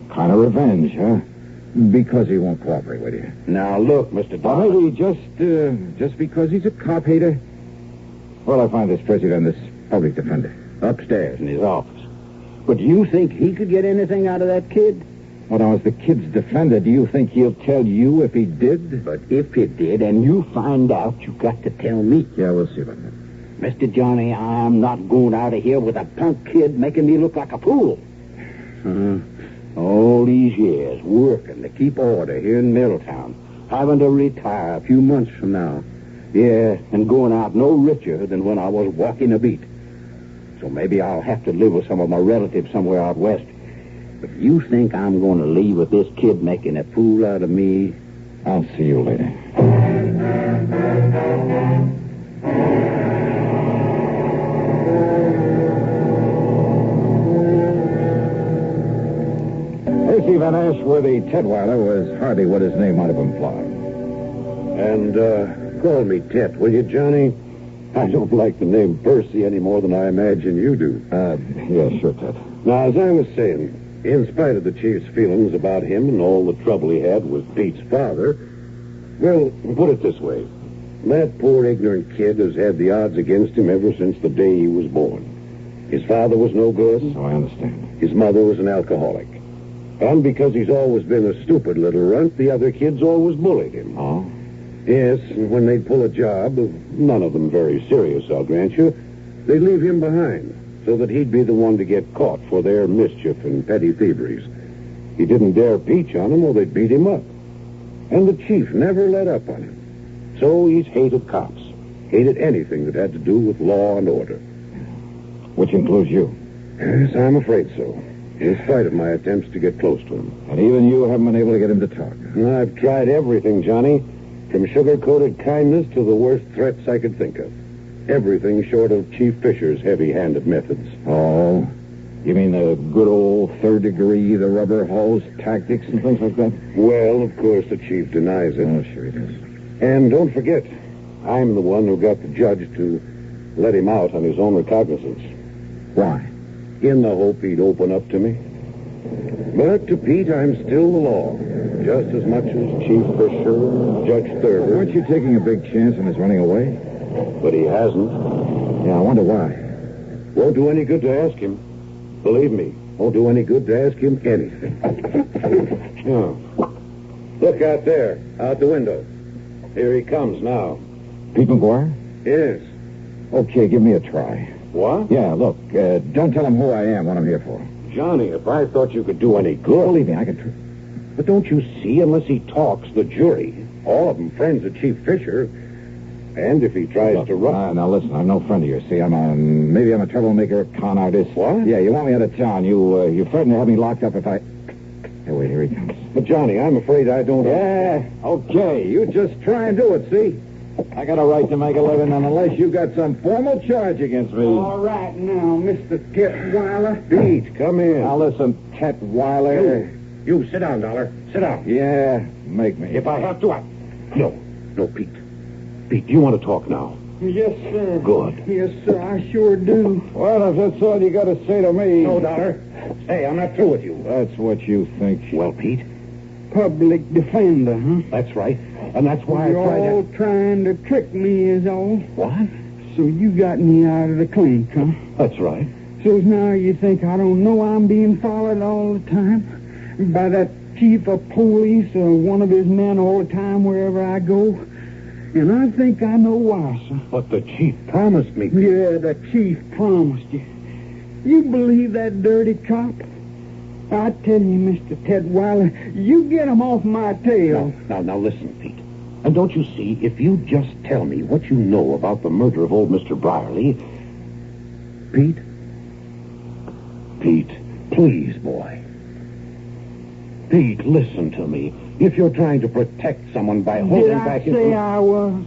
kind of revenge, huh? Because he won't cooperate with you. Now, look, Mr. Dollar. Maybe just because he's a cop hater. Well, I find this president, this public defender. Upstairs in his office. But do you think he could get anything out of that kid? Well, now, as the kid's defender, do you think he'll tell you if he did? But if he did, and you find out, you got to tell me. Yeah, we'll see about that. Mr. Johnny, I'm not going out of here with a punk kid making me look like a fool. All these years working to keep order here in Middletown, having to retire a few months from now. Yeah, and going out no richer than when I was walking a beat. So maybe I'll have to live with some of my relatives somewhere out west. If you think I'm going to leave with this kid making a fool out of me... I'll see you later. Percy Van Ashworthy Tetweiler was hardly what his name might have implied. And, call me Tet, will you, Johnny? I don't like the name Percy any more than I imagine you do. Yeah, sure, Ted. Now, as I was saying, in spite of the chief's feelings about him and all the trouble he had with Pete's father, well, put it this way. That poor ignorant kid has had the odds against him ever since the day he was born. His father was no good. So I understand. His mother was an alcoholic. And because he's always been a stupid little runt, the other kids always bullied him. Oh? Yes, and when they'd pull a job, none of them very serious, I'll grant you, they'd leave him behind so that he'd be the one to get caught for their mischief and petty thieveries. He didn't dare peach on them or they'd beat him up. And the chief never let up on him. So he's hated cops, hated anything that had to do with law and order. Which includes you. Yes, I'm afraid so. In spite of my attempts to get close to him. And even you haven't been able to get him to talk. I've tried everything, Johnny. From sugar-coated kindness to the worst threats I could think of. Everything short of Chief Fisher's heavy-handed methods. Oh? You mean the good old third degree, the rubber hose tactics and things like that? Well, of course, the chief denies it. Oh, sure he does. And don't forget, I'm the one who got the judge to let him out on his own recognizance. Why? In the hope he'd open up to me. But to Pete, I'm still the law. Just as much as Chief Fisher, Judge Thurber. Well, weren't you taking a big chance on his running away? But he hasn't. Yeah, I wonder why. Won't do any good to ask him. Believe me, won't do any good to ask him anything. Oh. Look out there, out the window. Here he comes now. Pete McGuire? Yes. Okay, give me a try. What? Yeah, look, don't tell him who I am, what I'm here for. Johnny, if I thought you could do any good... Believe me, I could... But don't you see, unless he talks, the jury, all of them friends of Chief Fisher, and if he tries to run... Now, listen, I'm no friend of yours, see? Maybe I'm a troublemaker, con artist. What? Yeah, you want me out of town. You threaten to have me locked up if I... Hey, wait, here he comes. But, Johnny, I'm afraid I don't... Yeah, okay, you just try and do it, see? I got a right to make a living, and unless you got some formal charge against me... All right now, Mr. Tetweiler. Pete, come in. Now, listen, Tetweiler... You sit down, Dollar. Sit down. Yeah, make me. If I have to, No, Pete. Pete, do you want to talk now? Yes, sir. Good. Yes, sir, I sure do. Well, if that's all you got to say to me... No, Dollar. Hey, I'm not through with you. That's what you think. Well, Pete? Public defender, huh? That's right. And that's why You're I tried all trying to trick me, is all. What? So you got me out of the clink, huh? That's right. So now you think I don't know I'm being followed all the time? By that chief of police or one of his men all the time wherever I go? And I think I know why, sir. But the chief promised me. Yeah, the chief promised you. You believe that dirty cop? I tell you, Mr. Tetweiler, you get him off my tail. Now, listen, Pete. And don't you see, if you just tell me what you know about the murder of old Mr. Brierly... Pete, please, boy. Pete, listen to me. If you're trying to protect someone by holding back... Did I say I was?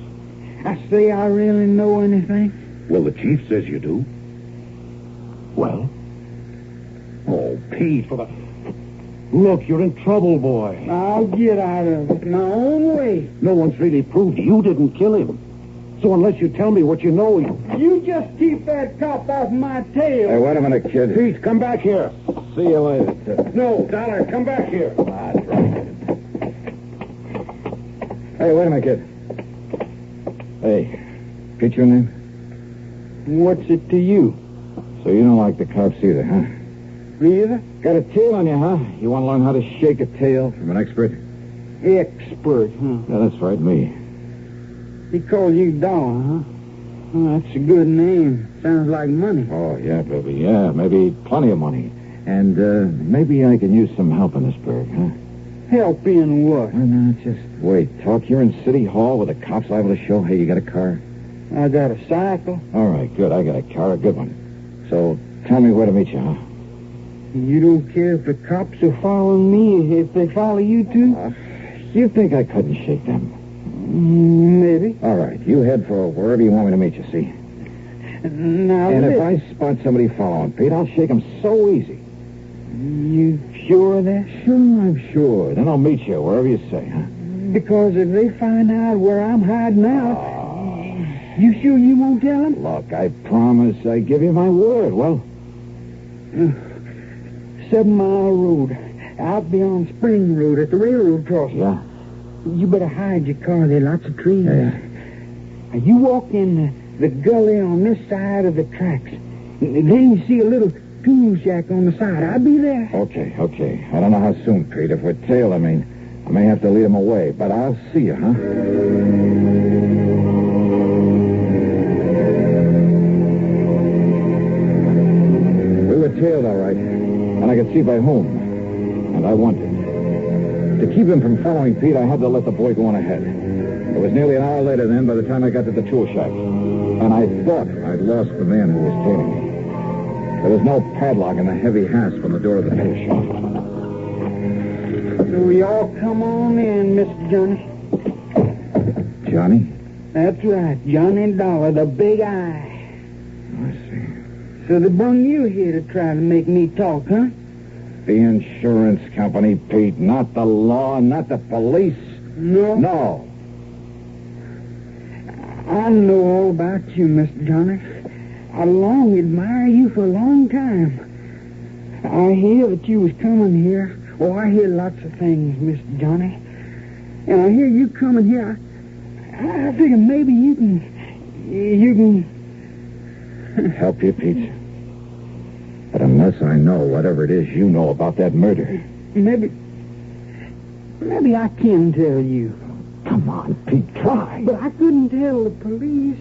I say I really know anything? Well, the chief says you do. Well? Oh, Pete, for the... Look, you're in trouble, boy. I'll get out of it my own way. No one's really proved you didn't kill him. So unless you tell me what you know... You just keep that cop off my tail. Hey, wait a minute, kid. Pete, come back here. See you later. No, Dollar, come back here. That's right. Hey, wait a minute, kid. Hey, get your name? What's it to you? So you don't like the cops either, huh? Either? Got a tail on you, huh? You want to learn how to shake a tail from an expert? Expert, huh? Yeah, that's right, me. He calls you Dollar, huh? Oh, that's a good name. Sounds like money. Oh, yeah, baby, yeah. Maybe plenty of money. And maybe I can use some help in this burg, huh? Help in what? No, just wait. Talk here in City Hall with the cops liable to show, hey, you got a car? I got a cycle. All right, good. I got a car, a good one. So tell me where to meet you, huh? You don't care if the cops are following me, if they follow you too? You think I couldn't shake them? Maybe. All right, you head for wherever you want me to meet you, see? Now, and if I spot somebody following Pete, I'll shake them so easy. You sure of that? Sure, I'm sure. Then I'll meet you wherever you say, huh? Because if they find out where I'm hiding out, you sure you won't tell them? Look, I promise I give you my word. Well... 7 Mile Road. Out beyond Spring Road at the railroad crossing. Yeah. You better hide your car. There are lots of trees. Yeah. You walk in the gully on this side of the tracks. Then you see a little tool shack on the side. I'll be there. Okay. I don't know how soon, Pete. If we're tailed, I may have to lead him away. But I'll see you, huh? We were tailed, all right. And I could see by whom. And I wanted. To keep him from following Pete, I had to let the boy go on ahead. It was nearly an hour later then by the time I got to the tool shack. And I thought I'd lost the man who was tailing me. There was no padlock and a heavy hasp on the door of the tool shop. So we all come on in, Mr. Johnny. Johnny? That's right, Johnny Dollar, the big eye. I see. So they brung you here to try to make me talk, huh? The insurance company, Pete, not the law, not the police. No? No. I know all about you, Mr. Johnny. I long admire you for a long time. I hear that you was coming here. Oh, I hear lots of things, Mr. Johnny. And I hear you coming here. I figure maybe you can help you, Pete. But unless I know whatever it is you know about that murder. Maybe I can tell you. Come on, Pete, try. But I couldn't tell the police.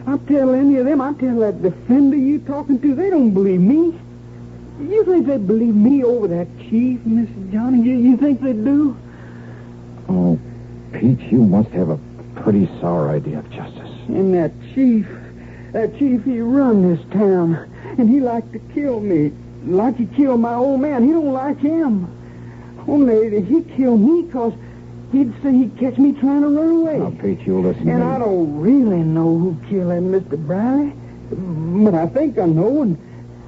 I'll tell any of them. I'll tell that defender you talking to. They don't believe me. You think they believe me over that chief, Mr. Johnny? You think they do? Oh, Pete, you must have a pretty sour idea of justice. And that chief, he run this town. And he liked to kill me. Like he killed my old man. He don't like him. Only he killed me because he'd say he'd catch me trying to run away. Now, Pete, you listen to me. And I don't really know who killed that Mr. Briley. But I think I know, and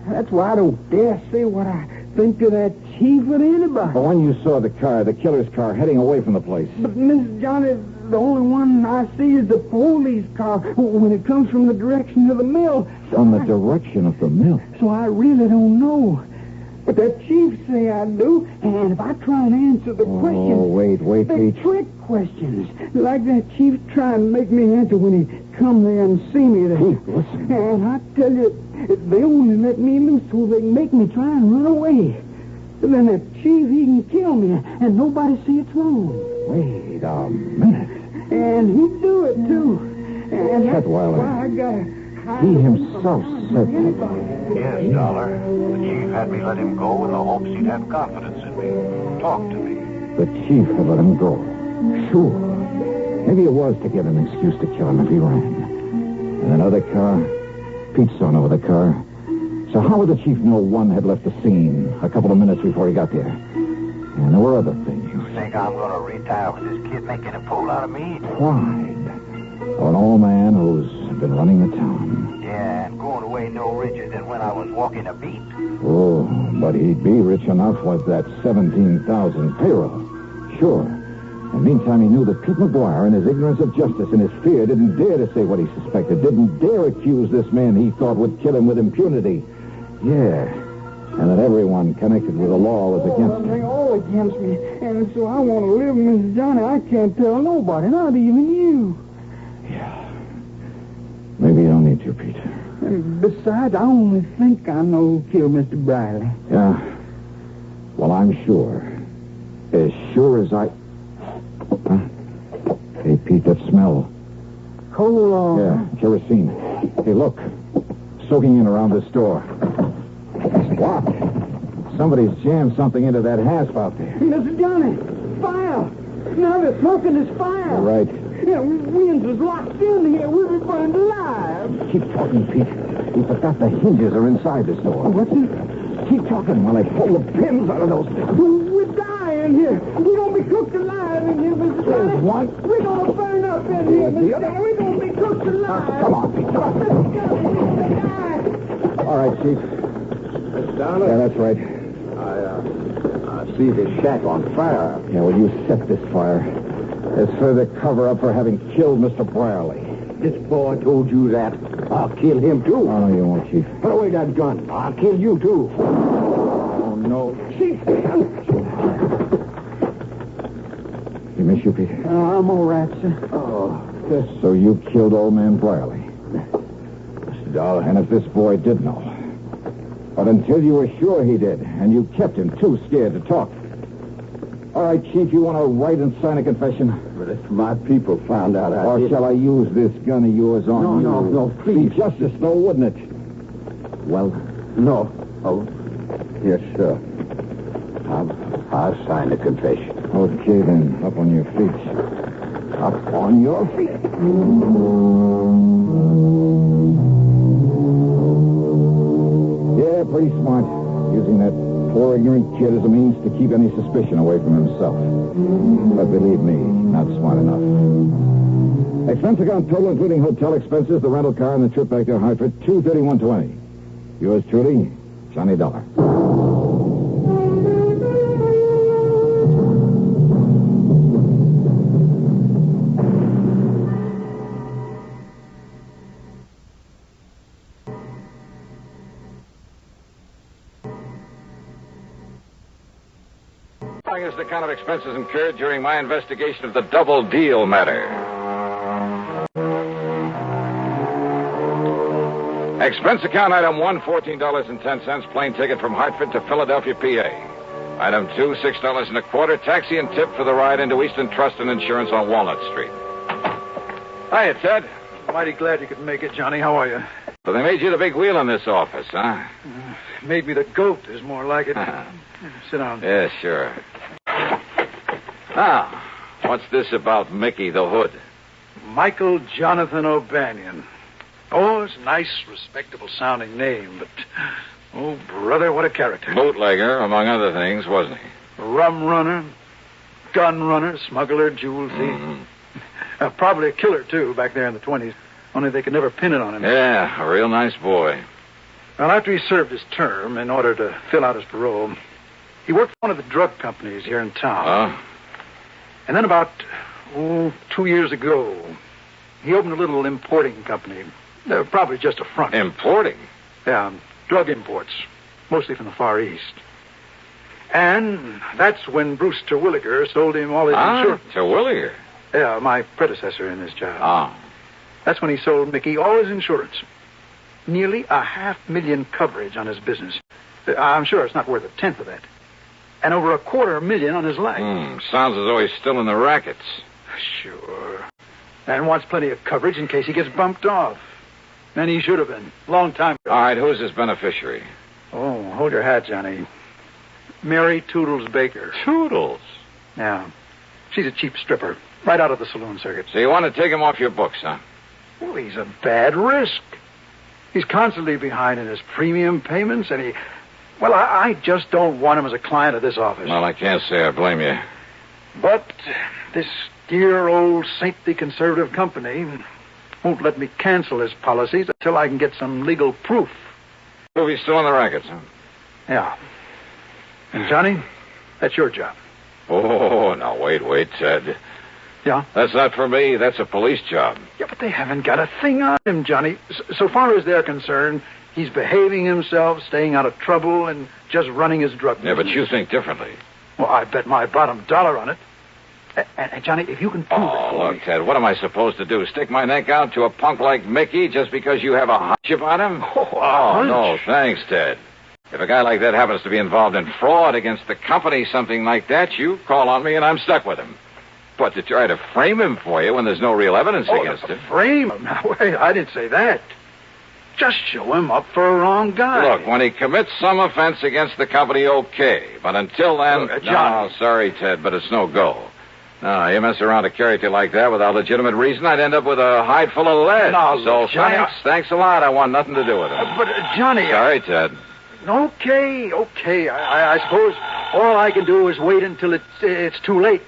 that's why I don't dare say what I think of that chief with anybody. But when you saw the killer's car, heading away from the place. But, Mr. Johnny, the only one I see is the police car when it comes from the direction of the mill. From the direction of the mill? So I really don't know. But that chief say I do, and if I try and answer the questions... Oh, wait, they're Pete. trick questions. Like that chief trying to make me answer when he come there and see me there. Pete, listen. And I tell you, they only let me loose so they can make me try and run away. Then that chief, he can kill me, and nobody see it's wrong. Wait a minute. And he'd do it, too. And that's Chetweiler. why I gotta... He himself said that. Yes, Dollar. The chief had me let him go in the hopes he'd have confidence in me. Talk to me. The chief had let him go. Sure. Maybe it was to get an excuse to kill him if he ran. And another car. Pete saw no other car. So how would the chief know one had left the scene a couple of minutes before he got there? And there were other things. You think I'm going to retire with this kid making a fool out of me? Pride of an old man who's been running the town. Yeah, and going away no richer than when I was walking a beat. Oh, but he'd be rich enough with that 17,000 payroll. Sure. And meantime, he knew that Pete McGuire, in his ignorance of justice and his fear, didn't dare to say what he suspected, didn't dare accuse this man he thought would kill him with impunity. Yeah. And that everyone connected with the law was against him. They're all against me. And so I want to live, Mr. Johnny. I can't tell nobody, not even you. Maybe you don't need to, Pete. And besides, I only think I know who killed Mr. Briley. Yeah. Well, I'm sure. As sure as I... Huh? Hey, Pete, that smell. Coal oil. Yeah, kerosene. Hey, look. Soaking in around this door. What? Somebody's jammed something into that hasp out there. Mr. Johnny, fire! Now they're smoking this fire. You're right. Yeah, Williams was locked in here. We were burned alive. Keep talking, Pete. We forgot the hinges are inside this door. What's it? Keep talking while I pull the pins out of those things. We're dying here. We're going to be cooked alive in here, Mr. Johnny. What? We're going to burn up in here, Mr. Johnny. We're going to be cooked alive. Come on, Pete. Come on. All right, Chief. Miss Dollar? Yeah, that's right. I see this shack on fire. Yeah, well, you set this fire. It's further cover-up for having killed Mr. Brierley. This boy told you that. I'll kill him, too. Oh, no, you won't, Chief. Put away that gun. I'll kill you, too. Oh, no. Chief! You miss you, Pete? I'm all right, sir. Oh, So you killed old man Brierley. Mr. Dollar. And if this boy did know. But until you were sure he did, and you kept him too scared to talk. All right, Chief, you want to write and sign a confession? But if my people found out I Or did... shall I use this gun of yours on you? No, please. Be justice, though, wouldn't it? Well? No. Oh, yes, sir. I'll sign the confession. Okay, then. Up on your feet. Up on your feet. Yeah, pretty smart. Using that poor ignorant kid as a means to keep any suspicion away from himself. But believe me, not smart enough. Expense account total, including hotel expenses, the rental car, and the trip back to Hartford, $231.20. Yours truly, Johnny Dollar. Is the count of expenses incurred during my investigation of the double deal matter. Expense account item 1, $14.10, plane ticket from Hartford to Philadelphia, PA. Item 2, $6.25, taxi and tip for the ride into Eastern Trust and Insurance on Walnut Street. Hiya, Ted. Mighty glad you could make it, Johnny. How are you? So they made you the big wheel in this office, huh? Made me the goat is more like it. Sit down. Yeah, sure. Now, what's this about Mickey the Hood? Michael Jonathan O'Banion. Oh, it's a nice, respectable-sounding name, but... Oh, brother, what a character. Bootlegger, among other things, wasn't he? Rum runner, gun runner, smuggler, jewel thief. Mm-hmm. Probably a killer, too, back there in the 20s. Only they could never pin it on him. Yeah, a real nice boy. Well, after he served his term, in order to fill out his parole, he worked for one of the drug companies here in town. And then about, 2 years ago, he opened a little importing company. Probably just a front. Importing? Yeah, drug imports, mostly from the Far East. And that's when Bruce Terwilliger sold him all his insurance. Terwilliger? Yeah, my predecessor in this job. Oh. That's when he sold Mickey all his insurance. Nearly $500,000 coverage on his business. I'm sure it's not worth a tenth of that. And over $250,000 on his life. Sounds as though he's still in the rackets. Sure. And wants plenty of coverage in case he gets bumped off. And he should have been. Long time ago. All right, who's his beneficiary? Oh, hold your hat, Johnny. Mary Toodles Baker. Toodles? Yeah. She's a cheap stripper. Right out of the saloon circuit. So you want to take him off your books, huh? Well, he's a bad risk. He's constantly behind in his premium payments, and Well, I just don't want him as a client of this office. Well, I can't say I blame you. But this dear old saintly conservative company won't let me cancel his policies until I can get some legal proof. So he's still in the rackets, huh? Yeah. And, Johnny, that's your job. Oh, now, wait, Ted. Yeah? That's not for me. That's a police job. Yeah, but they haven't got a thing on him, Johnny. So far as they're concerned, he's behaving himself, staying out of trouble, and just running his drug business. Yeah, but you think differently. Well, I bet my bottom dollar on it. And Johnny, if you can prove it for look, Ted, what am I supposed to do? Stick my neck out to a punk like Mickey just because you have a hunch about him? No, thanks, Ted. If a guy like that happens to be involved in fraud against the company, something like that, you call on me and I'm stuck with him. But to try to frame him for you when there's no real evidence against him. Frame him? Wait, I didn't say that. Just show him up for a wrong guy. Look, when he commits some offense against the company, okay. But until then... John. No, sorry, Ted, but it's no go. No, you mess around a character like that without legitimate reason, I'd end up with a hide full of lead. No, so Johnny, thanks a lot. I want nothing to do with him. But, Johnny... Sorry, Ted. Okay. I suppose all I can do is wait until it's too late.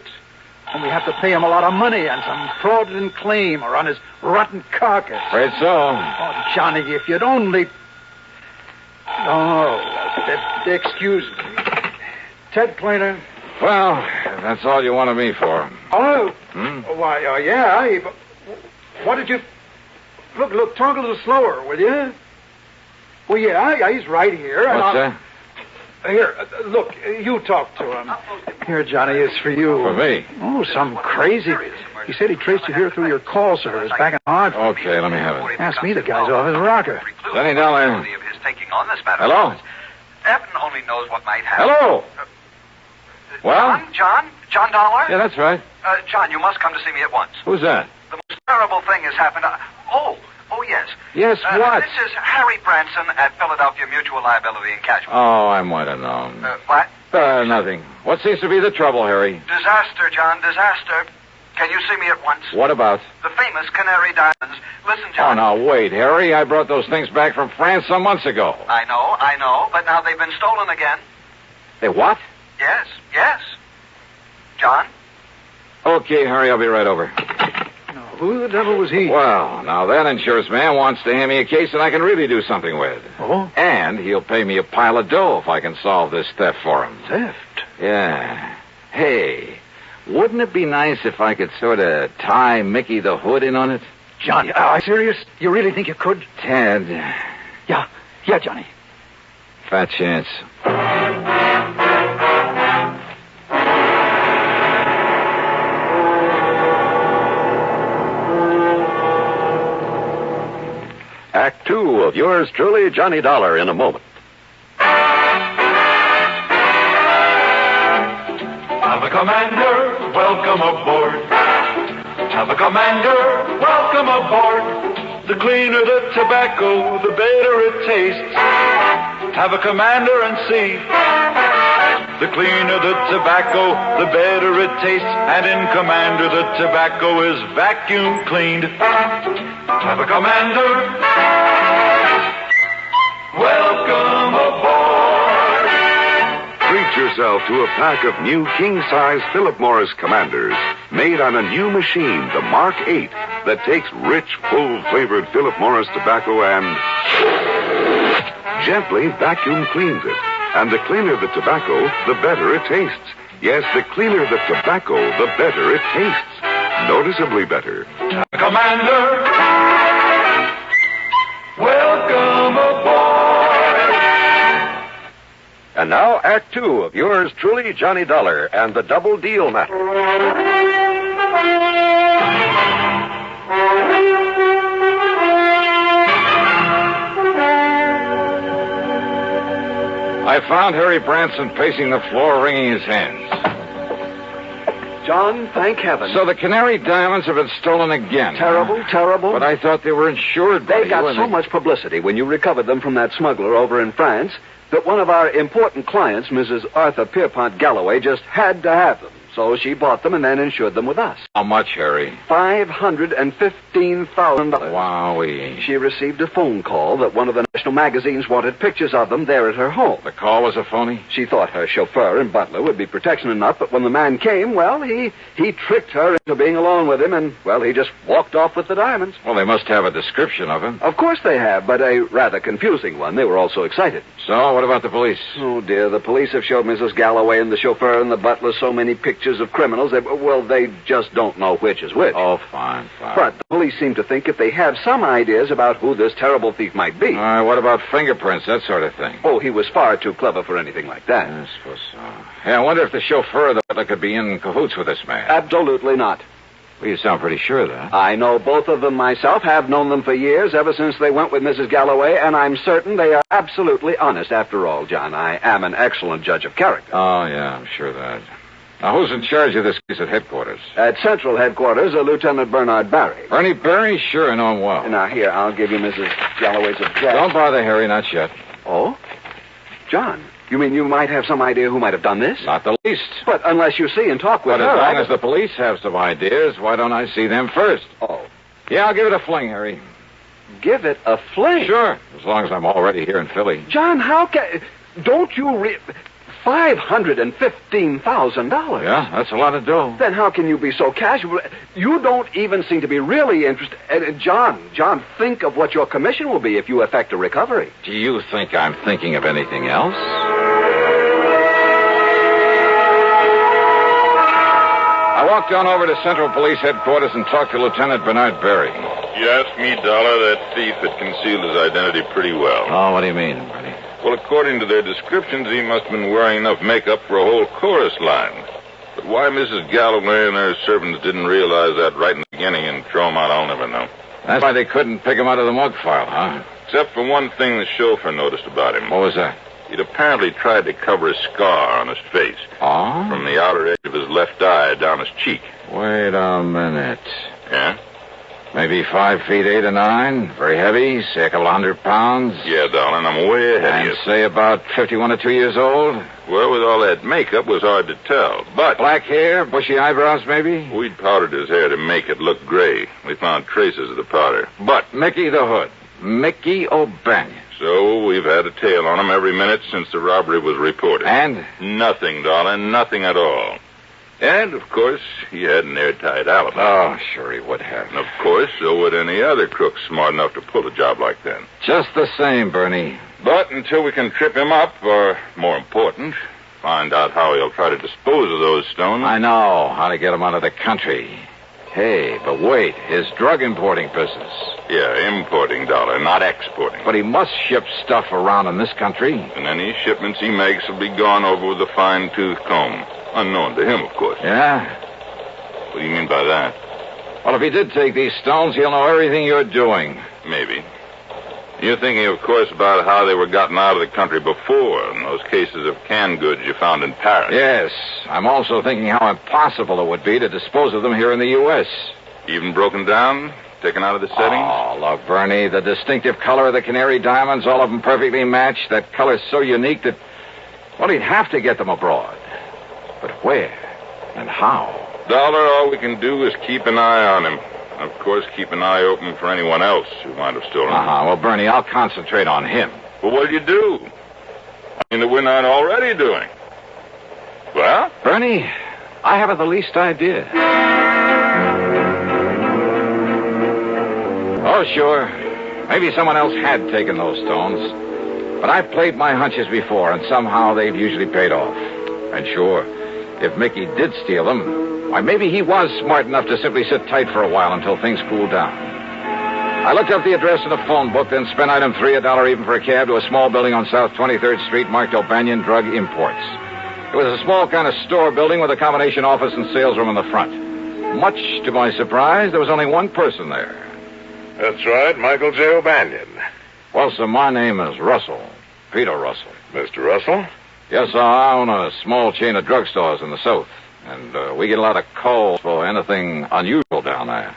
And we have to pay him a lot of money on some fraudulent claim or on his rotten carcass. Afraid so. Oh, Johnny, if you'd only... Oh, excuse me. Ted Plainer. Well, that's all you wanted me for. Oh. Hmm? Yeah. What did you... Look, talk a little slower, will you? Well, yeah, he's right here. What's that? Here, look, you talk to him. Here, Johnny, it's for you. For me? Oh, some crazy. He said he traced you here through your call service back in Hartford. Okay, let me have it. Ask me, the guy's off his rocker. Lenny Dollar. Of his taking on this matter. Hello? Heaven only knows what might happen. Hello? Well? John Dollar? Yeah, that's right. John, you must come to see me at once. Who's that? The most terrible thing has happened. Oh, yes. Yes, what? This is Harry Branson at Philadelphia Mutual Liability and Casualty. Oh, I might have known. What? Nothing. What seems to be the trouble, Harry? Disaster, John, disaster. Can you see me at once? What about? The famous Canary Diamonds. Listen, John. Oh, now, wait, Harry. I brought those things back from France some months ago. I know, but now they've been stolen again. They what? Yes. John? Okay, Harry, I'll be right over. Now, who the devil was he? Well, now that insurance man wants to hand me a case that I can really do something with. Oh? And he'll pay me a pile of dough if I can solve this theft for him. Theft? Yeah. Hey, wouldn't it be nice if I could sort of tie Mickey the Hood in on it? Johnny, are you serious? You really think you could? Ted. Yeah, Johnny. Fat chance. Act 2 of yours truly, Johnny Dollar, in a moment. Have a commander, welcome aboard. Have a commander, welcome aboard. The cleaner the tobacco, the better it tastes. Have a commander and see. The cleaner the tobacco, the better it tastes. And in commander, the tobacco is vacuum cleaned. Have a commander, welcome aboard. Treat yourself to a pack of new king-size Philip Morris Commanders, made on a new machine, the Mark 8, that takes rich, full-flavored Philip Morris tobacco and gently vacuum cleans it. And the cleaner the tobacco, the better it tastes. Yes, the cleaner the tobacco, the better it tastes. Noticeably better. Commander, welcome aboard. And now, Act 2 of yours truly, Johnny Dollar, and the Double Deal Matter. I found Harry Branson pacing the floor, wringing his hands. John, thank heaven. So the Canary diamonds have been stolen again. Terrible, terrible. But I thought they were insured by They got so much publicity when you recovered them from that smuggler over in France that one of our important clients, Mrs. Arthur Pierpont Galloway, just had to have them. So she bought them and then insured them with us. How much, Harry? $515,000. Wowee. She received a phone call that one of the national magazines wanted pictures of them there at her home. The call was a phony? She thought her chauffeur and butler would be protection enough, but when the man came, well, he tricked her into being alone with him, and, well, he just walked off with the diamonds. Well, they must have a description of him. Of course they have, but a rather confusing one. They were all so excited. So, what about the police? Oh, dear, the police have showed Mrs. Galloway and the chauffeur and the butler so many pictures of criminals. They just don't know which is which. Oh, fine. But the police seem to think if they have some ideas about who this terrible thief might be. All right, what about fingerprints, that sort of thing? Oh, he was far too clever for anything like that. I suppose so. Yeah, I wonder if the chauffeur or the butler could be in cahoots with this man. Absolutely not. Well, you sound pretty sure of that. I know both of them myself, have known them for years, ever since they went with Mrs. Galloway, and I'm certain they are absolutely honest. After all, John, I am an excellent judge of character. Oh, yeah, I'm sure of that. Now, who's in charge of this case at headquarters? At Central Headquarters, Lieutenant Bernard Barry. Bernie Barry? Sure, I know him well. Now, here, I'll give you Mrs. Galloway's address. Don't bother, Harry, not yet. Oh? John, you mean you might have some idea who might have done this? Not the least. But unless you see and talk with her... her... But as long as the police have some ideas, why don't I see them first? Oh. Yeah, I'll give it a fling, Harry. Give it a fling? Sure, as long as I'm already here in Philly. John, how can... Don't you... $515,000. Yeah, that's a lot of dough. Then how can you be so casual? You don't even seem to be really interested. John, think of what your commission will be if you effect a recovery. Do you think I'm thinking of anything else? I walked on over to Central Police Headquarters and talked to Lieutenant Bernard Barry. You asked me, Dollar, that thief had concealed his identity pretty well. Oh, what do you mean, Bernie? Well, according to their descriptions, he must have been wearing enough makeup for a whole chorus line. But why Mrs. Galloway and her servants didn't realize that right in the beginning and throw him out, I'll never know. That's why they couldn't pick him out of the mug file, huh? Except for one thing the chauffeur noticed about him. What was that? He'd apparently tried to cover a scar on his face. Oh? From the outer edge of his left eye down his cheek. Wait a minute. Yeah? Maybe 5 feet 8 or 9. Very heavy. Say a couple 100 pounds. Yeah, darling, I'm way ahead of you. And say about 51 or 2 years old. Well, with all that makeup, it was hard to tell. But black hair, bushy eyebrows, maybe? We'd powdered his hair to make it look gray. We found traces of the powder. But Mickey the Hood. Mickey O'Banion. So we've had a tail on him every minute since the robbery was reported. And? Nothing, darling. Nothing at all. And, of course, he had an airtight alibi. Oh, sure he would have. And, of course, so would any other crook smart enough to pull a job like that. Just the same, Bernie. But until we can trip him up, or, more important, find out how he'll try to dispose of those stones. I know how to get him out of the country. Hey, but wait, his drug importing business. Yeah, importing, Dollar, not exporting. But he must ship stuff around in this country. And any shipments he makes will be gone over with a fine-tooth comb. Unknown to him, of course. Yeah? What do you mean by that? Well, if he did take these stones, he'll know everything you're doing. Maybe. You're thinking, of course, about how they were gotten out of the country before, in those cases of canned goods you found in Paris. Yes. I'm also thinking how impossible it would be to dispose of them here in the U.S. Even broken down? Taken out of the settings? Oh, look, Bernie, the distinctive color of the canary diamonds, all of them perfectly matched. That color's so unique that, well, he'd have to get them abroad. But where and how? Dollar, all we can do is keep an eye on him. Of course, keep an eye open for anyone else who might have stolen them. Well, Bernie, I'll concentrate on him. Well, what'll you do? I mean, that we're not already doing. Well? Bernie, I haven't the least idea. Oh, sure. Maybe someone else had taken those stones. But I've played my hunches before, and somehow they've usually paid off. And sure, if Mickey did steal them, why, maybe he was smart enough to simply sit tight for a while until things cooled down. I looked up the address in the phone book, then spent item 3, $1 even for a cab to a small building on South 23rd Street marked O'Banion Drug Imports. It was a small kind of store building with a combination office and sales room in the front. Much to my surprise, there was only one person there. That's right, Michael J. O'Banion. Well, sir, my name is Russell. Peter Russell. Mr. Russell? Yes, sir, I own a small chain of drugstores in the South. And we get a lot of calls for anything unusual down there.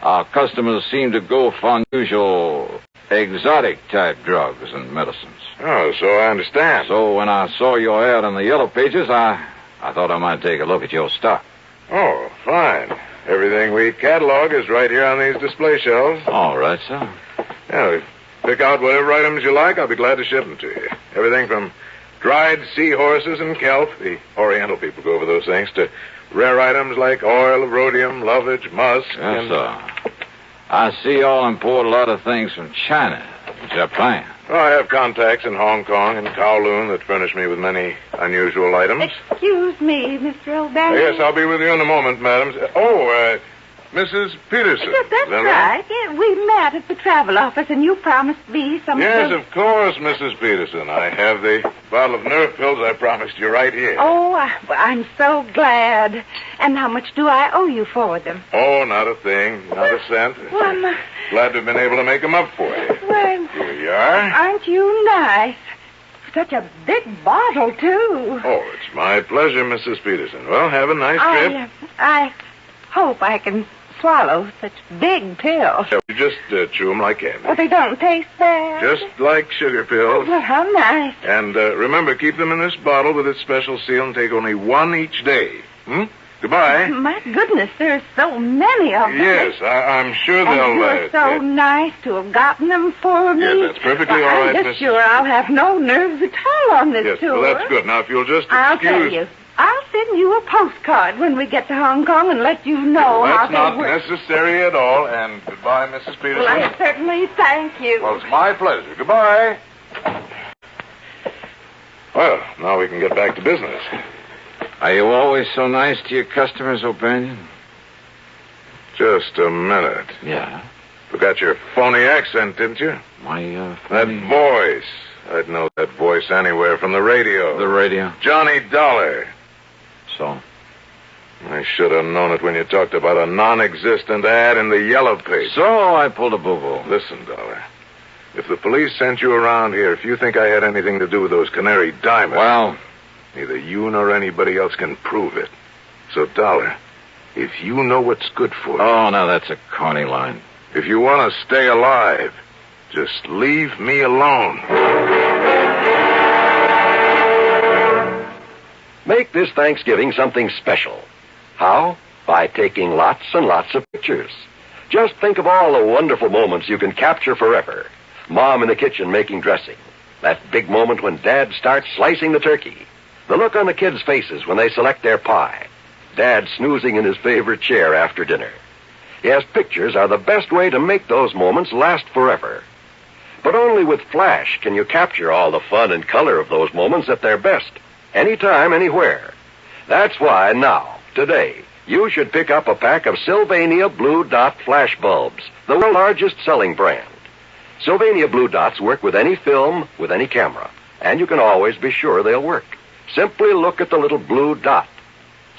Our customers seem to go for unusual, exotic-type drugs and medicines. Oh, so I understand. So when I saw your ad in the Yellow Pages, I thought I might take a look at your stock. Oh, fine. Everything we catalog is right here on these display shelves. All right, sir. Yeah, pick out whatever items you like. I'll be glad to ship them to you. Everything from dried seahorses and kelp, the Oriental people go over those things, to rare items like oil of rhodium, lovage, musk, yes, sir. I see y'all import a lot of things from China. Japan. Oh, I have contacts in Hong Kong and Kowloon that furnish me with many unusual items. Excuse me, Mr. O'Banion. Yes, I'll be with you in a moment, madam. Mrs. Peterson. Yes, that's right. Yeah, we met at the travel office, and you promised me some... Yes, of course, Mrs. Peterson. I have the bottle of nerve pills I promised you right here. Oh, I'm so glad. And how much do I owe you for them? Oh, not a thing. Not a cent. Well, glad to have been able to make them up for you. Well... Here you are. Aren't you nice? Such a big bottle, too. Oh, it's my pleasure, Mrs. Peterson. Well, have a nice trip. I hope I can swallow such big pills. You just chew them like candy. Well, they don't taste bad. Just like sugar pills. Well, how nice. And remember, keep them in this bottle with its special seal and take only one each day. Goodbye. My goodness, there's so many of them. Yes, I'm sure they'll... You're so nice to have gotten them for me. Yes, that's perfectly all right, I'm just sure I'll have no nerves at all on this tour. Well, that's good. Now, if you'll just excuse... I'll tell you. I'll send you a postcard when we get to Hong Kong and let you know how they work. That's not necessary at all. And goodbye, Mrs. Peterson. Well, I certainly thank you. Well, it's my pleasure. Goodbye. Well, now we can get back to business. Are you always so nice to your customers, O'Banion? Just a minute. Yeah? Forgot your phony accent, didn't you? My, phony... That voice. I'd know that voice anywhere from the radio. The radio? Johnny Dollar. So? I should have known it when you talked about a non-existent ad in the Yellow Page. So I pulled a boo-boo. Listen, Dollar. If the police sent you around here, if you think I had anything to do with those canary diamonds... Well... Neither you nor anybody else can prove it. So, Dollar, if you know what's good for you... Oh, now that's a corny line. If you want to stay alive, just leave me alone. Make this Thanksgiving something special. How? By taking lots and lots of pictures. Just think of all the wonderful moments you can capture forever. Mom in the kitchen making dressing. That big moment when Dad starts slicing the turkey. The look on the kids' faces when they select their pie. Dad snoozing in his favorite chair after dinner. Yes, pictures are the best way to make those moments last forever. But only with Flash can you capture all the fun and color of those moments at their best, anytime, anywhere. That's why now, today, you should pick up a pack of Sylvania Blue Dot Flash bulbs, the world's largest selling brand. Sylvania Blue Dots work with any film, with any camera, and you can always be sure they'll work. Simply look at the little blue dot.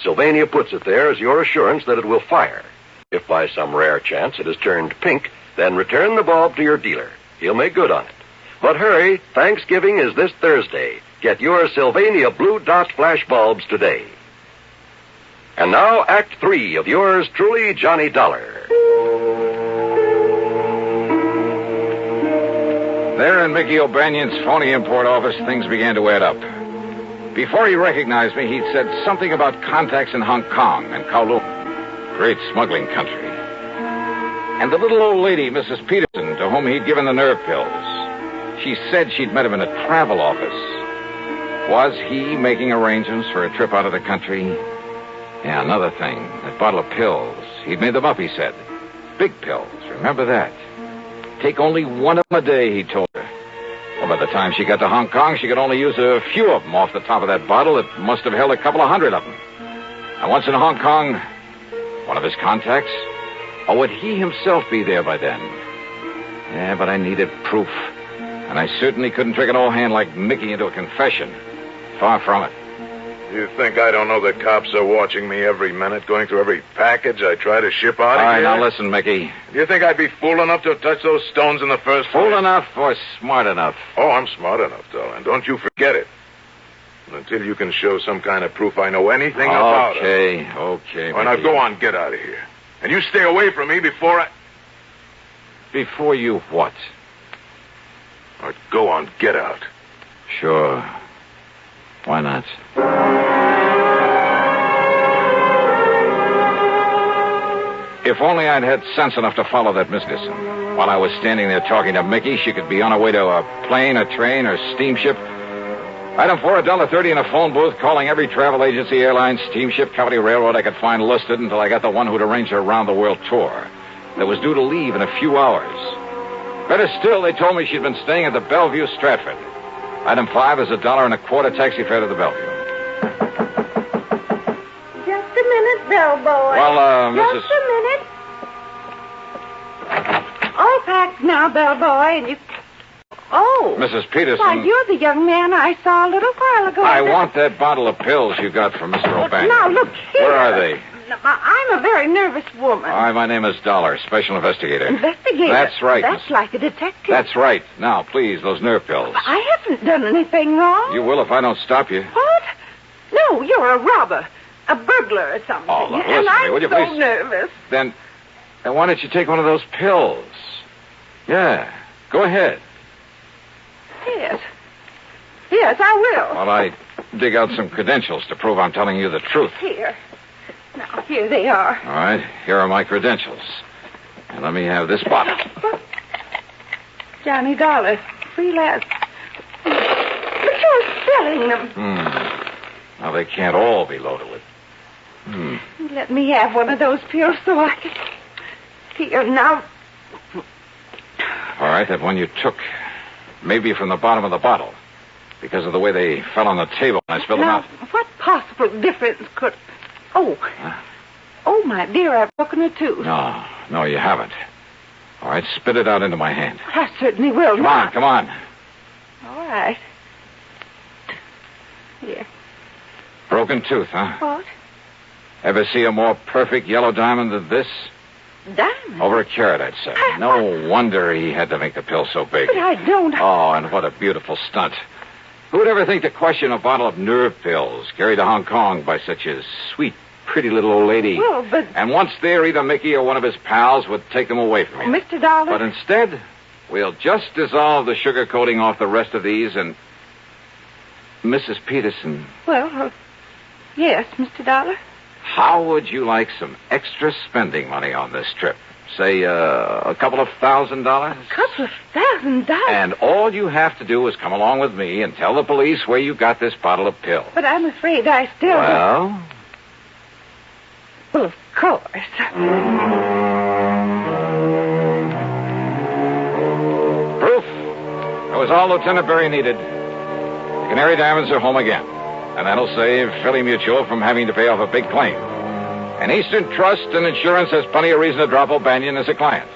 Sylvania puts it there as your assurance that it will fire. If by some rare chance it has turned pink, then return the bulb to your dealer. He'll make good on it. But hurry, Thanksgiving is this Thursday. Get your Sylvania Blue Dot Flash bulbs today. And now, Act 3 of yours truly, Johnny Dollar. There in Mickey O'Banion's phony import office, things began to add up. Before he recognized me, he'd said something about contacts in Hong Kong and Kowloon, great smuggling country. And the little old lady, Mrs. Peterson, to whom he'd given the nerve pills, she said she'd met him in a travel office. Was he making arrangements for a trip out of the country? Yeah, another thing, that bottle of pills. He'd made them up, he said. Big pills, remember that. Take only one of them a day, he told her. Well, by the time she got to Hong Kong, she could only use a few of them off the top of that bottle. It must have held a couple of hundred of them. And once in Hong Kong, one of his contacts? Or would he himself be there by then? Yeah, but I needed proof. And I certainly couldn't trick an old hand like Mickey into a confession. Far from it. You think I don't know the cops are watching me every minute, going through every package I try to ship out of here? All right, now listen, Mickey. Do you think I'd be fool enough to touch those stones in the first place? Fool enough or smart enough? Oh, I'm smart enough, darling. Don't you forget it. Until you can show some kind of proof I know anything about it. Okay. Well, now go on, get out of here. And you stay away from me before I... Before you what? All right, go on, get out. Sure. Why not? If only I'd had sense enough to follow that Miss Dixon. While I was standing there talking to Mickey, she could be on her way to a plane, a train, or steamship. Item 4, $1.30 in a phone booth, calling every travel agency, airline, steamship, company, railroad I could find listed until I got the one who'd arranged her round-the-world tour. That was due to leave in a few hours. Better still, they told me she'd been staying at the Bellevue Stratford. Item 5 is $1.25 taxi fare to the Bellevue. Just a minute, bellboy. Well, Just a minute. All packed now, bellboy, and you... Oh. Mrs. Peterson. Why, you're the young man I saw a little while ago. I want that bottle of pills you got from Mr. O'Banion. Now, look here. Where are they? I'm a very nervous woman. Hi, my name is Dollar, special investigator. Investigator? That's right. That's like a detective. That's right. Now, please, those nerve pills. I haven't done anything wrong. You will if I don't stop you. What? No, you're a robber. A burglar or something. Oh, look, listen and to me, I'm will you so please? nervous. Then why don't you take one of those pills? Yeah, go ahead. Yes, I will. While I dig out some credentials to prove I'm telling you the truth. Here. Now, here they are. All right, here are my credentials. And let me have this bottle. Johnny Dollar, freelance. But you're selling them. Now, they can't all be loaded with... Let me have one of those pills so I can... Here, now... All right, that one you took. Maybe from the bottom of the bottle. Because of the way they fell on the table when I spilled them out. What possible difference could... Oh, my dear, I've broken a tooth. No, you haven't. All right, spit it out into my hand. I certainly will. Come on. All right. Here. Broken tooth, huh? What? Ever see a more perfect yellow diamond than this? Diamond? Over a carat, I'd say. No wonder he had to make the pill so big. But I don't... Oh, and what a beautiful stunt. Who would ever think to question a bottle of nerve pills carried to Hong Kong by such a sweet, pretty little old lady? Well, but... And once there, either Mickey or one of his pals would take them away from you. Mr. Dollar? But instead, we'll just dissolve the sugar coating off the rest of these and... Mrs. Peterson. Well, yes, Mr. Dollar? How would you like some extra spending money on this trip? Say, a couple of $1,000? A couple of $1,000? And all you have to do is come along with me and tell the police where you got this bottle of pills. But I'm afraid I still... Well, Well, of course. Proof. That was all Lieutenant Berry needed. The Canary Diamonds are home again. And that'll save Philly Mutual from having to pay off a big claim. And Eastern Trust and Insurance has plenty of reason to drop O'Banion as a client.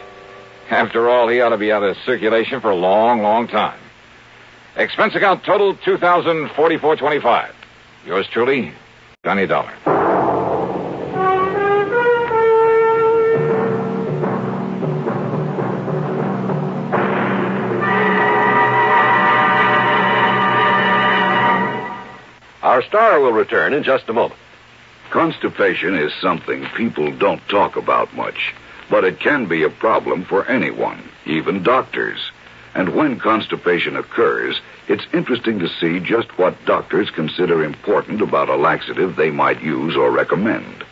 After all, he ought to be out of circulation for a long, long time. Expense account total $2,044.25. Yours truly, Johnny Dollar. Our star will return in just a moment. Constipation is something people don't talk about much, but it can be a problem for anyone, even doctors. And when constipation occurs, it's interesting to see just what doctors consider important about a laxative they might use or recommend.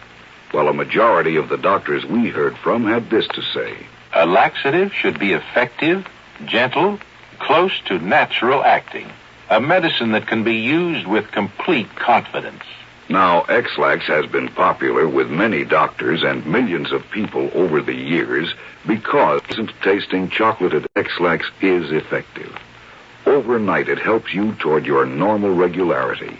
Well, a majority of the doctors we heard from had this to say. A laxative should be effective, gentle, close to natural acting. A medicine that can be used with complete confidence. Now, X-Lax has been popular with many doctors and millions of people over the years because tasting chocolated X-Lax is effective. Overnight, it helps you toward your normal regularity.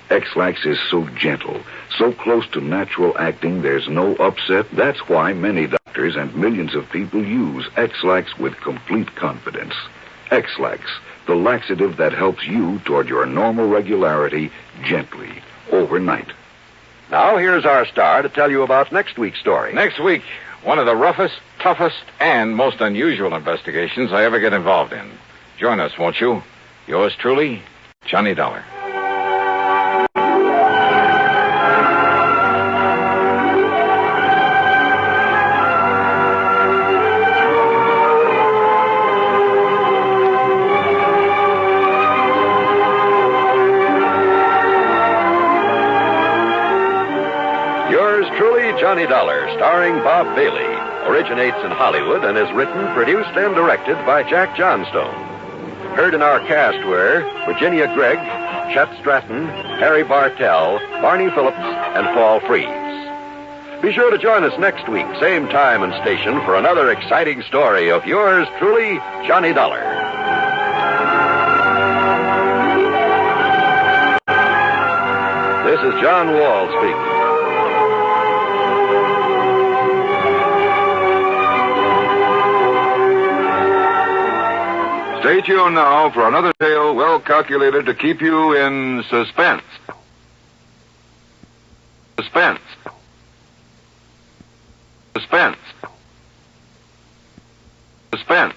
X-Lax is so gentle, so close to natural acting, there's no upset. That's why many doctors and millions of people use X-Lax with complete confidence. X-Lax, the laxative that helps you toward your normal regularity gently, overnight. Now, here's our star to tell you about next week's story. Next week, one of the roughest, toughest, and most unusual investigations I ever get involved in. Join us, won't you? Yours truly, Johnny Dollar. Johnny Dollar, starring Bob Bailey, originates in Hollywood and is written, produced, and directed by Jack Johnstone. Heard in our cast were Virginia Gregg, Chet Stratton, Harry Bartell, Barney Phillips, and Paul Frees. Be sure to join us next week, same time and station, for another exciting story of yours truly, Johnny Dollar. This is John Wall speaking. Stay tuned now for another tale well calculated to keep you in suspense. Suspense. Suspense. Suspense.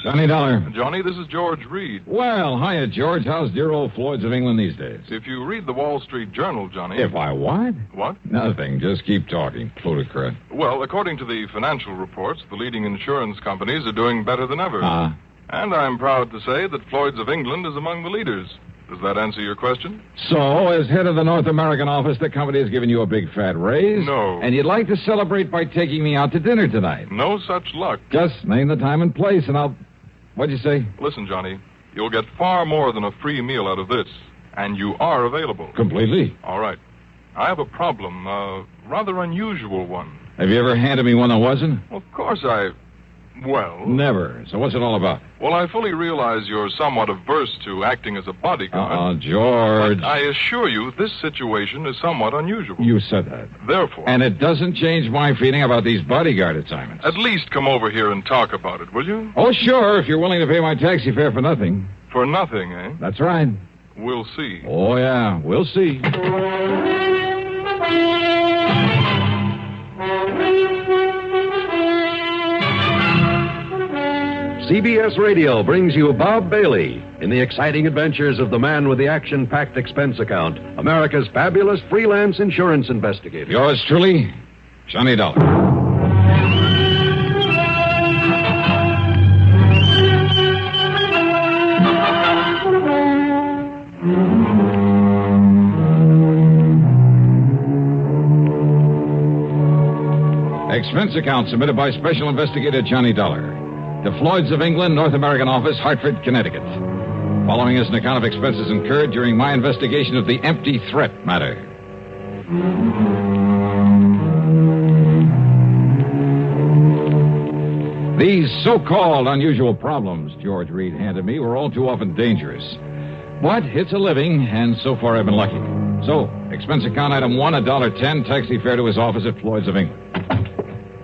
Johnny Dollar. Johnny, this is George Reed. Well, hiya, George. How's dear old Floyd's of England these days? If you read the Wall Street Journal, Johnny... If I what? What? Nothing. Just keep talking. Plutocrat. Well, according to the financial reports, the leading insurance companies are doing better than ever. And I'm proud to say that Floyd's of England is among the leaders. Does that answer your question? So, as head of the North American office, the company has given you a big fat raise? No. And you'd like to celebrate by taking me out to dinner tonight? No such luck. Just name the time and place, and I'll... What'd you say? Listen, Johnny, you'll get far more than a free meal out of this. And you are available. Completely? All right. I have a problem, a rather unusual one. Have you ever handed me one that wasn't? Of course Well... Never. So what's it all about? Well, I fully realize you're somewhat averse to acting as a bodyguard. George. But I assure you, this situation is somewhat unusual. You said that. Therefore... And it doesn't change my feeling about these bodyguard assignments. At least come over here and talk about it, will you? Oh, sure, if you're willing to pay my taxi fare for nothing. For nothing, eh? That's right. We'll see. Oh, yeah, we'll see. CBS Radio brings you Bob Bailey in the exciting adventures of the man with the action-packed expense account, America's fabulous freelance insurance investigator. Yours truly, Johnny Dollar. Expense account submitted by Special Investigator Johnny Dollar. To Floyd's of England, North American Office, Hartford, Connecticut. Following is an account of expenses incurred during my investigation of the empty threat matter. These so-called unusual problems George Reed handed me were all too often dangerous. But it's a living, and so far I've been lucky. So, expense account item 1, $1.10, taxi fare to his office at Floyd's of England.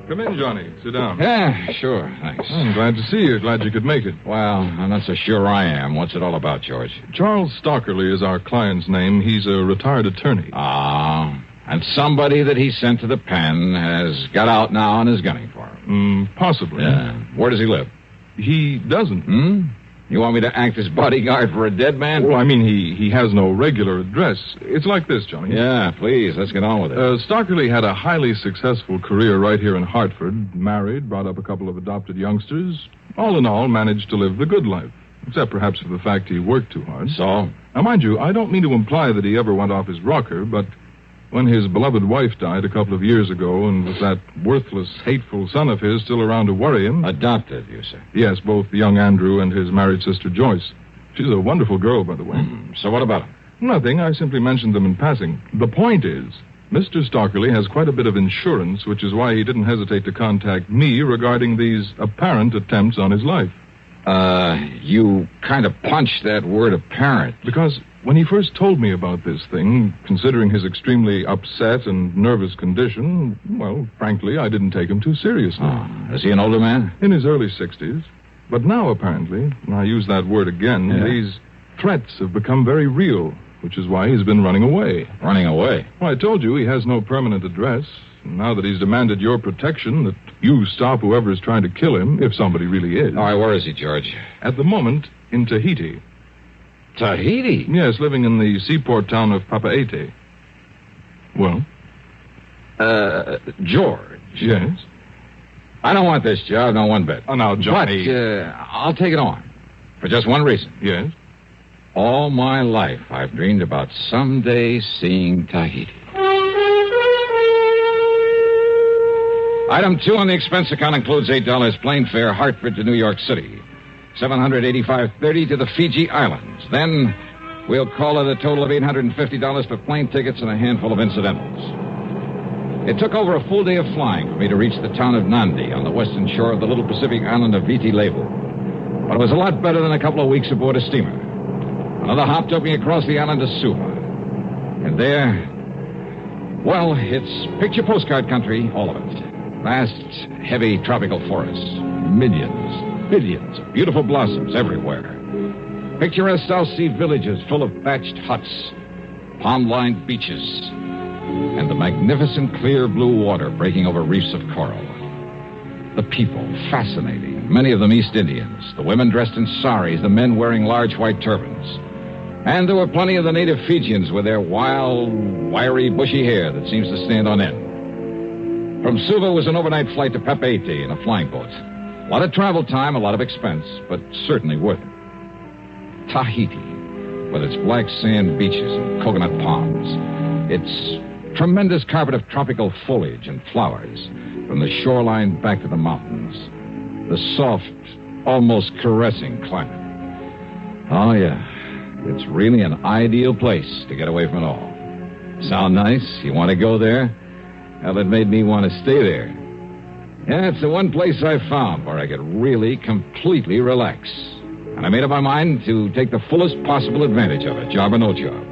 Come in, Johnny. Sit down. Yeah, sure. Thanks. I'm glad to see you. Glad you could make it. Well, I'm not so sure I am. What's it all about, George? Charles Stockerly is our client's name. He's a retired attorney. And somebody that he sent to the pen has got out now and is gunning for him. Possibly. Yeah. Where does he live? He doesn't. You want me to act as bodyguard for a dead man? Well, I mean, he has no regular address. It's like this, Johnny. Yeah, please, let's get on with it. Stockerly had a highly successful career right here in Hartford. Married, brought up a couple of adopted youngsters. All in all, managed to live the good life. Except perhaps for the fact he worked too hard. So? Now, mind you, I don't mean to imply that he ever went off his rocker, but when his beloved wife died a couple of years ago, and with that worthless, hateful son of his still around to worry him... Adopted, you say? Yes, both young Andrew and his married sister Joyce. She's a wonderful girl, by the way. So what about him? Nothing. I simply mentioned them in passing. The point is, Mr. Stockerly has quite a bit of insurance, which is why he didn't hesitate to contact me regarding these apparent attempts on his life. You kind of punched that word apparent. Because when he first told me about this thing, considering his extremely upset and nervous condition, well, frankly, I didn't take him too seriously. Is he an older man? In his early 60s. But now, apparently, and I use that word again, these threats have become very real, which is why he's been running away. Running away? Well, I told you he has no permanent address. And now that he's demanded your protection, that you stop whoever is trying to kill him, if somebody really is. All right, where is he, George? At the moment, in Tahiti. Tahiti? Yes, living in the seaport town of Papeete. Well? George. Yes? I don't want this job, no one bit. Oh, now, Johnny. But I'll take it on. For just one reason. Yes? All my life, I've dreamed about someday seeing Tahiti. Item 2 on the expense account includes $8 plane fare, Hartford to New York City. $785.30 to the Fiji Islands. Then we'll call it a total of $850 for plane tickets and a handful of incidentals. It took over a full day of flying for me to reach the town of Nandi on the western shore of the little Pacific island of Viti Levu. But it was a lot better than a couple of weeks aboard a steamer. Another hop took me across the island to Suva. And there, well, it's picture postcard country, all of it. Vast, heavy tropical forests. Millions of beautiful blossoms everywhere. Picturesque South Sea villages full of thatched huts, palm-lined beaches, and the magnificent clear blue water breaking over reefs of coral. The people, fascinating, many of them East Indians, the women dressed in saris, the men wearing large white turbans. And there were plenty of the native Fijians with their wild, wiry, bushy hair that seems to stand on end. From Suva was an overnight flight to Papeete in a flying boat. A lot of travel time, a lot of expense, but certainly worth it. Tahiti, with its black sand beaches and coconut palms. Its tremendous carpet of tropical foliage and flowers, from the shoreline back to the mountains. The soft, almost caressing climate. Oh, yeah. It's really an ideal place to get away from it all. Sound nice? You want to go there? Well, it made me want to stay there. Yeah, it's the one place I found where I could really completely relax. And I made up my mind to take the fullest possible advantage of it, job or no job.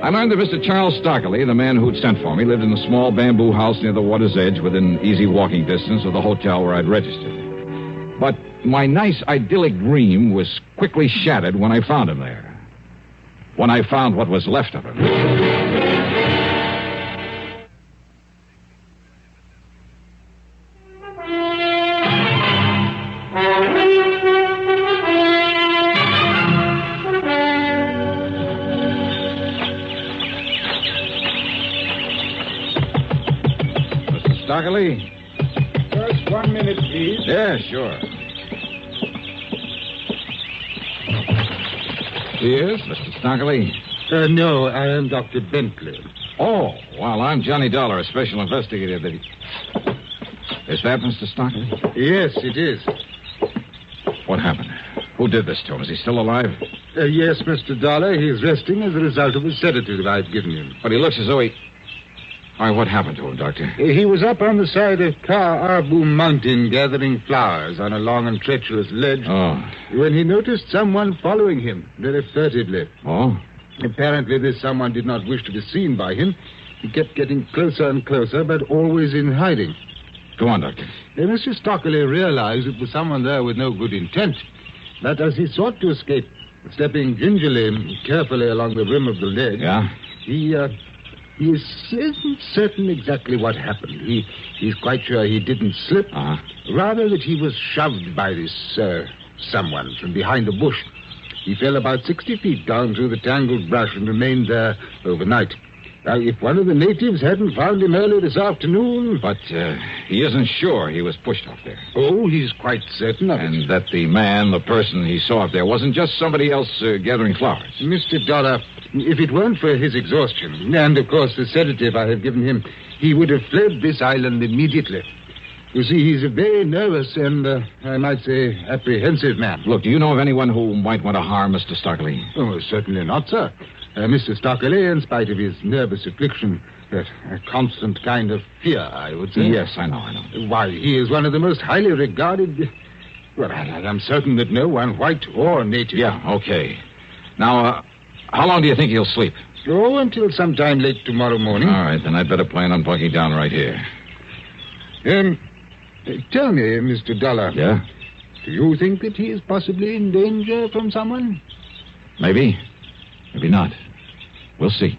I learned that Mr. Charles Stockerly, the man who'd sent for me, lived in a small bamboo house near the water's edge within easy walking distance of the hotel where I'd registered. But my nice, idyllic dream was quickly shattered when I found him there. When I found what was left of him. Stockerly? Just 1 minute, please. Yeah, sure. Yes, Mr. Stockerly? No, I am Dr. Bentley. Oh, well, I'm Johnny Dollar, a special investigator that Is that Mr. Stockerly? Yes, it is. What happened? Who did this to him? Is he still alive? Yes, Mr. Dollar. He's resting as a result of a sedative I've given him. But he looks as though he... All right, what happened to him, Doctor? He was up on the side of Kar Arbu Mountain gathering flowers on a long and treacherous ledge when he noticed someone following him very furtively. Oh? Apparently, this someone did not wish to be seen by him. He kept getting closer and closer, but always in hiding. Go on, Doctor. Mr. Stockley realized it was someone there with no good intent. But as he sought to escape, stepping gingerly, carefully along the rim of the ledge, he isn't certain exactly what happened. He's quite sure he didn't slip. Rather that he was shoved by this someone from behind a bush. He fell about 60 feet down through the tangled brush and remained there overnight. Now, if one of the natives hadn't found him early this afternoon... But he isn't sure he was pushed off there. Oh, he's quite certain of it. And that the person he saw up there, wasn't just somebody else gathering flowers. Mr. Dollar, if it weren't for his exhaustion, and, of course, the sedative I have given him, he would have fled this island immediately. You see, he's a very nervous and, I might say, apprehensive man. Look, do you know of anyone who might want to harm Mr. Stockley? Oh, certainly not, sir. Mr. Stockley, in spite of his nervous affliction, a constant kind of fear, I would say. Yes, I know. Why, he is one of the most highly regarded... Well, I'm certain that no one, white or native... Yeah, okay. Now, how long do you think he'll sleep? Oh, until sometime late tomorrow morning. All right, then I'd better plan on bunking down right here. Tell me, Mr. Dollar. Yeah? Do you think that he is possibly in danger from someone? Maybe. Maybe not. We'll see.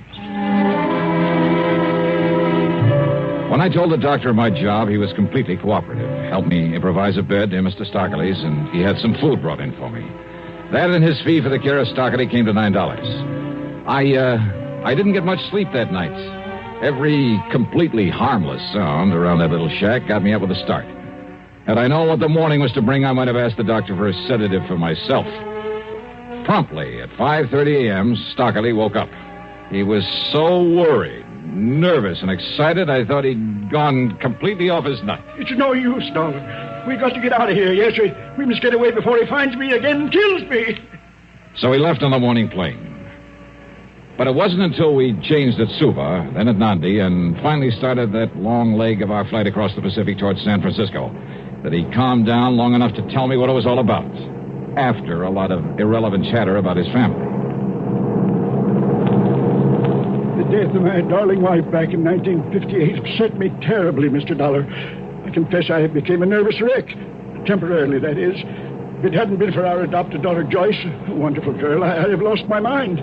When I told the doctor of my job, he was completely cooperative. Helped me improvise a bed near Mr. Stockley's, and he had some food brought in for me. That and his fee for the care of Stockley came to $9. I didn't get much sleep that night. Every completely harmless sound around that little shack got me up with a start. Had I known what the morning was to bring, I might have asked the doctor for a sedative for myself. Promptly at 5:30 a.m., Stockley woke up. He was so worried, nervous, and excited, I thought he'd gone completely off his nut. It's no use, Dollar. We got to get out of here. Yes, we must get away before he finds me again and kills me. So we left on the morning plane. But it wasn't until we changed at Suva, then at Nandi, and finally started that long leg of our flight across the Pacific towards San Francisco that he calmed down long enough to tell me what it was all about, after a lot of irrelevant chatter about his family. The death of my darling wife back in 1958 upset me terribly, Mr. Dollar. I confess I became a nervous wreck. Temporarily, that is. If it hadn't been for our adopted daughter, Joyce, a wonderful girl, I'd have lost my mind.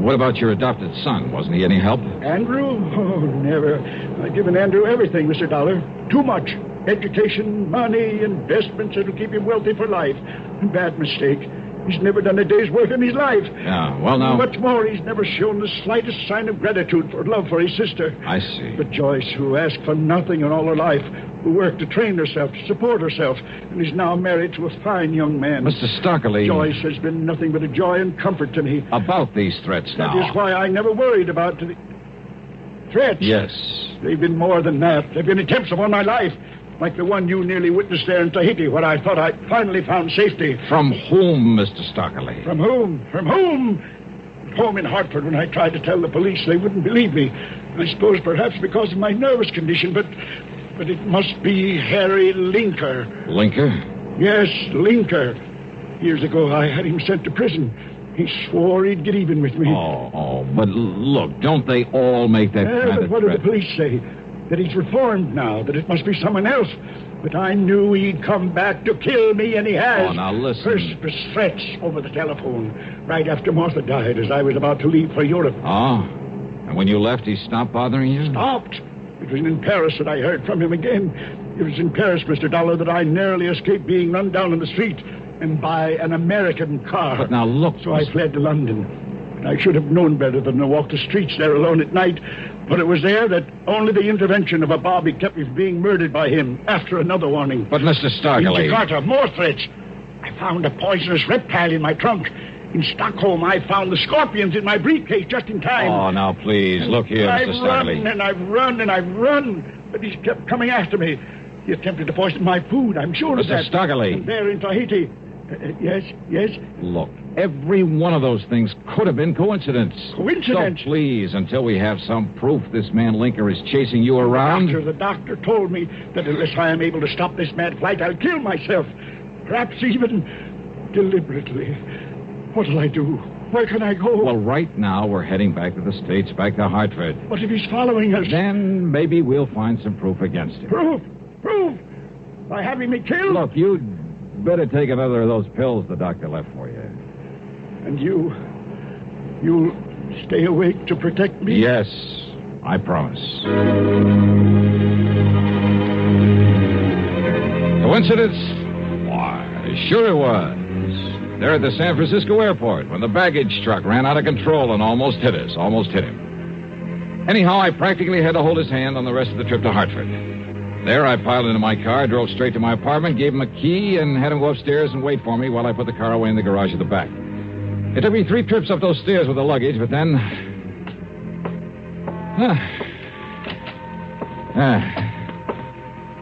What about your adopted son? Wasn't he any help? Andrew? Oh, never. I've given Andrew everything, Mr. Dollar. Too much. Education, money, investments that'll keep him wealthy for life. Bad mistake. He's never done a day's work in his life. Yeah, well, now... What's more, he's never shown the slightest sign of gratitude for love for his sister. I see. But Joyce, who asked for nothing in all her life, who worked to train herself, to support herself, and is now married to a fine young man. Mr. Stockley... Joyce has been nothing but a joy and comfort to me. About these threats now... That is why I never worried about the... Threats? Yes. They've been more than that. They've been attempts upon my life. Like the one you nearly witnessed there in Tahiti, where I thought I finally found safety. From whom, Mr. Stockley? From whom? From whom? At home in Hartford, when I tried to tell the police, they wouldn't believe me. I suppose perhaps because of my nervous condition, but it must be Harry Linker. Linker? Yes, Linker. Years ago, I had him sent to prison. He swore he'd get even with me. But look, don't they all make that kind but of what threat? do the police say? That he's reformed now, that it must be someone else. But I knew he'd come back to kill me, and he has. Oh, now listen. First was threats over the telephone, right after Martha died, as I was about to leave for Europe. Oh? And when you left, he stopped bothering you? Stopped? It was in Paris that I heard from him again. It was in Paris, Mr. Dollar, that I narrowly escaped being run down in the street and by an American car. But now look... So I fled to London. I should have known better than to walk the streets there alone at night. But it was there that only the intervention of a bobby kept me from being murdered by him after another warning. But, Mr. Stockley... In Jakarta, more threats. I found a poisonous reptile in my trunk. In Stockholm, I found the scorpions in my briefcase just in time. Oh, now, please, look here, Mr. Stockley. I've run and I've run and I've run, but he's kept coming after me. He attempted to poison my food. I'm sure of that. Mr. Stockley. And there in Tahiti. Yes. Look, every one of those things could have been coincidence. Coincidence? So please, until we have some proof this man Linker is chasing you around... The doctor told me that unless I am able to stop this mad flight, I'll kill myself. Perhaps even deliberately. What'll I do? Where can I go? Well, right now we're heading back to the States, back to Hartford. What if he's following us? Then maybe we'll find some proof against him. Proof? By having me killed? Look, you'd better take another of those pills the doctor left for you. And you'll stay awake to protect me? Yes, I promise. Coincidence? Why, sure it was. There at the San Francisco airport when the baggage truck ran out of control and almost hit us, almost hit him. Anyhow, I practically had to hold his hand on the rest of the trip to Hartford. There, I piled into my car, drove straight to my apartment, gave him a key, and had him go upstairs and wait for me while I put the car away in the garage at the back. It took me 3 trips up those stairs with the luggage, but then...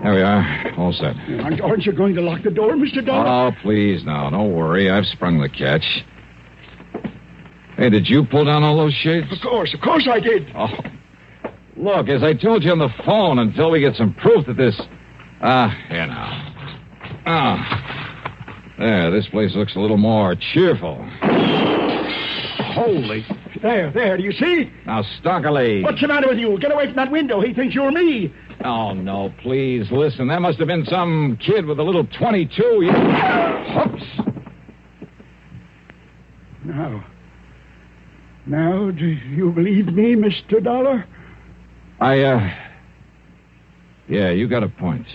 There we are, all set. Aren't you going to lock the door, Mr. Dollar? Oh, please, now, don't worry. I've sprung the catch. Hey, did you pull down all those shades? Of course I did. Oh. Look, as I told you on the phone, until we get some proof that this... here now. There, this place looks a little more cheerful. Holy... There, do you see? Now, Stockley. What's the matter with you? Get away from that window. He thinks you're me. Oh, no, please, listen. That must have been some kid with a little .22. Oops. Now, do you believe me, Mr. Dollar? Yeah, you got a point.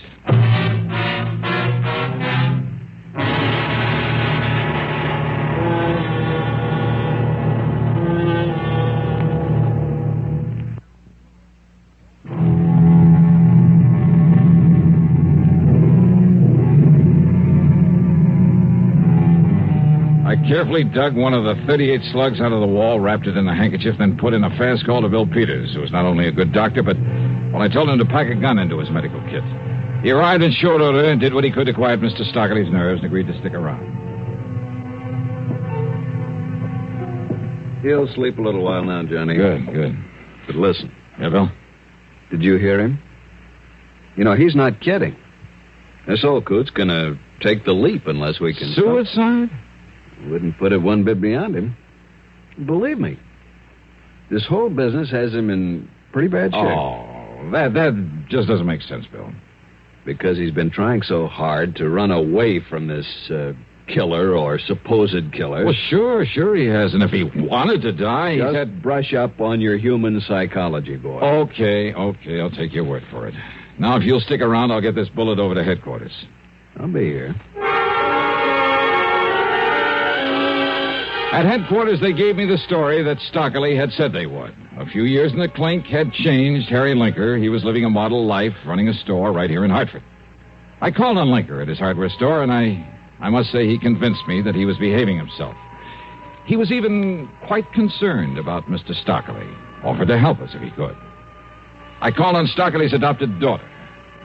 I carefully dug one of the 38 slugs out of the wall, wrapped it in a handkerchief, then put in a fast call to Bill Peters, who was not only a good doctor, but, well, I told him to pack a gun into his medical kit. He arrived in short order and did what he could to quiet Mr. Stockley's nerves and agreed to stick around. He'll sleep a little while now, Johnny. Good. But listen. Yeah, Bill? Did you hear him? You know, he's not kidding. This old coot's gonna take the leap unless we can... Suicide? Wouldn't put it one bit beyond him. Believe me. This whole business has him in pretty bad shape. Oh, that just doesn't make sense, Bill. Because he's been trying so hard to run away from this killer or supposed killer. Well, sure he has. And if he wanted to die, Just he had... brush up on your human psychology, boy. Okay, I'll take your word for it. Now, if you'll stick around, I'll get this bullet over to headquarters. I'll be here. At headquarters, they gave me the story that Stockley had said they would. A few years in the clink had changed Harry Linker. He was living a model life, running a store right here in Hartford. I called on Linker at his hardware store, and I must say he convinced me that he was behaving himself. He was even quite concerned about Mr. Stockley, offered to help us if he could. I called on Stockley's adopted daughter.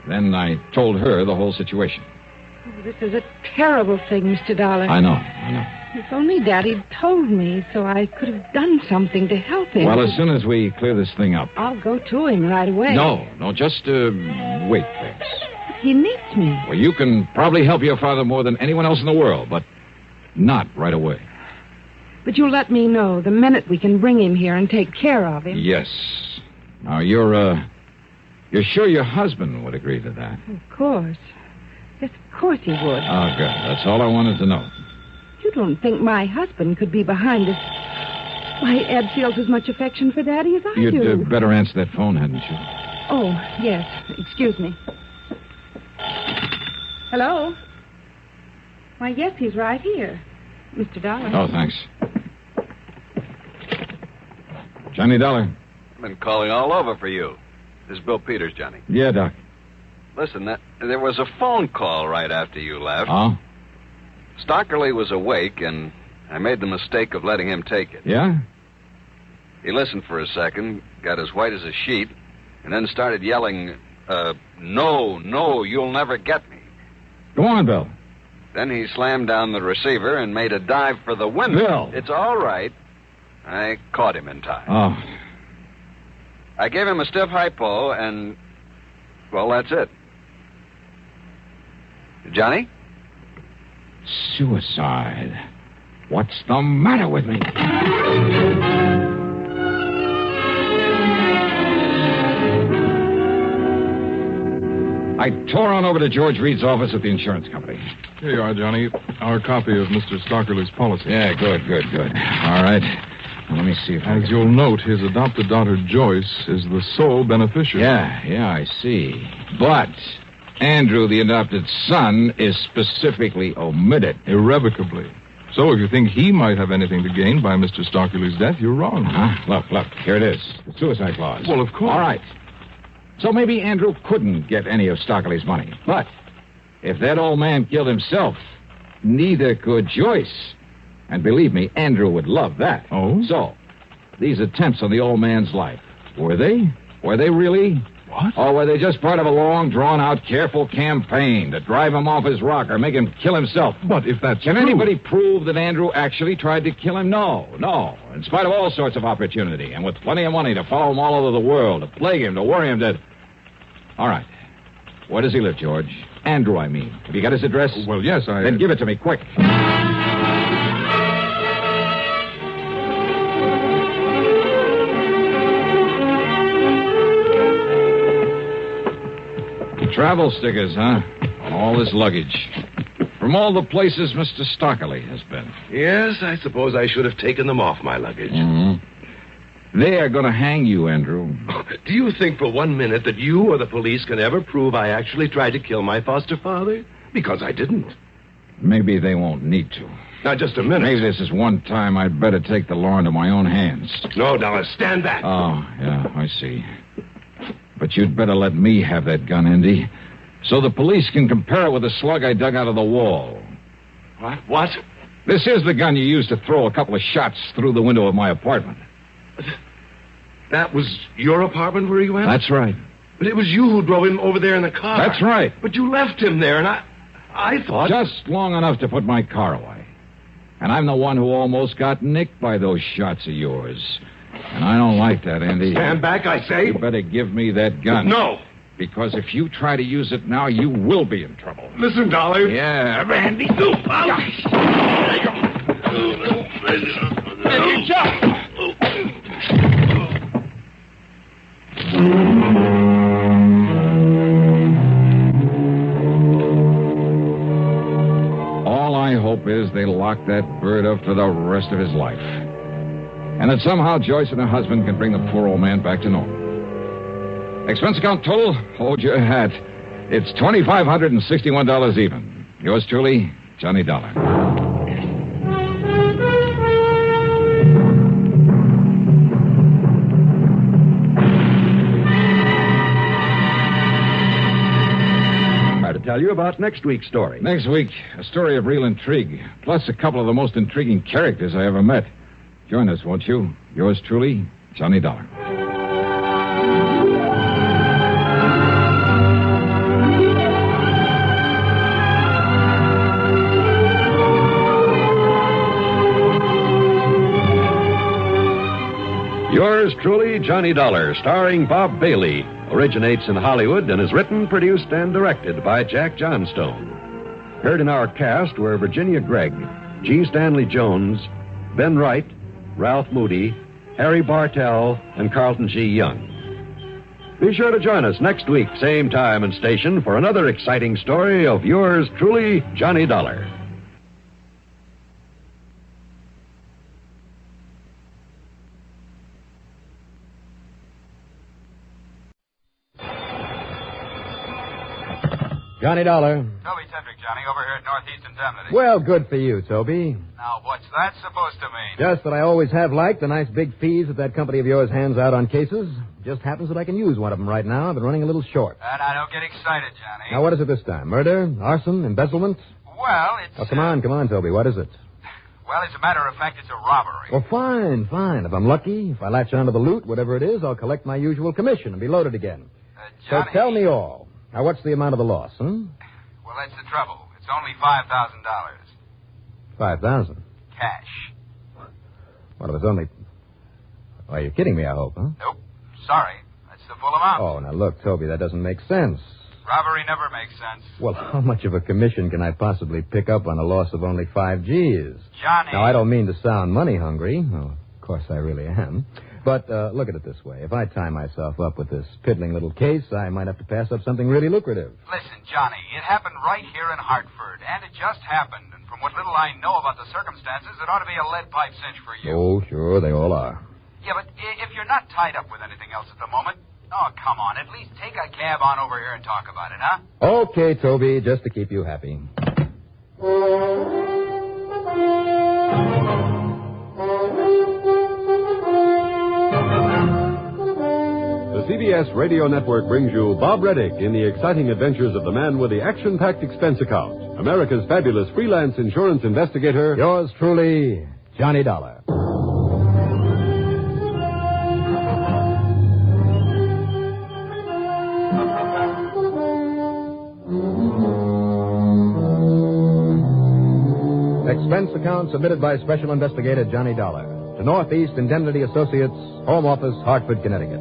Then I told her the whole situation. Oh, this is a terrible thing, Mr. Dollar. I know. If only Daddy'd told me so I could have done something to help him. Well, as soon as we clear this thing up. I'll go to him right away. No, just wait, thanks. He needs me. Well, you can probably help your father more than anyone else in the world, but not right away. But you'll let me know the minute we can bring him here and take care of him. Yes. Now, you're sure your husband would agree to that? Of course. Yes, of course he would. Oh, good. That's all I wanted to know. You don't think my husband could be behind this? Why, Ed feels as much affection for Daddy as I do. You'd better answer that phone, hadn't you? Oh, yes. Excuse me. Hello? Why, yes, he's right here. Mr. Dollar. Oh, thanks. Johnny Dollar. I've been calling all over for you. This is Bill Peters, Johnny. Yeah, Doc. Listen, there was a phone call right after you left. Oh? Stockley was awake, and I made the mistake of letting him take it. Yeah? He listened for a second, got as white as a sheet, and then started yelling, No, you'll never get me. Go on, Bill. Then he slammed down the receiver and made a dive for the window. Bill! It's all right. I caught him in time. Oh. I gave him a stiff hypo, and, well, that's it. Johnny? Suicide. What's the matter with me? I tore on over to George Reed's office at the insurance company. Here you are, Johnny. Our copy of Mr. Stockerly's policy. Yeah, good. All right. Now, let me see if As you'll note, his adopted daughter, Joyce, is the sole beneficiary. Yeah, I see. But Andrew, the adopted son, is specifically omitted. Irrevocably. So if you think he might have anything to gain by Mr. Stockerly's death, you're wrong. Huh? Look. Here it is. The suicide clause. Well, of course. All right. So maybe Andrew couldn't get any of Stockerly's money. But if that old man killed himself, neither could Joyce. And believe me, Andrew would love that. Oh? So, these attempts on the old man's life, were they? Were they really? What? Or were they just part of a long, drawn-out, careful campaign to drive him off his rocker, make him kill himself? But if that's Can true... anybody prove that Andrew actually tried to kill him? No. In spite of all sorts of opportunity, and with plenty of money to follow him all over the world, to plague him, to worry him, to... All right. Where does he live, George? Andrew, I mean. Have you got his address? Well, yes, Then give it to me, quick. Travel stickers, huh? On all this luggage. From all the places Mr. Stockerly has been. Yes, I suppose I should have taken them off my luggage. Mm-hmm. They are going to hang you, Andrew. Do you think for 1 minute that you or the police can ever prove I actually tried to kill my foster father? Because I didn't. Maybe they won't need to. Now, just a minute. Maybe this is one time I'd better take the law into my own hands. No, Dallas, stand back. Oh, yeah, I see. But you'd better let me have that gun, Indy, so the police can compare it with the slug I dug out of the wall. What? This is the gun you used to throw a couple of shots through the window of my apartment. That was your apartment where he went? That's right. But it was you who drove him over there in the car. That's right. But you left him there, and I thought... Just long enough to put my car away. And I'm the one who almost got nicked by those shots of yours. And I don't like that, Andy. Stand back, I say. You better give me that gun. No. Because if you try to use it now, you will be in trouble. Listen, Dolly. Yeah, Randy. All I hope is they lock that bird up for the rest of his life. And that somehow Joyce and her husband can bring the poor old man back to normal. Expense account total? Hold your hat. It's $2,561 even. Yours truly, Johnny Dollar. To tell you about next week's story. Next week, a story of real intrigue, plus a couple of the most intriguing characters I ever met. Join us, won't you? Yours truly, Johnny Dollar. Yours truly, Johnny Dollar, starring Bob Bailey, originates in Hollywood and is written, produced, and directed by Jack Johnstone. Heard in our cast were Virginia Gregg, G. Stanley Jones, Ben Wright, Ralph Moody, Harry Bartell, and Carlton G. Young. Be sure to join us next week, same time and station, for another exciting story of yours truly, Johnny Dollar. Johnny Dollar. Toby Centric, Johnny, over here at Northeast Indemnity. Well, good for you, Toby. Now, what's that supposed to mean? Just that I always have liked the nice big fees that company of yours hands out on cases. Just happens that I can use one of them right now. I've been running a little short. And I don't get excited, Johnny. Now, what is it this time? Murder? Arson? Embezzlement? Well, it's... Oh, come on, Toby. What is it? Well, as a matter of fact, it's a robbery. Well, fine. If I'm lucky, if I latch onto the loot, whatever it is, I'll collect my usual commission and be loaded again. So Johnny... tell me all. Now, what's the amount of the loss, huh? Well, that's the trouble. It's only $5,000. $5,000. Cash. Well, it was only... Why, you're kidding me, I hope, huh? Nope. Sorry. That's the full amount. Oh, now look, Toby, that doesn't make sense. Robbery never makes sense. Well, how much of a commission can I possibly pick up on a loss of only 5 G's? Johnny... Now, I don't mean to sound money hungry. Oh, of course, I really am. But look at it this way. If I tie myself up with this piddling little case, I might have to pass up something really lucrative. Listen, Johnny, it happened right here in Hartford, and it just happened. And from what little I know about the circumstances, it ought to be a lead pipe cinch for you. Oh, sure, they all are. Yeah, but if you're not tied up with anything else at the moment, oh, come on, at least take a cab on over here and talk about it, huh? Okay, Toby, just to keep you happy. The CBS Radio Network brings you Bob Reddick in the exciting adventures of the man with the action-packed expense account, America's fabulous freelance insurance investigator. Yours truly, Johnny Dollar. Expense account submitted by Special Investigator Johnny Dollar to Northeast Indemnity Associates, Home Office, Hartford, Connecticut.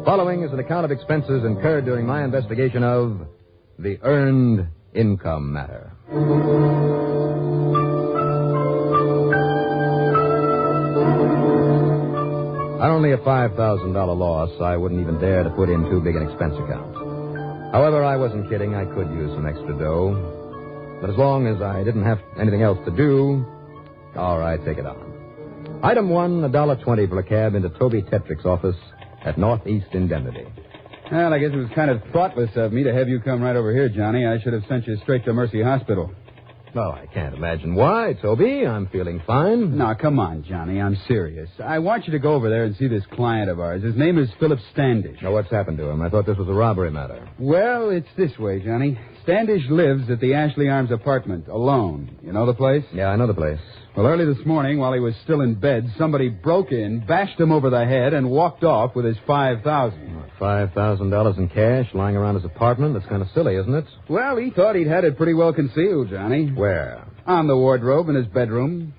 Following is an account of expenses incurred during my investigation of the earned income matter. On only a $5,000 loss, I wouldn't even dare to put in too big an expense account. However, I wasn't kidding. I could use some extra dough. But as long as I didn't have anything else to do, all right, take it on. Item 1, $1.20 for a cab into Toby Tetrick's office at Northeast Indemnity. Well, I guess it was kind of thoughtless of me to have you come right over here, Johnny. I should have sent you straight to Mercy Hospital. Well, I can't imagine why, Toby. I'm feeling fine. No, come on, Johnny. I'm serious. I want you to go over there and see this client of ours. His name is Philip Standish. Now, what's happened to him? I thought this was a robbery matter. Well, it's this way, Johnny. Standish lives at the Ashley Arms apartment, alone. You know the place? Yeah, I know the place. Well, early this morning, while he was still in bed, somebody broke in, bashed him over the head, and walked off with his $5,000. $5,000 in cash lying around his apartment? That's kind of silly, isn't it? Well, he thought he'd had it pretty well concealed, Johnny. Where? On the wardrobe in his bedroom.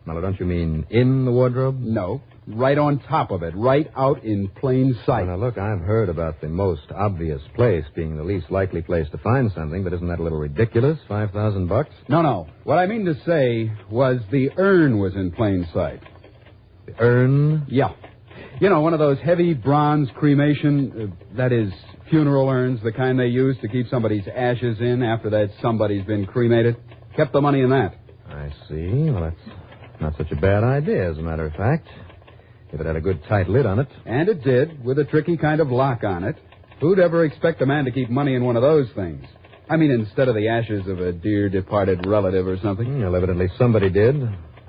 Now, don't you mean in the wardrobe? No. Right on top of it. Right out in plain sight. Now, look, I've heard about the most obvious place being the least likely place to find something, but isn't that a little ridiculous? $5,000? No. What I mean to say was the urn was in plain sight. The urn? Yeah. You know, one of those heavy bronze cremation, that is, funeral urns, the kind they use to keep somebody's ashes in after that somebody's been cremated. Kept the money in that. I see. Well, that's not such a bad idea, as a matter of fact. If it had a good tight lid on it. And it did, with a tricky kind of lock on it. Who'd ever expect a man to keep money in one of those things? I mean, instead of the ashes of a dear departed relative or something. Well, evidently somebody did.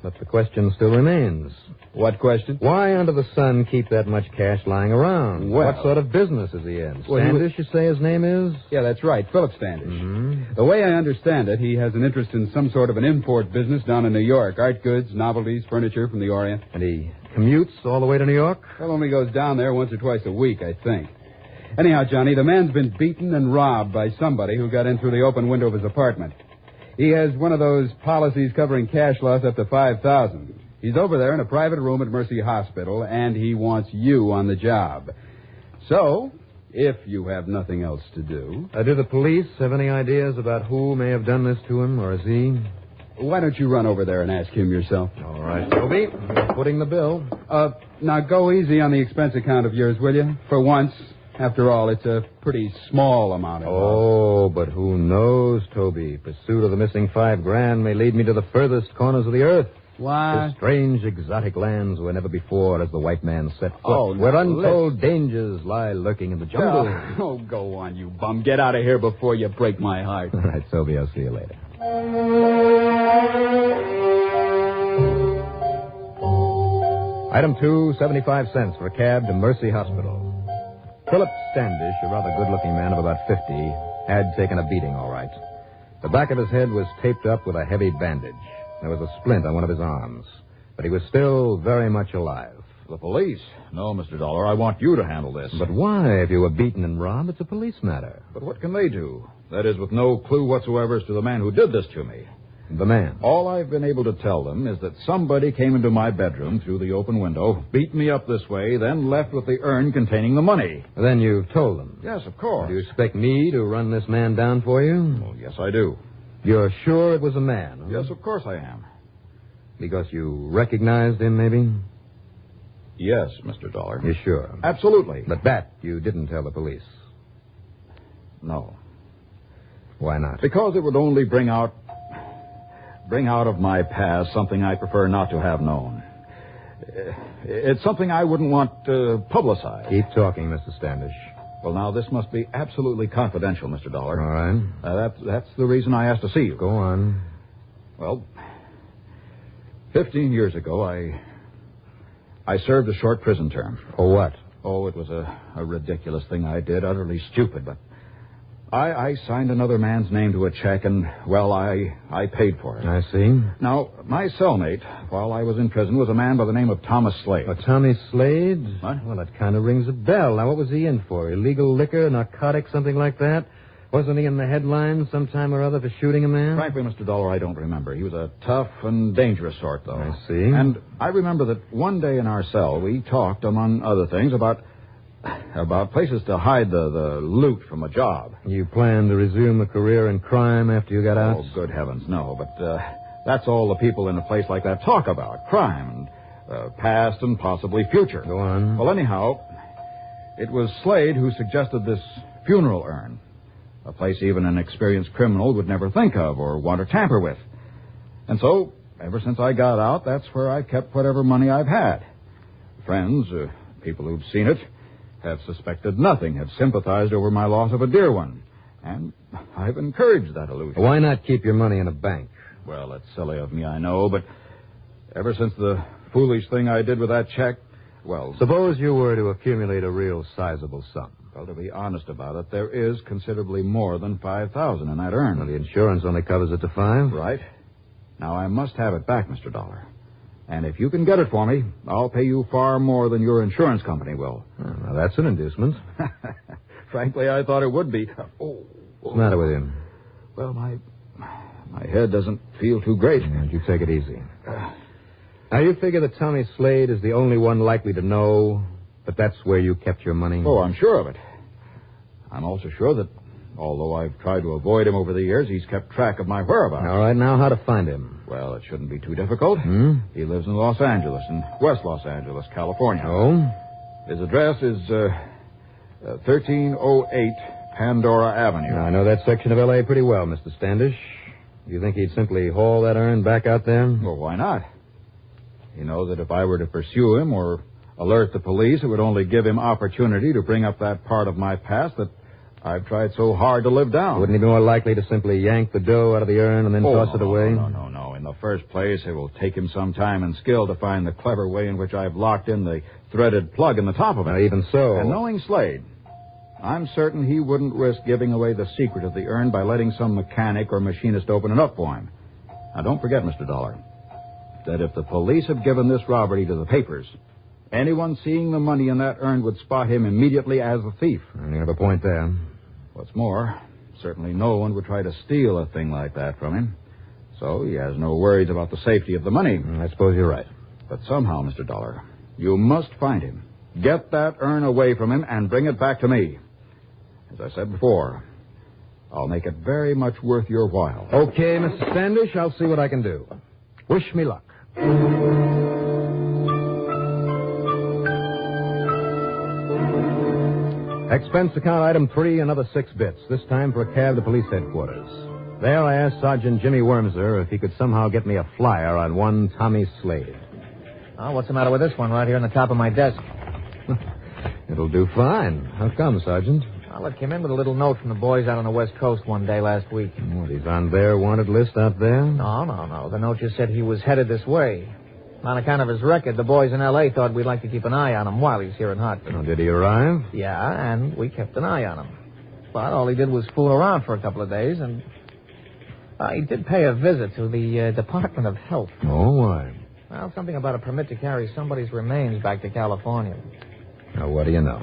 But the question still remains. What question? Why under the sun keep that much cash lying around? Well, what sort of business is he in? Well, Standish, you say his name is? Yeah, that's right, Philip Standish. Mm-hmm. The way I understand it, he has an interest in some sort of an import business down in New York. Art goods, novelties, furniture from the Orient. And he commutes all the way to New York? Well, only goes down there once or twice a week, I think. Anyhow, Johnny, the man's been beaten and robbed by somebody who got in through the open window of his apartment. He has one of those policies covering cash loss up to $5,000. He's over there in a private room at Mercy Hospital, and he wants you on the job. So, if you have nothing else to do... Do the police have any ideas about who may have done this to him, or is he... Why don't you run over there and ask him yourself? All right, Toby. Footing the bill. Now go easy on the expense account of yours, will you? For once. After all, it's a pretty small amount involved. Oh, but who knows, Toby? Pursuit of the missing $5,000 may lead me to the furthest corners of the earth. Why? To strange, exotic lands where never before has the white man set foot. Oh, where untold dangers lie lurking in the jungle. Oh, go on, you bum. Get out of here before you break my heart. All right, Toby, I'll see you later. Item 2, 75 cents for a cab to Mercy Hospital. Philip Standish, a rather good-looking man of about 50, had taken a beating, all right. The back of his head was taped up with a heavy bandage. There was a splint on one of his arms, but he was still very much alive. The police? No, Mr. Dollar, I want you to handle this. But why? If you were beaten and robbed, it's a police matter. But what can they do? That is, with no clue whatsoever as to the man who did this to me. The man? All I've been able to tell them is that somebody came into my bedroom through the open window, beat me up this way, then left with the urn containing the money. Then you've told them? Yes, of course. Do you expect me to run this man down for you? Well, yes, I do. You're sure it was a man? Huh? Yes, of course I am. Because you recognized him, maybe? Yes, Mr. Dollar. You're sure? Absolutely. But that you didn't tell the police? No. Why not? Because it would only bring out of my past something I prefer not to have known. It's something I wouldn't want publicized. Keep talking, Mr. Standish. Well, now, this must be absolutely confidential, Mr. Dollar. All right. That's the reason I asked to see you. Go on. Well, 15 years ago, I served a short prison term. For what? Oh, it was a ridiculous thing I did, utterly stupid, but I signed another man's name to a check, and, well, I paid for it. I see. Now, my cellmate, while I was in prison, was a man by the name of Thomas Slade. Tommy Slade? What? Well, that kind of rings a bell. Now, what was he in for? Illegal liquor, narcotics, something like that? Wasn't he in the headlines sometime or other for shooting a man? Frankly, Mr. Dollar, I don't remember. He was a tough and dangerous sort, though. I see. And I remember that one day in our cell, we talked, among other things, about places to hide the loot from a job. You planned to resume a career in crime after you got out? Oh, good heavens, no. But that's all the people in a place like that talk about. Crime, and past and possibly future. Go on. Well, anyhow, it was Slade who suggested this funeral urn. A place even an experienced criminal would never think of or want to tamper with. And so, ever since I got out, that's where I kept whatever money I've had. Friends, people who've seen it, have suspected nothing, have sympathized over my loss of a dear one. And I've encouraged that illusion. Why not keep your money in a bank? Well, that's silly of me, I know, but ever since the foolish thing I did with that check, well... Suppose you were to accumulate a real sizable sum. Well, to be honest about it, there is considerably more than $5,000 in that urn. Well, the insurance only covers it to $5,000. Right. Now, I must have it back, Mr. Dollar. And if you can get it for me, I'll pay you far more than your insurance company will. Well, now, that's an inducement. Frankly, I thought it would be. What's the matter with him? Well, my head doesn't feel too great. And you take it easy. Now, you figure that Tommy Slade is the only one likely to know that that's where you kept your money? Oh, I'm sure of it. I'm also sure that, although I've tried to avoid him over the years, he's kept track of my whereabouts. All right, now how to find him? Well, it shouldn't be too difficult. He lives in Los Angeles, in West Los Angeles, California. Oh? His address is 1308 Pandora Avenue. Now, I know that section of L.A. pretty well, Mr. Standish. You think he'd simply haul that urn back out there? Well, why not? You know that if I were to pursue him or alert the police, it would only give him opportunity to bring up that part of my past that I've tried so hard to live down. Wouldn't he be more likely to simply yank the dough out of the urn and then toss it away? No. In the first place, it will take him some time and skill to find the clever way in which I've locked in the threaded plug in the top of it. Now, even so. And knowing Slade, I'm certain he wouldn't risk giving away the secret of the urn by letting some mechanic or machinist open it up for him. Now, don't forget, Mr. Dollar, that if the police have given this robbery to the papers, anyone seeing the money in that urn would spot him immediately as the thief. You have a point there. What's more, certainly no one would try to steal a thing like that from him. So he has no worries about the safety of the money. I suppose you're right. But somehow, Mr. Dollar, you must find him. Get that urn away from him and bring it back to me. As I said before, I'll make it very much worth your while. Okay, Mr. Standish, I'll see what I can do. Wish me luck. Expense account item 3, another 6 bits, this time for a cab to police headquarters. There I asked Sergeant Jimmy Wormser if he could somehow get me a flyer on one Tommy Slade. Oh, what's the matter with this one right here on the top of my desk? It'll do fine. How come, Sergeant? Well, it came in with a little note from the boys out on the West Coast one day last week. What, he's on their wanted list out there? No. The note just said he was headed this way. On account of his record, the boys in L.A. thought we'd like to keep an eye on him while he's here in Hartford. Oh, did he arrive? Yeah, and we kept an eye on him. But all he did was fool around for a couple of days, and he did pay a visit to the Department of Health. Oh, why? Well, something about a permit to carry somebody's remains back to California. Now, what do you know?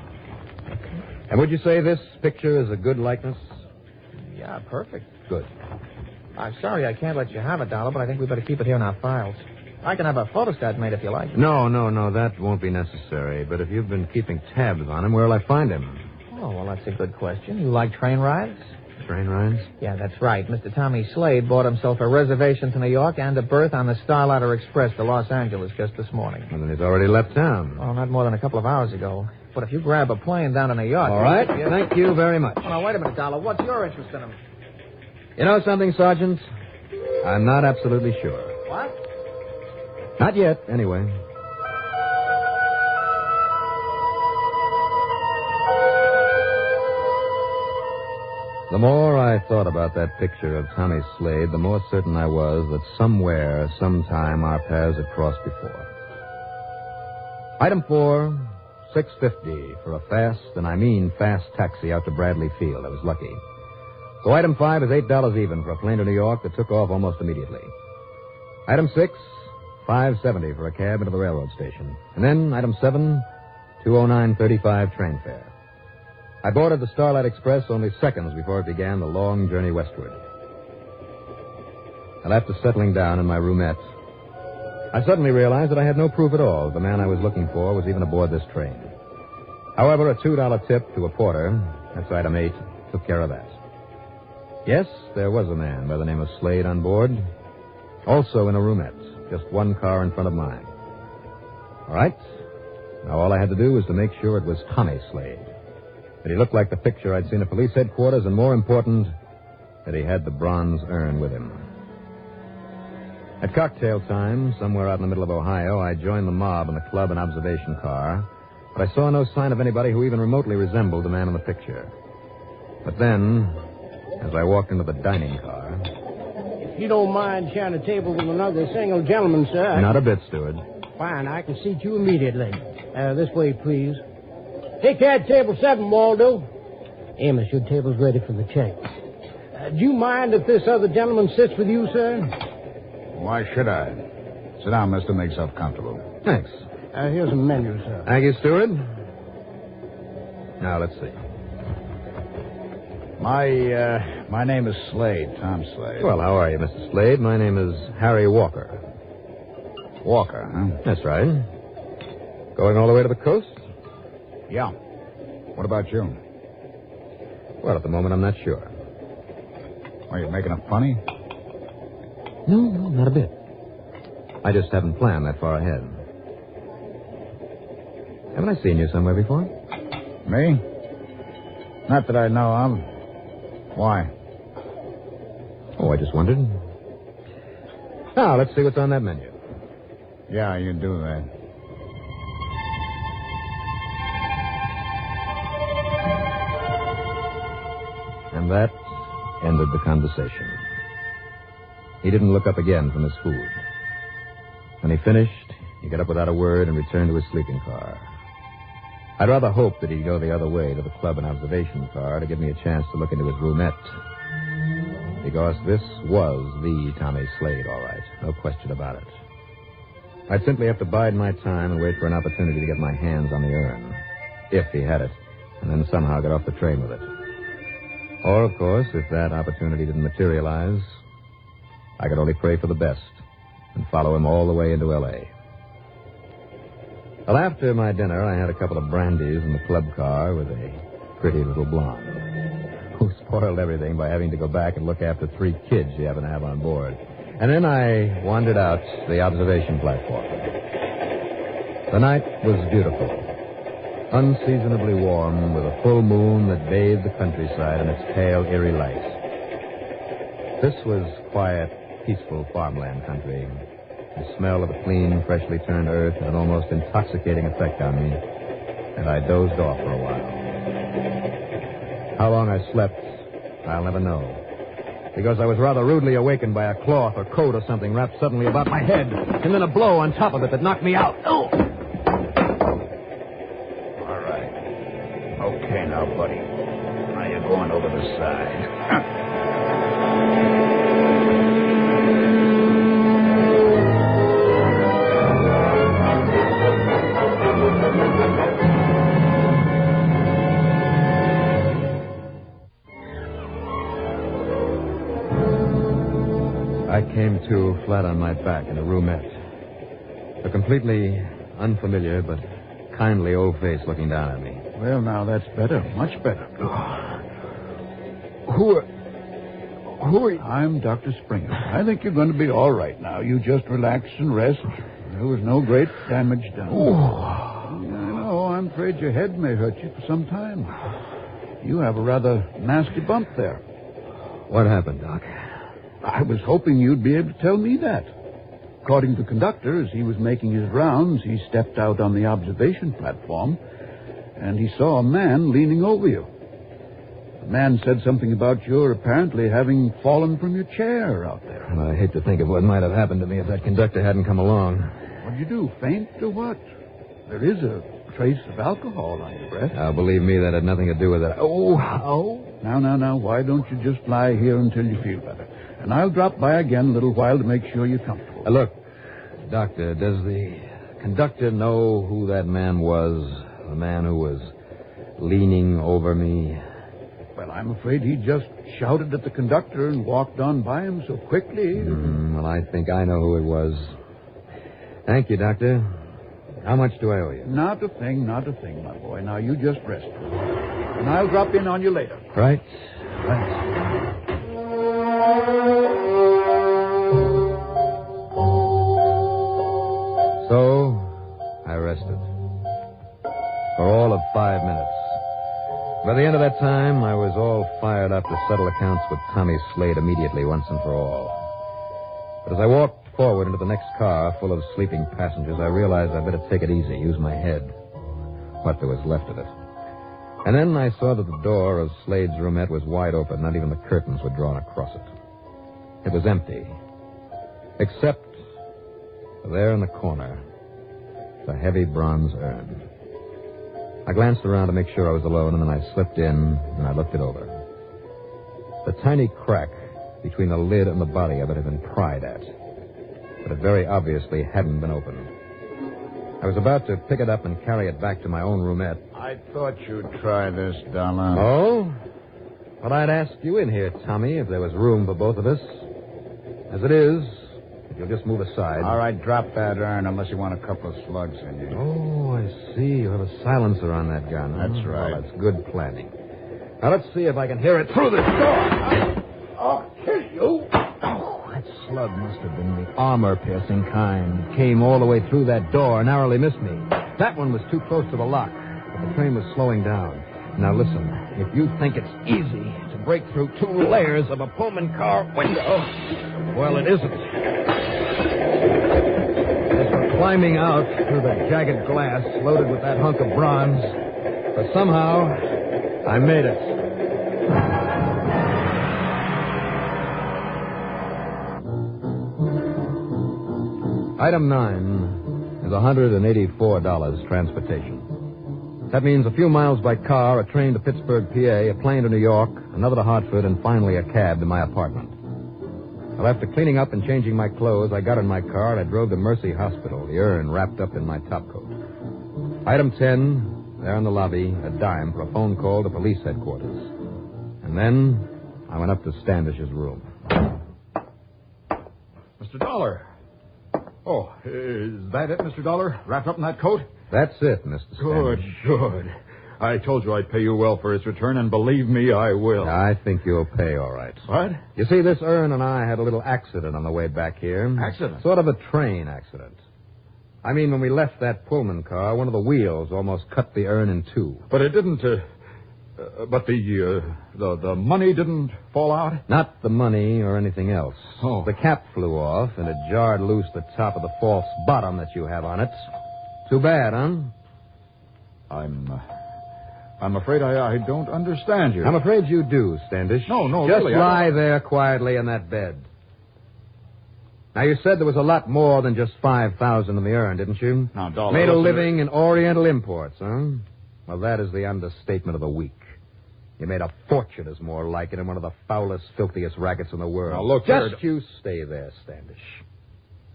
And would you say this picture is a good likeness? Yeah, perfect. Good. I'm sorry I can't let you have it, Dollar, but I think we better keep it here in our files. I can have a photostat made if you like. No, that won't be necessary. But if you've been keeping tabs on him, where'll I find him? Oh, well, that's a good question. You like train rides? Train rides? Yeah, that's right. Mr. Tommy Slade bought himself a reservation to New York and a berth on the Starlighter Express to Los Angeles just this morning. Well, then he's already left town. Well, not more than a couple of hours ago. But if you grab a plane down to New York... All right. Thank you very much. Oh, now, wait a minute, Dollar. What's your interest in him? You know something, Sergeant? I'm not absolutely sure. What? Not yet, anyway. The more I thought about that picture of Tommy Slade, the more certain I was that somewhere, sometime, our paths had crossed before. Item 4, $6.50 for a fast, and I mean fast taxi out to Bradley Field. I was lucky. So item 5 is $8 even for a plane to New York that took off almost immediately. Item 6, $5.70 for a cab into the railroad station. And then item 7, $209.35 train fare. I boarded the Starlight Express only seconds before it began the long journey westward. And after settling down in my roomette, I suddenly realized that I had no proof at all the man I was looking for was even aboard this train. However, a $2 tip to a porter, that's item 8, took care of that. Yes, there was a man by the name of Slade on board, also in a roomette, just one car in front of mine. All right. Now all I had to do was to make sure it was Tommy Slade, that he looked like the picture I'd seen at police headquarters, and more important, that he had the bronze urn with him. At cocktail time, somewhere out in the middle of Ohio, I joined the mob in the club and observation car, but I saw no sign of anybody who even remotely resembled the man in the picture. But then, as I walked into the dining car... If you don't mind sharing a table with another single gentleman, sir... Not a bit, steward. Fine, I can seat you immediately. This way, please. Take care of table 7, Waldo. Amos, your table's ready for the check. Do you mind if this other gentleman sits with you, sir? Why should I? Sit down, mister. Make yourself comfortable. Thanks. Here's a menu, sir. Thank you, steward. Now, let's see. My name is Slade, Tom Slade. Well, how are you, Mr. Slade? My name is Harry Walker. Walker, huh? That's right. Going all the way to the coast? Yeah. What about you? Well, at the moment, I'm not sure. Are you making it funny? No, not a bit. I just haven't planned that far ahead. Haven't I seen you somewhere before? Me? Not that I know of. Why? Oh, I just wondered. Now, let's see what's on that menu. Yeah, you do that. And that ended the conversation. He didn't look up again from his food. When he finished, he got up without a word and returned to his sleeping car. I'd rather hope that he'd go the other way to the club and observation car to give me a chance to look into his roomette. Because this was the Tommy Slade, all right. No question about it. I'd simply have to bide my time and wait for an opportunity to get my hands on the urn. If he had it. And then somehow get off the train with it. Or, of course, if that opportunity didn't materialize, I could only pray for the best and follow him all the way into L.A. Well, after my dinner, I had a couple of brandies in the club car with a pretty little blonde who spoiled everything by having to go back and look after 3 kids she happened to have on board. And then I wandered out to the observation platform. The night was beautiful, unseasonably warm, with a full moon that bathed the countryside in its pale, eerie light. This was quiet, peaceful farmland country. The smell of the clean, freshly turned earth had an almost intoxicating effect on me, and I dozed off for a while. How long I slept, I'll never know, because I was rather rudely awakened by a cloth or coat or something wrapped suddenly about my head, and then a blow on top of it that knocked me out. Oh! All right. Okay now, buddy. Now you're going over the side. I came to flat on my back in a roomette. A completely unfamiliar but kindly old face looking down at me. Well, now, that's better. Much better. Who are you? I'm Dr. Springer. I think you're going to be all right now. You just relax and rest. There was no great damage done. I know. I'm afraid your head may hurt you for some time. You have a rather nasty bump there. What happened, Doc? I was hoping you'd be able to tell me that. According to the conductor, as he was making his rounds, he stepped out on the observation platform, and he saw a man leaning over you. The man said something about your apparently having fallen from your chair out there. And I hate to think of what might have happened to me if that conductor hadn't come along. What'd you do, faint or what? There is a trace of alcohol on your breath. Now, believe me, that had nothing to do with it. Oh. Now, why don't you just lie here until you feel better? And I'll drop by again a little while to make sure you're comfortable. Look, Doctor, does the conductor know who that man was? The man who was leaning over me? Well, I'm afraid he just shouted at the conductor and walked on by him so quickly. Well, I think I know who it was. Thank you, Doctor. How much do I owe you? Not a thing, my boy. Now, you just rest. And I'll drop in on you later. Right. So, I rested. For all of 5 minutes. By the end of that time, I was all fired up to settle accounts with Tommy Slade immediately, once and for all. But as I walked forward into the next car full of sleeping passengers, I realized I'd better take it easy, use my head. What there was left of it. And then I saw that the door of Slade's roomette was wide open. Not even the curtains were drawn across it. It was empty. Except there in the corner, the heavy bronze urn. I glanced around to make sure I was alone, and then I slipped in and I looked it over. The tiny crack between the lid and the body of it had been pried at, but it very obviously hadn't been opened. I was about to pick it up and carry it back to my own roomette. I thought you'd try this, Dollar. Oh? Well, I'd ask you in here, Tommy, if there was room for both of us. As it is, if you'll just move aside. All right, drop that urn unless you want a couple of slugs in you. Oh, I see. You have a silencer on that gun. That's right. Well, that's good planning. Now, let's see if I can hear it through this door. I'll kill you. Oh, that slug must have been the armor-piercing kind. It came all the way through that door, narrowly missed me. That one was too close to the lock, but the train was slowing down. Now, listen, if you think it's easy to break through 2 layers of a Pullman car window, well, it isn't. As we're climbing out through the jagged glass loaded with that hunk of bronze, but somehow I made it. Item 9 is $184 transportation. That means a few miles by car, a train to Pittsburgh, PA, a plane to New York, another to Hartford, and finally a cab to my apartment. Well, after cleaning up and changing my clothes, I got in my car and I drove to Mercy Hospital, the urn wrapped up in my topcoat. Item 10, there in the lobby, a dime for a phone call to police headquarters. And then I went up to Standish's room. Mr. Dollar. Oh, is that it, Mr. Dollar? Wrapped up in that coat? That's it, Mr. Standish. Good. I told you I'd pay you well for its return, and believe me, I will. I think you'll pay all right. What? You see, this urn and I had a little accident on the way back here. Accident? Sort of a train accident. I mean, when we left that Pullman car, one of the wheels almost cut the urn in 2. But it didn't, but the money didn't fall out? Not the money or anything else. Oh. The cap flew off, and it jarred loose the top of the false bottom that you have on it. Too bad, huh? I'm afraid I don't understand you. I'm afraid you do, Standish. No, Just really. lie there quietly in that bed. Now, you said there was a lot more than just $5,000 in the urn, didn't you? Now, Dollar, made a living in Oriental imports, huh? Well, that is the understatement of the week. You made a fortune, is more like it, in one of the foulest, filthiest rackets in the world. Now, look, Just you stay there, Standish.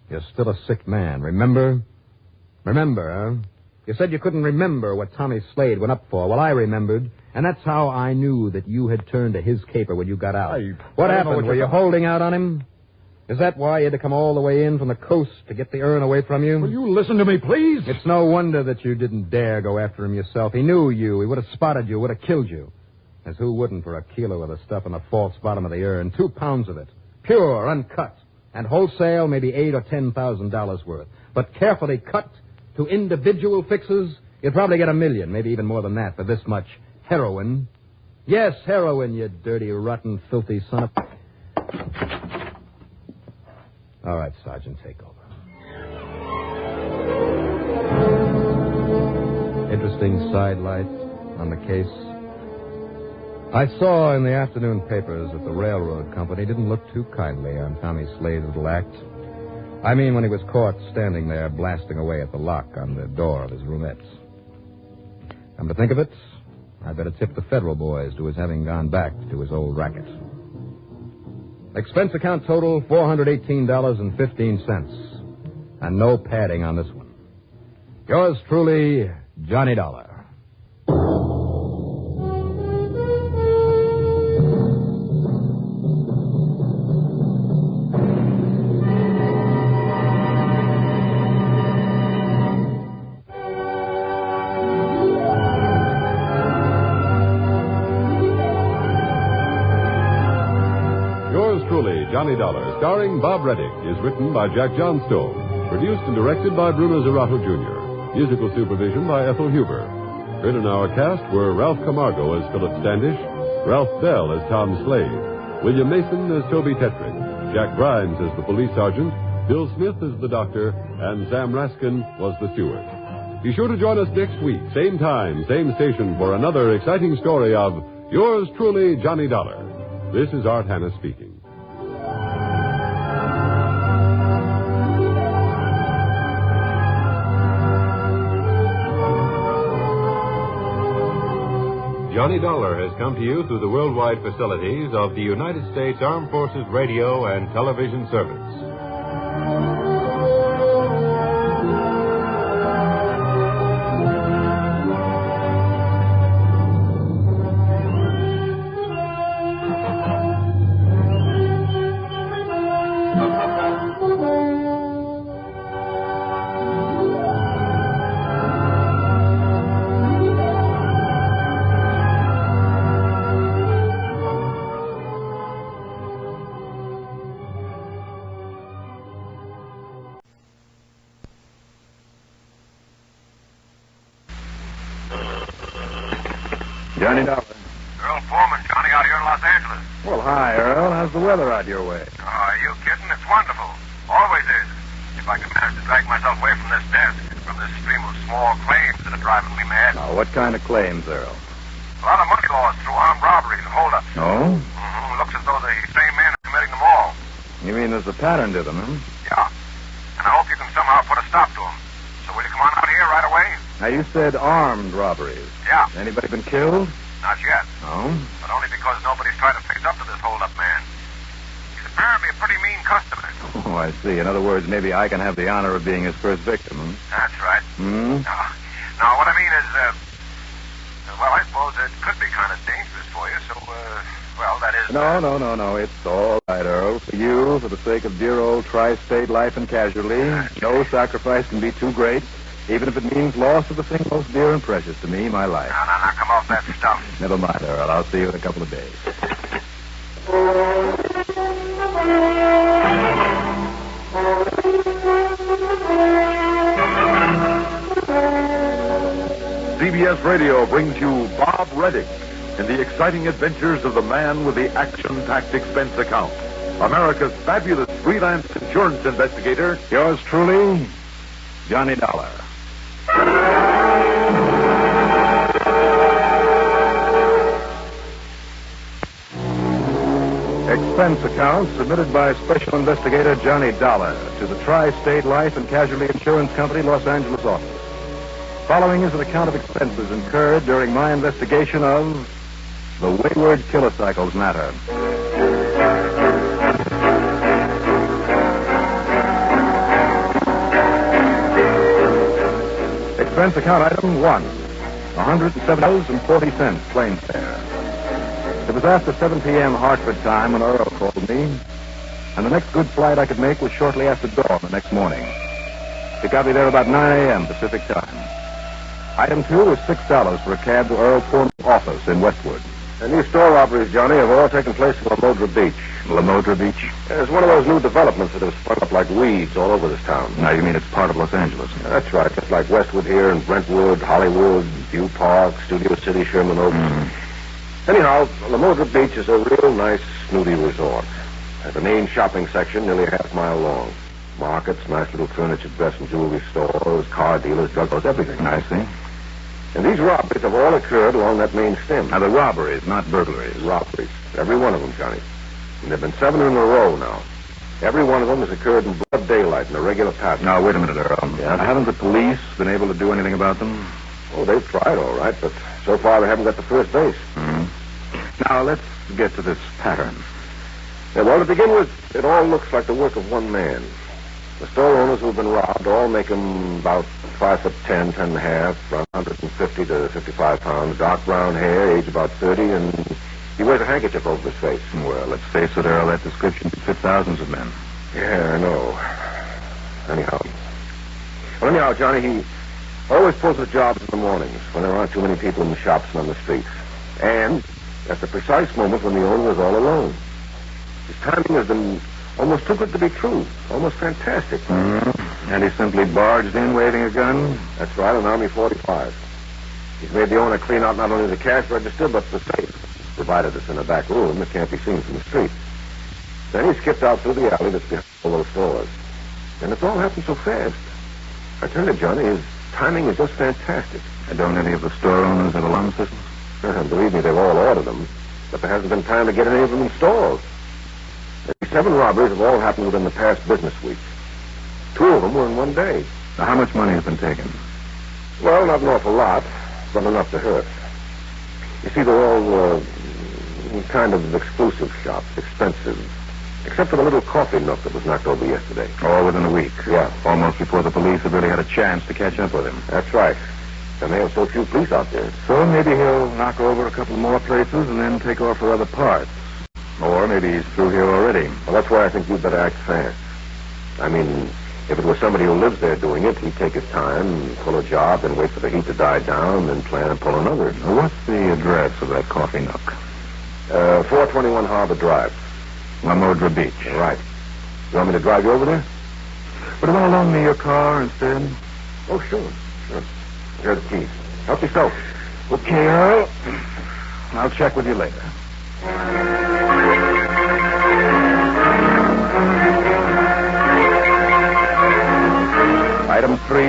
You're still a sick man, remember? Remember, huh? You said you couldn't remember what Tommy Slade went up for. Well, I remembered, and that's how I knew that you had turned to his caper when you got out. What happened? Were you holding out on him? Is that why you had to come all the way in from the coast to get the urn away from you? Will you listen to me, please? It's no wonder that you didn't dare go after him yourself. He knew you. He would have spotted you, would have killed you. As who wouldn't for a kilo of the stuff in the false bottom of the urn? 2 pounds of it. Pure, uncut. And wholesale, maybe $8,000 or $10,000 worth. But carefully cut to individual fixes, you'd probably get $1 million, maybe even more than that, for this much heroin. Yes, heroin, you dirty, rotten, filthy son of... All right, Sergeant, take over. Interesting sidelight on the case. I saw in the afternoon papers that the railroad company didn't look too kindly on Tommy Slade's little act. I mean, when he was caught standing there blasting away at the lock on the door of his roomette. Come to think of it, I better tip the federal boys to his having gone back to his old racket. Expense account total, $418.15. And no padding on this one. Yours truly, Johnny Dollar. Johnny Dollar, starring Bob Reddick, is written by Jack Johnstone, produced and directed by Bruno Zerato Jr., musical supervision by Ethel Huber. Heard in our cast were Ralph Camargo as Philip Standish, Ralph Bell as Tom Slade, William Mason as Toby Tetrick, Jack Grimes as the police sergeant, Bill Smith as the doctor, and Sam Raskin was the steward. Be sure to join us next week, same time, same station, for another exciting story of yours truly, Johnny Dollar. This is Art Hanna speaking. Johnny Dollar has come to you through the worldwide facilities of the United States Armed Forces Radio and Television Service. Johnny Dollar. Earl Foreman, Johnny, out here in Los Angeles. Well, hi, Earl. How's the weather out your way? Are you kidding? It's wonderful. Always is. If I could manage to drag myself away from this desk, from this stream of small claims that are driving me mad. Now, what kind of claims, Earl? A lot of money lost through armed robberies and holdups. Oh? Mm-hmm. Looks as though the same man is committing them all. You mean there's a pattern to them, huh? Yeah. And I hope you can somehow put a stop to them. So will you come on out here right away? Now, you said armed robberies. Yeah. Anybody been killed? Not yet. No? But only because nobody's tried to face up to this hold-up man. He's apparently a pretty mean customer. Oh, I see. In other words, maybe I can have the honor of being his first victim, huh? That's right. Hmm? Now, what I mean is, well, I suppose it could be kind of dangerous for you, so, well, that is... No. It's all right, Earl. For you, for the sake of dear old tri-state life and casualty, no sacrifice can be too great, even if it means loss of the thing most dear and precious to me, my life. Now, come off that stuff. Never mind, Earl. I'll see you in a couple of days. CBS Radio brings you Bob Reddick in the exciting adventures of the man with the action-packed expense account. America's fabulous freelance insurance investigator. Yours truly, Johnny Dollar. Expense account submitted by Special Investigator Johnny Dollar to the Tri-State Life and Casualty Insurance Company, Los Angeles office. Following is an account of expenses incurred during my investigation of the Wayward Kilocycles matter. Expense account item 1, $107.40 plane fare. It was after 7 p.m. Hartford time when Earl called me. and the next good flight I could make was shortly after dawn the next morning. It got me there about 9 a.m. Pacific time. Item 2 was $6 for a cab to Earl Foreman's office in Westwood. And these store robberies, Johnny, have all taken place in Lamodra Beach. Lamodra Beach? It's one of those new developments that have sprung up like weeds all over this town. Now, you mean it's part of Los Angeles? That's right, just like Westwood here and Brentwood, Hollywood, View Park, Studio City, Sherman Oaks. Anyhow, Lamodra Beach is a real nice, snooty resort. Has a main shopping section nearly a half-mile long. Markets, nice little furniture, dress and jewelry stores, car dealers, drug stores, everything. I see. And these robberies have all occurred along that main stem. Now, the robberies, not burglaries. Robberies. Every one of them, Johnny. And there have been 7 in a row now. Every one of them has occurred in broad daylight in a regular pattern. Now, wait a minute, Earl. Yeah? Haven't the police been able to do anything about them? Oh, they've tried, all right, but so far they haven't got the first base. Now, let's get to this pattern. Yeah, well, to begin with, it all looks like the work of one man. The store owners who have been robbed all make him about 5'10", 10.5, around 150 to 55 pounds, dark brown hair, age about 30, and he wears a handkerchief over his face. Well, let's face it, Earl, that description could fit thousands of men. Yeah, I know. Anyhow, Johnny, he always pulls the jobs in the mornings when there aren't too many people in the shops and on the streets. And at the precise moment when the owner is all alone. His timing has been almost too good to be true. Almost fantastic. And he simply barged in waving a gun? That's right, an Army 45. He's made the owner clean out not only the cash register, but the safe, provided it's in a back room that can't be seen from the street. Then he skipped out through the alley that's behind all those stores. And it's all happened so fast. I tell you, Johnny, his timing is just fantastic. And don't any of the store owners have alarm systems? Believe me, they've all ordered them. But there hasn't been time to get any of them installed. The 7 robberies have all happened within the past business week. 2 of them were in one day. Now, how much money has been taken? Well, not an awful lot, but enough to hurt. You see, they're all kind of exclusive shops, expensive. Except for the little coffee nook that was knocked over yesterday. All within a week? Yeah. Almost before the police have really had a chance to catch up with him. That's right. And they have so few police out there. So maybe he'll knock over a couple more places and then take off for other parts. Or maybe he's through here already. Well, that's why I think you'd better act fast. I mean, if it was somebody who lives there doing it, he'd take his time, pull a job, then wait for the heat to die down, then plan and pull another. Now, what's the address of that coffee nook? 421 Harbor Drive. Lamodra Beach. Right. You want me to drive you over there? Would you want to loan me your car instead? Oh, sure. Here's the keys. Help yourself. Okay, Earl. I'll check with you later. Item 3,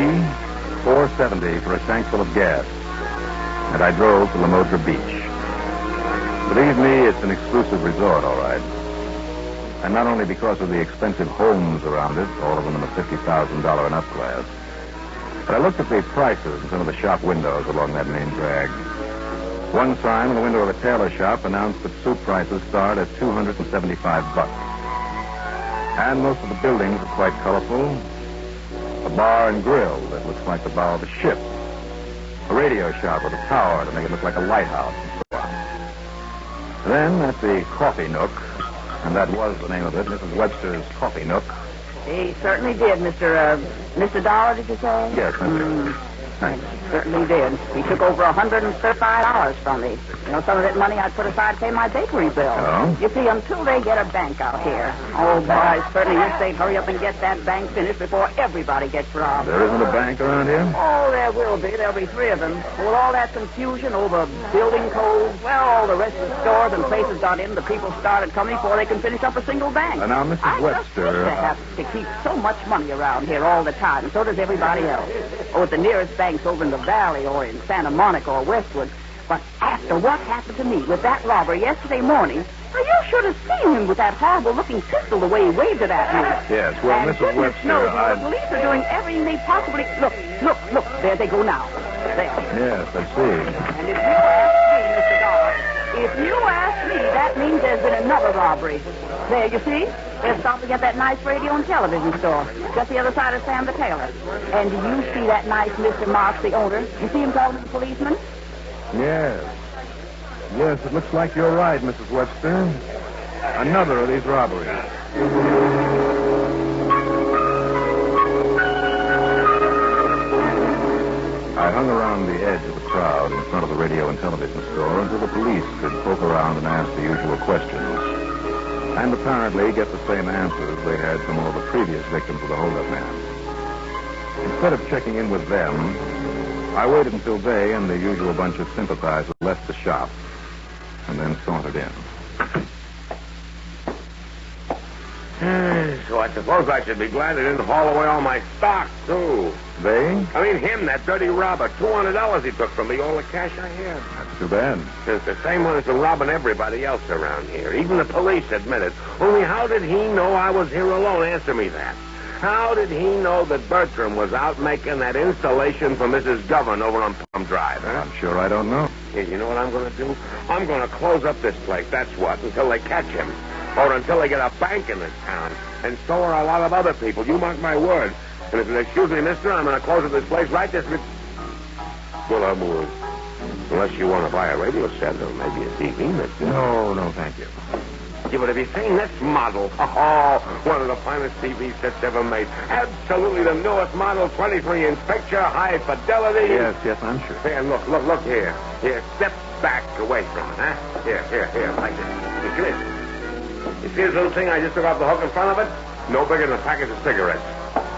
$4.70 for a tank full of gas. And I drove to Lamodra Beach. Believe me, it's an exclusive resort, all right. And not only because of the expensive homes around it, all of them in the $50,000 and up class, but I looked at the prices in some of the shop windows along that main drag. One sign in the window of a tailor shop announced that suit prices start at $275. And most of the buildings are quite colorful. A bar and grill that looks like the bow of a ship. A radio shop with a tower to make it look like a lighthouse and so on. Then at the coffee nook, and that was the name of it, Mrs. Webster's Coffee Nook. He certainly did, Mr. Dollar, did you say? Yes, Mr. Thanks. Certainly did. He took over $135 from me. You know, some of that money I put aside to pay my bakery bill. Oh? You see, until they get a bank out here. Oh, boy, I certainly wish they'd hurry up and get that bank finished before everybody gets robbed. There isn't a bank around here? Oh, there will be. There'll be 3 of them. With all that confusion over building codes, well, all the rest of the stores and places got in. The people started coming before they can finish up a single bank. Now, Mrs. Webster... I have to keep so much money around here all the time. So does everybody else. Oh, at the nearest banks over in the Valley or in Santa Monica or Westwood. But after what happened to me with that robber yesterday morning, well, you should have seen him with that horrible-looking pistol the way he waved it at me. Yes, well, and Mrs. Webster, the police are doing everything they possibly... Look, there they go now. There. Yes, I see. And if you ask me, Mr. Dollar, if you ask me, that means there's been another robbery. There, you see? They're stopping at that nice radio and television store, just the other side of Sam the Tailor. And do you see that nice Mr. Marks, the owner? You see him talking to the policeman? Yes. Yes, it looks like you're right, Mrs. Webster. Another of these robberies. hung around the edge of the crowd in front of the radio and television store until the police could poke around and ask the usual questions. And apparently get the same answers they had from all the previous victims of the holdup man. Instead of checking in with them, I waited until they and the usual bunch of sympathizers left the shop, and then sauntered in. So I suppose I should be glad they didn't haul away all my stock, too. They? I mean, him, that dirty robber. $200 he took from me, all the cash I had. That's too bad. It's the same one as been robbing everybody else around here. Even the police admit it. Only how did he know I was here alone? Answer me that. How did he know that Bertram was out making that installation for Mrs. Govan over on Palm Drive, huh? I'm sure I don't know. Hey, you know what I'm going to do? I'm going to close up this place, that's what, until they catch him. Or until they get a bank in this town. And so are a lot of other people. You mark my word. And if you'll excuse me, mister, I'm going to close up this place right this minute. Well, unless you want to buy a radio set or maybe a TV, mister. No, thank you. Yeah, but have you seen this model? Oh, one of the finest TV sets ever made. Absolutely the newest model, 23-inch picture, high fidelity. Yes, I'm sure. Here, look here. Here, step back away from it, huh? Here, like this. Look at this. You see this little thing I just took off the hook in front of it? No bigger than a package of cigarettes.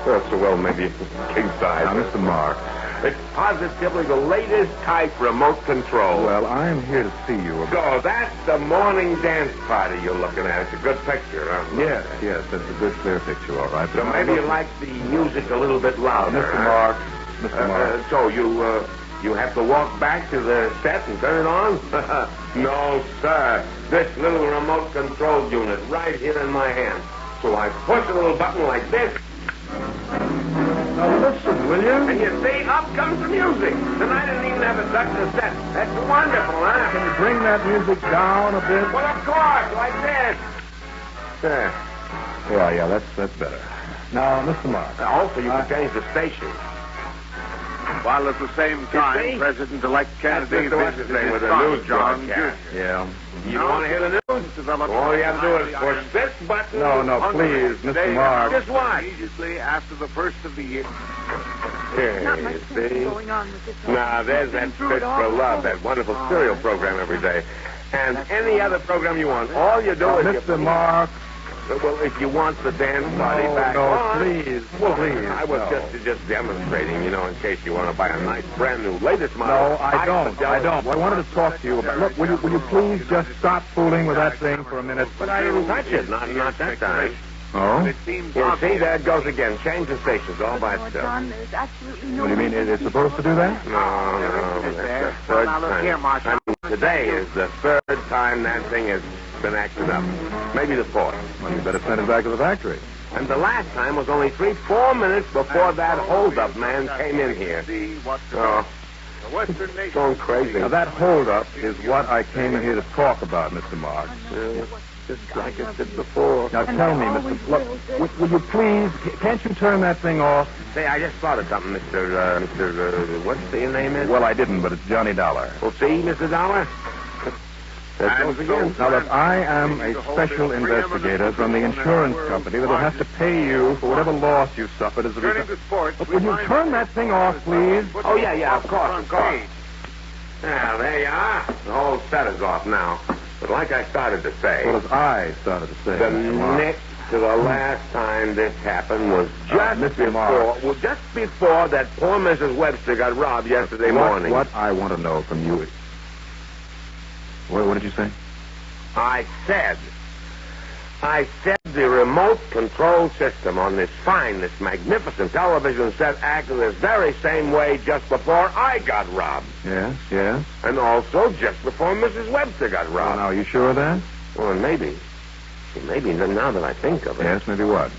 Well, maybe king size. Now, Mr. Mark. It's positively the latest type remote control. Well, I'm here to see you about... So that's the morning dance party you're looking at. It's a good picture, huh? Yes, that's a good, clear picture, all right. So maybe you like the music a little bit louder. Mr. Mark. So you have to walk back to the set and turn it on? No, sir. This little remote control unit right here in my hand. So I push a little button like this. Now listen, will you? And you see, up comes the music. And I didn't even have to touch the set. That's wonderful, huh? Can you bring that music down a bit? Well, of course, like this. There. Yeah, that's better. Now, Mr. Mark. Also, you can change the station. While at the same time, President-elect Kennedy visited with his the news son, John Jr. broadcast. Yeah. You want to hear the news? All you have to do is push this button. No, please, Mr. Mark. Just what? Immediately after the first of the year. Here, you see? Now, there's that Fish for Love, that wonderful serial program every day. And any other program you want. All you do is... Mr. Mark. Well, if you want the dance party back on... please. I was just demonstrating, in case you want to buy a nice, brand-new, latest model. No, I don't. I wanted to talk to you about... Look, will you please just stop fooling with that thing for a minute? But I didn't touch it. Not that time. Oh? See, there it goes again. Change the stations all by itself. John, there's absolutely no... What do you mean? It's supposed to do that? No. That's the third time. Today is the third time that thing has been acted up. Maybe the fourth. Well, you better send it back to the factory. And the last time was only 3-4 minutes before that holdup man came in here. Oh, it's going crazy. Now, that holdup is what I came in here to talk about, Mr. Mark. Just like I did before. Now, tell me, Mr. Look, will you please, can't you turn that thing off? Say, I just thought of something, Mr. What's your name is? Well, I didn't, but it's Johnny Dollar. Well, see, Mr. Dollar? There it goes again. Now, look, I am a special investigator from the insurance company that will have to pay you for whatever loss you suffered as a result. But will you turn that thing off, please? Oh, yeah, of course. Now, there you are. The whole set is off now. But like I started to say... Well, as I started to say... The next to the last time this happened was just before that poor Mrs. Webster got robbed yesterday morning. What I want to know from you is... What did you say? I said the remote control system on this magnificent television set acted this very same way just before I got robbed. Yes. And also just before Mrs. Webster got robbed. Now, are you sure of that? Well, maybe now that I think of it. Yes, maybe what?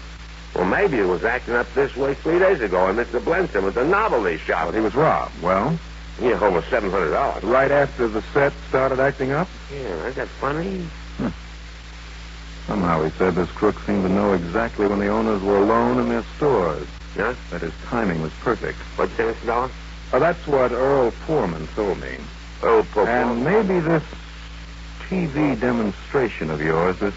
Well, maybe it was acting up this way 3 days ago in Mr. Blenson at the novelty shop. But he was robbed. Well? Yeah, over $700. Right after the set started acting up? Yeah, isn't that funny? Somehow he said this crook seemed to know exactly when the owners were alone in their stores. Yeah? That his timing was perfect. What'd you say, Mr. Dollar? That's what Earl Foreman told me. Earl Foreman? And maybe this TV demonstration of yours, this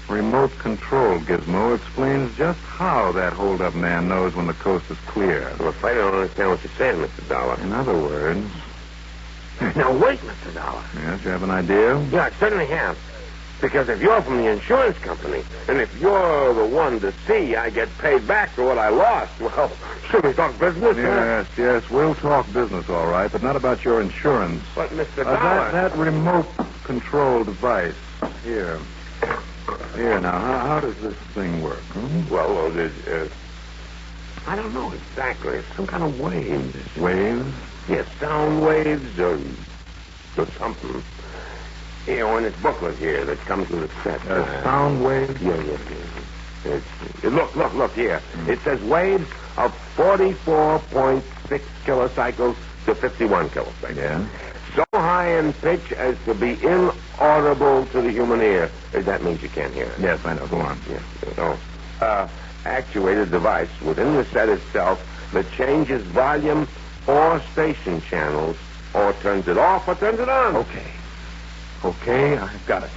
remote control gizmo explains just how that hold-up man knows when the coast is clear. I'm afraid I don't understand what you're saying, Mr. Dollar. In other words... Now, wait, Mr. Dollar. Yes, you have an idea? Yeah, I certainly have. Because if you're from the insurance company, and if you're the one to see I get paid back for what I lost, well, should we talk business? Yes, we'll talk business, all right, but not about your insurance. But, Mr. Dollar... That remote control device. Here, now, how does this thing work? Well, I don't know exactly. It's some kind of waves. Waves? Yes, sound waves or something. You know, in this booklet here that comes with a set. Sound waves? Yeah. Look here. It says waves of 44.6 kilocycles to 51 kilocycles. Yeah. So high in pitch as to be inaudible to the human ear. That means you can't hear it. Yes, I know. Go on. Yeah. Actuated device within the set itself that changes volume or station channels or turns it off or turns it on. Okay, I've got it.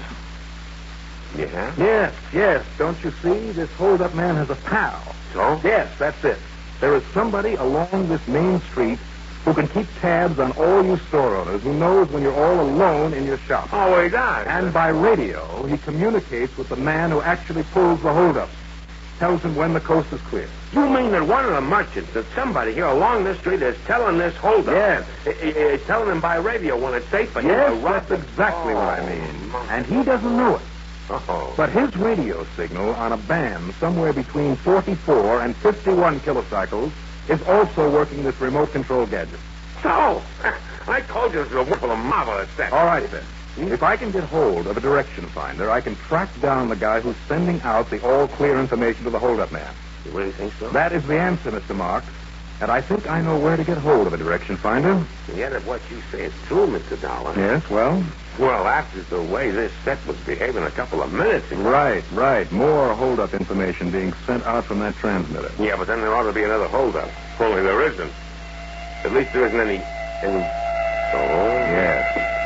You have? Yes. Don't you see? This hold-up man has a pal. So? Yes, that's it. There is somebody along this main street who can keep tabs on all you store owners, who knows when you're all alone in your shop. Oh, he does? And by radio, he communicates with the man who actually pulls the hold-ups. Tells him when the coast is clear. You mean that one of the merchants, that somebody here along this street is telling this holdup? Yes. Telling him by radio when it's safe for him Yes, to rob that's exactly what I mean. And he doesn't know it. Oh. But his radio signal on a band somewhere between 44 and 51 kilocycles is also working this remote control gadget. So, I told you this was a marvelous set. All right, then. If I can get hold of a direction finder, I can track down the guy who's sending out the all-clear information to the hold-up man. You really think so? That is the answer, Mr. Marks. And I think I know where to get hold of a direction finder. Yet if what you say is true, Mr. Dollar. Yes, well? Well, after the way this set was behaving a couple of minutes ago. Right. More hold-up information being sent out from that transmitter. Yeah, but then there ought to be another hold-up. Only there isn't. At least there isn't any...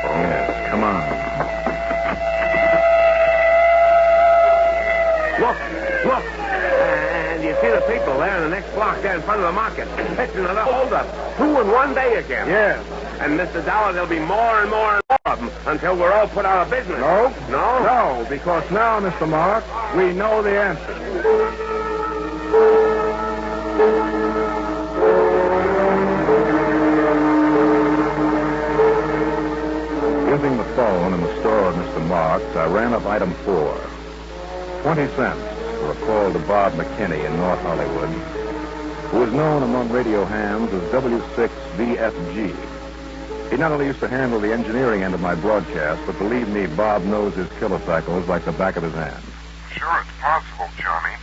Yes, come on. Look. And you see the people there in the next block there in front of the market. It's another hold-up. 2 in one day again. Yes. And, Mr. Dollar, there'll be more and more of them until we're all put out of business. No, because now, Mr. Marks, we know the answer. Using the phone in the store of Mr. Marks, I ran up item 4. 20 cents for a call to Bob McKinney in North Hollywood, who is known among radio hams as W6VFG. He not only used to handle the engineering end of my broadcast, but believe me, Bob knows his kilocycles like the back of his hand. Sure, it's possible, Johnny.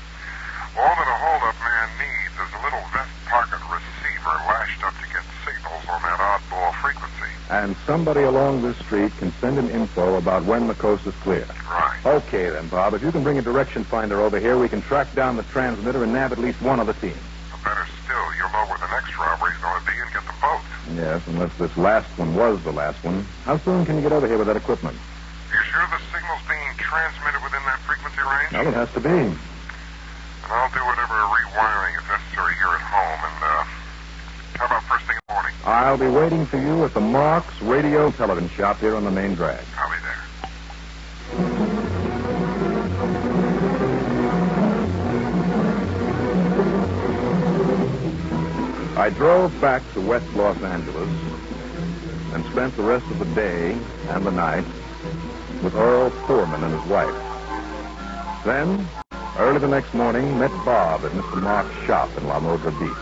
All that a hold-up man needs is a little vest pocket receiver lashed up to get signals on that oddball frequency. And somebody along this street can send him info about when the coast is clear. Right. Okay, then, Bob. If you can bring a direction finder over here, we can track down the transmitter and nab at least one of the team. Better still, you'll know where the next robbery's going to be and get the boat. Yes, unless this last one was the last one. How soon can you get over here with that equipment? You sure the signal's being transmitted within that frequency range? Well, it has to be. And I'll do whatever rewiring is necessary here at home. And, how about first thing in the morning? I'll be waiting for you at the Marks Radio Television Shop here on the main drag. I'll be there. I drove back to West Los Angeles and spent the rest of the day and the night with Earl Foreman and his wife. Then, early the next morning, met Bob at Mr. Marks' shop in La Modra Beach.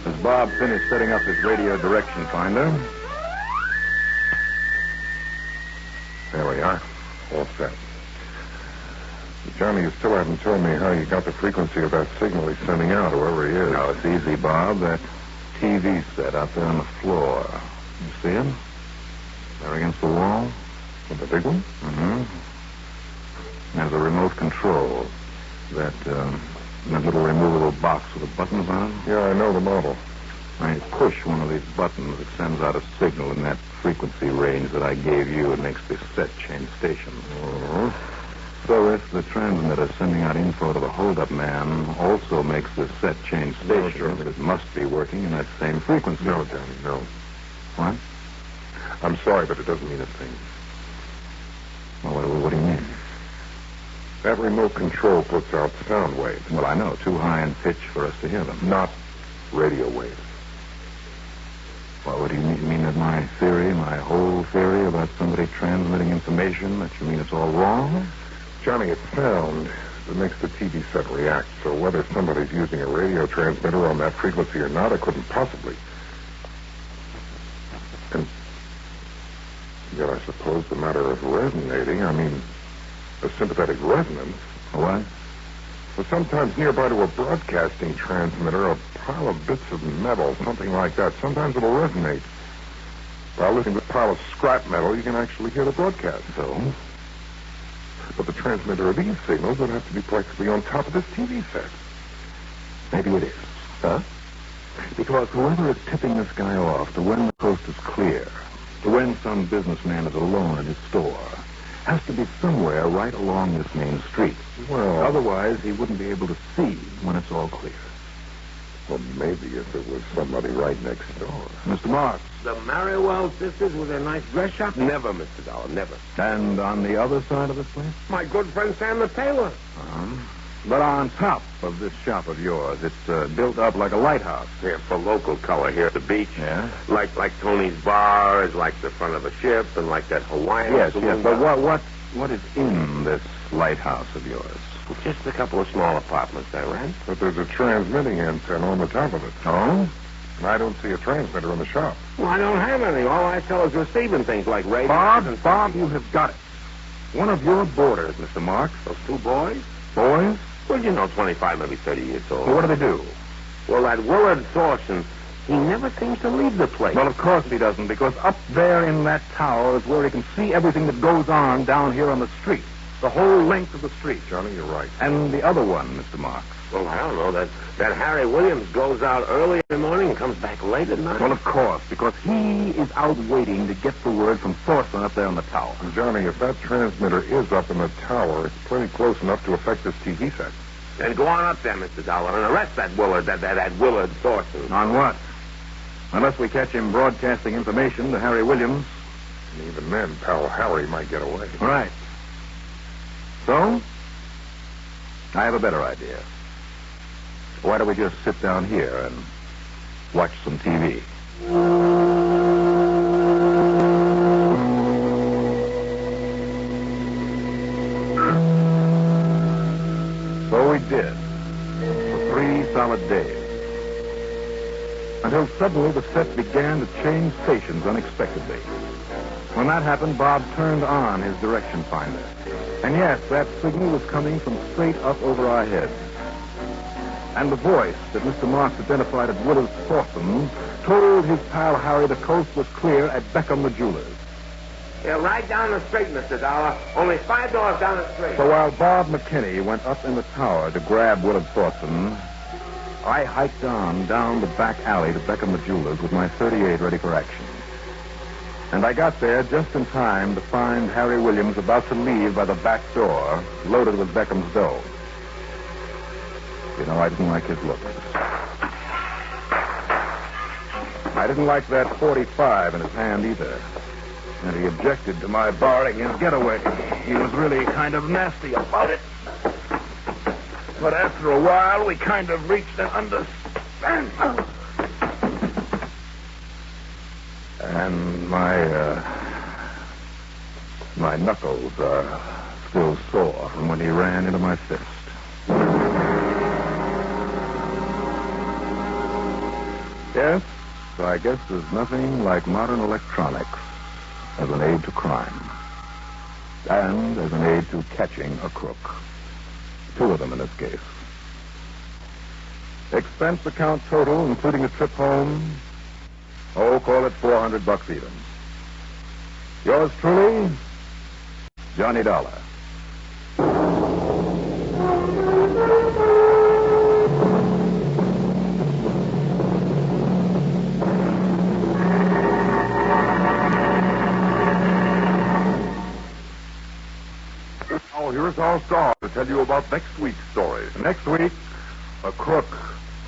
As Bob finished setting up his radio direction finder... There we are. All set. Johnny, you still haven't told me how you got the frequency of that signal he's sending out, whoever he is. No, it's easy, Bob. That TV set out there on the floor. You see him? There against the wall. The big one? Mm-hmm. There's a remote control. That little removable box with the buttons on it. Yeah, I know the model. When you push one of these buttons, it sends out a signal in that frequency range that I gave you. It makes the set change stations. Uh-huh. So if the transmitter sending out info to the holdup man also makes the set change stations, it must be working in that same frequency. No, Johnny, no. What? I'm sorry, but it doesn't mean a thing. Well, what do you mean? That remote control puts out sound waves. Well, I know, too high in pitch for us to hear them. Not radio waves. Well, what do you mean? You mean that my theory, my whole theory about somebody transmitting information, that you mean it's all wrong? Johnny, it's sound that makes the TV set react. So whether somebody's using a radio transmitter on that frequency or not, it couldn't possibly. And yet I suppose the matter of resonating, I mean, a sympathetic resonance. What? Well, sometimes nearby to a broadcasting transmitter, a pile of bits of metal, something like that, sometimes it'll resonate. While listening to a pile of scrap metal, you can actually hear the broadcast. So? But the transmitter of these signals would have to be practically on top of this TV set. Maybe it is. Huh? Because whoever is tipping this guy off to when the coast is clear, to when some businessman is alone in his store, has to be somewhere right along this main street. Well, otherwise he wouldn't be able to see when it's all clear. Well, maybe if it was somebody right next door. Mr. Marks. The Marrowell sisters with their nice dress shop? Never, Mr. Dollar, never. And on the other side of this place? My good friend Sam the tailor. Uh-huh. But on top of this shop of yours, it's built up like a lighthouse. Yeah, for local color here at the beach. Yeah? Like Tony's bar is like the front of a ship, and like that Hawaiian saloon. Yes, but what is in this lighthouse of yours? Just a couple of small apartments I rent. But there's a transmitting antenna on the top of it. Oh? And I don't see a transmitter in the shop. Well, I don't have any. All I sell is receiving things like radio. Bob, you have got it. One of your boarders, Mr. Marks. Those two boys? Boys? Well, you know, 25, maybe 30 years old. Well, what do they do? Well, that Willard Thorson, he never seems to leave the place. Well, of course he doesn't, because up there in that tower is where he can see everything that goes on down here on the street. The whole length of the street. Johnny, you're right. And the other one, Mr. Marks. Well, I don't know. That Harry Williams goes out early in the morning and comes back late at night. Well, of course, because he is out waiting to get the word from Thorson up there on the tower. Johnny, if that transmitter is up in the tower, it's plenty close enough to affect this TV set. Then go on up there, Mr. Dollar, and arrest that Willard, that Willard Thorson. On what? Unless we catch him broadcasting information to Harry Williams. And even then, pal Harry might get away. Right. So, I have a better idea. Why don't we just sit down here and watch some TV? So we did, for 3 solid days. Until suddenly the set began to change stations unexpectedly. When that happened, Bob turned on his direction finder. And yes, that signal was coming from straight up over our heads. And the voice that Mr. Marks identified as Willard Thorson told his pal Harry the coast was clear at Beckham the jeweler's. Yeah, right down the street, Mr. Dollar. Only 5 doors down the street. So while Bob McKinney went up in the tower to grab Willard Thorson, I hiked on down the back alley to Beckham the jeweler's with my .38 ready for action. And I got there just in time to find Harry Williams about to leave by the back door, loaded with Beckham's dough. You know, I didn't like his looks. I didn't like that .45 in his hand either. And he objected to my barring his getaway. He was really kind of nasty about it. But after a while, we kind of reached an understanding. And my knuckles are still sore from when he ran into my fist. Yes, so I guess there's nothing like modern electronics as an aid to crime. And as an aid to catching a crook. 2 of them in this case. Expense account total, including the trip home, call it $400 even. Yours truly, Johnny Dollar. Oh, here's all next week's stories. Next week, a crook,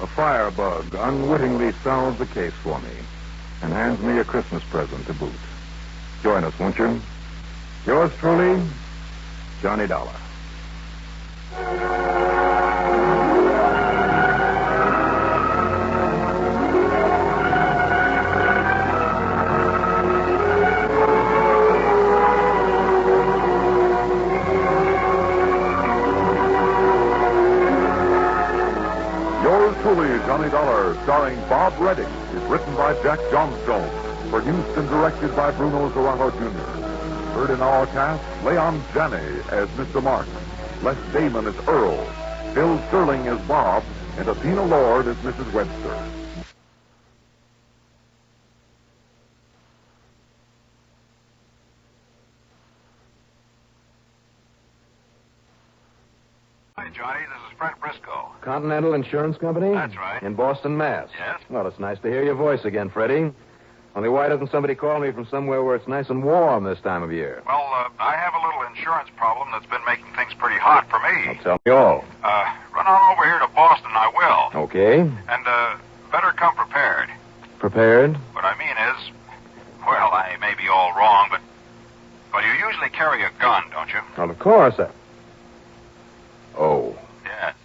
a firebug, unwittingly solves a case for me and hands me a Christmas present to boot. Join us, won't you? Yours truly, Johnny Dollar. Johnny Dollar, starring Bob Redding, is written by Jack Johnstone, produced and directed by Bruno Zerato Jr. Heard in our cast, Leon Janney as Mr. Martin, Les Damon as Earl, Bill Sterling as Bob, and Athena Lord as Mrs. Webster. Hi, Johnny. This is Fred Briscoe. Continental Insurance Company? That's right. In Boston, Mass. Yes? Well, it's nice to hear your voice again, Freddie. Only why doesn't somebody call me from somewhere where it's nice and warm this time of year? Well, I have a little insurance problem that's been making things pretty hot for me. Well, tell me all. Run on over here to Boston, I will. Okay. And, better come prepared. Prepared? What I mean is, well, I may be all wrong, but you usually carry a gun, don't you? Well, of course. Oh. Yes.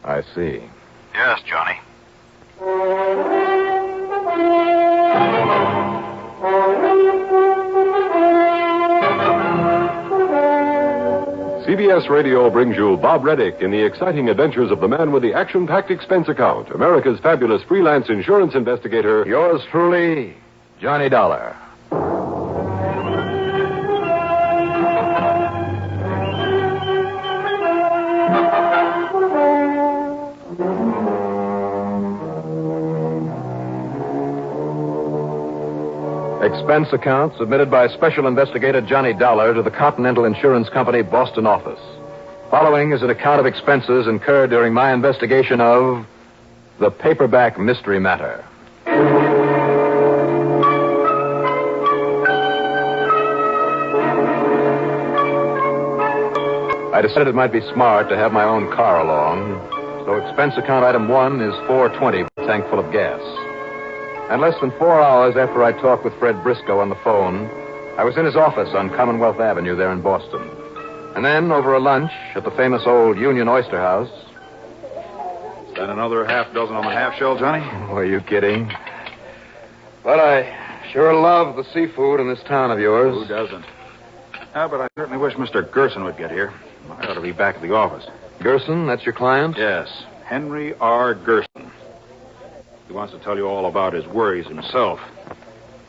I see. Yes, Johnny. CBS Radio brings you Bob Reddick in the exciting adventures of the man with the action-packed expense account, America's fabulous freelance insurance investigator. Yours truly, Johnny Dollar. Expense account submitted by Special Investigator Johnny Dollar to the Continental Insurance Company, Boston office. Following is an account of expenses incurred during my investigation of the Paperback mystery matter. I decided it might be smart to have my own car along, so expense account item 1 is $4.20 per tank full of gas. And less than 4 hours after I talked with Fred Briscoe on the phone, I was in his office on Commonwealth Avenue there in Boston. And then, over a lunch at the famous old Union Oyster House... Is that another half dozen on the half shell, Johnny? Oh, are you kidding? But I sure love the seafood in this town of yours. Who doesn't? But I certainly wish Mr. Gerson would get here. I ought to be back at the office. Gerson, that's your client? Yes, Henry R. Gerson. He wants to tell you all about his worries himself.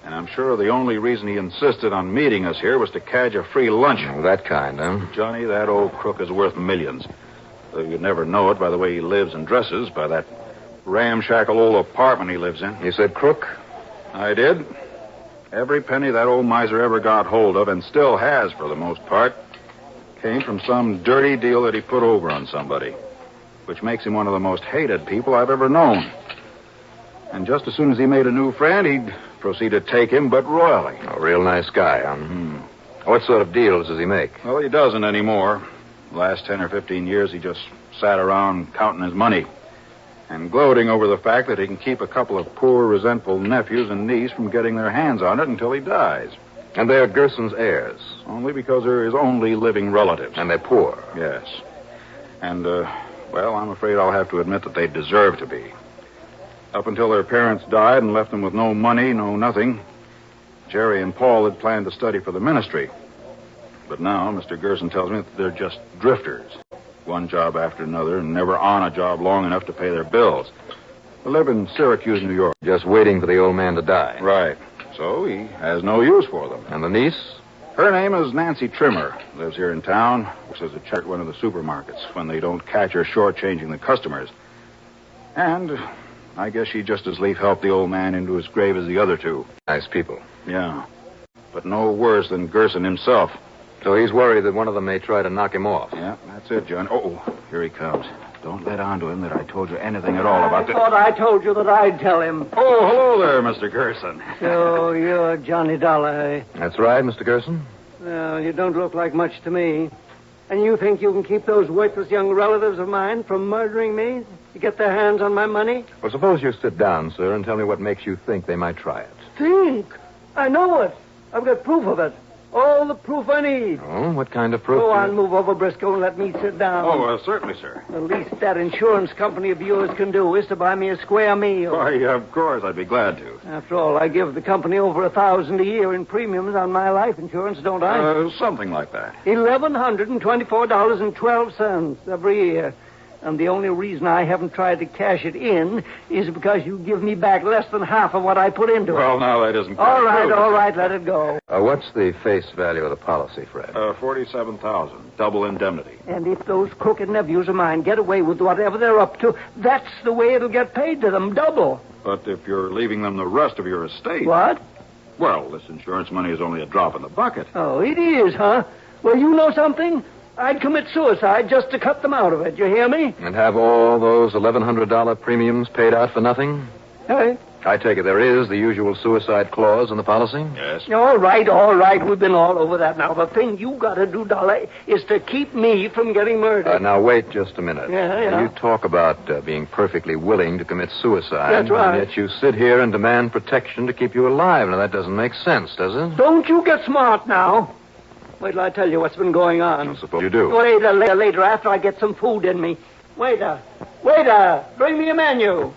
And I'm sure the only reason he insisted on meeting us here was to cadge a free lunch. Oh, that kind, huh? Johnny, that old crook is worth millions. Though you'd never know it by the way he lives and dresses, by that ramshackle old apartment he lives in. You said crook? I did. Every penny that old miser ever got hold of, and still has for the most part, came from some dirty deal that he put over on somebody, which makes him one of the most hated people I've ever known. And just as soon as he made a new friend, he'd proceed to take him, but royally. A real nice guy, huh? What sort of deals does he make? Well, he doesn't anymore. The last 10 or 15 years, he just sat around counting his money and gloating over the fact that he can keep a couple of poor, resentful nephews and niece from getting their hands on it until he dies. And they're Gerson's heirs? Only because they're his only living relatives. And they're poor? Yes. And, well, I'm afraid I'll have to admit that they deserve to be. Up until their parents died and left them with no money, no nothing, Jerry and Paul had planned to study for the ministry. But now, Mr. Gerson tells me that they're just drifters. One job after another, and never on a job long enough to pay their bills. They live in Syracuse, New York. Just waiting for the old man to die. Right. So he has no use for them. And the niece? Her name is Nancy Trimmer. Lives here in town. Works as a check at one of the supermarkets when they don't catch her shortchanging the customers. And I guess she'd just as lief help the old man into his grave as the other two. Nice people. Yeah. But no worse than Gerson himself. So he's worried that one of them may try to knock him off. Yeah, that's it, John. Oh, here he comes. Don't let on to him that I told you anything at all about this. I thought I told you that I'd tell him. Oh, hello there, Mr. Gerson. So you're Johnny Dollar, eh? That's right, Mr. Gerson. Well, you don't look like much to me. And you think you can keep those worthless young relatives of mine from murdering me to get their hands on my money? Well, suppose you sit down, sir, and tell me what makes you think they might try it. Think? I know it. I've got proof of it. All the proof I need. Oh, what kind of proof? Go on, move over, Briscoe, and let me sit down. Oh, certainly, sir. The least that insurance company of yours can do is to buy me a square meal. Why, of course, I'd be glad to. After all, I give the company over $1,000 a year in premiums on my life insurance, don't I? Something like that. $1,124.12 every year. And the only reason I haven't tried to cash it in is because you give me back less than half of what I put into it. Well, now, that isn't All true. right, let it go. What's the face value of the policy, Fred? $47,000, double indemnity. And if those crooked nephews of mine get away with whatever they're up to, that's the way it'll get paid to them, double. But if you're leaving them the rest of your estate... What? Well, this insurance money is only a drop in the bucket. Oh, it is, huh? Well, you know something? I'd commit suicide just to cut them out of it. You hear me? And have all those $1,100 premiums paid out for nothing? Hey? I take it there is the usual suicide clause in the policy? Yes. All right. We've been all over that now. The thing you got to do, Dolly, is to keep me from getting murdered. Now, wait just a minute. Yeah. You talk about being perfectly willing to commit suicide. That's right. And yet you sit here and demand protection to keep you alive. Now, that doesn't make sense, does it? Don't you get smart now. Wait till I tell you what's been going on. I suppose you do. Later, after I get some food in me. Waiter, bring me a menu.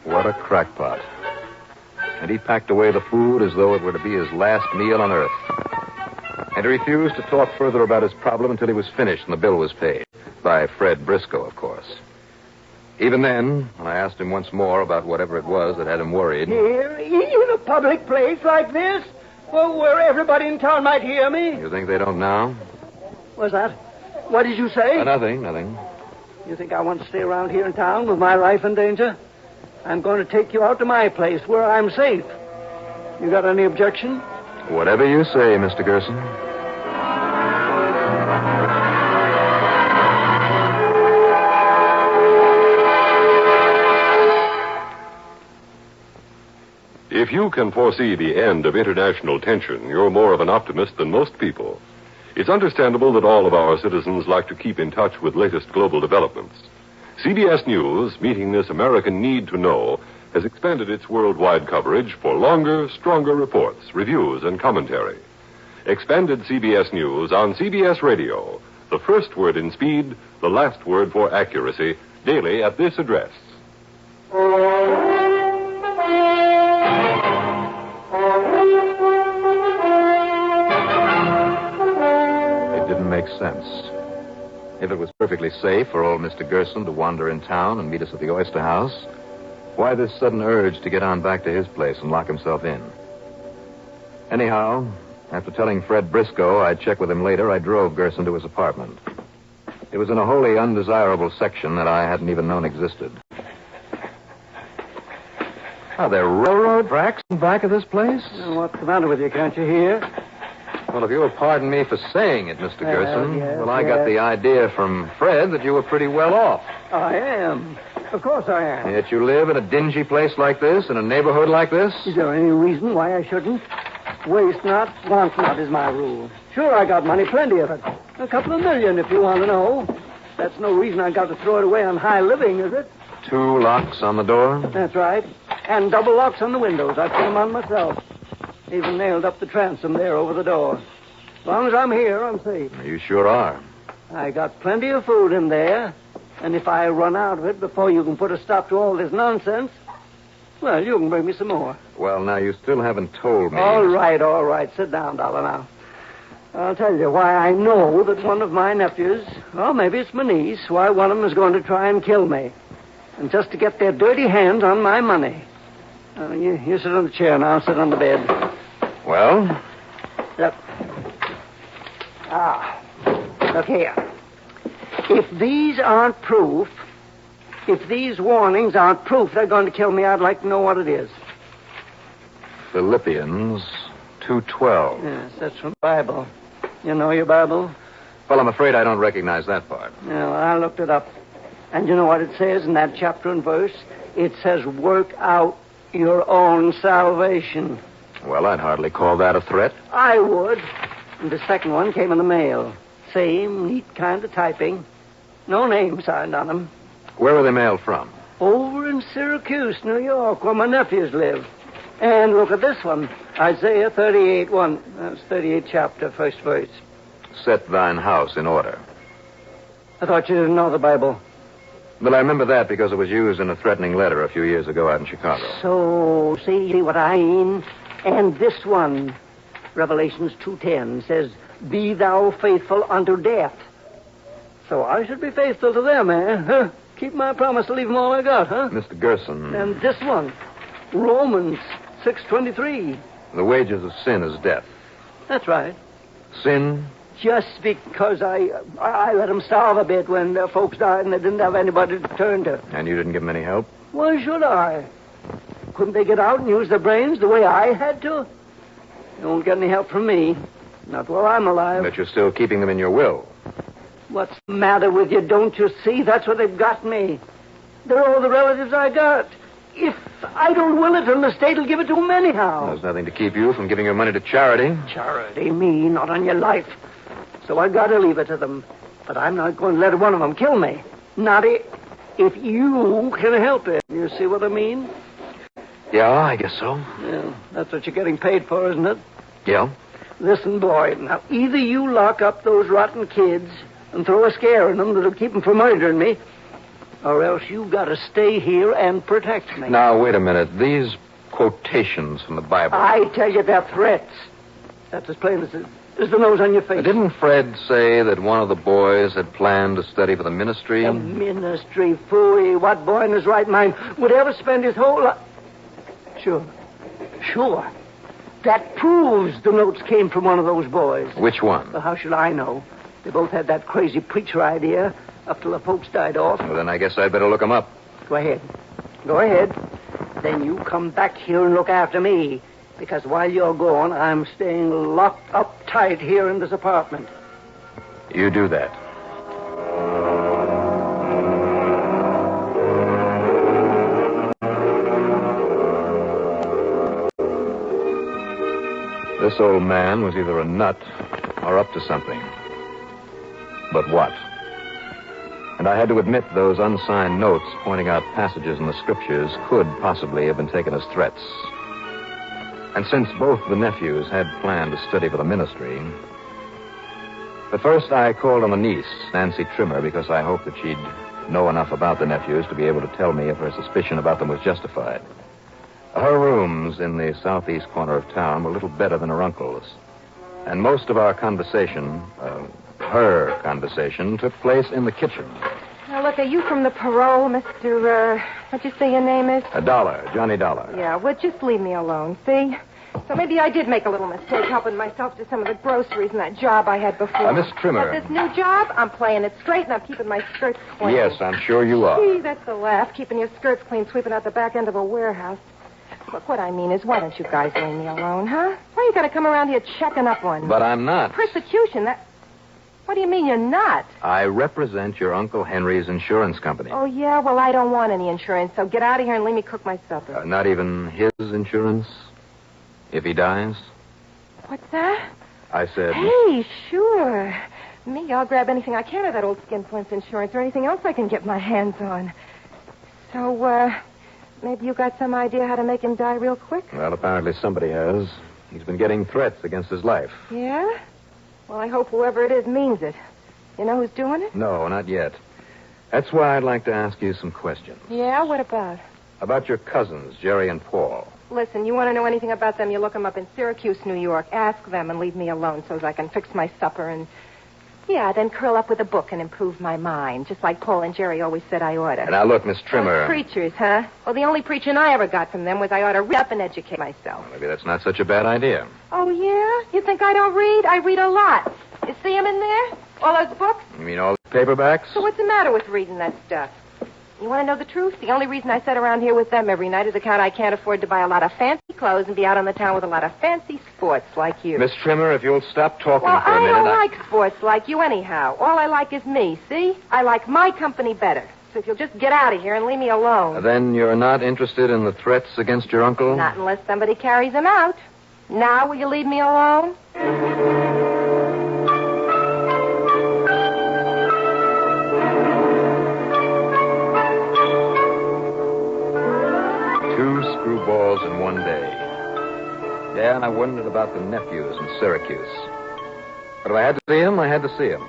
What a crackpot. And he packed away the food as though it were to be his last meal on earth. And he refused to talk further about his problem until he was finished and the bill was paid. By Fred Briscoe, of course. Even then, when I asked him once more about whatever it was that had him worried... Here, in a public place like this? Well, where everybody in town might hear me? You think they don't now? What's that? What did you say? Nothing. You think I want to stay around here in town with my life in danger? I'm going to take you out to my place where I'm safe. You got any objection? Whatever you say, Mr. Gerson. If you can foresee the end of international tension, you're more of an optimist than most people. It's understandable that all of our citizens like to keep in touch with latest global developments. CBS News, meeting this American need to know, has expanded its worldwide coverage for longer, stronger reports, reviews, and commentary. Expanded CBS News on CBS Radio. The first word in speed, the last word for accuracy, daily at this address. Make sense. If it was perfectly safe for old Mr. Gerson to wander in town and meet us at the Oyster House, why this sudden urge to get on back to his place and lock himself in? Anyhow, after telling Fred Briscoe I'd check with him later, I drove Gerson to his apartment. It was in a wholly undesirable section that I hadn't even known existed. Are there railroad tracks in back of this place? Well, what's the matter with you? Can't you hear? Well, if you'll pardon me for saying it, Mr. Gerson, yes, I got the idea from Fred that you were pretty well off. I am. Of course I am. Yet you live in a dingy place like this, in a neighborhood like this? Is there any reason why I shouldn't? Waste not, want not is my rule. Sure, I got money, plenty of it. A couple of million, if you want to know. That's no reason I got to throw it away on high living, is it? 2 locks on the door? That's right. And double locks on the windows. I put them on myself. Even nailed up the transom there over the door. As long as I'm here, I'm safe. You sure are. I got plenty of food in there. And if I run out of it before you can put a stop to all this nonsense, well, you can bring me some more. Well, now, you still haven't told me. All right. Sit down, Dollar, now. I'll tell you why I know that one of my nephews, well, maybe it's my niece, why one of them is going to try and kill me. And just to get their dirty hands on my money. You sit on the chair now. I'll sit on the bed. Well? Look. Look here. If these aren't proof, if these warnings aren't proof they're going to kill me, I'd like to know what it is. Philippians 2:12. Yes, that's from the Bible. You know your Bible? Well, I'm afraid I don't recognize that part. No, I looked it up. And you know what it says in that chapter and verse? It says, work out your own salvation. Well, I'd hardly call that a threat. I would. And the second one came in the mail. Same neat kind of typing. No name signed on them. Where were they mailed from? Over in Syracuse, New York, where my nephews live. And look at this one. Isaiah 38:1. That's 38th chapter, first verse. Set thine house in order. I thought you didn't know the Bible. Well, I remember that because it was used in a threatening letter a few years ago out in Chicago. So, see what I mean? And this one, Revelations 2:10, says, be thou faithful unto death. So I should be faithful to them, eh? Huh? Keep my promise to leave them all I got, huh? Mr. Gerson. And this one, Romans 6:23. The wages of sin is death. That's right. Sin? Just because I let them starve a bit when their folks died and they didn't have anybody to turn to. And you didn't give them any help? Why should I? Couldn't they get out and use their brains the way I had to? You won't get any help from me. Not while I'm alive. But you're still keeping them in your will. What's the matter with you? Don't you see? That's what they've got me. They're all the relatives I got. If I don't will it, then the state will give it to them anyhow. There's nothing to keep you from giving your money to charity. Charity? Me? Not on your life. So I got to leave it to them. But I'm not going to let one of them kill me. Not if you can help it. You see what I mean? Yeah, I guess so. Yeah, that's what you're getting paid for, isn't it? Yeah. Listen, boy, now either you lock up those rotten kids and throw a scare in them that'll keep them from murdering me, or else you got to stay here and protect me. Now, wait a minute. These quotations from the Bible. I tell you, they're threats. That's as plain as the nose on your face. Didn't Fred say that one of the boys had planned to study for the ministry? The ministry, phooey. What boy in his right mind would ever spend his whole life? Sure. That proves the notes came from one of those boys. Which one? Well, how should I know? They both had that crazy preacher idea up till the folks died off. Well, then I guess I'd better look them up. Go ahead. Then you come back here and look after me. Because while you're gone, I'm staying locked up tight here in this apartment. You do that. This old man was either a nut or up to something. But what? And I had to admit those unsigned notes pointing out passages in the scriptures could possibly have been taken as threats. And since both the nephews had planned to study for the ministry, at first I called on the niece, Nancy Trimmer, because I hoped that she'd know enough about the nephews to be able to tell me if her suspicion about them was justified. Her rooms in the southeast corner of town were little better than her uncle's. And most of our conversation, her conversation, took place in the kitchen. Now, look, are you from the parole, Mr., what'd you say your name is? Dollar, Johnny Dollar. Yeah, well, just leave me alone, see? So maybe I did make a little mistake helping myself to some of the groceries in that job I had before. Miss Trimmer. But this new job, I'm playing it straight and I'm keeping my skirts clean. Yes, I'm sure you are. Gee, that's the laugh, keeping your skirts clean, sweeping out the back end of a warehouse. Look, what I mean is, why don't you guys leave me alone, huh? Why you gotta come around here checking up on me? But I'm not. Persecution, that... What do you mean you're not? I represent your Uncle Henry's insurance company. Oh, yeah? Well, I don't want any insurance, so get out of here and let me cook my supper. Not even his insurance? If he dies? What's that? I said... Hey, sure. Me, I'll grab anything I can of that old skinflint's insurance or anything else I can get my hands on. So, maybe you got some idea how to make him die real quick? Well, apparently somebody has. He's been getting threats against his life. Yeah? Well, I hope whoever it is means it. You know who's doing it? No, not yet. That's why I'd like to ask you some questions. Yeah? What about? About your cousins, Jerry and Paul. Listen, you want to know anything about them, you look them up in Syracuse, New York. Ask them and leave me alone so as I can fix my supper and... Yeah, then curl up with a book and improve my mind, just like Paul and Jerry always said I ought to. Now, look, Miss Trimmer... Those preachers, huh? Well, the only preaching I ever got from them was I ought to read up and educate myself. Maybe that's not such a bad idea. Oh, yeah? You think I don't read? I read a lot. You see them in there? All those books? You mean all the paperbacks? So what's the matter with reading that stuff? You want to know the truth? The only reason I sit around here with them every night is account I can't afford to buy a lot of fancy clothes and be out on the town with a lot of fancy sports like you. Miss Trimmer, if you'll stop talking well, for a minute... I don't like sports like you anyhow. All I like is me, see? I like my company better. If you'll just get out of here and leave me alone. Then you're not interested in the threats against your uncle? Not unless somebody carries him out. Now, will you leave me alone? Two screwballs in one day. Yeah, and I wondered about the nephews in Syracuse. But if I had to see him, I had to see him.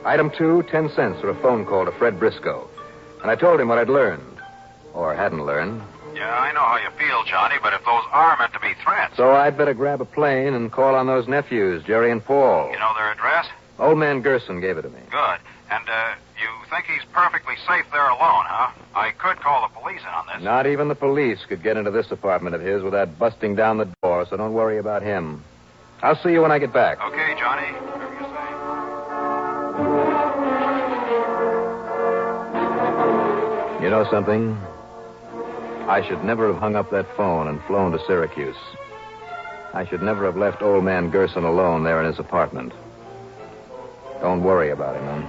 Item 2, 10 cents for a phone call to Fred Briscoe. And I told him what I'd learned. Or hadn't learned. Yeah, I know how you feel, Johnny, but if those are meant to be threats... So I'd better grab a plane and call on those nephews, Jerry and Paul. You know their address? Old man Gerson gave it to me. Good. And, you think he's perfectly safe there alone, huh? I could call the police in on this. Not even the police could get into this apartment of his without busting down the door, so don't worry about him. I'll see you when I get back. Okay, Johnny. Whatever you say. You know something? I should never have hung up that phone and flown to Syracuse. I should never have left old man Gerson alone there in his apartment. Don't worry about him, man.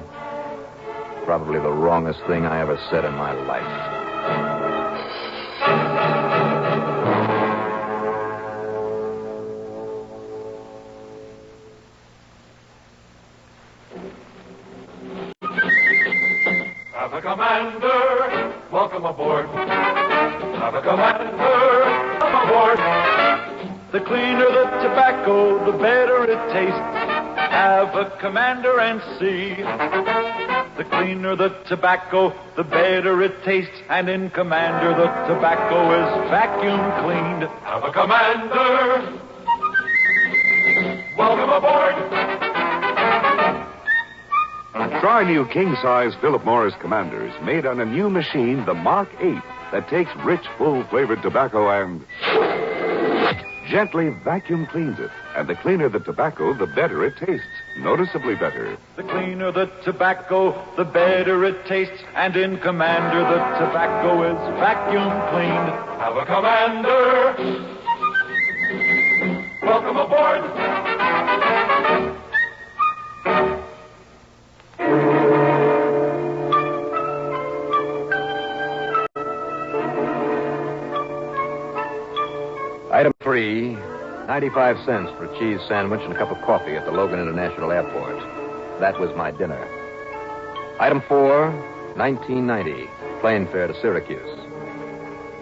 Probably the wrongest thing I ever said in my life. Have a commander, welcome aboard. Have a commander, welcome aboard. The cleaner the tobacco, the better it tastes. Have a commander and see. The cleaner the tobacco, the better it tastes. And in Commander, the tobacco is vacuum cleaned. Have a commander, welcome aboard. Try new king-size Philip Morris Commanders made on a new machine, the Mark 8, that takes rich, full-flavored tobacco and gently vacuum cleans it. And the cleaner the tobacco, the better it tastes. Noticeably better. The cleaner the tobacco, the better it tastes. And in Commander, the tobacco is vacuum cleaned. Have a commander. Welcome aboard. Item 3, 95 cents for a cheese sandwich and a cup of coffee at the Logan International Airport. That was my dinner. Item 4, $19.90, plane fare to Syracuse.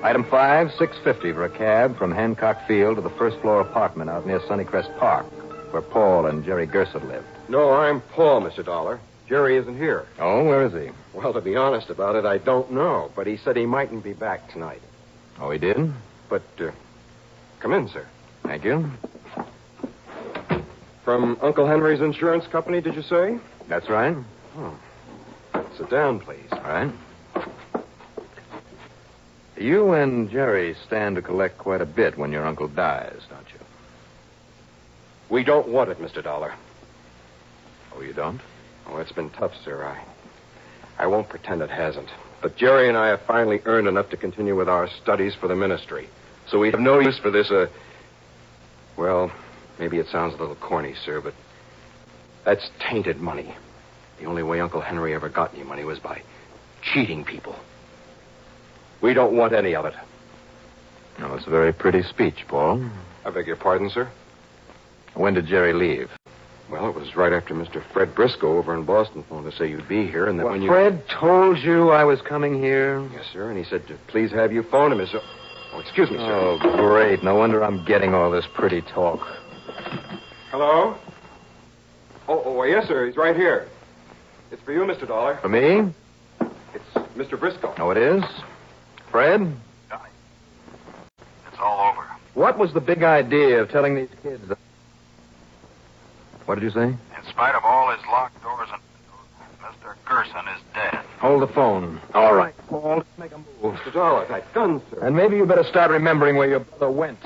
Item 5, $6.50 for a cab from Hancock Field to the first-floor apartment out near Sunnycrest Park, where Paul and Jerry Gerson lived. No, I'm Paul, Mr. Dollar. Jerry isn't here. Oh, where is he? Well, to be honest about it, I don't know, but he said he mightn't be back tonight. Oh, he did? But, come in, sir. Thank you. From Uncle Henry's insurance company, did you say? That's right. Oh. Sit down, please. All right. You and Jerry stand to collect quite a bit when your uncle dies, don't you? We don't want it, Mr. Dollar. Oh, you don't? Oh, it's been tough, sir. I won't pretend it hasn't. But Jerry and I have finally earned enough to continue with our studies for the ministry. So we have no use for this, well, maybe it sounds a little corny, sir, but that's tainted money. The only way Uncle Henry ever got any money was by cheating people. We don't want any of it. Well, it's a very pretty speech, Paul. I beg your pardon, sir? When did Jerry leave? Well, it was right after Mr. Fred Briscoe over in Boston phoned to say you'd be here, and that when you... Fred told you I was coming here? Yes, sir, and he said to please have you phone him. Oh, excuse me, sir. Oh, great. No wonder I'm getting all this pretty talk. Hello? Oh, yes, sir. He's right here. It's for you, Mr. Dollar. For me? It's Mr. Briscoe. Oh, it is? Fred? Johnny, it's all over. What was the big idea of telling these kids that... What did you say? In spite of all his locked doors and windows, Mr. Gerson is dead. Hold the phone. All right. Paul, let's make a move. Mr. Dollar, that gun, sir. And maybe you better start remembering where your brother went.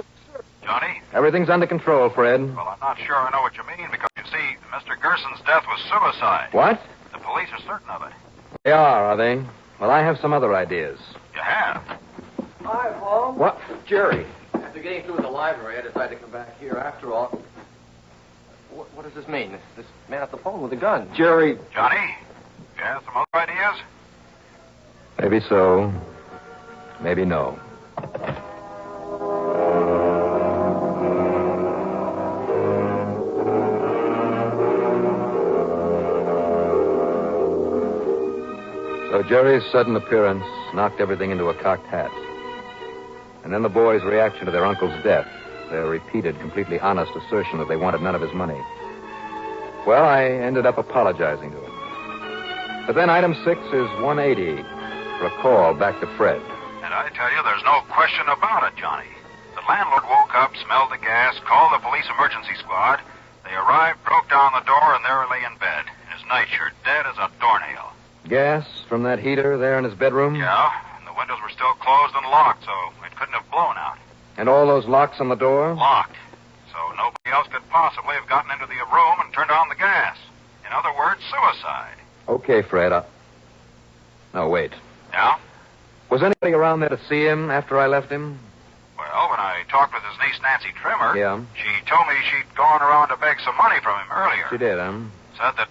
Johnny? Everything's under control, Fred. Well, I'm not sure I know what you mean, because, you see, Mr. Gerson's death was suicide. What? The police are certain of it. They are they? Well, I have some other ideas. You have? Hi, Paul. What? Jerry. After getting through with the library, I decided to come back here. After all... What does this mean? This man at the phone with a gun. Jerry. Johnny? You have some other ideas? Maybe so. Maybe no. So Jerry's sudden appearance knocked everything into a cocked hat. And then the boys' reaction to their uncle's death, their repeated, completely honest assertion that they wanted none of his money. Well, I ended up apologizing to him. But then item 6 is 180 for a call back to Fred. And I tell you, there's no question about it, Johnny. The landlord woke up, smelled the gas, called the police emergency squad. They arrived, broke down the door, and there he lay in bed, in his nightshirt, dead as a doornail. Gas from that heater there in his bedroom? Yeah, and the windows were still closed and locked, so it couldn't have blown out. And all those locks on the door? Locked. So nobody else could possibly have gotten into the room and turned on the gas. In other words, suicide. Okay, Fred. No, wait. Yeah? Was anybody around there to see him after I left him? Well, when I talked with his niece, Nancy Trimmer, Yeah. she told me she'd gone around to beg some money from him earlier. She did, Said that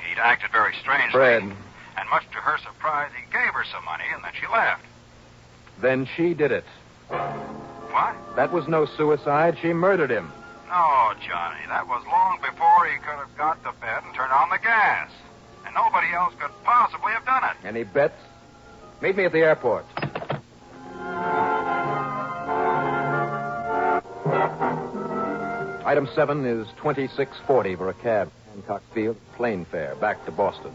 he'd acted very strangely. Fred. And much to her surprise, he gave her some money, and then she left. Then she did it. What? That was no suicide. She murdered him. No, Johnny, that was long before he could have got to bed and turned on the gas. And nobody else could possibly have done it. Any bets? Meet me at the airport. Item 7 is $26.40 for a cab. Hancock Field, plane fare, back to Boston.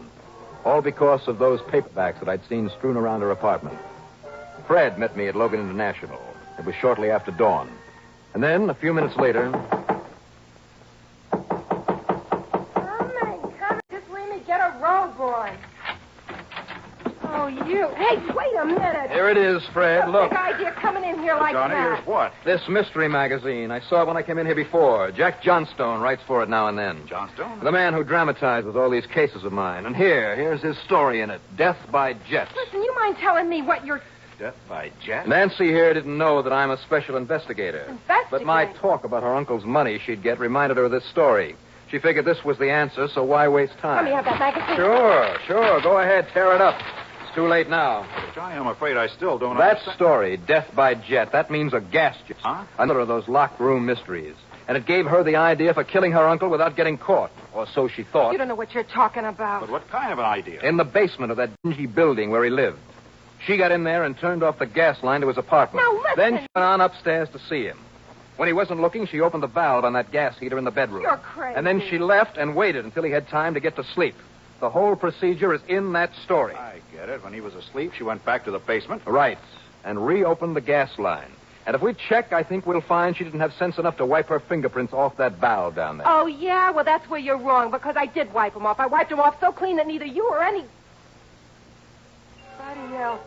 All because of those paperbacks that I'd seen strewn around her apartment. Fred met me at Logan International. It was shortly after dawn. And then, a few minutes later... Come, just let me get a roll, boy. Oh, you. Hey, wait a minute. Here it is, Fred. Look. Big idea coming in here like Johnny, that. here's what? This mystery magazine. I saw it when I came in here before. Jack Johnstone writes for it now and then. Johnstone? The man who dramatizes all these cases of mine. And here's his story in it. Death by jet. Listen, you mind telling me what you're... Death by jet? Nancy here didn't know that I'm a special investigator. Investigator? But my talk about her uncle's money she'd get reminded her of this story. She figured this was the answer, so why waste time? Let me have that magazine. Sure. Go ahead, tear it up. It's too late now. Johnny, I'm afraid I still don't That understand. story, Death by Jet, that means a gas jet. Huh? Another of those locked room mysteries. And it gave her the idea for killing her uncle without getting caught. Or so she thought. You don't know what you're talking about. But what kind of an idea? In the basement of that dingy building where he lived. She got in there and turned off the gas line to his apartment. Now, listen. Then she went on upstairs to see him. When he wasn't looking, she opened the valve on that gas heater in the bedroom. You're crazy. And then she left and waited until he had time to get to sleep. The whole procedure is in that story. I get it. When he was asleep, she went back to the basement. Right. And reopened the gas line. And if we check, I think we'll find she didn't have sense enough to wipe her fingerprints off that valve down there. Oh, yeah? Well, that's where you're wrong, because I did wipe them off. I wiped them off so clean that neither you or anybody else...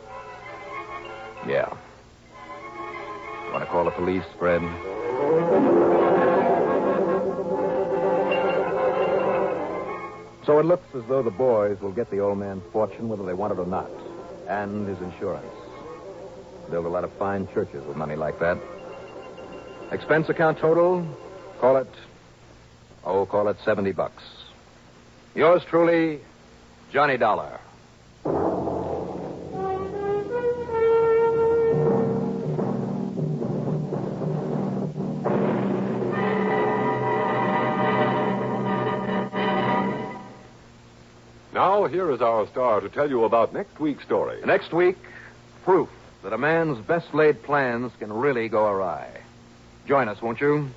Yeah. Want to call the police, Fred? So it looks as though the boys will get the old man's fortune whether they want it or not. And his insurance. Build a lot of fine churches with money like that. Expense account total? Call it $70. Yours truly, Johnny Dollar. Now, here is our star to tell you about next week's story. Next week, proof that a man's best laid plans can really go awry. Join us, won't you?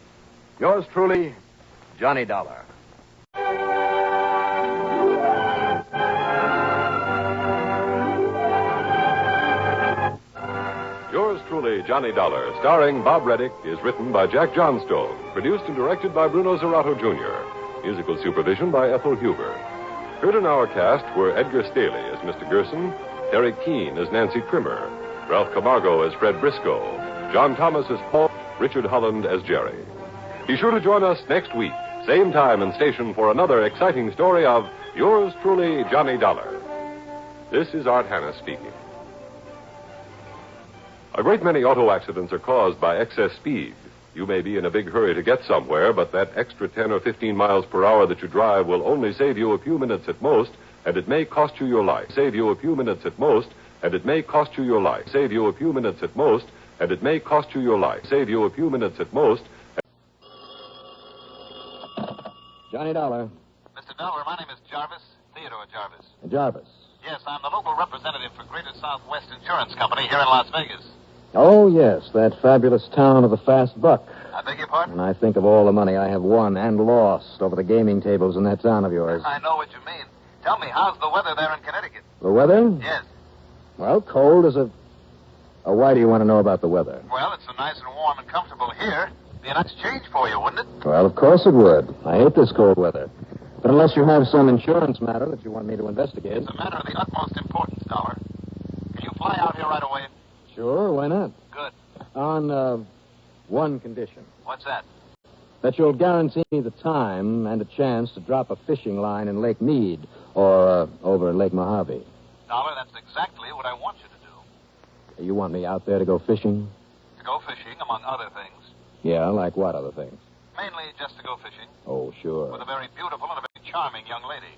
Yours truly, Johnny Dollar. Yours truly, Johnny Dollar, starring Bob Reddick, is written by Jack Johnstone, produced and directed by Bruno Zerato Jr., musical supervision by Ethel Huber. Heard in our cast were Edgar Staley as Mr. Gerson, Terry Keane as Nancy Trimmer, Ralph Camargo as Fred Briscoe, John Thomas as Paul, Richard Holland as Jerry. Be sure to join us next week, same time and station, for another exciting story of Yours truly, Johnny Dollar. This is Art Hanna speaking. A great many auto accidents are caused by excess speed. You may be in a big hurry to get somewhere, but that extra 10 or 15 miles per hour that you drive will only save you a few minutes at most, and it may cost you your life. Save you a few minutes at most, and it may cost you your life. Save you a few minutes at most, and it may cost you your life. Save you a few minutes at most. Johnny Dollar. Mr. Dollar, my name is Jarvis, Theodore Jarvis. Jarvis. Yes, I'm the local representative for Greater Southwest Insurance Company here in Las Vegas. Oh, yes, that fabulous town of the fast buck. I beg your pardon? And I think of all the money I have won and lost over the gaming tables in that town of yours. I know what you mean. Tell me, how's the weather there in Connecticut? The weather? Yes. Well, cold as a... Oh, why do you want to know about the weather? Well, it's so nice and warm and comfortable here. Be a nice change for you, wouldn't it? Well, of course it would. I hate this cold weather. But unless you have some insurance matter that you want me to investigate... It's a matter of the utmost importance, Dollar. Can you fly out here right away? Sure, why not? Good. On, one condition. What's that? That you'll guarantee me the time and a chance to drop a fishing line in Lake Mead or over in Lake Mojave. Dollar, that's exactly what I want you to do. You want me out there to go fishing? To go fishing, among other things. Yeah, like what other things? Mainly just to go fishing. Oh, sure. With a very beautiful and a very charming young lady.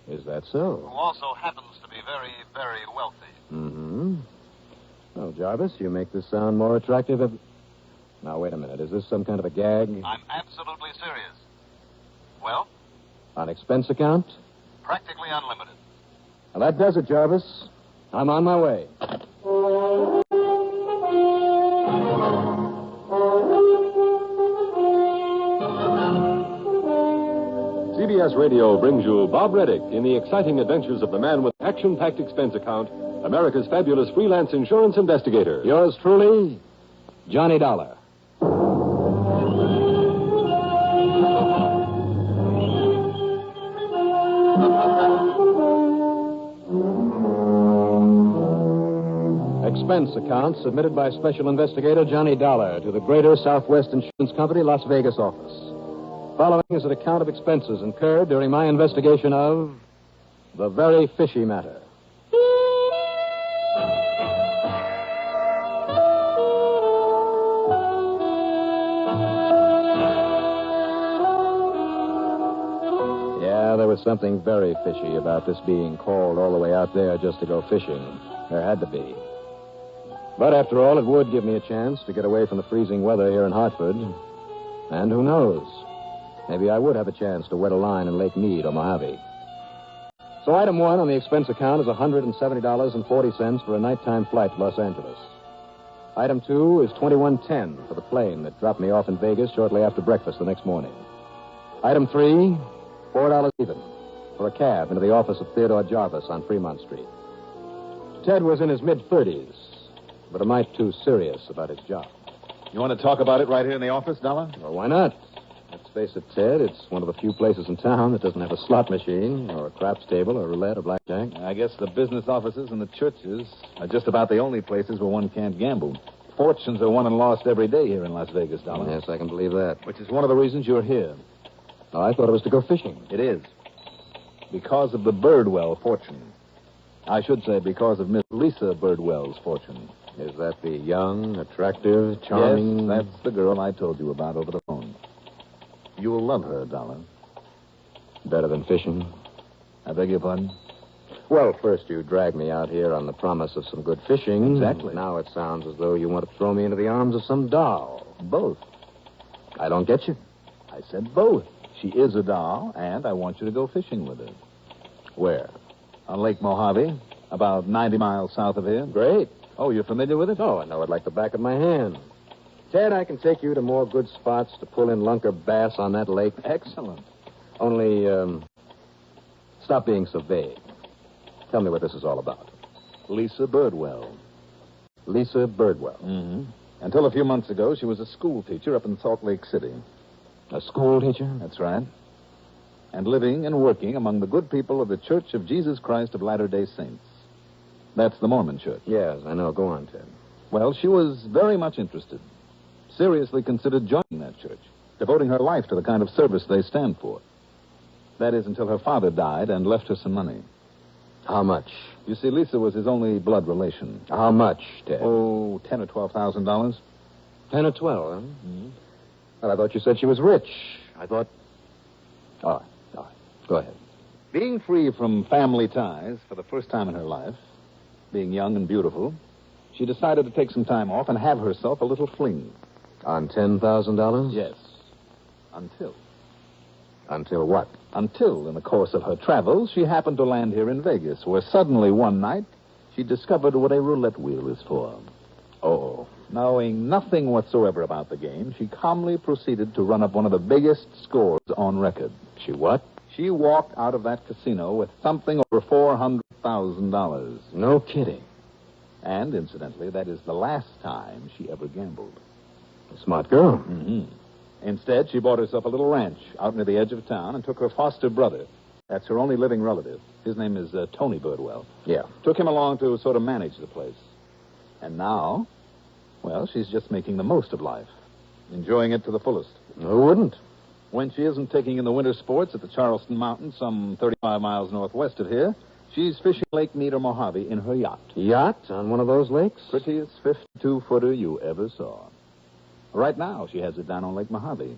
Is that Who so? also happens to be very, very wealthy. Mm-hmm. Well, Jarvis, you make this sound more attractive. Now, wait a minute. Is this some kind of a gag? I'm absolutely serious. Well? On expense account? Practically unlimited. Well, that does it, Jarvis. I'm on my way. CBS Radio brings you Bob Reddick in the exciting adventures of the man with action-packed expense account, America's fabulous freelance insurance investigator. Yours truly, Johnny Dollar. Expense account submitted by Special Investigator Johnny Dollar to the Greater Southwest Insurance Company, Las Vegas office. Following is an account of expenses incurred during my investigation of the very fishy matter. Yeah, there was something very fishy about this being called all the way out there just to go fishing. There had to be. But after all, it would give me a chance to get away from the freezing weather here in Hartford. And who knows? Maybe I would have a chance to wet a line in Lake Mead or Mojave. So item one on the expense account is $170.40 for a nighttime flight to Los Angeles. Item two is $21.10 for the plane that dropped me off in Vegas shortly after breakfast the next morning. Item three, $4 even for a cab into the office of Theodore Jarvis on Fremont Street. Ted was in his mid-30s, but a mite too serious about his job. You want to talk about it right here in the office, Dollar? Well, why not? Let's face it, Ted, it's one of the few places in town that doesn't have a slot machine or a craps table or roulette or blackjack. I guess the business offices and the churches are just about the only places where one can't gamble. Fortunes are won and lost every day here in Las Vegas, Dollar. Yes, I can believe that. Which is one of the reasons you're here. Oh, I thought it was to go fishing. It is. Because of the Birdwell fortune. I should say because of Miss Lisa Birdwell's fortune. Is that the young, attractive, charming... Yes, that's the girl I told you about over the phone. You'll love her, Dollar. Better than fishing? I beg your pardon? Well, first you dragged me out here on the promise of some good fishing. Exactly. Now it sounds as though you want to throw me into the arms of some doll. Both. I don't get you. I said both. She is a doll, and I want you to go fishing with her. Where? On Lake Mojave, about 90 miles south of here. Great. Oh, you're familiar with it? Oh, I know it like the back of my hand. Ted, I can take you to more good spots to pull in lunker bass on that lake. Excellent. Only, stop being so vague. Tell me what this is all about. Lisa Birdwell. Lisa Birdwell. Mm-hmm. Until a few months ago, she was a school teacher up in Salt Lake City. A school teacher? That's right. And living and working among the good people of the Church of Jesus Christ of Latter-day Saints. That's the Mormon church. Yes, I know. Go on, Ted. Well, she was very much interested. Seriously considered joining that church, devoting her life to the kind of service they stand for. That is, until her father died and left her some money. How much? You see, Lisa was his only blood relation. How much, Ted? Oh, $10,000 or $12,000. 10 or 12, huh? Mm-hmm. Well, I thought you said she was rich. I thought... All right. Go ahead. Being free from family ties for the first time in her life, being young and beautiful, she decided to take some time off and have herself a little fling. On $10,000? Yes. Until. Until what? Until, in the course of her travels, she happened to land here in Vegas, where suddenly one night she discovered what a roulette wheel is for. Oh. Knowing nothing whatsoever about the game, she calmly proceeded to run up one of the biggest scores on record. She what? She walked out of that casino with something over $400,000. No kidding. And, incidentally, that is the last time she ever gambled. A smart girl. Mm-hmm. Instead, she bought herself a little ranch out near the edge of town and took her foster brother. That's her only living relative. His name is Tony Birdwell. Yeah. Took him along to sort of manage the place. And now, well, she's just making the most of life. Enjoying it to the fullest. Who wouldn't? When she isn't taking in the winter sports at the Charleston Mountains, some 35 miles northwest of here, she's fishing Lake Mead or Mojave in her yacht. Yacht? On one of those lakes? Prettiest 52-footer you ever saw. Right now, she has it down on Lake Mojave.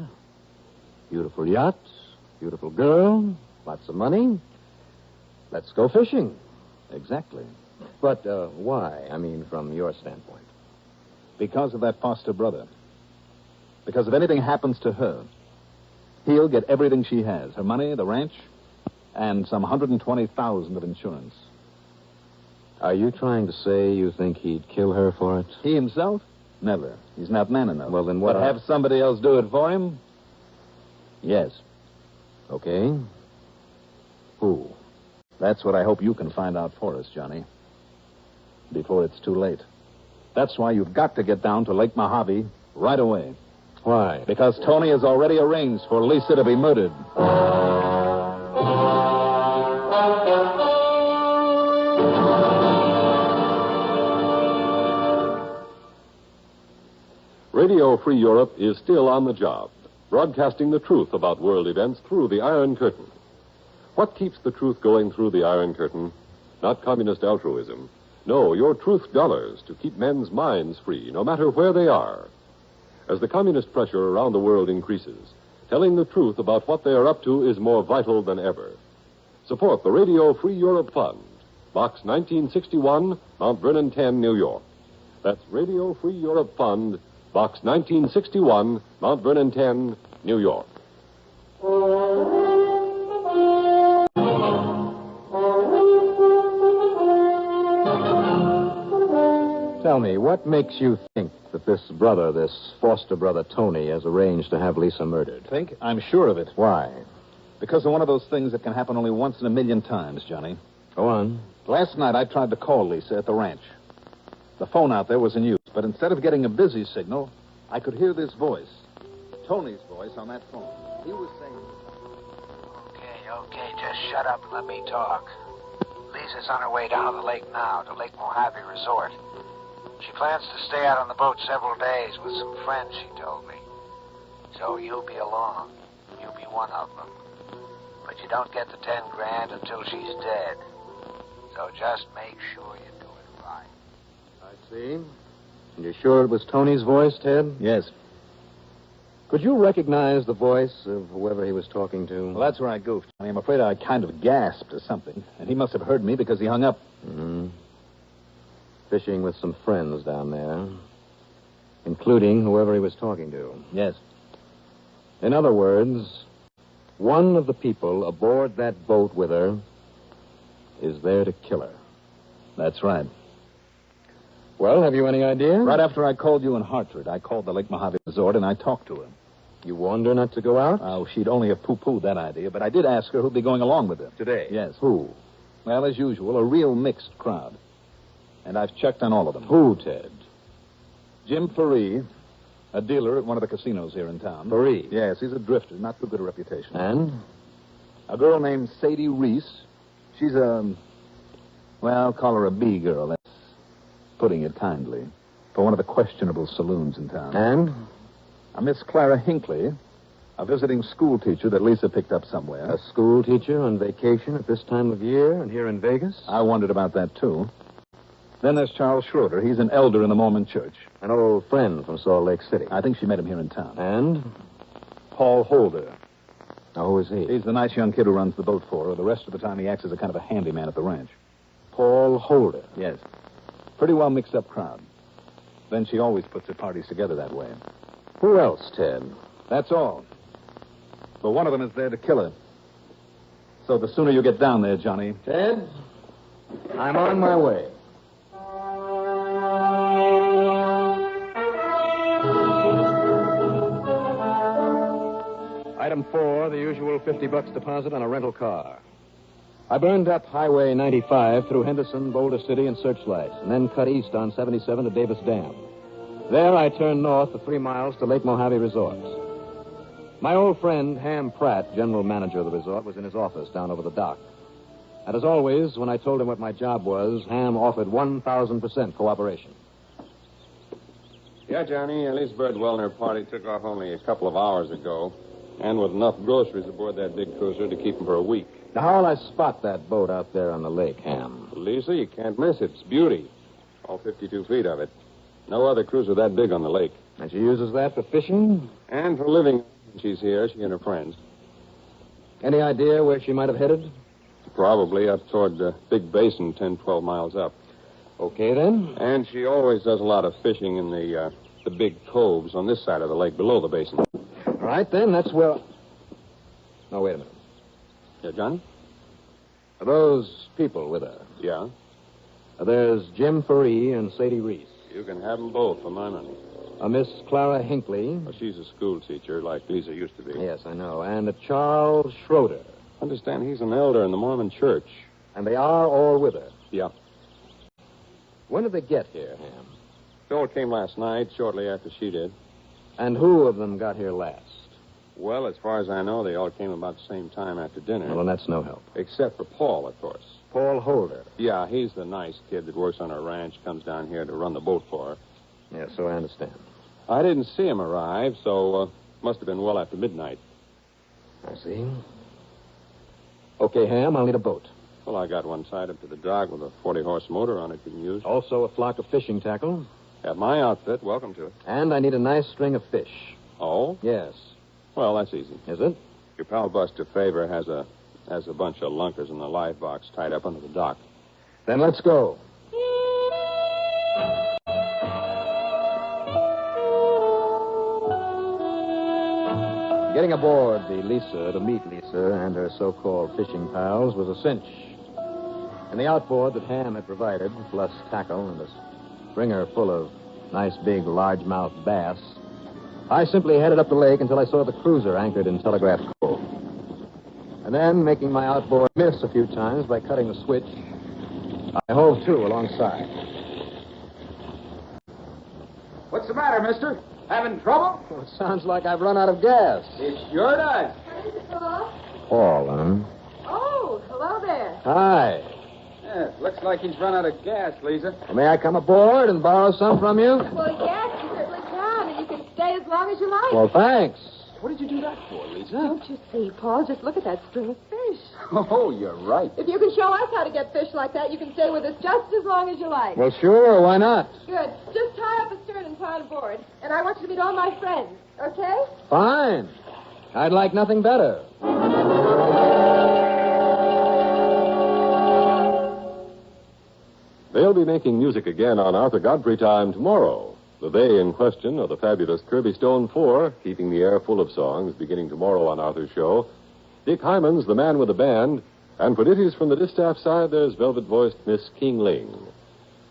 Oh. Beautiful yacht, beautiful girl, lots of money. Let's go fishing. Exactly. But why? I mean, from your standpoint. Because of that foster brother. Because if anything happens to her, he'll get everything she has. Her money, the ranch, and some $120,000 of insurance. Are you trying to say you think he'd kill her for it? He himself? Never. He's not man enough. Well, then what? But have somebody else do it for him? Yes. Okay. Who? That's what I hope you can find out for us, Johnny. Before it's too late. That's why you've got to get down to Lake Mojave right away. Why? Because Tony has already arranged for Lisa to be murdered. Radio Free Europe is still on the job, broadcasting the truth about world events through the Iron Curtain. What keeps the truth going through the Iron Curtain? Not communist altruism. No, your truth dollars to keep men's minds free, no matter where they are. As the communist pressure around the world increases, telling the truth about what they are up to is more vital than ever. Support the Radio Free Europe Fund, Box 1961, Mount Vernon 10, New York. That's Radio Free Europe Fund, Box 1961, Mount Vernon 10, New York. Tell me, what makes you think that this brother, this foster brother Tony, has arranged to have Lisa murdered? Think? I'm sure of it. Why? Because of one of those things that can happen only once in a million times, Johnny. Go on. Last night I tried to call Lisa at the ranch. The phone out there was in use, but instead of getting a busy signal, I could hear this voice. Tony's voice on that phone. He was saying... Okay, just shut up and let me talk. Lisa's on her way down to the lake now, to Lake Mojave Resort. She plans to stay out on the boat several days with some friends, she told me. So you'll be along. You'll be one of them. But you don't get the $10,000 until she's dead. So just make sure you do it right. I see. And you're sure it was Tony's voice, Ted? Yes. Could you recognize the voice of whoever he was talking to? Well, that's where I goofed. I'm afraid I kind of gasped or something, and he must have heard me because he hung up. Mm-hmm. Fishing with some friends down there, including whoever he was talking to. Yes. In other words, one of the people aboard that boat with her is there to kill her. That's right. Well, have you any idea? Right after I called you in Hartford, I called the Lake Mojave Resort and I talked to her. You warned her not to go out? Oh, she'd only have poo-pooed that idea, but I did ask her who'd be going along with her. Today? Yes. Who? Well, as usual, a real mixed crowd. And I've checked on all of them. Who, Ted? Jim Faree, a dealer at one of the casinos here in town. Faree? Yes, he's a drifter, not too good a reputation. And? A girl named Sadie Reese. She's well, call her a B-girl. That's putting it kindly. For one of the questionable saloons in town. And? A Miss Clara Hinckley, a visiting school teacher that Lisa picked up somewhere. A school teacher on vacation at this time of year and here in Vegas? I wondered about that, too. Then there's Charles Schroeder. He's an elder in the Mormon church. An old friend from Salt Lake City. I think she met him here in town. And? Paul Holder. Now, who is he? He's the nice young kid who runs the boat for her. The rest of the time he acts as a kind of a handyman at the ranch. Paul Holder. Yes. Pretty well mixed up crowd. Then she always puts her parties together that way. Who else, Ted? That's all. But one of them is there to kill her. So the sooner you get down there, Johnny. Ted, I'm on my way. Item 4, the usual $50 deposit on a rental car. I burned up Highway 95 through Henderson, Boulder City, and Searchlight, and then cut east on 77 to Davis Dam. There I turned north for 3 miles to Lake Mojave Resort. My old friend, Ham Pratt, general manager of the resort, was in his office down over the dock. And as always, when I told him what my job was, Ham offered 1,000% cooperation. Yeah, Johnny, Elise Birdwell and her party took off only a couple of hours ago, and with enough groceries aboard that big cruiser to keep them for a week. Now, how'll I spot that boat out there on the lake, Ham? Lisa, you can't miss it. It's beauty. All 52 feet of it. No other cruiser that big on the lake. And she uses that for fishing? And for living. When she's here, she and her friends. Any idea where she might have headed? Probably up toward the big basin, 10, 12 miles up. Okay, then. And she always does a lot of fishing in the big coves on this side of the lake below the basin. All right, then. That's where... No, wait a minute. Yeah, Johnny? Are those people with her? Yeah. There's Jim Faree and Sadie Reese. You can have them both for my money. A Miss Clara Hinckley. Well, she's a school teacher, like Lisa used to be. Yes, I know. And a Charles Schroeder. Understand, he's an elder in the Mormon church. And they are all with her? Yeah. When did they get here, Ham? They all came last night, shortly after she did. And who of them got here last? Well, as far as I know, they all came about the same time after dinner. Well, then that's no help. Except for Paul, of course. Paul Holder. Yeah, he's the nice kid that works on her ranch, comes down here to run the boat for her. Yeah, so I understand. I didn't see him arrive, so must have been well after midnight. I see. Okay, Ham, I'll need a boat. Well, I got one tied up to the dock with a 40-horse motor on it you can use. Also a flock of fishing tackle. At my outfit, welcome to it. And I need a nice string of fish. Oh? Yes. Well, that's easy. Is it? Your pal Buster Favor has a bunch of lunkers in the live box tied up under the dock. Then let's go. Getting aboard the Lisa to meet Lisa and her so-called fishing pals was a cinch. And the outboard that Ham had provided, plus tackle and a stringer full of nice big largemouth bass, I simply headed up the lake until I saw the cruiser anchored in Telegraph Cove. And then, making my outboard miss a few times by cutting the switch, I hove to alongside. What's the matter, mister? Having trouble? Well, it sounds like I've run out of gas. It sure does. Paul, huh? Oh, hello there. Hi. Yeah, looks like he's run out of gas, Lisa. Well, may I come aboard and borrow some from you? Well, yes, you certainly can, and you can stay as long as you like. Well, thanks. What did you do that for, Lisa? Don't you see, Paul? Just look at that string of fish. Oh, you're right. If you can show us how to get fish like that, you can stay with us just as long as you like. Well, sure. Why not? Good. Just tie up a stern and pile aboard. And I want you to meet all my friends, okay? Fine. I'd like nothing better. They'll be making music again on Arthur Godfrey Time tomorrow. The they in question are the fabulous Kirby Stone 4, keeping the air full of songs, beginning tomorrow on Arthur's show. Dick Hyman's The Man with the Band, and for ditties from the distaff side, there's velvet-voiced Miss King Ling.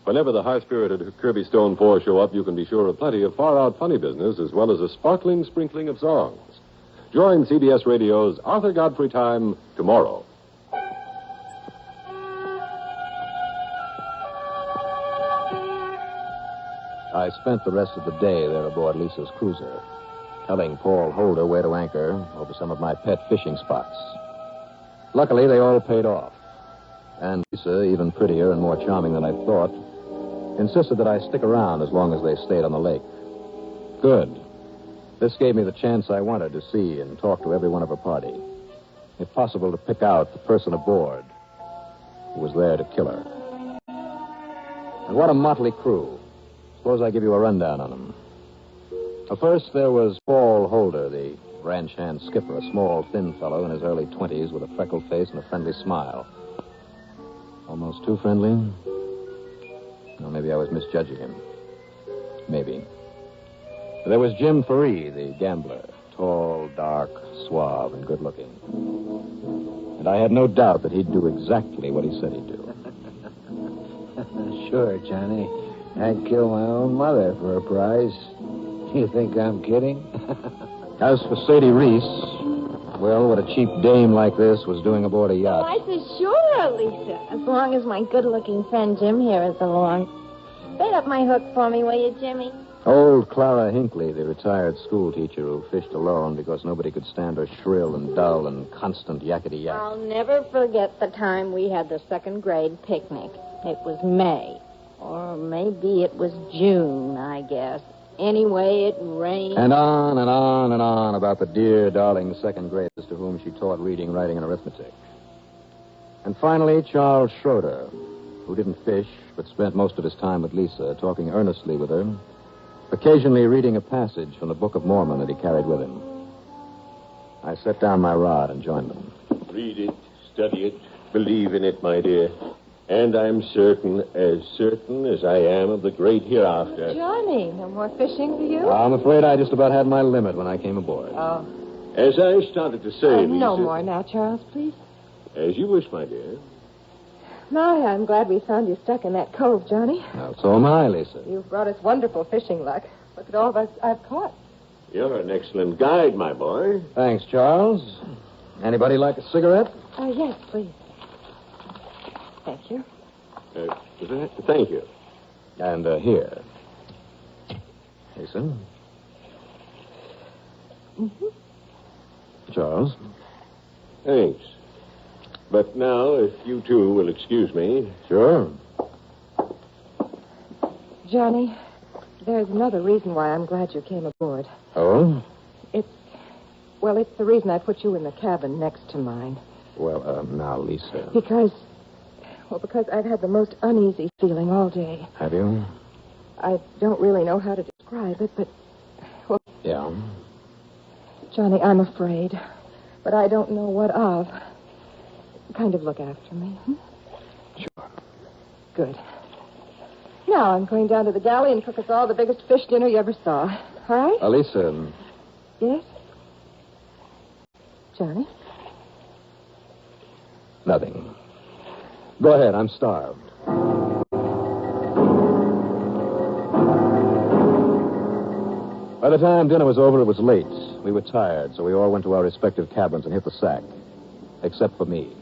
Whenever the high-spirited Kirby Stone 4 show up, you can be sure of plenty of far-out funny business, as well as a sparkling sprinkling of songs. Join CBS Radio's Arthur Godfrey Time tomorrow. I spent the rest of the day there aboard Lisa's cruiser, telling Paul Holder where to anchor over some of my pet fishing spots. Luckily, they all paid off. And Lisa, even prettier and more charming than I thought, insisted that I stick around as long as they stayed on the lake. Good. This gave me the chance I wanted to see and talk to every one of her party. If possible, to pick out the person aboard who was there to kill her. And what a motley crew. Suppose I give you a rundown on them. First, there was Paul Holder, the ranch hand skipper, a small, thin fellow in his early 20s with a freckled face and a friendly smile. Almost too friendly? Well, maybe I was misjudging him. Maybe. There was Jim Faree, the gambler. Tall, dark, suave, and good-looking. And I had no doubt that he'd do exactly what he said he'd do. Sure, Johnny. I'd kill my own mother for a prize. You think I'm kidding? As for Sadie Reese, well, what a cheap dame like this was doing aboard a yacht. I said, sure, Lisa. As long as my good-looking friend Jim here is along. Bait up my hook for me, will you, Jimmy? Old Clara Hinckley, the retired school teacher who fished alone because nobody could stand her shrill and dull and constant yakety-yak. I'll never forget the time we had the second grade picnic. It was May. Or maybe it was June, I guess. Anyway, it rained. And on and on and on about the dear, darling second graders to whom she taught reading, writing, and arithmetic. And finally, Charles Schroeder, who didn't fish but spent most of his time with Lisa, talking earnestly with her, occasionally reading a passage from the Book of Mormon that he carried with him. I set down my rod and joined them. Read it, study it, believe in it, my dear. And I'm certain as I am of the great hereafter. Johnny, no more fishing for you? I'm afraid I just about had my limit when I came aboard. Oh. As I started to say, No Lisa, more now, Charles, please. As you wish, my dear. My, I'm glad we found you stuck in that cove, Johnny. Well, so am I, Lisa. You've brought us wonderful fishing luck. Look at all of us I've caught. You're an excellent guide, my boy. Thanks, Charles. Anybody like a cigarette? Yes, please. Thank you. Thank you. And here. Lisa. Mm-hmm. Charles. Thanks. But now, if you two will excuse me. Sure. Johnny, there's another reason why I'm glad you came aboard. Oh? It's the reason I put you in the cabin next to mine. Well, now, Lisa. Because I've had the most uneasy feeling all day. Have you? I don't really know how to describe it, but... Well, yeah? Johnny, I'm afraid. But I don't know what of. Kind of look after me. Sure. Good. Now I'm going down to the galley and cook us all the biggest fish dinner you ever saw. All right? Lisa. Yes? Johnny? Nothing. Go ahead, I'm starved. By the time dinner was over, it was late. We were tired, so we all went to our respective cabins and hit the sack. Except for me.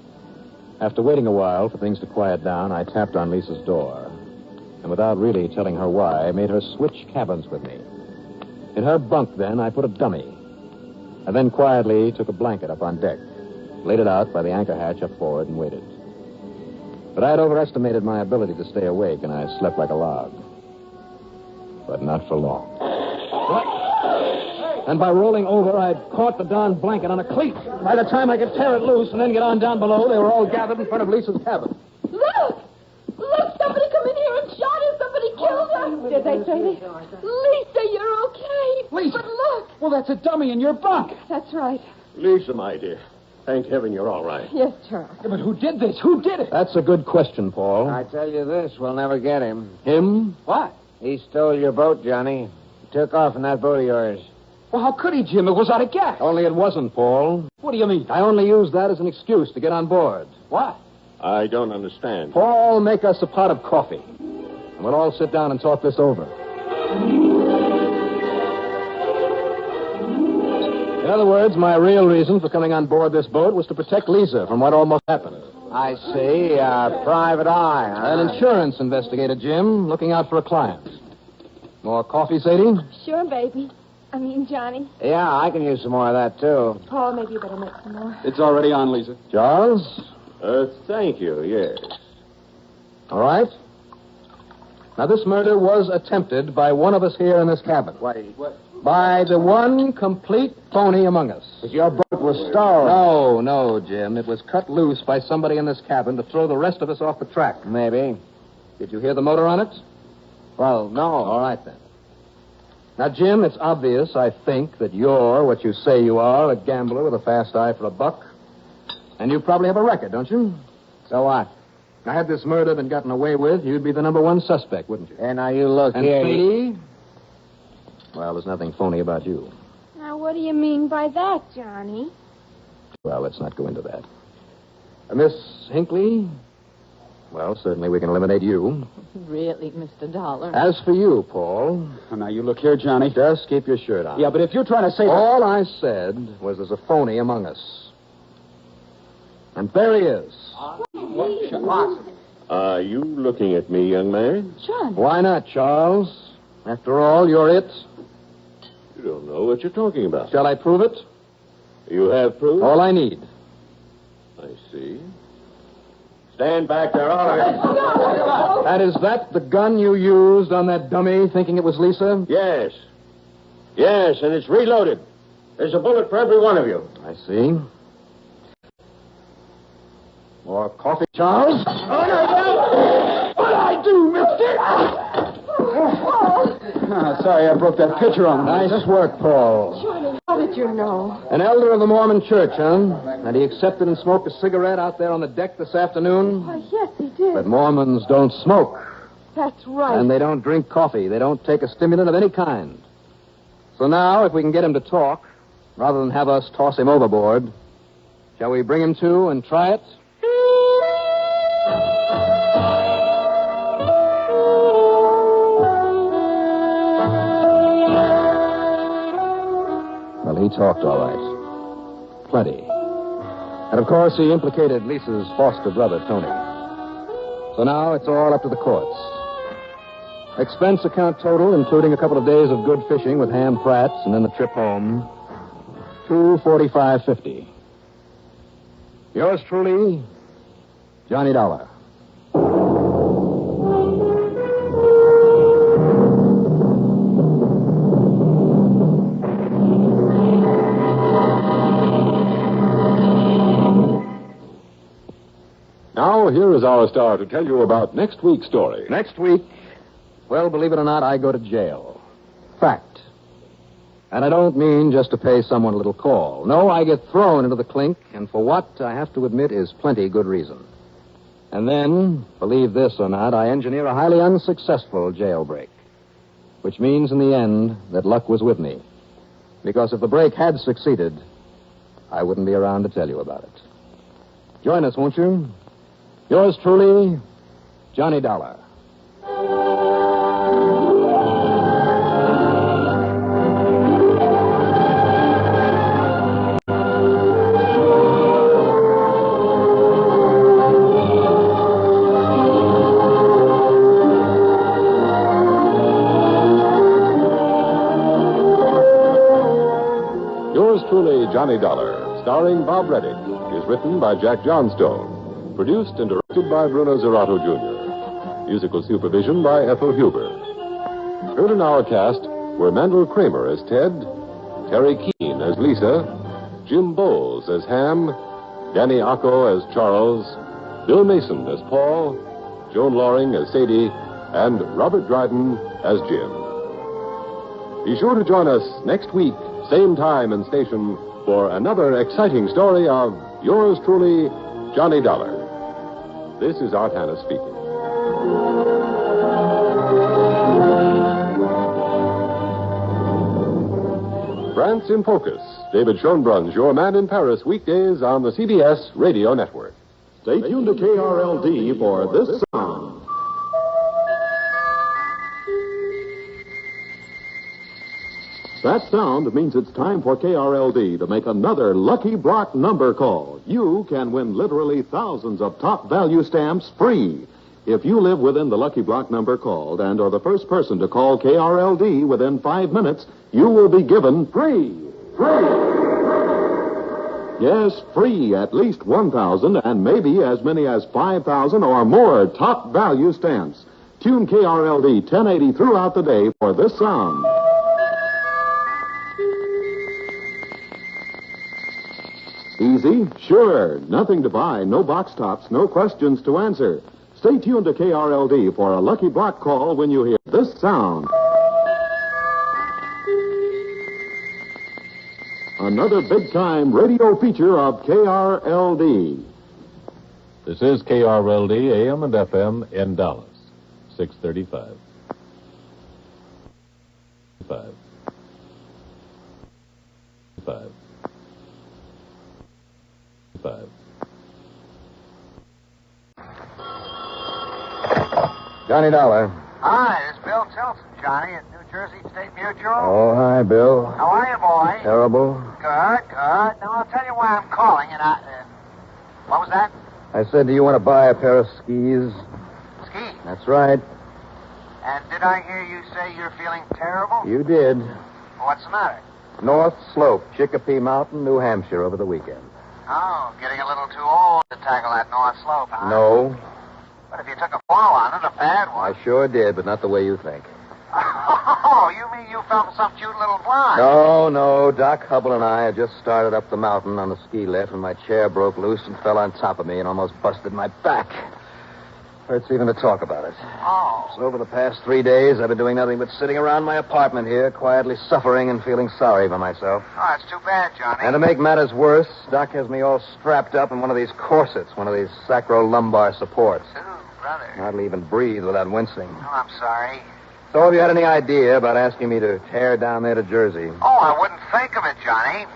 After waiting a while for things to quiet down, I tapped on Lisa's door. And without really telling her why, I made her switch cabins with me. In her bunk, then, I put a dummy. And then quietly took a blanket up on deck, laid it out by the anchor hatch up forward, and waited. But I had overestimated my ability to stay awake, and I slept like a log. But not for long. And by rolling over, I'd caught the darn blanket on a cleat. By the time I could tear it loose and then get on down below, they were all gathered in front of Lisa's cabin. Look! Look, somebody come in here and shot her. Somebody killed her. Did they say it? Lisa, you're okay. Lisa. But look. Well, that's a dummy in your bunk. That's right. Lisa, my dear. Thank heaven you're all right. Yes, Charles. Yeah, but who did this? Who did it? That's a good question, Paul. I tell you this, we'll never get him. Him? What? He stole your boat, Johnny. He took off in that boat of yours. Well, how could he, Jim? It was out of gas. Only it wasn't, Paul. What do you mean? I only used that as an excuse to get on board. What? I don't understand. Paul, make us a pot of coffee. And we'll all sit down and talk this over. In other words, my real reason for coming on board this boat was to protect Lisa from what almost happened. I see. Private eye. Huh? An insurance investigator, Jim, looking out for a client. More coffee, Sadie? Sure, baby. Johnny. Yeah, I can use some more of that, too. Paul, maybe you better make some more. It's already on, Lisa. Charles? Thank you, yes. All right. Now, this murder was attempted by one of us here in this cabin. What? By the one complete phony among us. But your boat was stolen. No, Jim. It was cut loose by somebody in this cabin to throw the rest of us off the track. Maybe. Did you hear the motor on it? Well, no. All right, then. Now, Jim, it's obvious, I think, that you're what you say you are, a gambler with a fast eye for a buck. And you probably have a record, don't you? So what? I had this murder been gotten away with, you'd be the number one suspect, wouldn't you? And now you look and here. me? Well, there's nothing phony about you. Now, what do you mean by that, Johnny? Well, let's not go into that. Miss Hinckley? Well, certainly we can eliminate you. Really, Mr. Dollar? As for you, Paul... Oh, now, you look here, Johnny. Just keep your shirt on. Yeah, but if you're trying to say... All I said was there's a phony among us. And there he is. Are you looking at me, young man? Johnny. Why not, Charles? After all, you're it. You don't know what you're talking about. Shall I prove it? You have proof? All I need. I see. Stand back there, all of you. And is that the gun you used on that dummy thinking it was Lisa? Yes. Yes, and it's reloaded. There's a bullet for every one of you. I see. More coffee, Charles? What'd I do, mister? Sorry, I broke that pitcher on him. Nice work, Paul. Johnny, how did you know? An elder of the Mormon church, huh? And he accepted and smoked a cigarette out there on the deck this afternoon? Why, yes, he did. But Mormons don't smoke. That's right. And they don't drink coffee. They don't take a stimulant of any kind. So now, if we can get him to talk, rather than have us toss him overboard, shall we bring him to and try it? Well, he talked all right. Plenty. And, of course, he implicated Lisa's foster brother, Tony. So now it's all up to the courts. Expense account total, including a couple of days of good fishing with Ham Pratt's and then the trip home, $245.50. Yours truly, Johnny Dollar. Now, here is our star to tell you about next week's story. Next week, well, believe it or not, I go to jail. Fact. And I don't mean just to pay someone a little call. No, I get thrown into the clink, and for what, I have to admit, is plenty good reason. And then, believe this or not, I engineer a highly unsuccessful jailbreak. Which means, in the end, that luck was with me. Because if the break had succeeded, I wouldn't be around to tell you about it. Join us, won't you? Yours truly, Johnny Dollar. Yours truly, Johnny Dollar, starring Bob Reddick, is written by Jack Johnstone. Produced and directed by Bruno Zerato, Jr. Musical supervision by Ethel Huber. Heard in our cast were Mandel Kramer as Ted, Terry Keane as Lisa, Jim Bowles as Ham, Danny Acco as Charles, Bill Mason as Paul, Joan Loring as Sadie, and Robert Dryden as Jim. Be sure to join us next week, same time and station, for another exciting story of yours truly, Johnny Dollar. This is Art Hanna speaking. France in Focus. David Schoenbrun's Your Man in Paris, weekdays on the CBS Radio Network. Stay tuned to KRLD for this sound. That sound means it's time for KRLD to make another Lucky Block number call. You can win literally thousands of top value stamps free. If you live within the Lucky Block number called and are the first person to call KRLD within 5 minutes, you will be given free. Yes, free at least 1,000 and maybe as many as 5,000 or more top value stamps. Tune KRLD 1080 throughout the day for this sound. Easy? Sure. Nothing to buy, no box tops, no questions to answer. Stay tuned to KRLD for a Lucky Block call when you hear this sound. Another big-time radio feature of KRLD. This is KRLD, AM and FM in Dallas. 635. 5. Johnny Dollar. Hi, it's Bill Tilson, Johnny, at New Jersey State Mutual. Oh, hi, Bill. How are you, boy? Terrible. Good. Now, I'll tell you why I'm calling, and what was that? I said, do you want to buy a pair of skis? Skis? That's right. And did I hear you say you're feeling terrible? You did. What's the matter? North Slope, Chicopee Mountain, New Hampshire, over the weekend. Oh, getting a little too old to tackle that North Slope, huh? No. But if you took a fall on it, a bad one. I sure did, but not the way you think. Oh, you mean you fell for some cute little blind? No. Doc Hubble and I had just started up the mountain on the ski lift when my chair broke loose and fell on top of me and almost busted my back. Hurts even to talk about it. Oh. So over the past 3 days, I've been doing nothing but sitting around my apartment here, quietly suffering and feeling sorry for myself. Oh, that's too bad, Johnny. And to make matters worse, Doc has me all strapped up in one of these corsets, one of these sacro-lumbar supports. Ooh, brother. Hardly even breathe without wincing. Oh, I'm sorry. So have you had any idea about asking me to tear down there to Jersey? Oh, I wouldn't think of it, Johnny.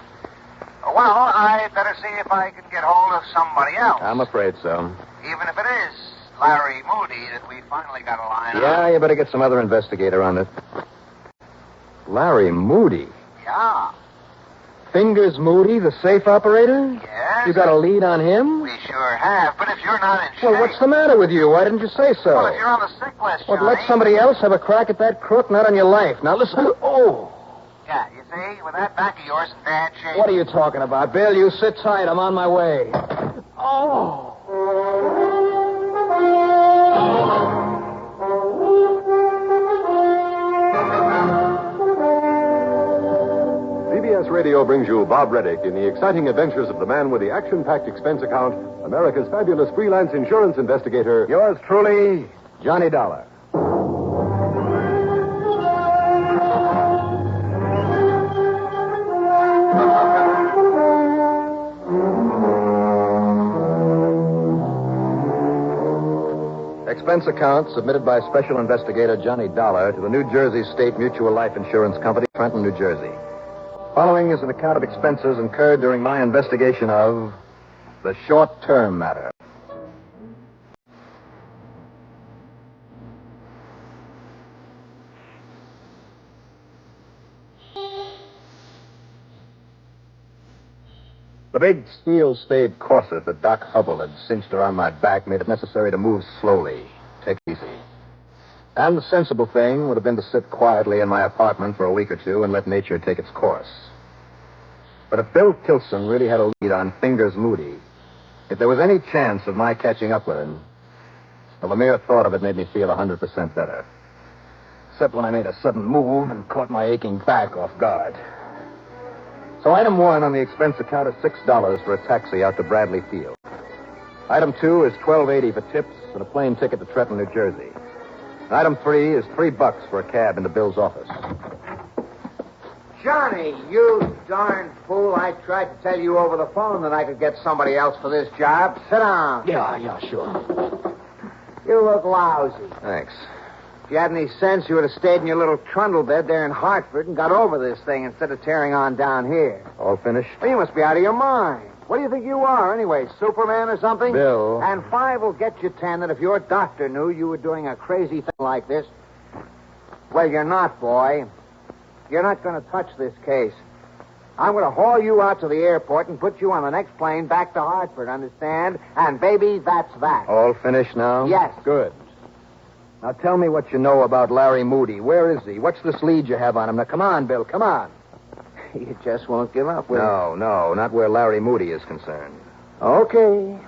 Well, I'd better see if I can get hold of somebody else. I'm afraid so. Even if it is Larry Moody that we finally got a line on. Yeah, you better get some other investigator on it. Larry Moody? Yeah. Fingers Moody, the safe operator? Yes. You got a lead on him? We sure have, but if you're not in shape... Well, what's the matter with you? Why didn't you say so? Well, if you're on the sick list, Well, Johnny... let somebody else have a crack at that crook, not on your life. Now, listen. Oh! Yeah, you see, with that back of yours in bad shape... What are you talking about, Bill? You sit tight. I'm on my way. Oh! CBS Radio brings you Bob Reddick in the exciting adventures of the man with the action-packed expense account, America's fabulous freelance insurance investigator. Yours truly, Johnny Dollar. Expense account submitted by Special Investigator Johnny Dollar to the New Jersey State Mutual Life Insurance Company, Trenton, New Jersey. Following is an account of expenses incurred during my investigation of the short-term matter. The big steel-staved corset that Doc Hubble had cinched around my back made it necessary to move slowly, take it easy. And the sensible thing would have been to sit quietly in my apartment for a week or two and let nature take its course. But if Bill Tilson really had a lead on Fingers Moody, if there was any chance of my catching up with him, well, the mere thought of it made me feel 100% better. Except when I made a sudden move and caught my aching back off guard. So item 1 on the expense account is $6 for a taxi out to Bradley Field. Item 2 is $12.80 for tips and a plane ticket to Trenton, New Jersey. And item 3 is $3 for a cab into Bill's office. Johnny, you darn fool. I tried to tell you over the phone that I could get somebody else for this job. Sit down. Yeah, sure. You look lousy. Thanks. If you had any sense, you would have stayed in your little trundle bed there in Hartford and got over this thing instead of tearing on down here. All finished? Well, you must be out of your mind. What do you think you are, anyway? Superman or something? Bill. And 5 will get you 10 that if your doctor knew you were doing a crazy thing like this... Well, you're not, boy. You're not going to touch this case. I'm going to haul you out to the airport and put you on the next plane back to Hartford, understand? And, baby, that's that. All finished now? Yes. Good. Now tell me what you know about Larry Moody. Where is he? What's this lead you have on him? Now, come on, Bill, come on. You just won't give up, will you? No, not where Larry Moody is concerned. Okay.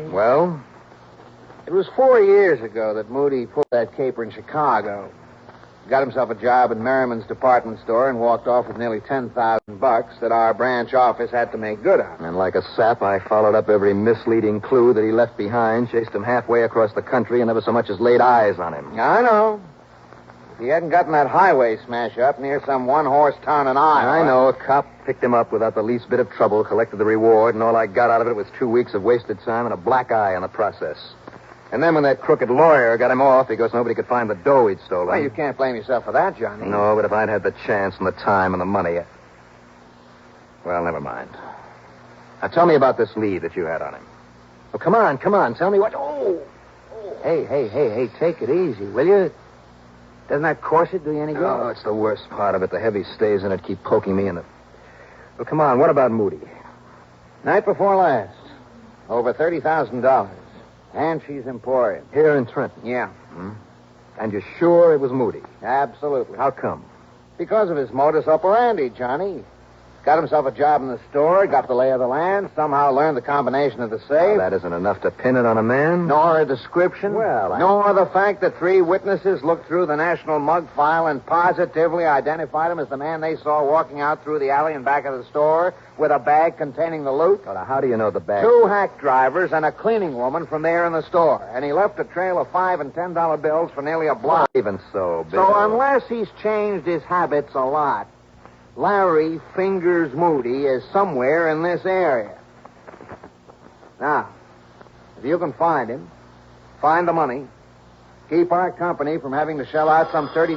Well? It was 4 years ago that Moody pulled that caper in Chicago. Got himself a job in Merriman's department store and walked off with nearly $10,000 that our branch office had to make good on. And like a sap, I followed up every misleading clue that he left behind, chased him halfway across the country, and never so much as laid eyes on him. I know. He hadn't gotten that highway smash up near some one-horse town in Iowa. I know. A cop picked him up without the least bit of trouble, collected the reward, and all I got out of it was 2 weeks of wasted time and a black eye on the process. And then when that crooked lawyer got him off because nobody could find the dough he'd stolen. Well, you can't blame yourself for that, Johnny. No, but if I'd had the chance and the time and the money... Well, never mind. Now, tell me about this lead that you had on him. Oh, come on. Tell me what... Oh! Hey, take it easy, will you? Doesn't that corset do you any good? Oh, it's the worst part of it. The heavy stays in it keep poking me in the... Well, come on. What about Moody? Night before last. Over $30,000. And she's Emporium. Here in Trenton? Yeah. Hmm? And you're sure it was Moody? Absolutely. How come? Because of his modus operandi, Johnny. Got himself a job in the store, got the lay of the land, somehow learned the combination of the safe. Well, that isn't enough to pin it on a man. Nor a description. Well, Nor the fact that 3 witnesses looked through the National Mug file and positively identified him as the man they saw walking out through the alley and back of the store with a bag containing the loot. Well, how do you know the bag? 2 hack drivers and a cleaning woman from there in the store. And he left a trail of $5 and $10 bills for nearly a block. Even so, Bill. So unless he's changed his habits a lot, Larry Fingers Moody is somewhere in this area. Now, if you can find him, find the money, keep our company from having to shell out some 30...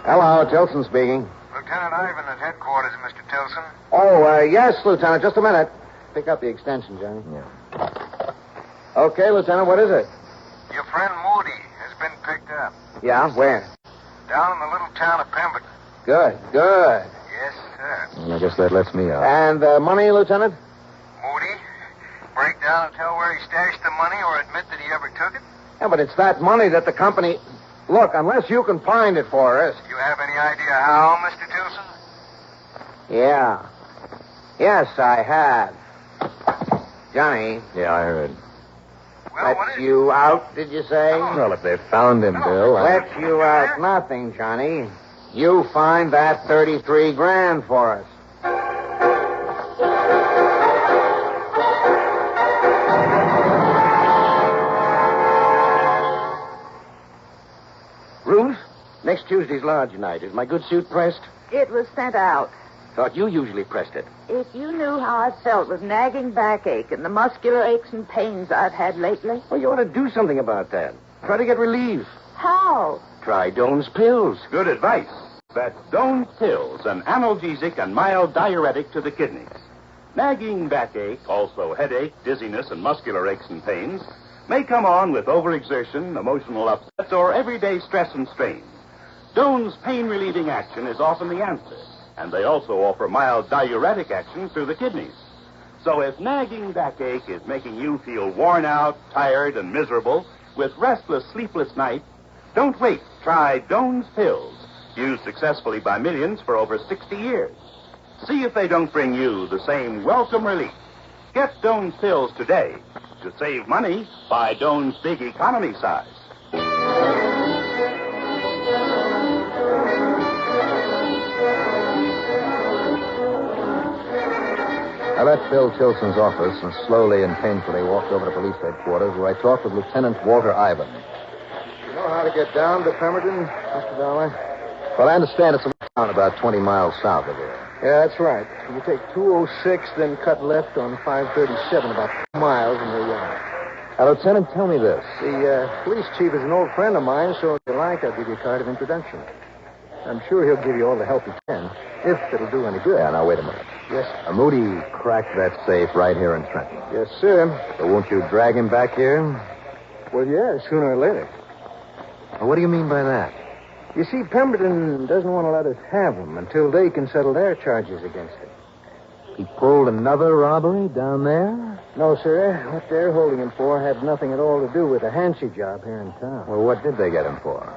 Hello, Tilson speaking. Lieutenant Ivan at headquarters, Mr. Tilson. Oh, yes, Lieutenant. Just a minute. Pick up the extension, Johnny. Yeah. Okay, Lieutenant, what is it? Your friend Moody has been picked up. Yeah, where? Down in the little town of Pemberton. Good. Yes, sir. I guess that lets me out. And money, Lieutenant? Moody? Break down and tell where he stashed the money or admit that he ever took it? Yeah, but it's that money that the company... Look, unless you can find it for us... Do you have any idea how, Mr. Tilson? Yeah. Yes, I have. Johnny. Yeah, I heard. Well, Let you out, did you say? Well, if they found him, Bill... Let you out nothing, Johnny. You find that 33 grand for us. Ruth, next Tuesday's lodge night. Is my good suit pressed? It was sent out. Thought you usually pressed it. If you knew how I felt with nagging backache and the muscular aches and pains I've had lately. Well, you ought to do something about that. Try to get relief. How? Try Doan's pills. Good advice. That's Doan's Pills, an analgesic and mild diuretic to the kidneys. Nagging backache, also headache, dizziness, and muscular aches and pains may come on with overexertion, emotional upsets, or everyday stress and strain. Doan's pain-relieving action is often the answer, and they also offer mild diuretic action through the kidneys. So if nagging backache is making you feel worn out, tired, and miserable with restless, sleepless nights, don't wait. Try Doan's Pills. Used successfully by millions for over 60 years. See if they don't bring you the same welcome relief. Get Doan's Pills today. To save money, buy Doan's Big Economy size. I left Bill Tilson's office and slowly and painfully walked over to police headquarters where I talked with Lieutenant Walter Ivan. You know how to get down to Pemberton, Mr. Dollar? Well, I understand it's a town about 20 miles south of here. Yeah, that's right. You take 206, then cut left on 537, about 2 miles, and there you are. Now, Lieutenant, tell me this. The police chief is an old friend of mine, so if you like, I'll give you a card of introduction. I'm sure he'll give you all the help he can, if it'll do any good. Yeah, now, wait a minute. Yes? Moody cracked that safe right here in Trenton. Yes, sir. So won't you drag him back here? Well, yeah, sooner or later. Well, what do you mean by that? You see, Pemberton doesn't want to let us have him until they can settle their charges against him. He pulled another robbery down there? No, sir. What they're holding him for had nothing at all to do with the Hanshi job here in town. Well, what did they get him for?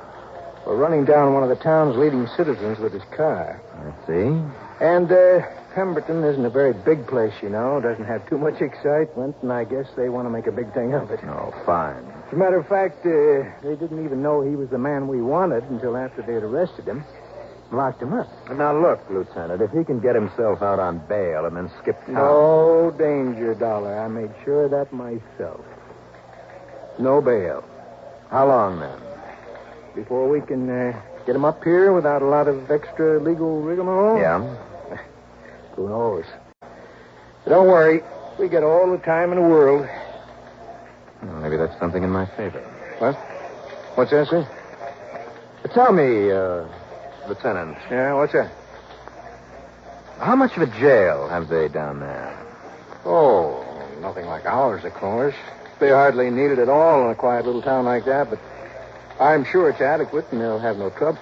For running down one of the town's leading citizens with his car. I see. And Pemberton isn't a very big place, you know. Doesn't have too much excitement, and I guess they want to make a big thing of it. Oh, fine. As a matter of fact, they didn't even know he was the man we wanted until after they'd arrested him. Locked him up. Now, look, Lieutenant, if he can get himself out on bail and then skip town... No danger, Dollar. I made sure of that myself. No bail. How long, then? before we can get him up here without a lot of extra legal rigmarole? Yeah. Who knows? But don't worry. We get all the time in the world. Well, maybe that's something in my favor. What? What's that, sir? Tell me, Lieutenant. Yeah, what's that? How much of a jail have they down there? Oh, nothing like ours, of course. They hardly need it at all in a quiet little town like that, but I'm sure it's adequate and they'll have no trouble.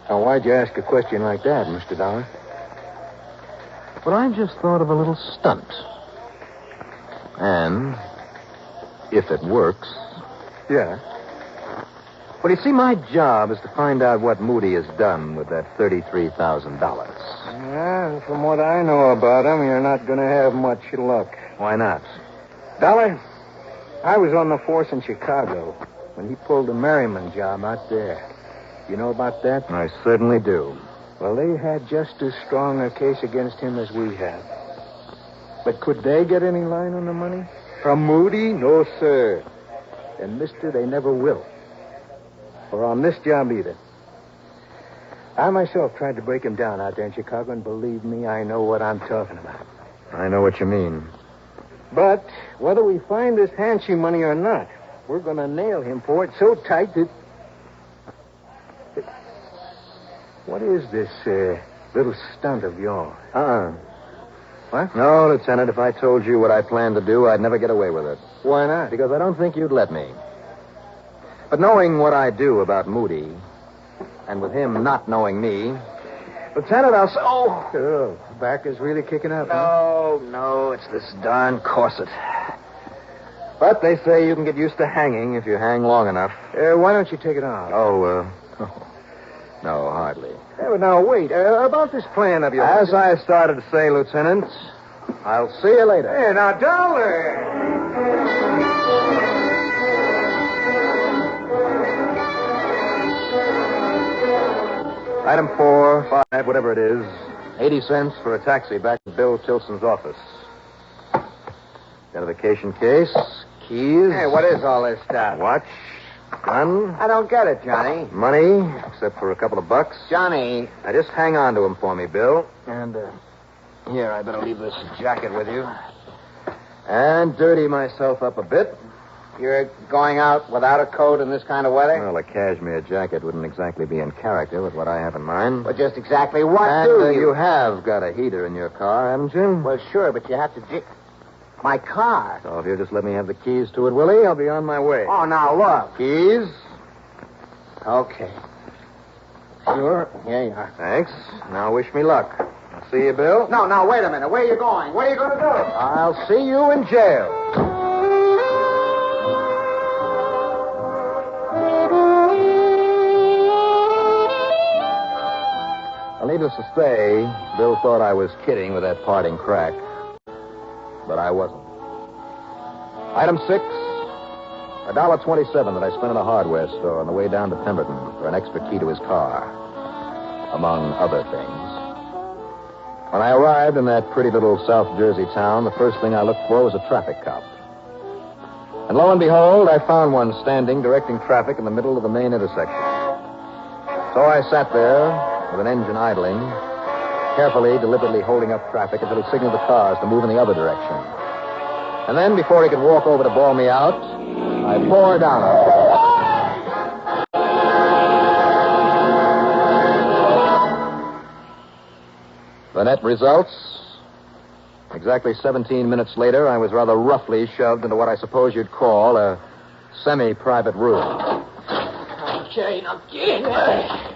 Now, why'd you ask a question like that, Mr. Dollar? Well, I just thought of a little stunt. And if it works... Yeah? Well, you see, my job is to find out what Moody has done with that $33,000. Yeah, from what I know about him, you're not going to have much luck. Why not? Dollar, I was on the force in Chicago when he pulled the Merriman job out there. You know about that? I certainly do. Well, they had just as strong a case against him as we have. But could they get any line on the money? From Moody? No, sir. And, mister, they never will. Or on this job either. I myself tried to break him down out there in Chicago, and believe me, I know what I'm talking about. I know what you mean. But whether we find this Hanshy money or not, we're going to nail him for it so tight that... What is this little stunt of yours? What? No, Lieutenant, if I told you what I planned to do, I'd never get away with it. Why not? Because I don't think you'd let me. But knowing what I do about Moody, and with him not knowing me, Lieutenant, I'll say... Oh, back is really kicking up. No, it's this darn corset. But they say you can get used to hanging if you hang long enough. Why don't you take it off? No, hardly. Yeah, but now, wait. About this plan of yours... As I started to say, Lieutenant, I'll see you later. Hey, now, Dollar! Item 4, 5, whatever it is. 80 cents for a taxi back to Bill Tilson's office. Identification case, keys. Hey, what is all this stuff? Watch, gun. I don't get it, Johnny. Money, except for a couple of bucks. Johnny. Now, just hang on to them for me, Bill. And, here, I better leave this jacket with you. And dirty myself up a bit. You're going out without a coat in this kind of weather? Well, a cashmere jacket wouldn't exactly be in character with what I have in mind. But just exactly what and, you have got a heater in your car, haven't you? Well, sure, but you have to... My car? So if you'll just let me have the keys to it, Willie, I'll be on my way. Oh, now, look. Keys? Okay. Sure, here you are. Thanks. Now wish me luck. I'll see you, Bill. No, wait a minute. Where are you going? What are you going to do? I'll see you in jail. Needless to say, Bill thought I was kidding with that parting crack. But I wasn't. Item 6, $1.27 that I spent in a hardware store on the way down to Pemberton for an extra key to his car, among other things. When I arrived in that pretty little South Jersey town, the first thing I looked for was a traffic cop. And lo and behold, I found one standing directing traffic in the middle of the main intersection. So I sat there with an engine idling, carefully, deliberately holding up traffic until he signaled the cars to move in the other direction. And then, before he could walk over to bawl me out, I bore down on him. The net results, exactly 17 minutes later, I was rather roughly shoved into what I suppose you'd call a semi-private room. Okay, now get in there.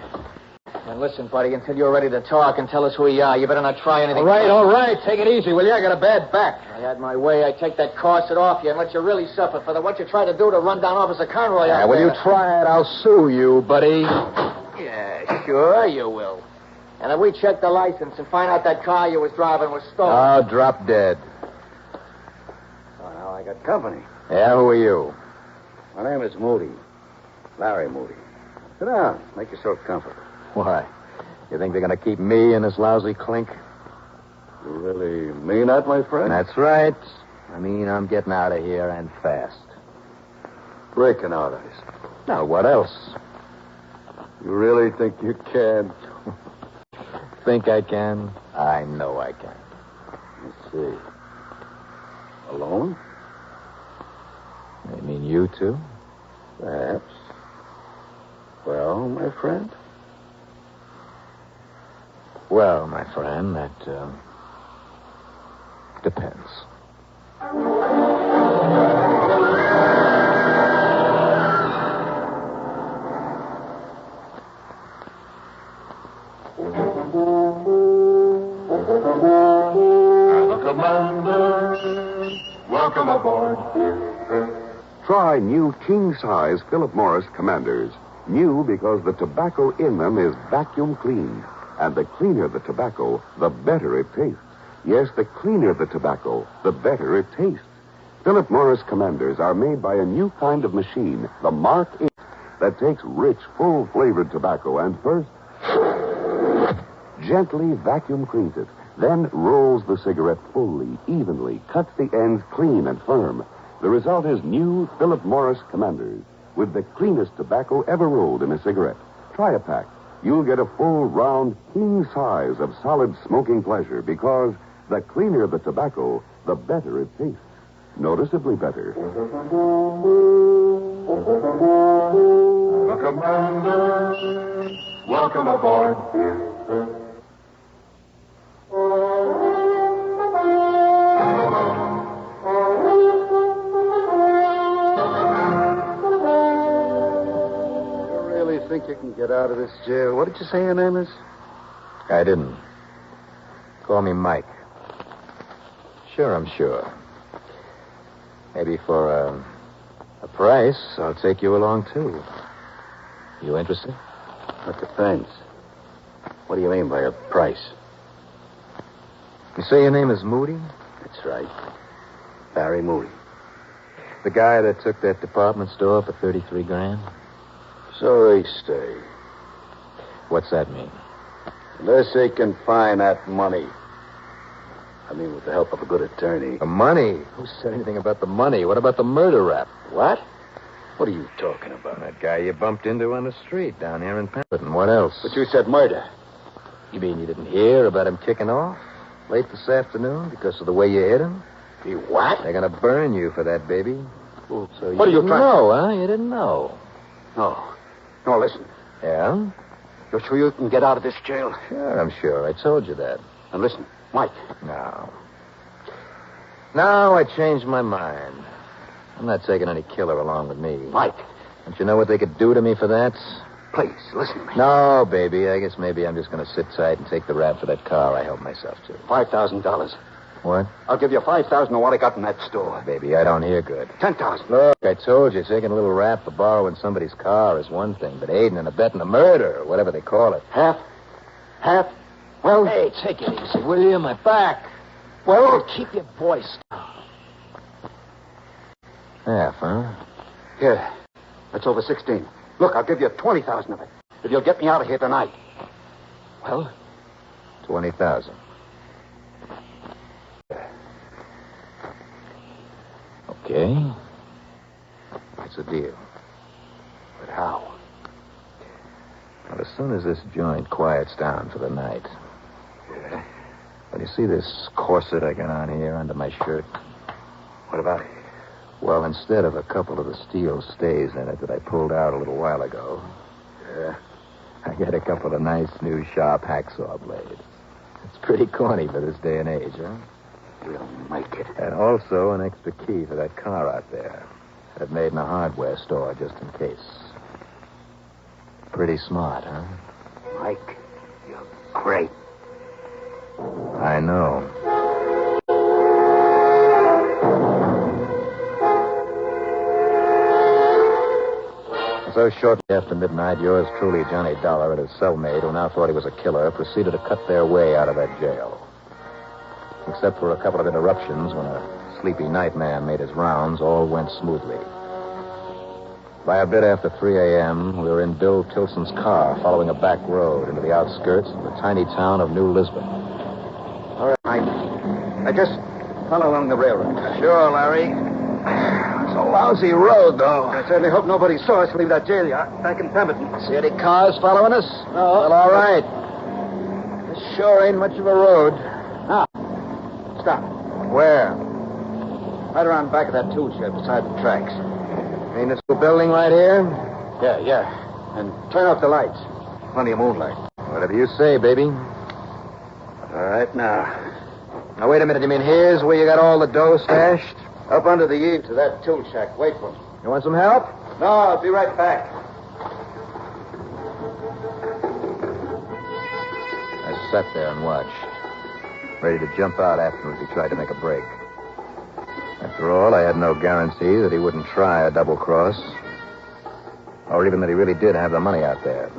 Now, listen, buddy, until you're ready to talk and tell us who you are, you better not try anything. All right. Take it easy, will you? I got a bad back. I had my way. I'd take that corset off you and let you really suffer for what you tried to do to run down Officer Conroy out Will there. you try it? I'll sue you, buddy. Yeah, sure you will. And if we check the license and find out that car you was driving was stolen... I'll drop dead. Oh, now I got company. Yeah, who are you? My name is Moody. Larry Moody. Sit down. Make yourself comfortable. Why? You think they're going to keep me in this lousy clink? You really mean that, my friend? That's right. I mean, I'm getting out of here and fast. Breaking out, I suppose. Now, what else? You really think you can? Think I can? I know I can. Let's see. Alone? I mean, you too? Perhaps. Well, my friend? Well, my friend, that depends. The commander, welcome aboard. Try new king-size Philip Morris Commanders. New because the tobacco in them is vacuum clean. And the cleaner the tobacco, the better it tastes. Yes, the cleaner the tobacco, the better it tastes. Philip Morris Commanders are made by a new kind of machine, the Mark 8, that takes rich, full-flavored tobacco and first gently vacuum cleans it, then rolls the cigarette fully, evenly, cuts the ends clean and firm. The result is new Philip Morris Commanders with the cleanest tobacco ever rolled in a cigarette. Try a pack. You'll get a full, round, king size of solid smoking pleasure because the cleaner the tobacco, the better it tastes. Noticeably better. The commander, welcome aboard. Think you can get out of this jail? What did you say your name is? I didn't. Call me Mike. Sure, I'm sure. Maybe for a price, I'll take you along, too. You interested? That depends. What do you mean by a price? You say your name is Moody? That's right. Barry Moody. The guy that took that department store for $33,000? So they stay. What's that mean? Unless they can find that money. I mean, with the help of a good attorney. The money? Who said anything about the money? What about the murder rap? What? What are you talking about? That guy you bumped into on the street down here in Pemberton. What else? But you said murder. You mean you didn't hear about him kicking off late this afternoon because of the way you hit him? He what? They're going to burn you for that, baby. Well, so what are you trying to know, huh? You didn't know. No. No, listen. Yeah? You're sure you can get out of this jail? Sure, I'm sure. I told you that. Now, listen, Mike. No. Now I changed my mind. I'm not taking any killer along with me. Mike. Don't you know what they could do to me for that? Please, listen to me. No, baby. I guess maybe I'm just going to sit tight and take the rap for that car I helped myself to. $5,000. What? I'll give you $5,000 of what I got in that store. Baby, I don't hear good. $10,000. Look, I told you, taking a little rap for borrowing somebody's car is one thing, but aiding and abetting a murder, or whatever they call it. Half? Well... Hey, take it easy, will you? My back. Well... Keep your voice down. Half, huh? Here. That's over 16. Look, I'll give you 20,000 of it. If you'll get me out of here tonight. Well? 20,000. Okay. It's a deal. But how? Well, as soon as this joint quiets down for the night. Yeah? Well, you see this corset I got on here under my shirt? What about it? Well, instead of a couple of the steel stays in it that I pulled out a little while ago, yeah, I got a couple of nice new sharp hacksaw blades. It's pretty corny for this day and age, huh? We'll make it. And also an extra key for that car out there. That made in a hardware store just in case. Pretty smart, huh? Mike, you're great. I know. So shortly after midnight, yours truly, Johnny Dollar, and his cellmate, who now thought he was a killer, proceeded to cut their way out of that jail. Except for a couple of interruptions when a sleepy night man made his rounds, all went smoothly. By a bit after 3 a.m., we were in Bill Tilson's car, following a back road into the outskirts of the tiny town of New Lisbon. All right, Mike. I just follow along the railroad. Sure, Larry. So lousy road, though. I certainly hope nobody saw us leave that jail yard back in Pemberton. See any cars following us? No. Well, all right. This sure ain't much of a road. Now, stop. Where? Right around back of that tool shed beside the tracks. You mean this little building right here? Yeah. And turn off the lights. Plenty of moonlight. Whatever you say, baby. All right, now. Now, wait a minute. You mean here's where you got all the dough stashed? Up under the eaves of that tool shack. Wait for me. You want some help? No, I'll be right back. I sat there and watched, ready to jump out afterwards if he tried to make a break. After all, I had no guarantee that he wouldn't try a double cross, or even that he really did have the money out there.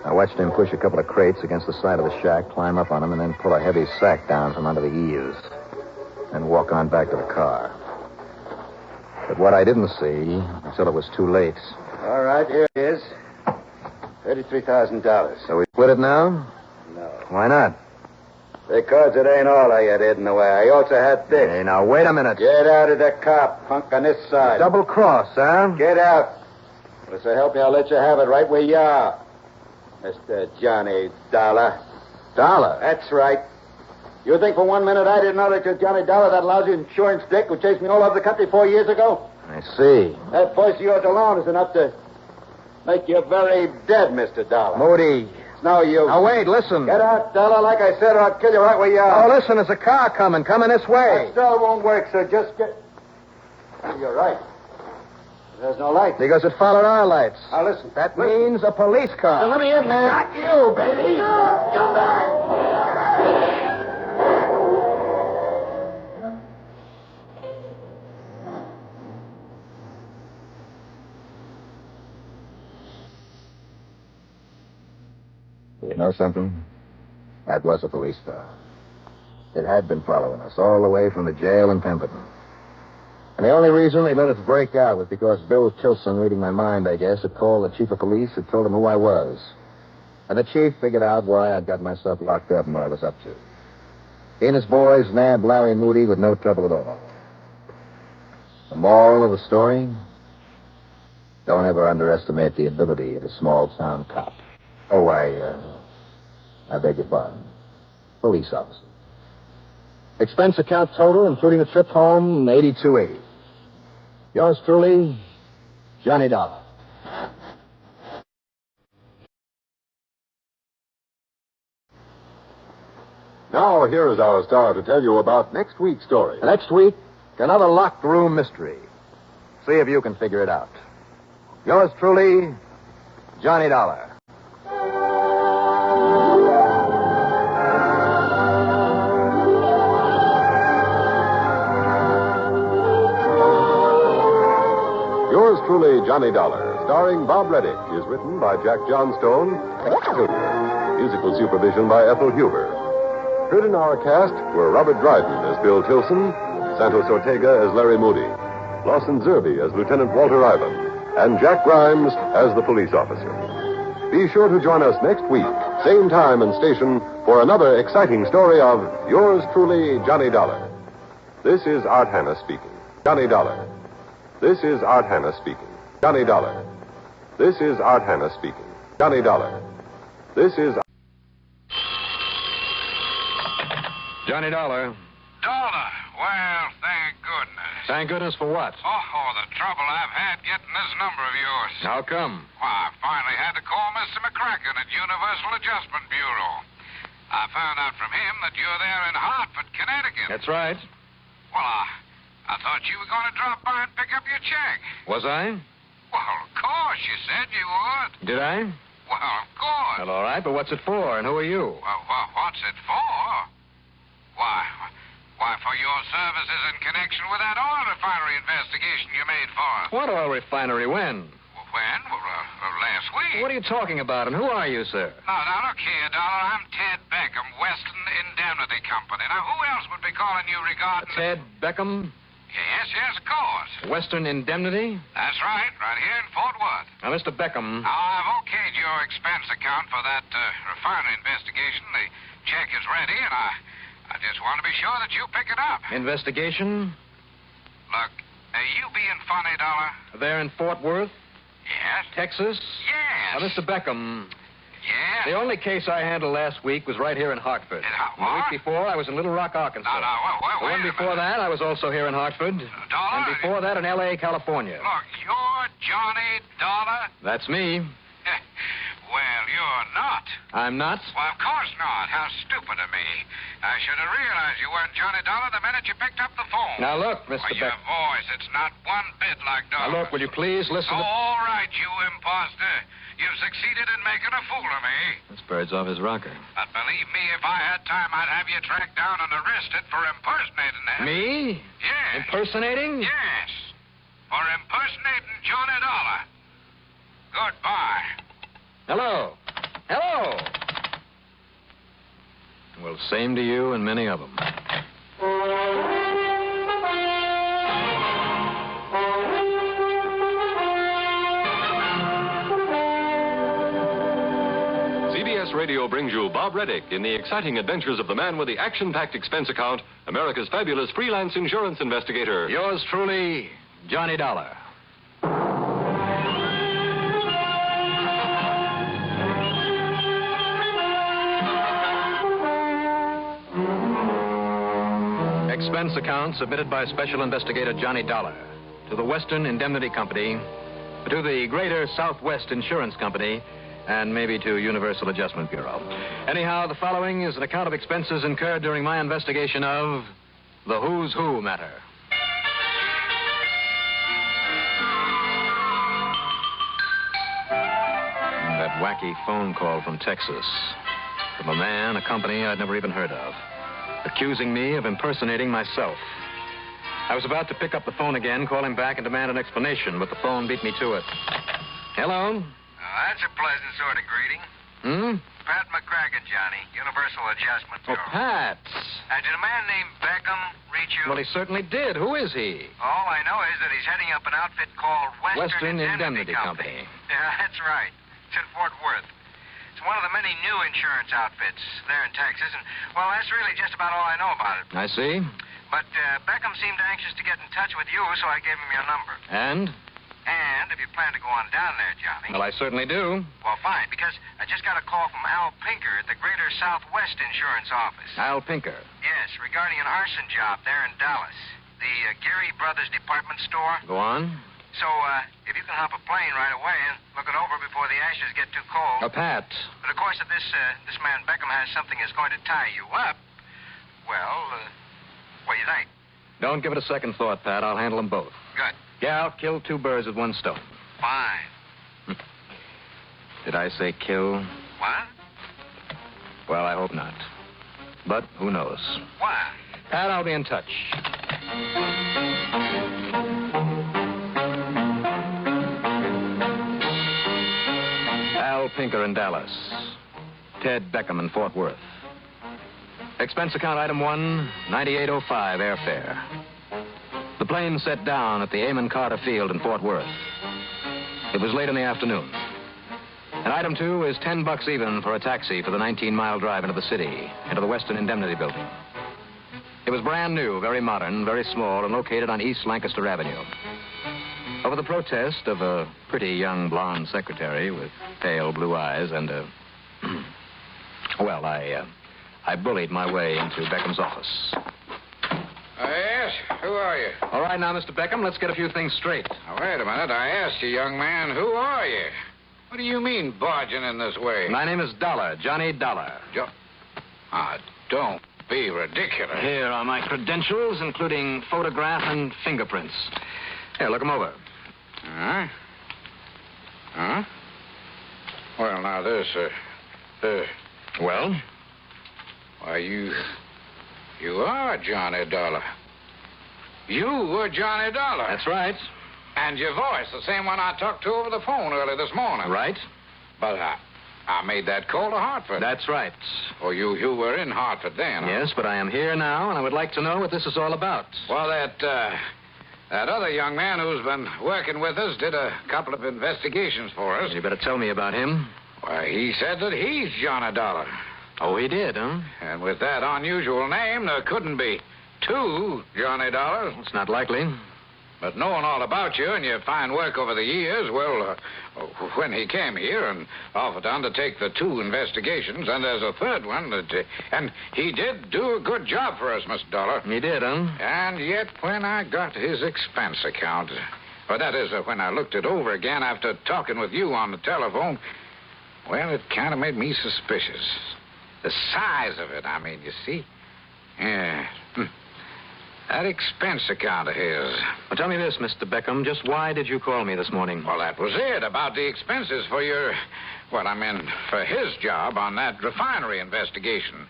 I watched him push a couple of crates against the side of the shack, climb up on them, and then pull a heavy sack down from under the eaves, and walk on back to the car. But what I didn't see until it was too late. All right, here it is. $33,000. So we split it now? No. Why not? Because it ain't all I had hidden away. I also had this. Hey, now, wait a minute. Get out of the car, punk, on this side. Double cross, huh? Get out. Well, so help me, I'll let you have it right where you are. Mr. Johnny Dollar. Dollar? That's right. You think for 1 minute I didn't know that you're Johnny Dollar, that lousy insurance dick who chased me all over the country 4 years ago? I see. That voice of yours alone is enough to make you very dead, Mr. Dollar. Moody. No, you. Now, wait, listen. Get out, Dollar, like I said, or I'll kill you right where you are. Oh, listen, there's a car coming this way. That still won't work, so just get... You're right. There's no light. Because it followed our lights. Now, listen. That means a police car. Now, let me in there. Not you, baby. Come back. You know something? That was a police car. It had been following us all the way from the jail in Pemberton. And the only reason they let us break out was because Bill Tilson, reading my mind, I guess, had called the chief of police and told him who I was. And the chief figured out why I'd got myself locked up and what I was up to. He and his boys nabbed Larry Moody with no trouble at all. The moral of the story? Don't ever underestimate the ability of a small-town cop. Oh, I beg your pardon. Police officer. Expense account total, including the trip home, $82.80. Yours truly, Johnny Dollar. Now, here is our star to tell you about next week's story. Next week, another locked room mystery. See if you can figure it out. Yours truly, Johnny Dollar. Yours truly, Johnny Dollar, starring Bob Reddick, is written by Jack Johnstone, Jr. Musical supervision by Ethel Huber. Heard in our cast were Robert Dryden as Bill Tilson, Santos Ortega as Larry Moody, Lawson Zerby as Lieutenant Walter Ivan, and Jack Grimes as the police officer. Be sure to join us next week, same time and station, for another exciting story of Yours truly, Johnny Dollar. This is Art Hanna speaking. Johnny Dollar. This is Art Hanna speaking. Johnny Dollar. This is Art Hanna speaking. Johnny Dollar. This is... Johnny Dollar. Dollar? Well, thank goodness. Thank goodness for what? Oh, the trouble I've had getting this number of yours. How come? Why, I finally had to call Mr. McCracken at Universal Adjustment Bureau. I found out from him that you're there in Hartford, Connecticut. That's right. Well, I thought you were going to drop by and pick up your check. Was I? Well, of course, you said you would. Did I? Well, of course. Well, all right, but what's it for, and who are you? Well, what's it for? Why, for your services in connection with that oil refinery investigation you made for us. What oil refinery? When? When? Well, last week. What are you talking about, and who are you, sir? Now, look here, Dollar. I'm Ted Beckham, Western Indemnity Company. Now, who else would be calling you regarding... Ted Beckham? Yes, of course. Western Indemnity? That's right here in Fort Worth. Now, Mr. Beckham... Now, I've okayed your expense account for that refinery investigation. The check is ready, and I just want to be sure that you pick it up. Investigation? Look, You being funny, Dollar? There in Fort Worth, Yes? Texas? Yes. Mr. Beckham, Yes? the only case I handled last week was right here in Hartford. what? The week before, I was in Little Rock, Arkansas. The one before that, I was also here in Hartford. Dollar? And before that, in L.A., California. Look, you're Johnny Dollar? That's me. Well, you're not. I'm not? Well, of course not. How stupid of me. I should have realized you weren't Johnny Dollar the minute you picked up the phone. Now, look, Mr. Well, your Beckham. voice, it's not one bit like Dollar. Now, look, will you please listen Oh, to... all right, you imposter. You've succeeded in making a fool of me. This bird's off his rocker. But believe me, if I had time, I'd have you tracked down and arrested for impersonating him. Me? Yes. Impersonating? Yes. For impersonating Johnny Dollar. Goodbye. Hello. Hello. Well, same to you and many of them. CBS Radio brings you Bob Reddick in the exciting adventures of the man with the action-packed expense account, America's fabulous freelance insurance investigator. Yours truly, Johnny Dollar. Expense account submitted by Special Investigator Johnny Dollar to the Western Indemnity Company, to the Greater Southwest Insurance Company, and maybe to Universal Adjustment Bureau. Anyhow, the following is an account of expenses incurred during my investigation of the Who's Who matter. That wacky phone call from Texas, from a man, a company I'd never even heard of, accusing me of impersonating myself. I was about to pick up the phone again, call him back, and demand an explanation, but the phone beat me to it. Hello? That's a pleasant sort of greeting. Pat McCracken, Johnny, Universal Adjustment Oh, Bureau. Pat. Did a man named Beckham reach you? Well, he certainly did. Who is he? All I know is that he's heading up an outfit called Western Indemnity Company. Yeah, that's right. It's in Fort Worth. It's one of the many new insurance outfits there in Texas, and, well, that's really just about all I know about it. I see. But Beckham seemed anxious to get in touch with you, so I gave him your number. And? And if you plan to go on down there, Johnny. Well, I certainly do. Well, fine, because I just got a call from Al Pinker at the Greater Southwest Insurance Office. Al Pinker. Yes, regarding an arson job there in Dallas. The Geary Brothers department store. Go on. So, if you can hop a plane right away and look it over before the ashes get too cold. Pat. But, of course, if this man Beckham has something that's going to tie you up, well, what do you think? Don't give it a second thought, Pat. I'll handle them both. Good. Yeah, I'll kill two birds with one stone. Fine. Did I say kill? What? Well, I hope not. But who knows? What? Pat, I'll be in touch. Al Pinker in Dallas. Ted Beckham in Fort Worth. Expense account item 1, 9805 airfare. The plane set down at the Amon Carter Field in Fort Worth. It was late in the afternoon. And item 2 is $10 even for a taxi for the 19-mile drive into the city, into the Western Indemnity Building. It was brand new, very modern, very small, and located on East Lancaster Avenue. Over the protest of a pretty young blonde secretary with pale blue eyes and well, I bullied my way into Beckham's office. Yes? Who are you? All right, now, Mr. Beckham, let's get a few things straight. Now, wait a minute. I asked you, young man, who are you? What do you mean, barging in this way? My name is Dollar, Johnny Dollar. Don't be ridiculous. Here are my credentials, including photograph and fingerprints. Here, look them over. Huh? Well, now, this, Well? Why, you are Johnny Dollar. You were Johnny Dollar. That's right. And your voice, the same one I talked to over the phone early this morning. Right. But I made that call to Hartford. That's right. Oh, you were in Hartford then, huh? Yes, but I am here now, and I would like to know what this is all about. Well, that other young man who's been working with us did a couple of investigations for us. You better tell me about him. Why, he said that he's Johnny Dollar. Oh, he did, huh? And with that unusual name, there couldn't be two Johnny Dollars. It's not likely. But knowing all about you and your fine work over the years, well, when he came here and offered to undertake the 2 investigations, and there's a third one, and he did do a good job for us, Mr. Dollar. He did, huh? And yet, when I got his expense account, well, that is, when I looked it over again after talking with you on the telephone, well, it kind of made me suspicious. The size of it, I mean, you see? Yeah. That expense account of his. Well, tell me this, Mr. Beckham. Just why did you call me this morning? Well, that was it, about the expenses for your... Well, I mean, for his job on that refinery investigation.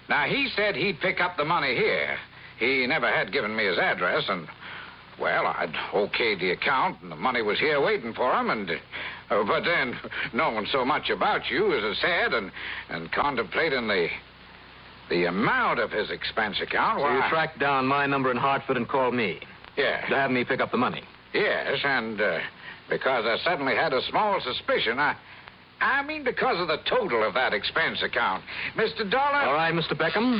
Now, he said he'd pick up the money here. He never had given me his address, and... Well, I'd okayed the account, and the money was here waiting for him, and... but then, knowing so much about you, as I said, and contemplating the amount of his expense account... So you tracked down my number in Hartford and called me? Yeah. To have me pick up the money? Yes, and because I suddenly had a small suspicion, I mean because of the total of that expense account. Mr. Dollar... All right, Mr. Beckham.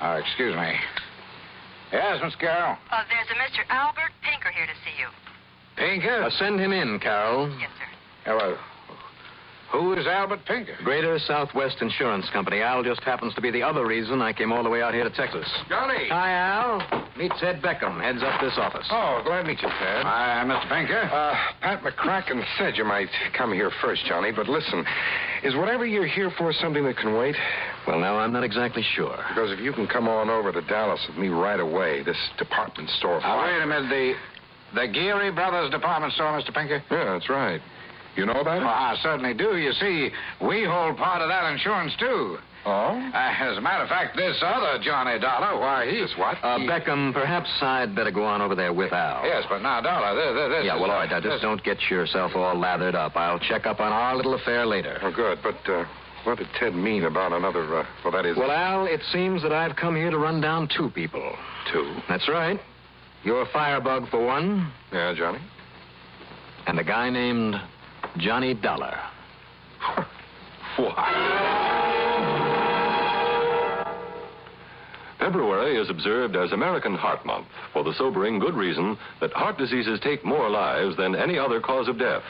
Oh, excuse me. Yes, Miss Carroll? There's a Mr. Albert Pinker here to see you. Pinker? Send him in, Carol. Yes, sir. Hello. Who is Albert Pinker? Greater Southwest Insurance Company. Al just happens to be the other reason I came all the way out here to Texas. Johnny! Hi, Al. Meet Ted Beckham, heads up this office. Oh, glad to meet you, Ted. Hi, Mr. Pinker. Pat McCracken said you might come here first, Johnny, but listen, is whatever you're here for something that can wait? Well, now, I'm not exactly sure. Because if you can come on over to Dallas with me right away, this department store... Wait a minute, the Geary Brothers department store, Mr. Pinker? Yeah, that's right. You know about it? Well, I certainly do. You see, we hold part of that insurance, too. Oh? As a matter of fact, this other Johnny Dollar, why, he's what? Beckham, perhaps I'd better go on over there with Al. Yes, but now, Dollar, this Yeah, well, all right, now, just don't get yourself all lathered up. I'll check up on our little affair later. Oh, good, but, what did Ted mean about another, well, that is... Well, Al, it seems that I've come here to run down 2 people. 2? That's right. Your firebug, for one. Yeah, Johnny? And a guy named Johnny Dollar. February is observed as American Heart Month for the sobering good reason that heart diseases take more lives than any other cause of death.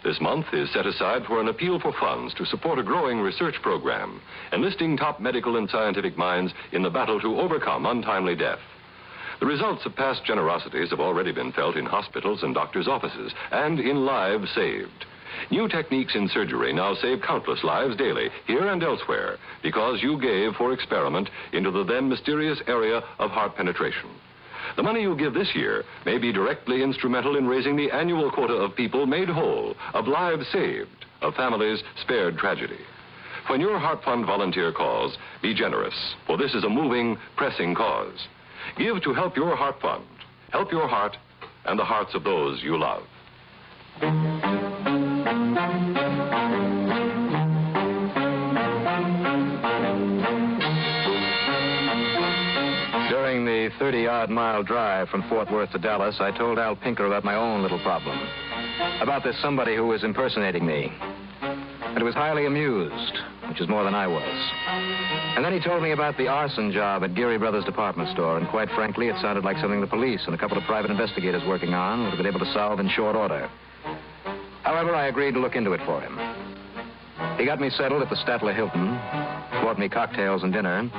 This month is set aside for an appeal for funds to support a growing research program, enlisting top medical and scientific minds in the battle to overcome untimely death. The results of past generosities have already been felt in hospitals and doctors' offices and in lives saved. New techniques in surgery now save countless lives daily, here and elsewhere, because you gave for experiment into the then mysterious area of heart penetration. The money you give this year may be directly instrumental in raising the annual quota of people made whole, of lives saved, of families spared tragedy. When your Heart Fund volunteer calls, be generous, for this is a moving, pressing cause. Give to help your Heart Fund. Help your heart and the hearts of those you love. During the 30-odd mile drive from Fort Worth to Dallas, I told Al Pinker about my own little problem. About this somebody who was impersonating me. And he was highly amused, which is more than I was. And then he told me about the arson job at Geary Brothers department store, and quite frankly, it sounded like something the police and a couple of private investigators working on would have been able to solve in short order. However, I agreed to look into it for him. He got me settled at the Statler Hilton, bought me cocktails and dinner,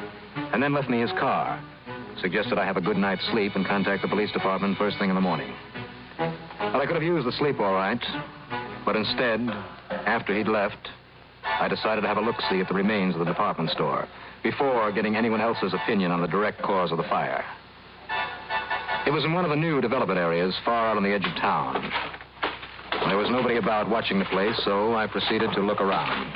and then left me his car. Suggested I have a good night's sleep and contact the police department first thing in the morning. Well, I could have used the sleep all right, but instead, after he'd left, I decided to have a look-see at the remains of the department store before getting anyone else's opinion on the direct cause of the fire. It was in one of the new development areas far out on the edge of town. There was nobody about watching the place, so I proceeded to look around.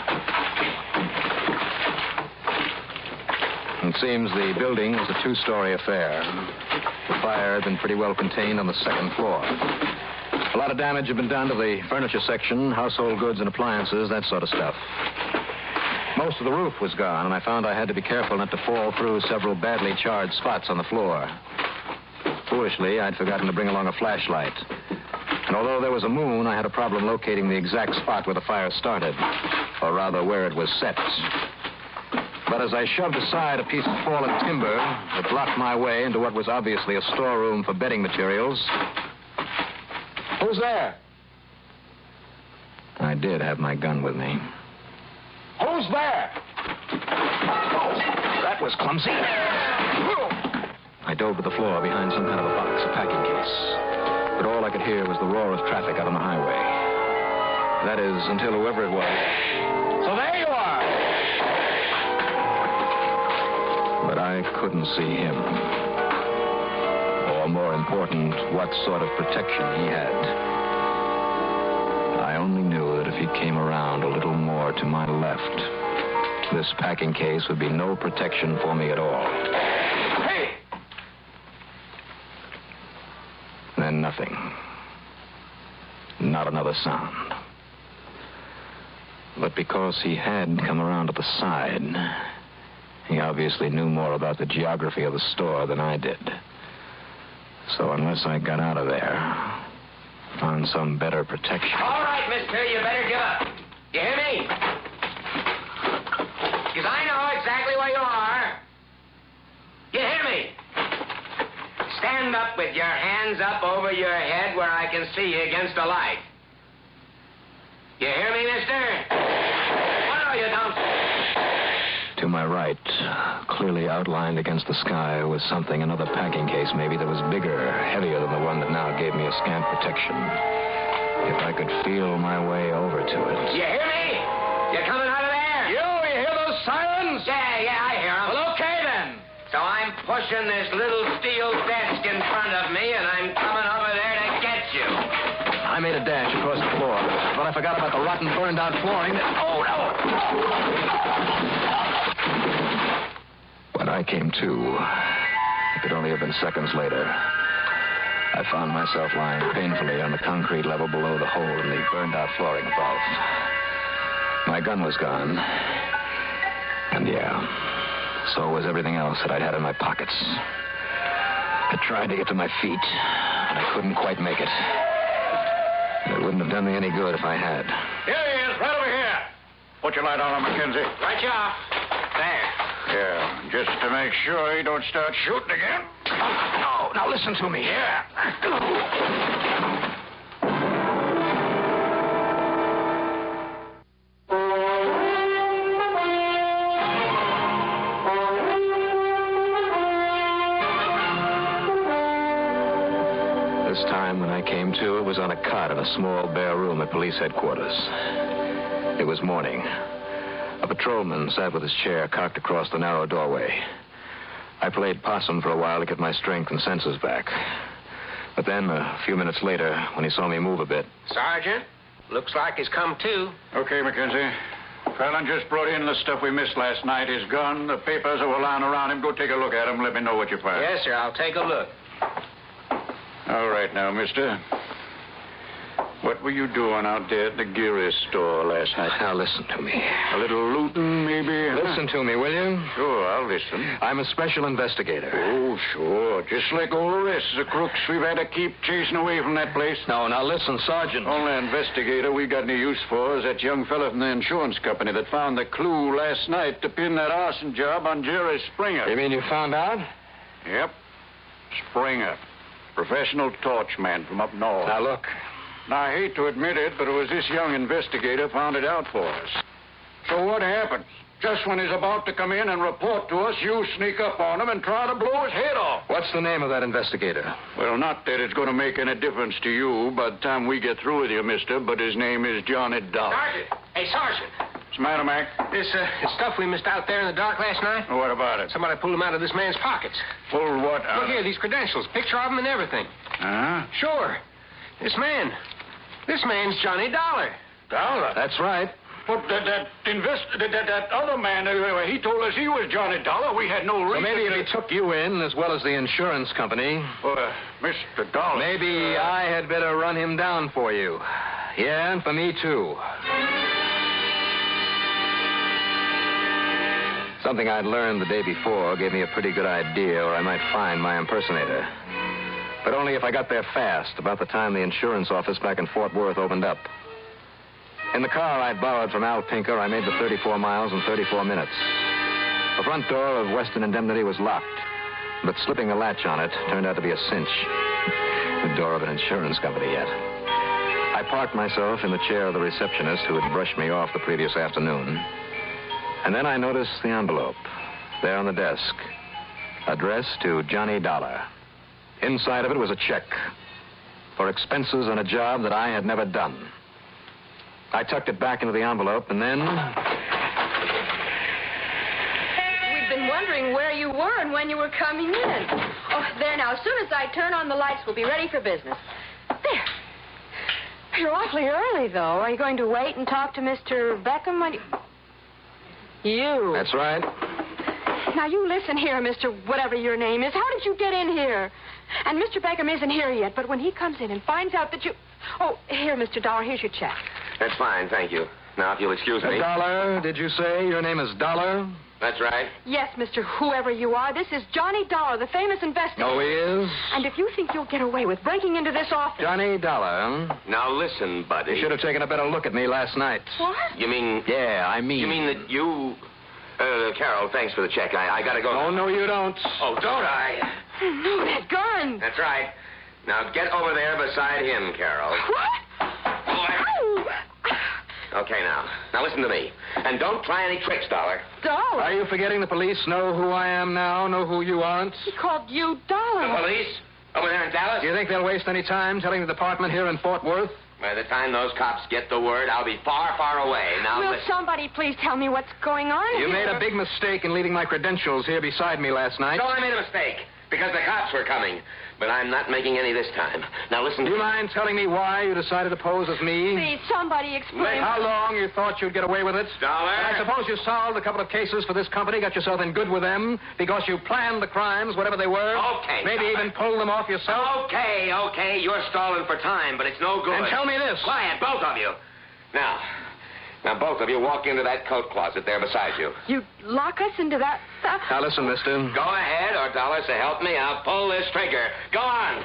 It seems the building was a 2-story affair. The fire had been pretty well contained on the 2nd floor. A lot of damage had been done to the furniture section, household goods and appliances, that sort of stuff. Most of the roof was gone, and I found I had to be careful not to fall through several badly charred spots on the floor. Foolishly, I'd forgotten to bring along a flashlight. And although there was a moon, I had a problem locating the exact spot where the fire started, or rather where it was set. But as I shoved aside a piece of fallen timber that blocked my way into what was obviously a storeroom for bedding materials... Who's there? I did have my gun with me. Who's there? That was clumsy. I dove to the floor behind some kind of a box, a packing case. But all I could hear was the roar of traffic out on the highway. That is, until whoever it was... So there you are! But I couldn't see him. Or more important, what sort of protection he had. I only knew that if he came around a little more to my left, this packing case would be no protection for me at all. Hey! Then nothing. Not another sound. But because he had come around to the side, he obviously knew more about the geography of the store than I did. So unless I got out of there, found some better protection... All right, mister, you better give up. You hear me? Because I know exactly where you are. You hear me? Stand up with your hands up over your head where I can see you against the light. You hear me, mister? What are you, don't... To my right, clearly outlined against the sky, was something, another packing case maybe, that was bigger, heavier than the one that now gave me a scant protection. If I could feel my way over to it... You hear me? You coming out of there? You hear those sirens? Yeah, I hear them. Well, okay, then. So I'm pushing this little steel desk in front of me, and I'm coming over there to get you. I made a dash across the floor, but I forgot about the rotten, burned-out flooring that... Oh, no! When I came to, it could only have been seconds later, I found myself lying painfully on the concrete level below the hole in the burned-out flooring above. My gun was gone. And yeah, so was everything else that I'd had in my pockets. I tried to get to my feet, but I couldn't quite make it. It wouldn't have done me any good if I had. Here he is, right over here. Put your light on him, Mackenzie. Right you are. There. Yeah, just to make sure he don't start shooting again. Oh, now listen to me. Yeah. This time when I came to, it was on a cot in a small, bare room at police headquarters. It was morning. A patrolman sat with his chair cocked across the narrow doorway. I played possum for a while to get my strength and senses back. But then, a few minutes later, when he saw me move a bit... Sergeant, looks like he's come to. Okay, Mackenzie. Fallon just brought in the stuff we missed last night. His gun, the papers that were lying around him. Go take a look at them. Let me know what you find. Yes, sir, I'll take a look. All right now, mister. What were you doing out there at the Geary store last night? Now, listen to me. A little looting, maybe? Listen to me, will you? Sure, I'll listen. I'm a special investigator. Oh, sure. Just like all the rest of the crooks we've had to keep chasing away from that place. No, now listen, Sergeant. Only investigator we got any use for is that young fella from the insurance company that found the clue last night to pin that arson job on Jerry Springer. You mean you found out? Yep. Springer. Professional torchman from up north. Now, look. Now, I hate to admit it, but it was this young investigator found it out for us. So what happened? Just when he's about to come in and report to us, you sneak up on him and try to blow his head off. What's the name of that investigator? Well, not that it's going to make any difference to you by the time we get through with you, mister, but his name is Johnny Dollar. Sergeant! Hey, Sergeant! What's the matter, Mac? This stuff we missed out there in the dark last night? Well, what about it? Somebody pulled them out of this man's pockets. Pulled what out? Look here, these credentials. Picture of them and everything. Huh? Sure. This man's Johnny Dollar. Dollar? That's right. But that other man, he told us he was Johnny Dollar. We had no reason. So maybe if he took you in, as well as the insurance company... Mr. Dollar... Maybe I had better run him down for you. Yeah, and for me, too. Something I'd learned the day before gave me a pretty good idea where I might find my impersonator. But only if I got there fast, about the time the insurance office back in Fort Worth opened up. In the car I'd borrowed from Al Pinker, I made the 34 miles in 34 minutes. The front door of Western Indemnity was locked, but slipping the latch on it turned out to be a cinch. The door of an insurance company yet. I parked myself in the chair of the receptionist who had brushed me off the previous afternoon. And then I noticed the envelope there on the desk, addressed to Johnny Dollar. Inside of it was a check for expenses on a job that I had never done. I tucked it back into the envelope, and then... We've been wondering where you were and when you were coming in. Oh, there now. As soon as I turn on the lights, we'll be ready for business. There. You're awfully early, though. Are you going to wait and talk to Mr. Beckham when you... That's right. Now, you listen here, Mr. Whatever your name is. How did you get in here? And Mr. Beckham isn't here yet, but when he comes in and finds out that you... Oh, here, Mr. Dollar, here's your check. That's fine, thank you. Now, if you'll excuse me. Dollar, did you say? Your name is Dollar? That's right. Yes, Mr. Whoever you are, this is Johnny Dollar, the famous investigator. Oh, he is? And if you think you'll get away with breaking into this office... Johnny Dollar, huh? Now, listen, buddy. You should have taken a better look at me last night. What? You mean... Yeah, I mean... You mean that you... Carol, thanks for the check. I gotta go. Oh, no, you don't. Oh, don't I? No, that gun. That's right. Now, get over there beside him, Carol. What? Okay, now listen to me. And don't try any tricks, Dollar. Dollar? Are you forgetting the police know who I am now, know who you aren't? He called you Dollar. The police? Over there in Dallas? Do you think they'll waste any time telling the department here in Fort Worth? By the time those cops get the word, I'll be far, far away. Now, Will listen. somebody please tell me what's going on You here? made a big mistake in leaving my credentials here beside me last night. No, I made a mistake. Because the cops were coming. But I'm not making any this time. Now, listen. Do you mind telling me why you decided to pose as me? Please, somebody explain. How long you thought you'd get away with it? Dollar. And I suppose you solved a couple of cases for this company, got yourself in good with them, because you planned the crimes, whatever they were. Okay. Maybe Dollar. even pulled them off yourself. Okay. You're stalling for time, but it's no good. And tell me this. Quiet, both of you. Now, both of you walk into that coat closet there beside you. You lock us into that stuff? Now, listen, mister. Go ahead, or Dollar, so help me, I'll pull this trigger. Go on.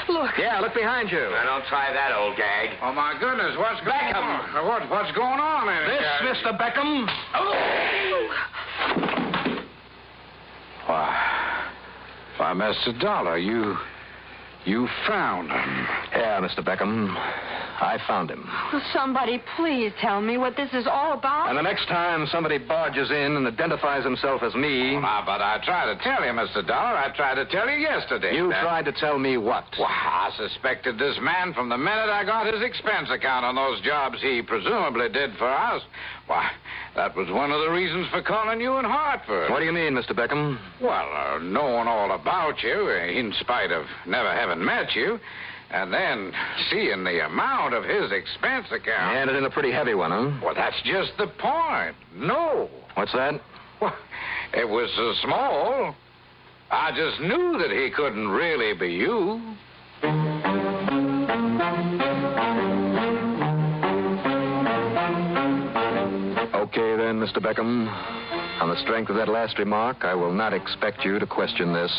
Look. Yeah, look behind you. Now, don't try that, old gag. Oh, my goodness, what's going on? What's going on in This, here? Mr. Beckham. Why, Mr. Dollar, you found him. Yeah, Mr. Beckham. I found him. Will somebody please tell me what this is all about? And the next time somebody barges in and identifies himself as me... But I tried to tell you, Mr. Dollar. I tried to tell you yesterday. You tried to tell me what? Why, I suspected this man from the minute I got his expense account on those jobs he presumably did for us. Why, that was one of the reasons for calling you in Hartford. What do you mean, Mr. Beckham? Well, knowing all about you, in spite of never having met you, and then seeing the amount of his expense account. You handed in a pretty heavy one, huh? Well, that's just the point. No. What's that? Well, it was so small. I just knew that he couldn't really be you. Okay, then, Mr. Beckham. On the strength of that last remark, I will not expect you to question this.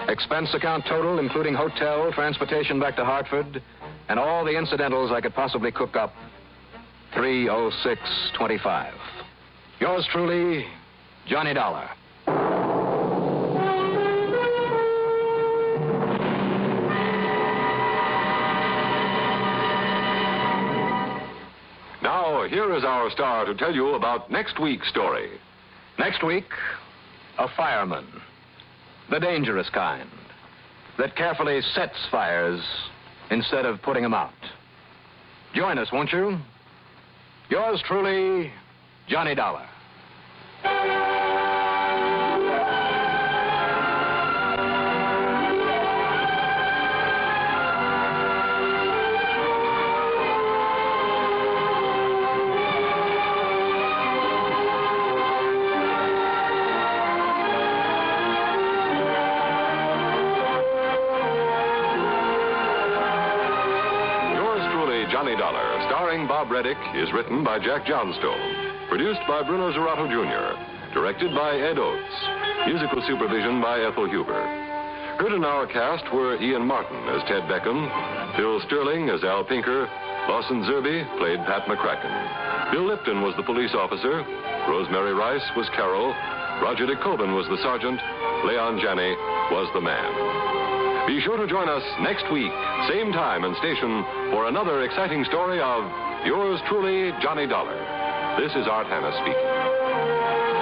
Expense account total, including hotel, transportation back to Hartford, and all the incidentals I could possibly cook up, $306.25. Yours truly, Johnny Dollar. Now, here is our star to tell you about next week's story. Next week, a fireman. The dangerous kind. That carefully sets fires instead of putting them out. Join us, won't you? Yours truly, Johnny Dollar. Johnny Dollar, starring Bob Reddick, is written by Jack Johnstone. Produced by Bruno Zerato Jr. Directed by Ed Oates. Musical supervision by Ethel Huber. Heard in our cast were Ian Martin as Ted Beckham, Phil Sterling as Al Pinker, Lawson Zerby played Pat McCracken. Bill Lipton was the police officer. Rosemary Rice was Carol. Roger DeCoven was the sergeant. Leon Janney was the man. Be sure to join us next week, same time and station, for another exciting story of yours truly, Johnny Dollar. This is Art Hanna speaking.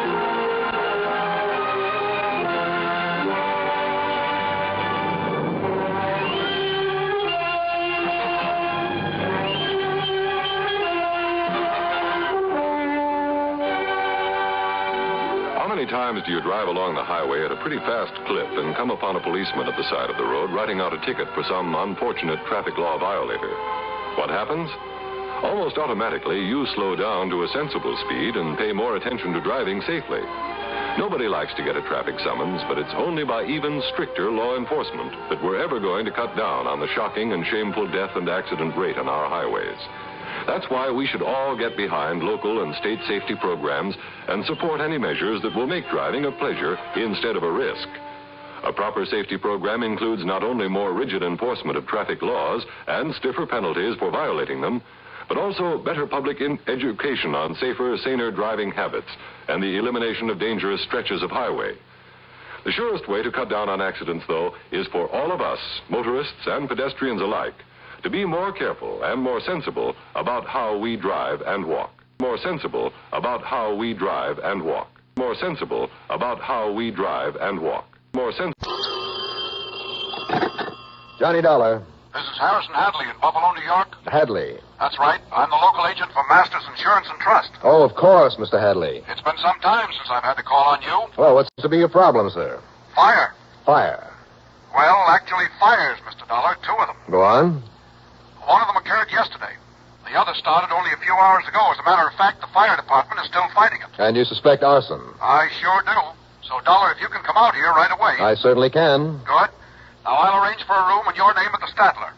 How many times do you drive along the highway at a pretty fast clip and come upon a policeman at the side of the road writing out a ticket for some unfortunate traffic law violator? What happens? Almost automatically, you slow down to a sensible speed and pay more attention to driving safely. Nobody likes to get a traffic summons, but it's only by even stricter law enforcement that we're ever going to cut down on the shocking and shameful death and accident rate on our highways. That's why we should all get behind local and state safety programs and support any measures that will make driving a pleasure instead of a risk. A proper safety program includes not only more rigid enforcement of traffic laws and stiffer penalties for violating them, but also better public education on safer, saner driving habits and the elimination of dangerous stretches of highway. The surest way to cut down on accidents, though, is for all of us, motorists and pedestrians alike, to be more careful and more sensible about how we drive and walk. More sensible about how we drive and walk. More sensible about how we drive and walk. More sensible. Johnny Dollar. This is Harrison Hadley in Buffalo, New York. Hadley. That's right. I'm the local agent for Masters Insurance and Trust. Oh, of course, Mr. Hadley. It's been some time since I've had to call on you. Well, what's to be your problem, sir? Fire. Fire. Well, actually fires, Mr. Dollar. Two of them. Go on. One of them occurred yesterday. The other started only a few hours ago. As a matter of fact, the fire department is still fighting it. And you suspect arson? I sure do. So, Dollar, if you can come out here right away. I certainly can. Good. Now, I'll arrange for a room in your name at the Statler.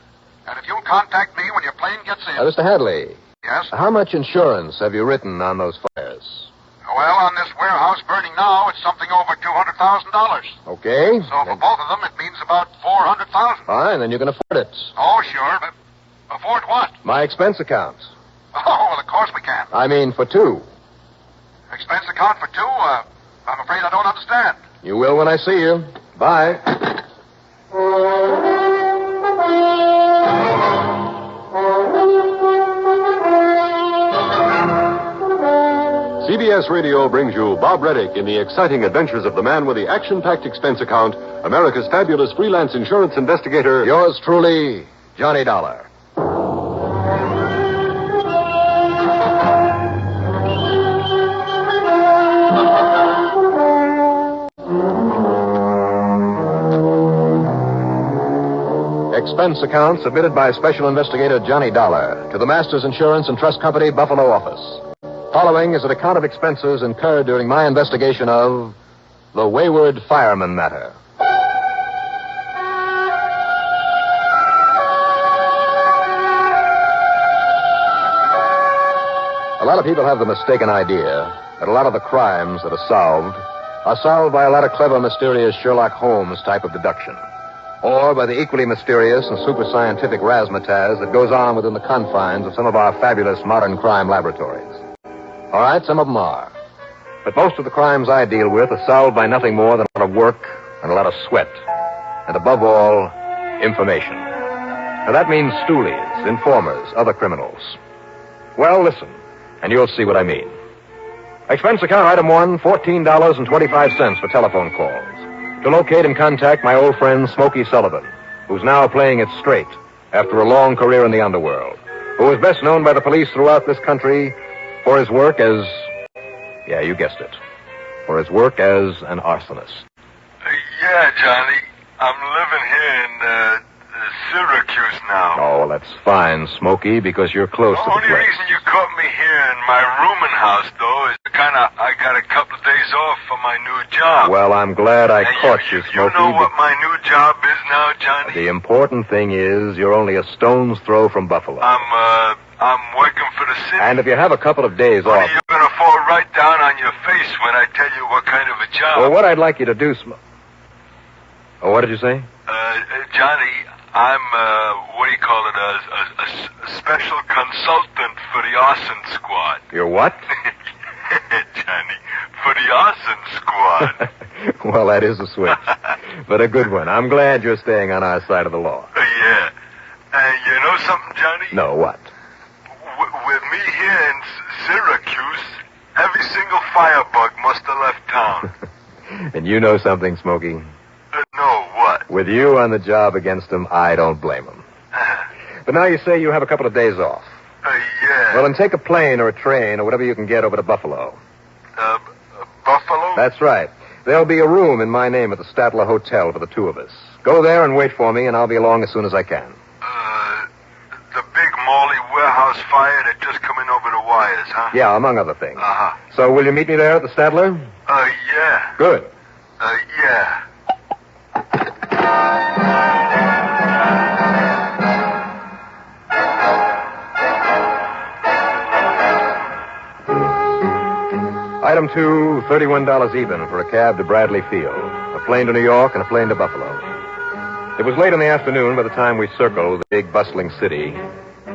And if you'll contact me when your plane gets in... Mr. Hadley. Yes? How much insurance have you written on those fires? Well, on this warehouse burning now, it's something over $200,000. Okay. So for both of them, it means about $400,000. Fine, then you can afford it. Oh, sure, but afford what? My expense account. Oh, well, of course we can. I mean, for two. Expense account for two? I'm afraid I don't understand. You will when I see you. Bye. CBS Radio brings you Bob Reddick in the exciting adventures of the man with the action-packed expense account, America's fabulous freelance insurance investigator. Yours truly, Johnny Dollar. Expense account submitted by Special Investigator Johnny Dollar to the Masters Insurance and Trust Company, Buffalo office. Following is an account of expenses incurred during my investigation of the Wayward Fireman matter. A lot of people have the mistaken idea that a lot of the crimes that are solved by a lot of clever, mysterious Sherlock Holmes type of deduction, or by the equally mysterious and super scientific razzmatazz that goes on within the confines of some of our fabulous modern crime laboratories. All right, some of them are. But most of the crimes I deal with are solved by nothing more than a lot of work and a lot of sweat. And above all, information. Now that means stoolies, informers, other criminals. Well, listen, and you'll see what I mean. Expense account item 1, $14.25 for telephone calls. To locate and contact my old friend Smokey Sullivan, who's now playing it straight after a long career in the underworld, who is best known by the police throughout this country for his work as, yeah, you guessed it, for his work as an arsonist. Yeah, Johnny. I'm living here in Syracuse now. Oh, well, that's fine, Smokey, because you're close to the only place. reason you caught me here in my rooming house, though, is I got a couple of days off for my new job. Well, I'm glad I caught you, Smokey. You know what my new job is now, Johnny? The important thing is you're only a stone's throw from Buffalo. I'm working for the city. And if you have a couple of days off... You're going to fall right down on your face when I tell you what kind of a job. Well, what I'd like you to do, Oh, what did you say? Johnny, I'm, what do you call it, a special consultant for the arson squad. You're what? Johnny, for the arson squad. Well, that is a switch. But a good one. I'm glad you're staying on our side of the law. Yeah. You know something, Johnny? No, what? With me here in Syracuse, every single firebug must have left town. And you know something, Smokey? No, what? With you on the job against them, I don't blame them. But now you say you have a couple of days off. Yeah. Well, then take a plane or a train or whatever you can get over to Buffalo. Buffalo? That's right. There'll be a room in my name at the Statler Hotel for the two of us. Go there and wait for me, and I'll be along as soon as I can. The big Morley warehouse fire that just come in over the wires, huh? Yeah, among other things. Uh-huh. So will you meet me there at the Statler? Yeah. Good. Yeah. Item 2, $31 even for a cab to Bradley Field, a plane to New York, and a plane to Buffalo. It was late in the afternoon by the time we circled the big bustling city,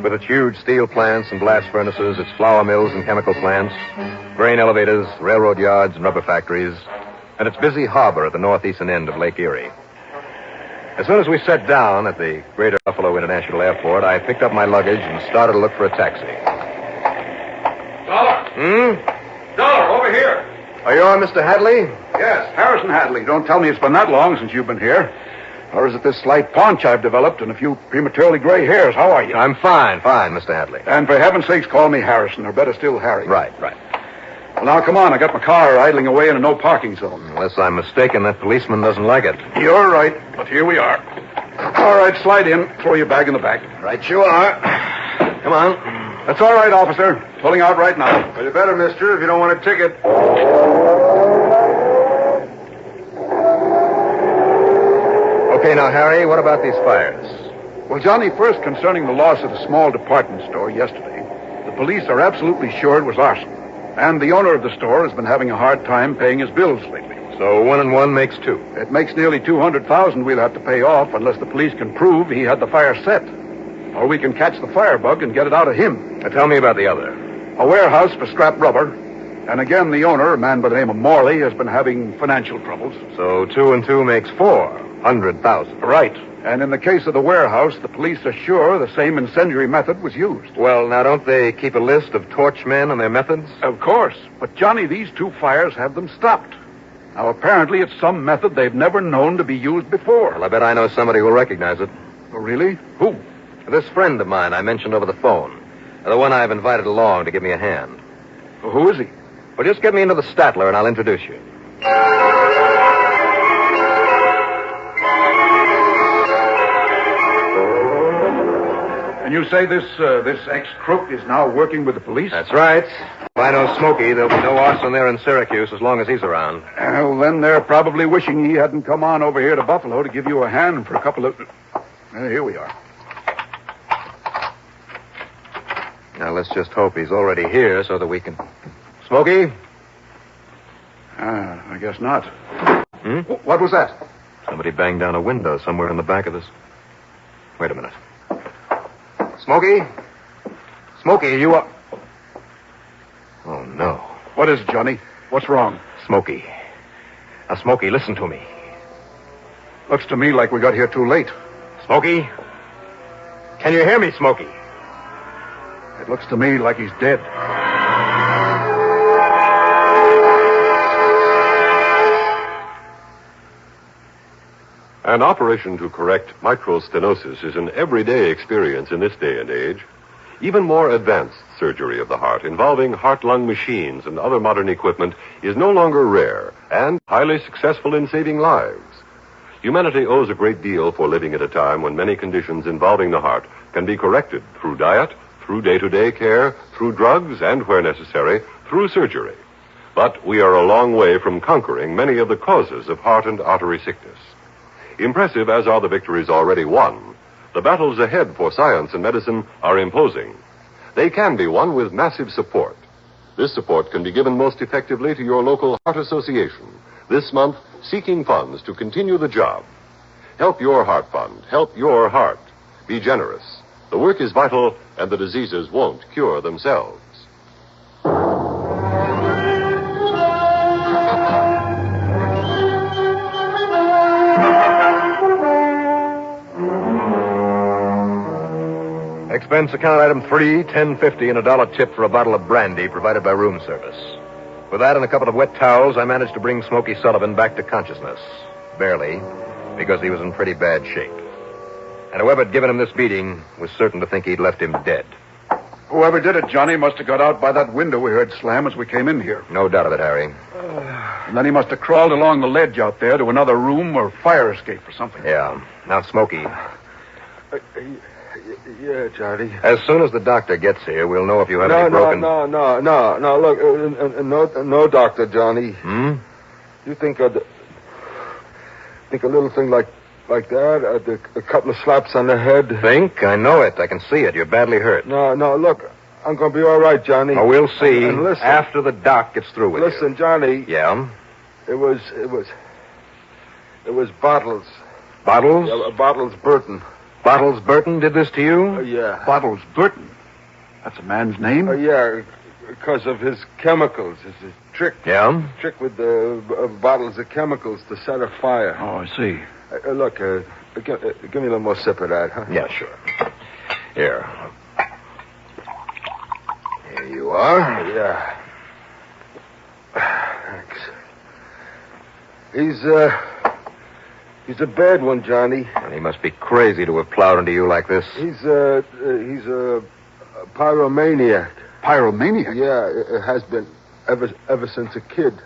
with its huge steel plants and blast furnaces, its flour mills and chemical plants, grain elevators, railroad yards and rubber factories, and its busy harbor at the northeastern end of Lake Erie. As soon as we sat down at the Greater Buffalo International Airport, I picked up my luggage and started to look for a taxi. Dollar! Dollar, over here. Are you on, Mr. Hadley? Yes, Harrison Hadley. Don't tell me it's been that long since you've been here. Or is it this slight paunch I've developed and a few prematurely gray hairs? How are you? I'm fine, Mr. Hadley. And for heaven's sakes, call me Harrison, or better still, Harry. Right. Well, now, come on. I got my car idling away in a no-parking zone. Unless I'm mistaken, that policeman doesn't like it. You're right, but here we are. All right, slide in. Throw your bag in the back. Right you are. Come on. That's all right, officer. Pulling out right now. Well, you better, mister, if you don't want a ticket. Okay, now, Harry, what about these fires? Well, Johnny, first concerning the loss of the small department store yesterday, the police are absolutely sure it was arson. And the owner of the store has been having a hard time paying his bills lately. So 1 and 1 makes 2. It makes nearly $200,000 we'll have to pay off unless the police can prove he had the fire set. Or we can catch the firebug and get it out of him. Now tell me about the other. A warehouse for scrap rubber. And again, the owner, a man by the name of Morley, has been having financial troubles. So 2 and 2 makes 400,000. Right. And in the case of the warehouse, the police are sure the same incendiary method was used. Well, now, don't they keep a list of torch men and their methods? Of course. But, Johnny, these 2 fires have them stopped. Now, apparently, it's some method they've never known to be used before. Well, I bet I know somebody who'll recognize it. Oh, really? Who? This friend of mine I mentioned over the phone. The one I've invited along to give me a hand. Well, who is he? Well, just get me into the Statler and I'll introduce you. And you say this ex-crook is now working with the police? That's right. If I know Smokey, there'll be no arson there in Syracuse as long as he's around. Well, then they're probably wishing he hadn't come on over here to Buffalo to give you a hand for a couple of... here we are. Now, let's just hope he's already here so that we can... Smokey? I guess not. Hmm? What was that? Somebody banged down a window somewhere in the back of this. Wait a minute. Smokey? Smokey, are you up? Oh, no. What is it, Johnny? What's wrong? Smokey. Now, Smokey, listen to me. Looks to me like we got here too late. Smokey? Can you hear me, Smokey? It looks to me like he's dead. An operation to correct microstenosis is an everyday experience in this day and age. Even more advanced surgery of the heart involving heart-lung machines and other modern equipment is no longer rare and highly successful in saving lives. Humanity owes a great deal for living at a time when many conditions involving the heart can be corrected through diet, through day-to-day care, through drugs, and, where necessary, through surgery. But we are a long way from conquering many of the causes of heart and artery sickness. Impressive as are the victories already won, the battles ahead for science and medicine are imposing. They can be won with massive support. This support can be given most effectively to your local heart association, this month seeking funds to continue the job. Help your heart fund. Help your heart. Be generous. The work is vital, and the diseases won't cure themselves. Expense account item 3, $10.50 and $1 tip for a bottle of brandy provided by room service. With that and a couple of wet towels, I managed to bring Smokey Sullivan back to consciousness. Barely, because he was in pretty bad shape. And whoever had given him this beating was certain to think he'd left him dead. Whoever did it, Johnny, must have got out by that window we heard slam as we came in here. No doubt of it, Harry. And then he must have crawled along the ledge out there to another room or fire escape or something. Yeah. Now, Smokey. Yeah, Johnny. As soon as the doctor gets here, we'll know if you have any broken... No, look, no doctor, Johnny. You think a little thing like that, a couple of slaps on the head? Think? I know it. I can see it. You're badly hurt. No, look, I'm going to be all right, Johnny. Oh, we'll see and listen, after the doc gets through with you. Listen, Johnny. Yeah? It was Bottles. Bottles? Yeah, Bottles Burton. Bottles Burton did this to you? Yeah. Bottles Burton? That's a man's name? Yeah, because of his chemicals. It's a trick. Yeah? Trick with the bottles of chemicals to set a fire. Oh, I see. Look, give me a little more sip of that, huh? Yeah, sure. Here. Here you are. Yeah. Thanks. He's a bad one, Johnny. And he must be crazy to have plowed into you like this. He's a pyromaniac. Pyromaniac? Yeah, it has been ever since a kid.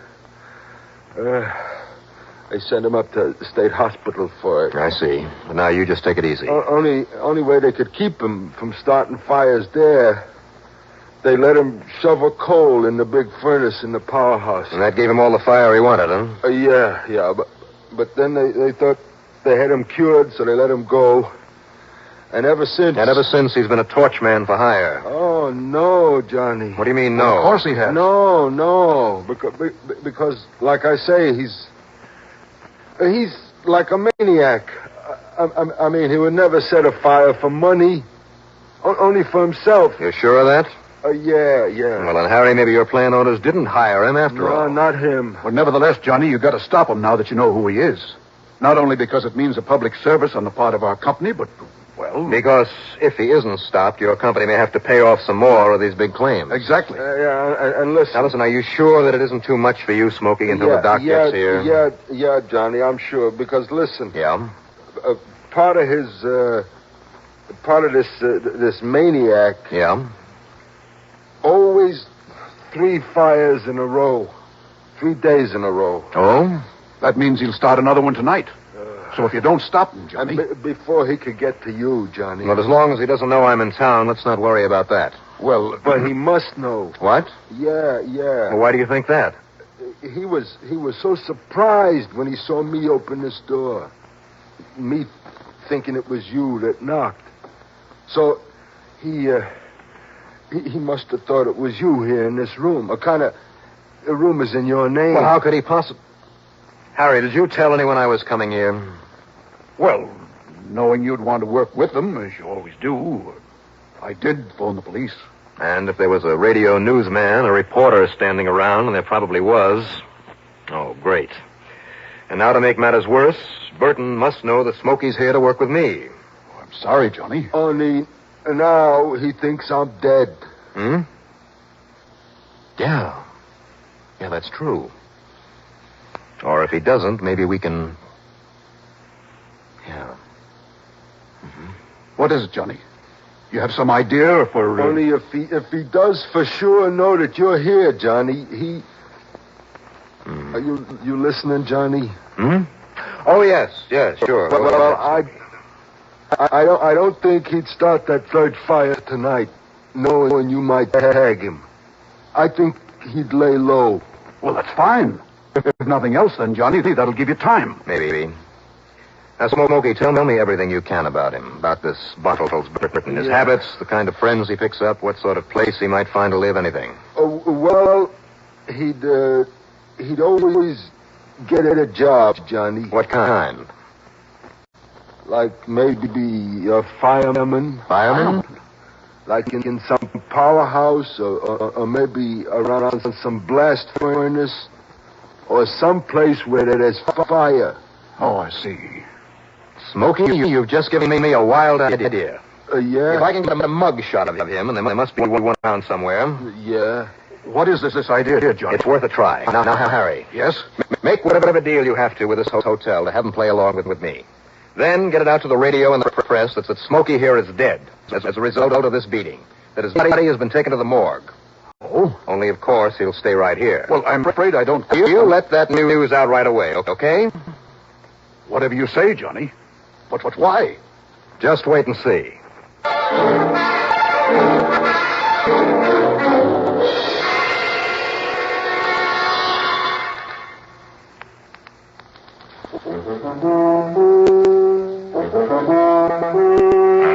They sent him up to the state hospital for it. I see. But now you just take it easy. Only way they could keep him from starting fires there, they let him shovel coal in the big furnace in the powerhouse. And that gave him all the fire he wanted, huh? Yeah. But then they thought they had him cured, so they let him go. And ever since... he's been a torch man for hire. Oh, no, Johnny. What do you mean, no? Well, of course he has. No. Because like I say, he's like a maniac. I mean, he would never set a fire for money. Only for himself. You're sure of that? Yeah. Well, then, Harry, maybe your plan owners didn't hire him after all. No, not him. But nevertheless, Johnny, you've got to stop him now that you know who he is. Not only because it means a public service on the part of our company, but, well... Because if he isn't stopped, your company may have to pay off some more of these big claims. Exactly. And listen... Now, listen, are you sure that it isn't too much for you, Smokey, until the doc gets here? Yeah, Johnny, I'm sure. Because, listen... Yeah? Part of this maniac... Yeah? Always 3 fires in a row. 3 days in a row. Oh? That means he'll start another one tonight. So if you don't stop him, Johnny... Before he could get to you, Johnny. Well, as long as he doesn't know I'm in town, let's not worry about that. Well... But he must know. What? Yeah. Well, why do you think that? He was so surprised when he saw me open this door. Me thinking it was you that knocked. So he must have thought it was you here in this room. The room is in your name. Well, how could he possibly... Harry, did you tell anyone I was coming here? Well, knowing you'd want to work with them, as you always do, I did phone the police. And if there was a radio newsman, a reporter standing around, and there probably was... Oh, great. And now to make matters worse, Burton must know that Smokey's here to work with me. Oh, I'm sorry, Johnny. Only now he thinks I'm dead. Yeah. Yeah, that's true. Or if he doesn't, maybe we can... Yeah. Mm-hmm. What is it, Johnny? You have some idea for... Only if he does for sure know that you're here, Johnny, he... Are you listening, Johnny? Oh, yes, sure. Well, I don't think he'd start that third fire tonight, knowing you might tag him. I think he'd lay low. Well, that's fine. If nothing else, then, Johnny, that'll give you time. Maybe. Now, Smokey, tell me everything you can about him. About this Bottles Burton. His habits, the kind of friends he picks up, what sort of place he might find to live, anything. Well, he'd always get a job, Johnny. What kind? Like maybe a fireman. Fireman? Like in some powerhouse or maybe around some blast furnace or some place where there's fire. Oh, I see. Smokey, you've just given me a wild idea. Yeah? If I can get a mug shot of him, and there must be one around somewhere. Yeah. What is this idea, John? It's worth a try. Now, Harry. Yes? Make whatever deal you have to with this hotel to have him play along with me. Then get it out to the radio and the press that Smokey here is dead as a result of this beating. That his body has been taken to the morgue. Oh? Only, of course, he'll stay right here. Well, I'm afraid I don't... You let that news out right away, okay? Whatever you say, Johnny. But why? Just wait and see.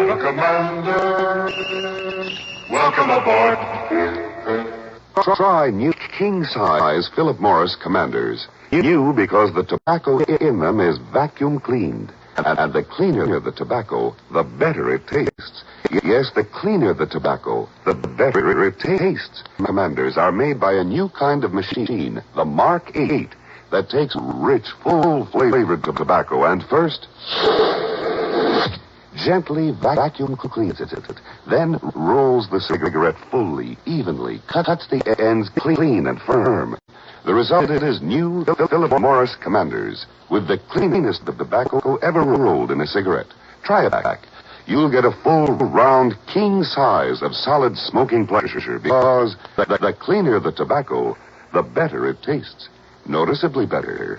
The Commander. Welcome aboard. Try new king-size Philip Morris Commanders. New because the tobacco in them is vacuum cleaned. And the cleaner the tobacco, the better it tastes. Yes, the cleaner the tobacco, the better it tastes. Commanders are made by a new kind of machine, the Mark 8, that takes rich, full-flavored tobacco and first gently vacuum cleans it, then rolls the cigarette fully, evenly, cuts the ends clean and firm. The result is new Philip Morris Commanders, with the cleanest of tobacco ever rolled in a cigarette. Try it back. You'll get a full, round, king size of solid smoking pleasure, because the cleaner the tobacco, the better it tastes. Noticeably better.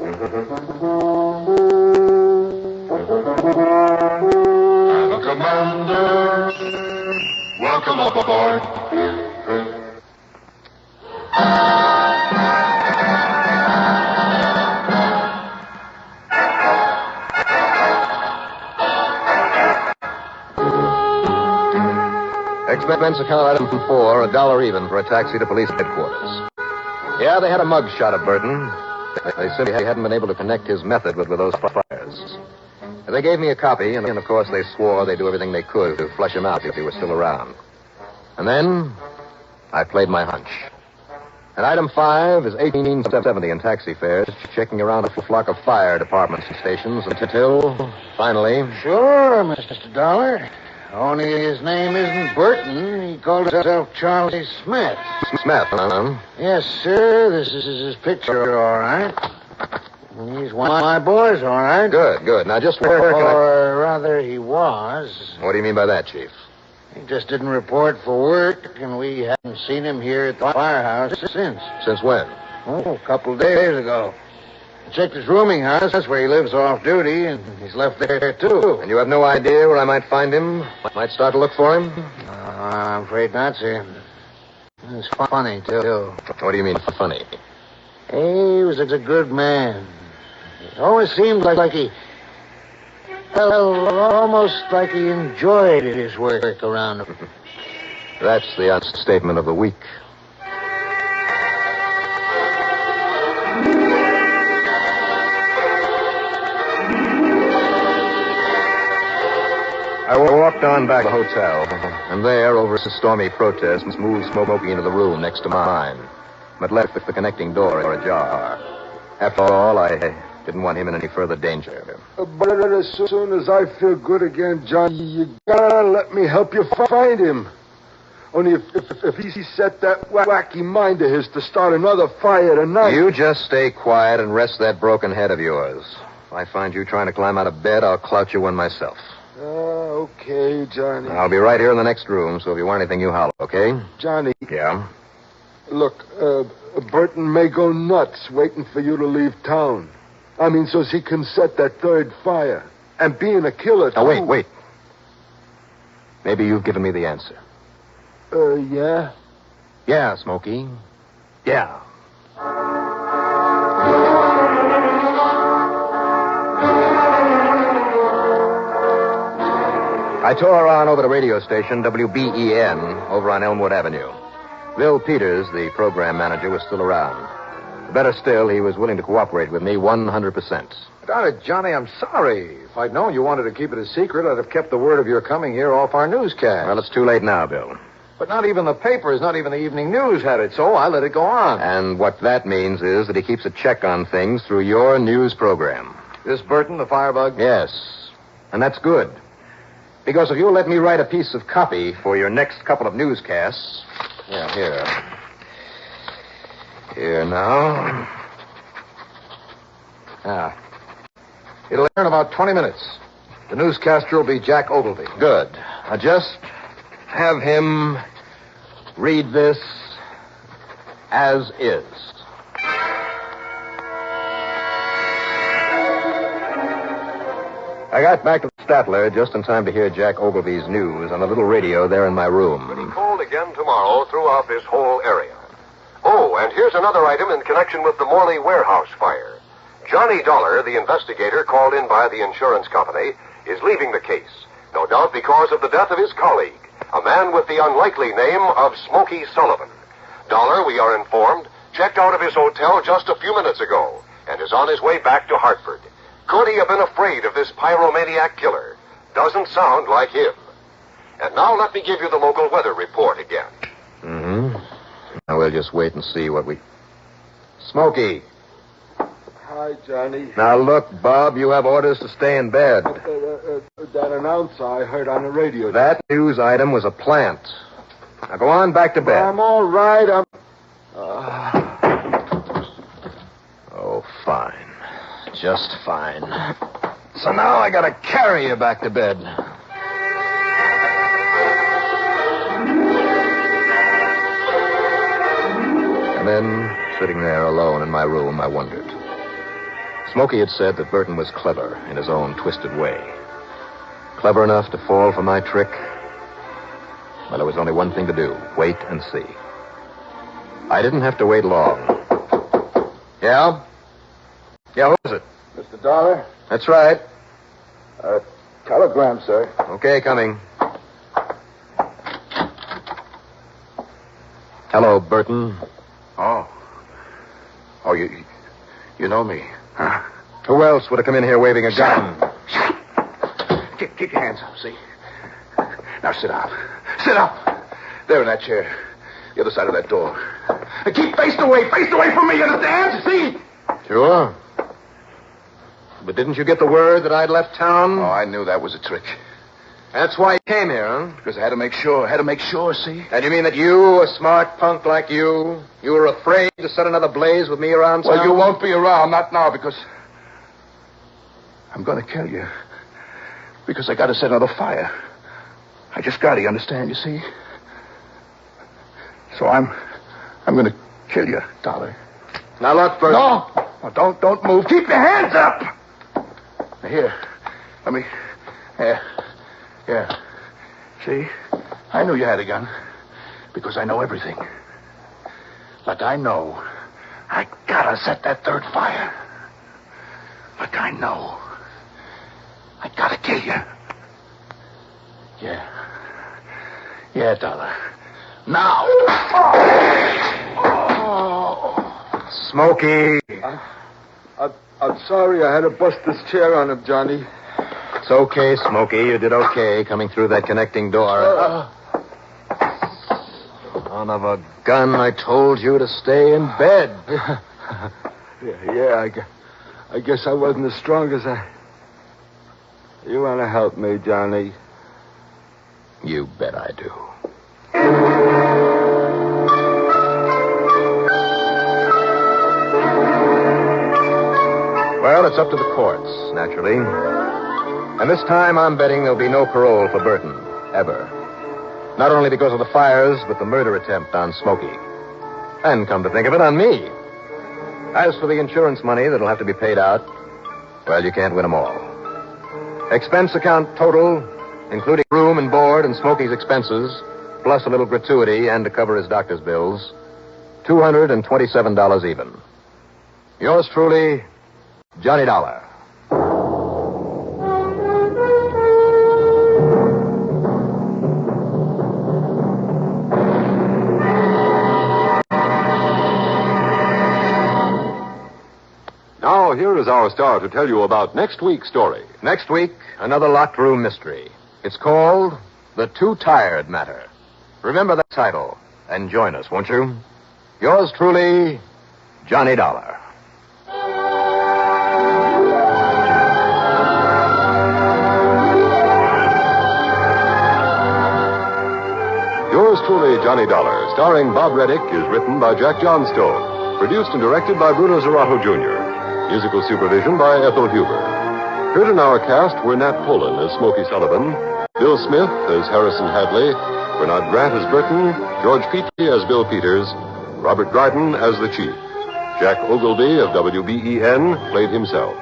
The Commander. Welcome aboard. Expense account item 4, $1 even for a taxi to police headquarters. Yeah, they had a mug shot of Burton. They simply hadn't been able to connect his method with those fires. They gave me a copy, and of course they swore they'd do everything they could to flush him out if he was still around. And then I played my hunch. And item 5 is $18.70 in taxi fares, checking around a flock of fire departments and stations until, finally... Sure, Mr. Dollar. Only his name isn't Burton. He called himself Charlie Smith. Smith, huh? Yes, sir. This is his picture, all right. He's one of my boys, all right. Good. Now, just where can Or rather, he was. What do you mean by that, Chief? He just didn't report for work, and we haven't seen him here at the firehouse since. Since when? Oh, a couple of days ago. I checked his rooming house. That's where he lives off duty, and he's left there, too. And you have no idea where I might find him? Might start to look for him? I'm afraid not, sir. It's funny, too. What do you mean, funny? He was a good man. It always seemed like he... Well, almost like he enjoyed his work around him. That's the understatement of the week. I walked on back to the hotel, and there, over a stormy protest, moved Smokey into the room next to mine, but left the connecting door ajar. After all, I didn't want him in any further danger. But as soon as I feel good again, John, you gotta let me help you find him. Only if he set that wacky mind of his to start another fire tonight... You just stay quiet and rest that broken head of yours. If I find you trying to climb out of bed, I'll clout you one myself. Okay, Johnny. I'll be right here in the next room, so if you want anything, you holler, okay? Johnny. Yeah? Look, Burton may go nuts waiting for you to leave town. I mean, so he can set that third fire. And being a killer, too. Now, wait. Maybe you've given me the answer. Yeah? Yeah, Smokey. Yeah. I tore on over to radio station WBEN over on Elmwood Avenue. Bill Peters, the program manager, was still around. Better still, he was willing to cooperate with me 100%. Darn it, Johnny, I'm sorry. If I'd known you wanted to keep it a secret, I'd have kept the word of your coming here off our newscast. Well, it's too late now, Bill. But not even the papers, not even the evening news had it, so I let it go on. And what that means is that he keeps a check on things through your news program. This Burton, the firebug? Yes. And that's good. Because if you'll let me write a piece of copy for your next couple of newscasts... Yeah, here. Here now. Ah. It'll air in about 20 minutes. The newscaster will be Jack Ogilvy. Good. Now just have him read this as is. I got back to the Statler just in time to hear Jack Ogilvy's news on a little radio there in my room. Called again tomorrow throughout this whole area. Oh, and here's another item in connection with the Morley warehouse fire. Johnny Dollar, the investigator called in by the insurance company, is leaving the case. No doubt because of the death of his colleague, a man with the unlikely name of Smokey Sullivan. Dollar, we are informed, checked out of his hotel just a few minutes ago and is on his way back to Hartford. Could he have been afraid of this pyromaniac killer? Doesn't sound like him. And now let me give you the local weather report again. Mm-hmm. Now we'll just wait and see what we... Smokey. Hi, Johnny. Now look, Bob, you have orders to stay in bed. That announcer I heard on the radio. That news item was a plant. Now go on back to bed. I'm all right. Oh, fine. Just fine. So now I gotta carry you back to bed. And then, sitting there alone in my room, I wondered. Smokey had said that Burton was clever in his own twisted way. Clever enough to fall for my trick? Well, there was only one thing to do. Wait and see. I didn't have to wait long. Yeah? Yeah, who is it? Mr. Dollar? That's right. Telegram, sir. Okay, coming. Hello, Burton. Oh, you know me, huh? Who else would have come in here waving a gun? Keep your hands up, see? Now sit down. Sit up. There in that chair. The other side of that door. And keep faced away from me, you understand? See? Sure. But didn't you get the word that I'd left town? Oh, I knew that was a trick. That's why you came here, huh? Because I had to make sure, see? And you mean that you, a smart punk like you were afraid to set another blaze with me around town? Well, you won't be around, not now, because I'm going to kill you. Because I got to set another fire. I just got to, you understand, you see? So I'm going to kill you, Dollar. Now look, Burton. No, don't move. Keep your hands up. Now, here, let me... Yeah. See? I knew you had a gun. Because I know everything. But I know I gotta set that third fire. But I know I gotta kill you. Yeah, Dollar. Now. Smokey. I'm sorry I had to bust this chair on him, Johnny. It's okay, Smokey. You did okay coming through that connecting door. Son of a gun, I told you to stay in bed. I guess I wasn't as strong as I... You want to help me, Johnny? You bet I do. Well, it's up to the courts, naturally. And this time I'm betting there'll be no parole for Burton, ever. Not only because of the fires, but the murder attempt on Smokey. And come to think of it, on me. As for the insurance money that'll have to be paid out, well, you can't win them all. Expense account total, including room and board and Smokey's expenses, plus a little gratuity and to cover his doctor's bills, $227 even. Yours truly, Johnny Dollar. is our star to tell you about next week's story. Next week, another locked room mystery. It's called The Too Tired Matter. Remember that title and join us, won't you? Yours truly, Johnny Dollar. Yours truly, Johnny Dollar, starring Bob Reddick, is written by Jack Johnstone. Produced and directed by Bruno Zerato, Jr. Musical supervision by Ethel Huber. Heard in our cast were Nat Polen as Smokey Sullivan, Bill Smith as Harrison Hadley, Bernard Grant as Burton, George Petrie as Bill Peters, Robert Dryden as the Chief. Jack Ogilvy of WBEN played himself.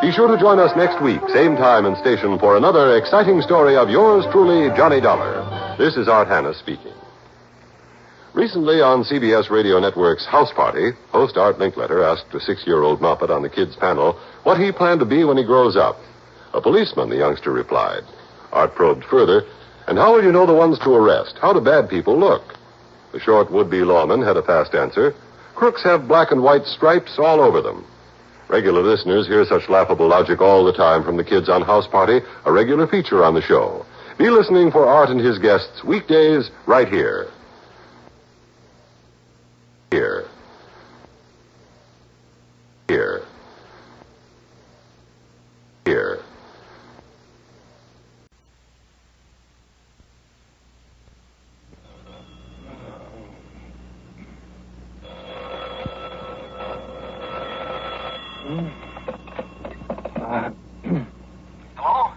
Be sure to join us next week, same time and station, for another exciting story of yours truly, Johnny Dollar. This is Art Hanna speaking. Recently on CBS Radio Network's House Party, host Art Linkletter asked a 6-year-old Muppet on the kids' panel what he planned to be when he grows up. A policeman, the youngster replied. Art probed further, and how will you know the ones to arrest? How do bad people look? The short would-be lawman had a fast answer. Crooks have black and white stripes all over them. Regular listeners hear such laughable logic all the time from the kids on House Party, a regular feature on the show. Be listening for Art and his guests weekdays right here. Here. Here. Here. Hello?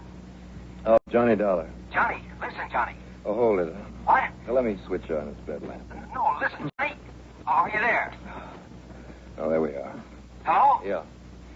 Oh, Johnny Dollar. Johnny, listen, Johnny. Oh, hold it. What? Now, let me switch on this bed lamp. No, listen, Johnny. Oh, are you there? Oh, there we are. Hello? Yeah.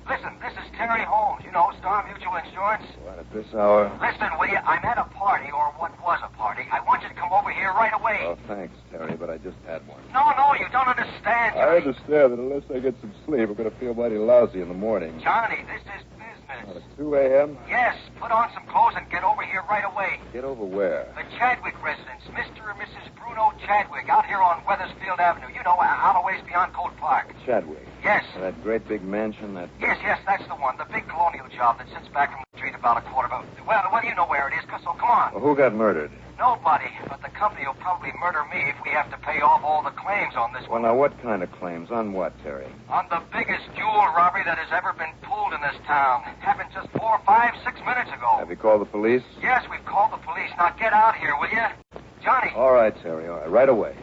Listen, this is Terry Holmes, you know, Star Mutual Insurance. What, at this hour? Listen, will you? I'm at a party, or what was a party. I want you to come over here right away. Oh, thanks, Terry, but I just had one. No, you don't understand. I understand that unless I get some sleep, I'm going to feel mighty lousy in the morning. Johnny, this is business. At 2 a.m.? Yes, put on some clothes and get over here right away. Get over where? The Chadwick residence, Mr. and Mrs. Bruno Chadwick, out here on Weathersfield Avenue. You know, out a ways beyond Colt Park. Chadwick? Yes. That great big mansion, that... Yes, that's the one. The big colonial job that sits back from the street about a quarter of a... Well, you know where it is, so come on. Well, who got murdered? Nobody, but the company will probably murder me if we have to pay off all the claims on this Well, one. now, what kind of claims? On what, Terry? On the biggest jewel robbery that has ever been pulled in this town. Happened just 4, 5, 6 minutes ago. Have you called the police? Yes, we've called the police. Now get out here, will you? Johnny. All right, Terry, all right. Right away.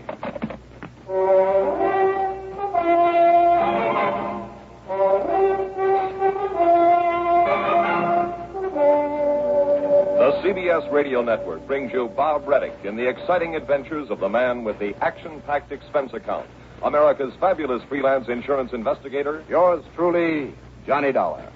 The CBS Radio Network brings you Bob Reddick in the exciting adventures of the man with the action-packed expense account. America's fabulous freelance insurance investigator. Yours truly, Johnny Dollar.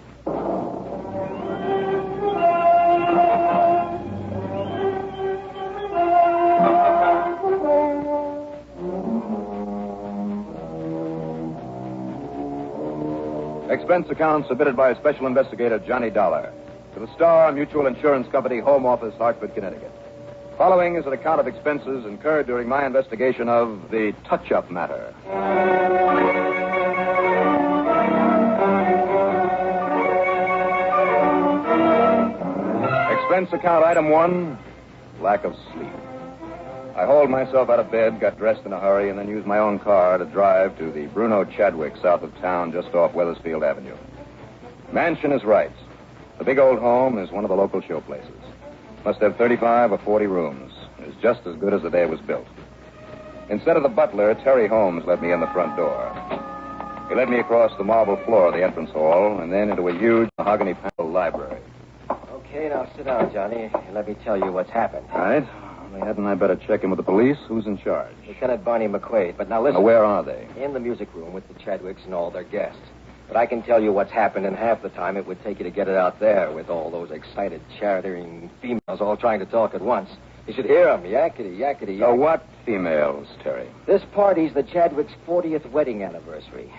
Expense account submitted by Special Investigator Johnny Dollar to the Star Mutual Insurance Company, Home Office, Hartford, Connecticut. Following is an account of expenses incurred during my investigation of the touch-up matter. Expense account item 1, lack of sleep. I hauled myself out of bed, got dressed in a hurry, and then used my own car to drive to the Bruno Chadwick south of town just off Weathersfield Avenue. Mansion is right. The big old home is one of the local show places. Must have 35 or 40 rooms. It's just as good as the day it was built. Instead of the butler, Terry Holmes let me in the front door. He led me across the marble floor of the entrance hall and then into a huge mahogany paneled library. Okay, now sit down, Johnny, and let me tell you what's happened. All right. Only hadn't I better check in with the police? Who's in charge? Lieutenant Barney McQuaid. But now listen. Now, where are they? In the music room with the Chadwicks and all their guests. But I can tell you what's happened in half the time it would take you to get it out there with all those excited, chattering females all trying to talk at once. You should hear them, yakety, yakety, yakety. So what females, Terry? This party's the Chadwicks' 40th wedding anniversary.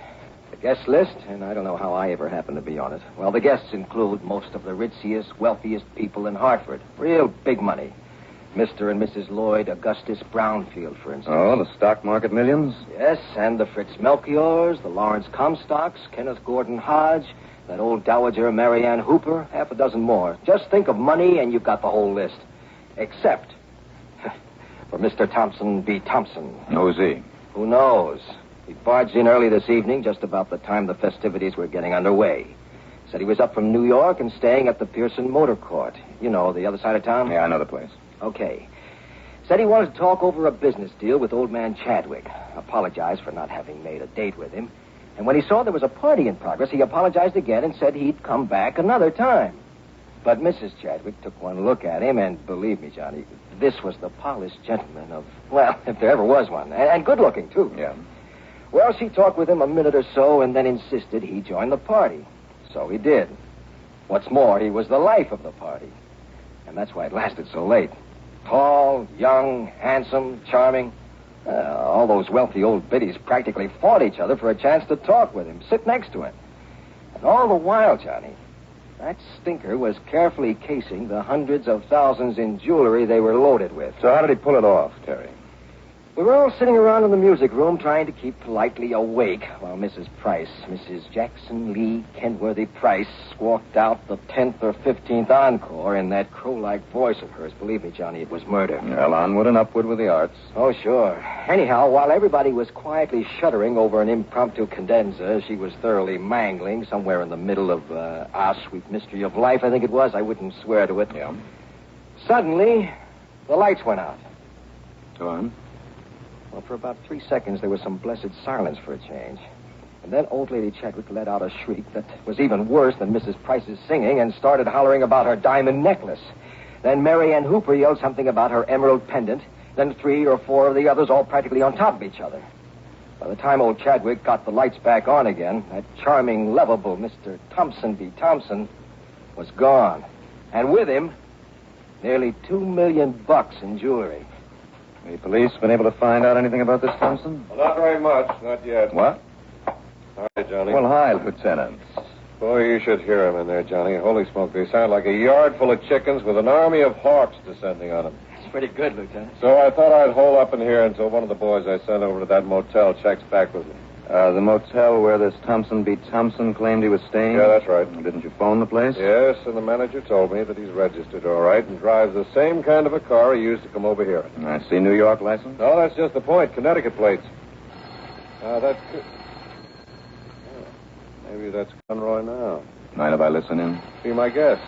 The guest list, and I don't know how I ever happened to be on it. Well, the guests include most of the ritziest, wealthiest people in Hartford. Real big money. Mr. and Mrs. Lloyd Augustus Brownfield, for instance. Oh, the stock market millions? Yes, and the Fritz Melchiors, the Lawrence Comstocks, Kenneth Gordon Hodge, that old dowager Marianne Hooper, half a dozen more. Just think of money and you've got the whole list. Except for Mr. Thompson B. Thompson. Who's he? Who knows? He barged in early this evening, just about the time the festivities were getting underway. Said he was up from New York and staying at the Pearson Motor Court. You know, the other side of town? Yeah, I know the place. Okay. Said he wanted to talk over a business deal with old man Chadwick. Apologized for not having made a date with him. And when he saw there was a party in progress, he apologized again and said he'd come back another time. But Mrs. Chadwick took one look at him, and believe me, Johnny, this was the polished gentleman of, well, if there ever was one. And good-looking, too. Yeah. Well, she talked with him a minute or so and then insisted he join the party. So he did. What's more, he was the life of the party. And that's why it lasted so late. Tall, young, handsome, charming. All those wealthy old biddies practically fought each other for a chance to talk with him, sit next to him. And all the while, Johnny, that stinker was carefully casing the hundreds of thousands in jewelry they were loaded with. So how did he pull it off, Terry? We were all sitting around in the music room trying to keep politely awake while Mrs. Jackson Lee Kenworthy Price, squawked out the 10th or 15th encore in that crow-like voice of hers. Believe me, Johnny, it was murder. Well, onward and upward with the arts. Oh, sure. Anyhow, while everybody was quietly shuddering over an impromptu cadenza she was thoroughly mangling somewhere in the middle of Our Sweet Mystery of Life, I think it was. I wouldn't swear to it. Yeah. Suddenly, the lights went out. Go on. Well, for about 3 seconds, there was some blessed silence for a change. And then old lady Chadwick let out a shriek that was even worse than Mrs. Price's singing and started hollering about her diamond necklace. Then Marianne Hooper yelled something about her emerald pendant. Then 3 or 4 of the others all practically on top of each other. By the time old Chadwick got the lights back on again, that charming, lovable Mr. Thompson B. Thompson was gone. And with him, nearly $2 million in jewelry. The police been able to find out anything about this, Thompson? Well, not very much, not yet. What? Hi, Johnny. Well, hi, Lieutenant. Boy, you should hear them in there, Johnny. Holy smoke, they sound like a yard full of chickens with an army of hawks descending on them. It's pretty good, Lieutenant. So I thought I'd hole up in here until one of the boys I sent over to that motel checks back with me. The motel where this Thompson B. Thompson claimed he was staying? Yeah, that's right. Didn't you phone the place? Yes, and the manager told me that he's registered all right and drives the same kind of a car he used to come over here. I see New York license? No, that's just the point. Connecticut plates. That could... Maybe that's Conroy now. Mind if I listen in? Be my guest.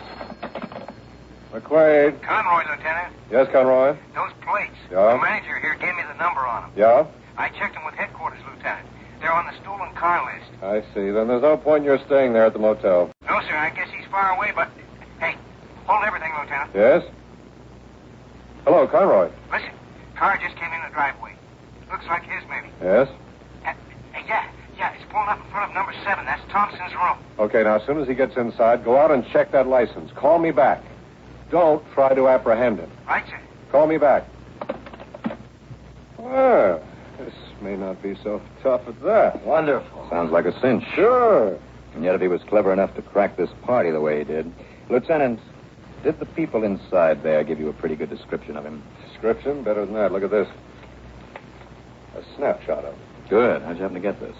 McQuaid. Conroy, Lieutenant. Yes, Conroy? Those plates. Yeah? The manager here gave me the number on them. Yeah? I checked them with headquarters, Lieutenant. They're on the stolen car list. I see. Then there's no point in your staying there at the motel. No, sir. I guess he's far away, but... Hey, hold everything, Lieutenant. Yes? Hello, Conroy. Listen, car just came in the driveway. Looks like his, maybe. Yes? Yeah, it's pulling up in front of number 7. That's Thompson's room. Okay, now, as soon as he gets inside, go out and check that license. Call me back. Don't try to apprehend him. Right, sir. Call me back. Well, this may not be so tough at that. Wonderful. Sounds like a cinch. Sure. And yet if he was clever enough to crack this party the way he did. Lieutenant, did the people inside there give you a pretty good description of him? Description? Better than that. Look at this. A snapshot of him. Good. How'd you happen to get this?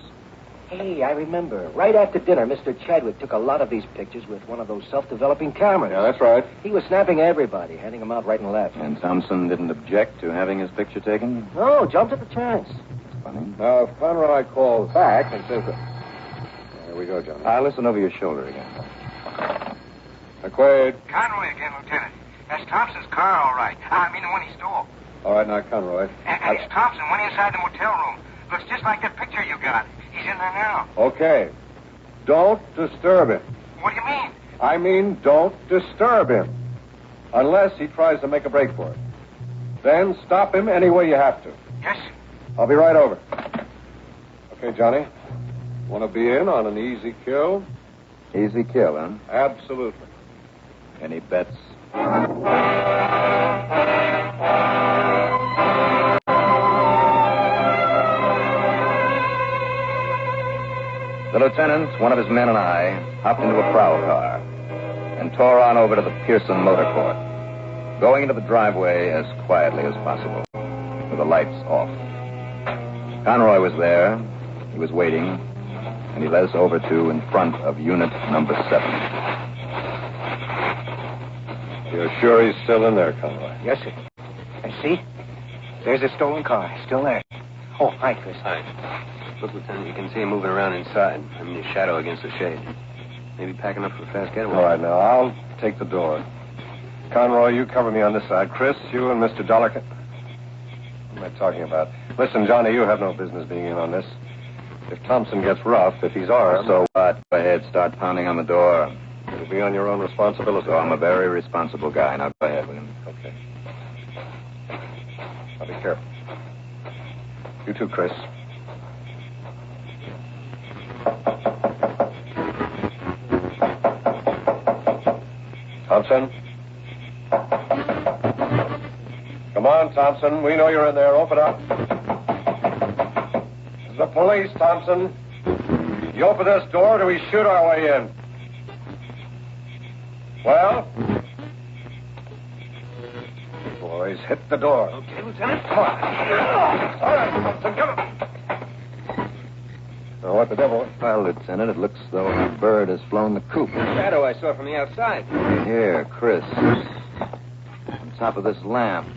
Hey, I remember. Right after dinner, Mr. Chadwick took a lot of these pictures with one of those self-developing cameras. Yeah, that's right. He was snapping everybody, handing them out right and left. And Thompson didn't object to having his picture taken? No, jumped at the chance. Funny. Now, if Conroy calls back and says that... There we go, Johnny. I'll listen over your shoulder again. McQuaid. Conroy again, Lieutenant. That's Thompson's car, all right. I mean, the one he stole. All right, now, Conroy. And it's Thompson. Went inside the motel room. Looks just like that picture you got. He's in there now. Okay. Don't disturb him. What do you mean? I mean, don't disturb him. Unless he tries to make a break for it. Then stop him any way you have to. Yes? I'll be right over. Okay, Johnny. Want to be in on an easy kill? Easy kill, huh? Absolutely. Any bets? The lieutenant, one of his men, and I hopped into a prowl car and tore on over to the Pearson Motor Court, going into the driveway as quietly as possible, with the lights off. Conroy was there. He was waiting. and he led us over to in front of unit number 7. You're sure he's still in there, Conroy? Yes, sir. And see? There's a stolen car. Still there. Oh, hi, Chris. Hi. Look, Lieutenant, you can see him moving around inside. I'm in his shadow against the shade. Maybe packing up for a fast getaway. All right, now, I'll take the door. Conroy, you cover me on this side. Chris, you and Mr. Dollarkin. What am I talking about? Listen, Johnny, you have no business being in on this. If Thompson gets rough, if he's armed... So what? Go ahead, start pounding on the door. It'll be on your own responsibility. So I'm a very responsible guy. Now go ahead with him. Okay. I'll be careful. You too, Chris. Thompson? Come on, Thompson. We know you're in there. Open up. This is the police, Thompson. You open this door or we shoot our way in. Well? Boys, hit the door. Okay, Lieutenant. Come on. All right, Thompson, come on. Now, what the devil? Well, Lieutenant, it looks though a bird has flown the coop. Shadow I saw from the outside. Here, Chris. On top of this lamp.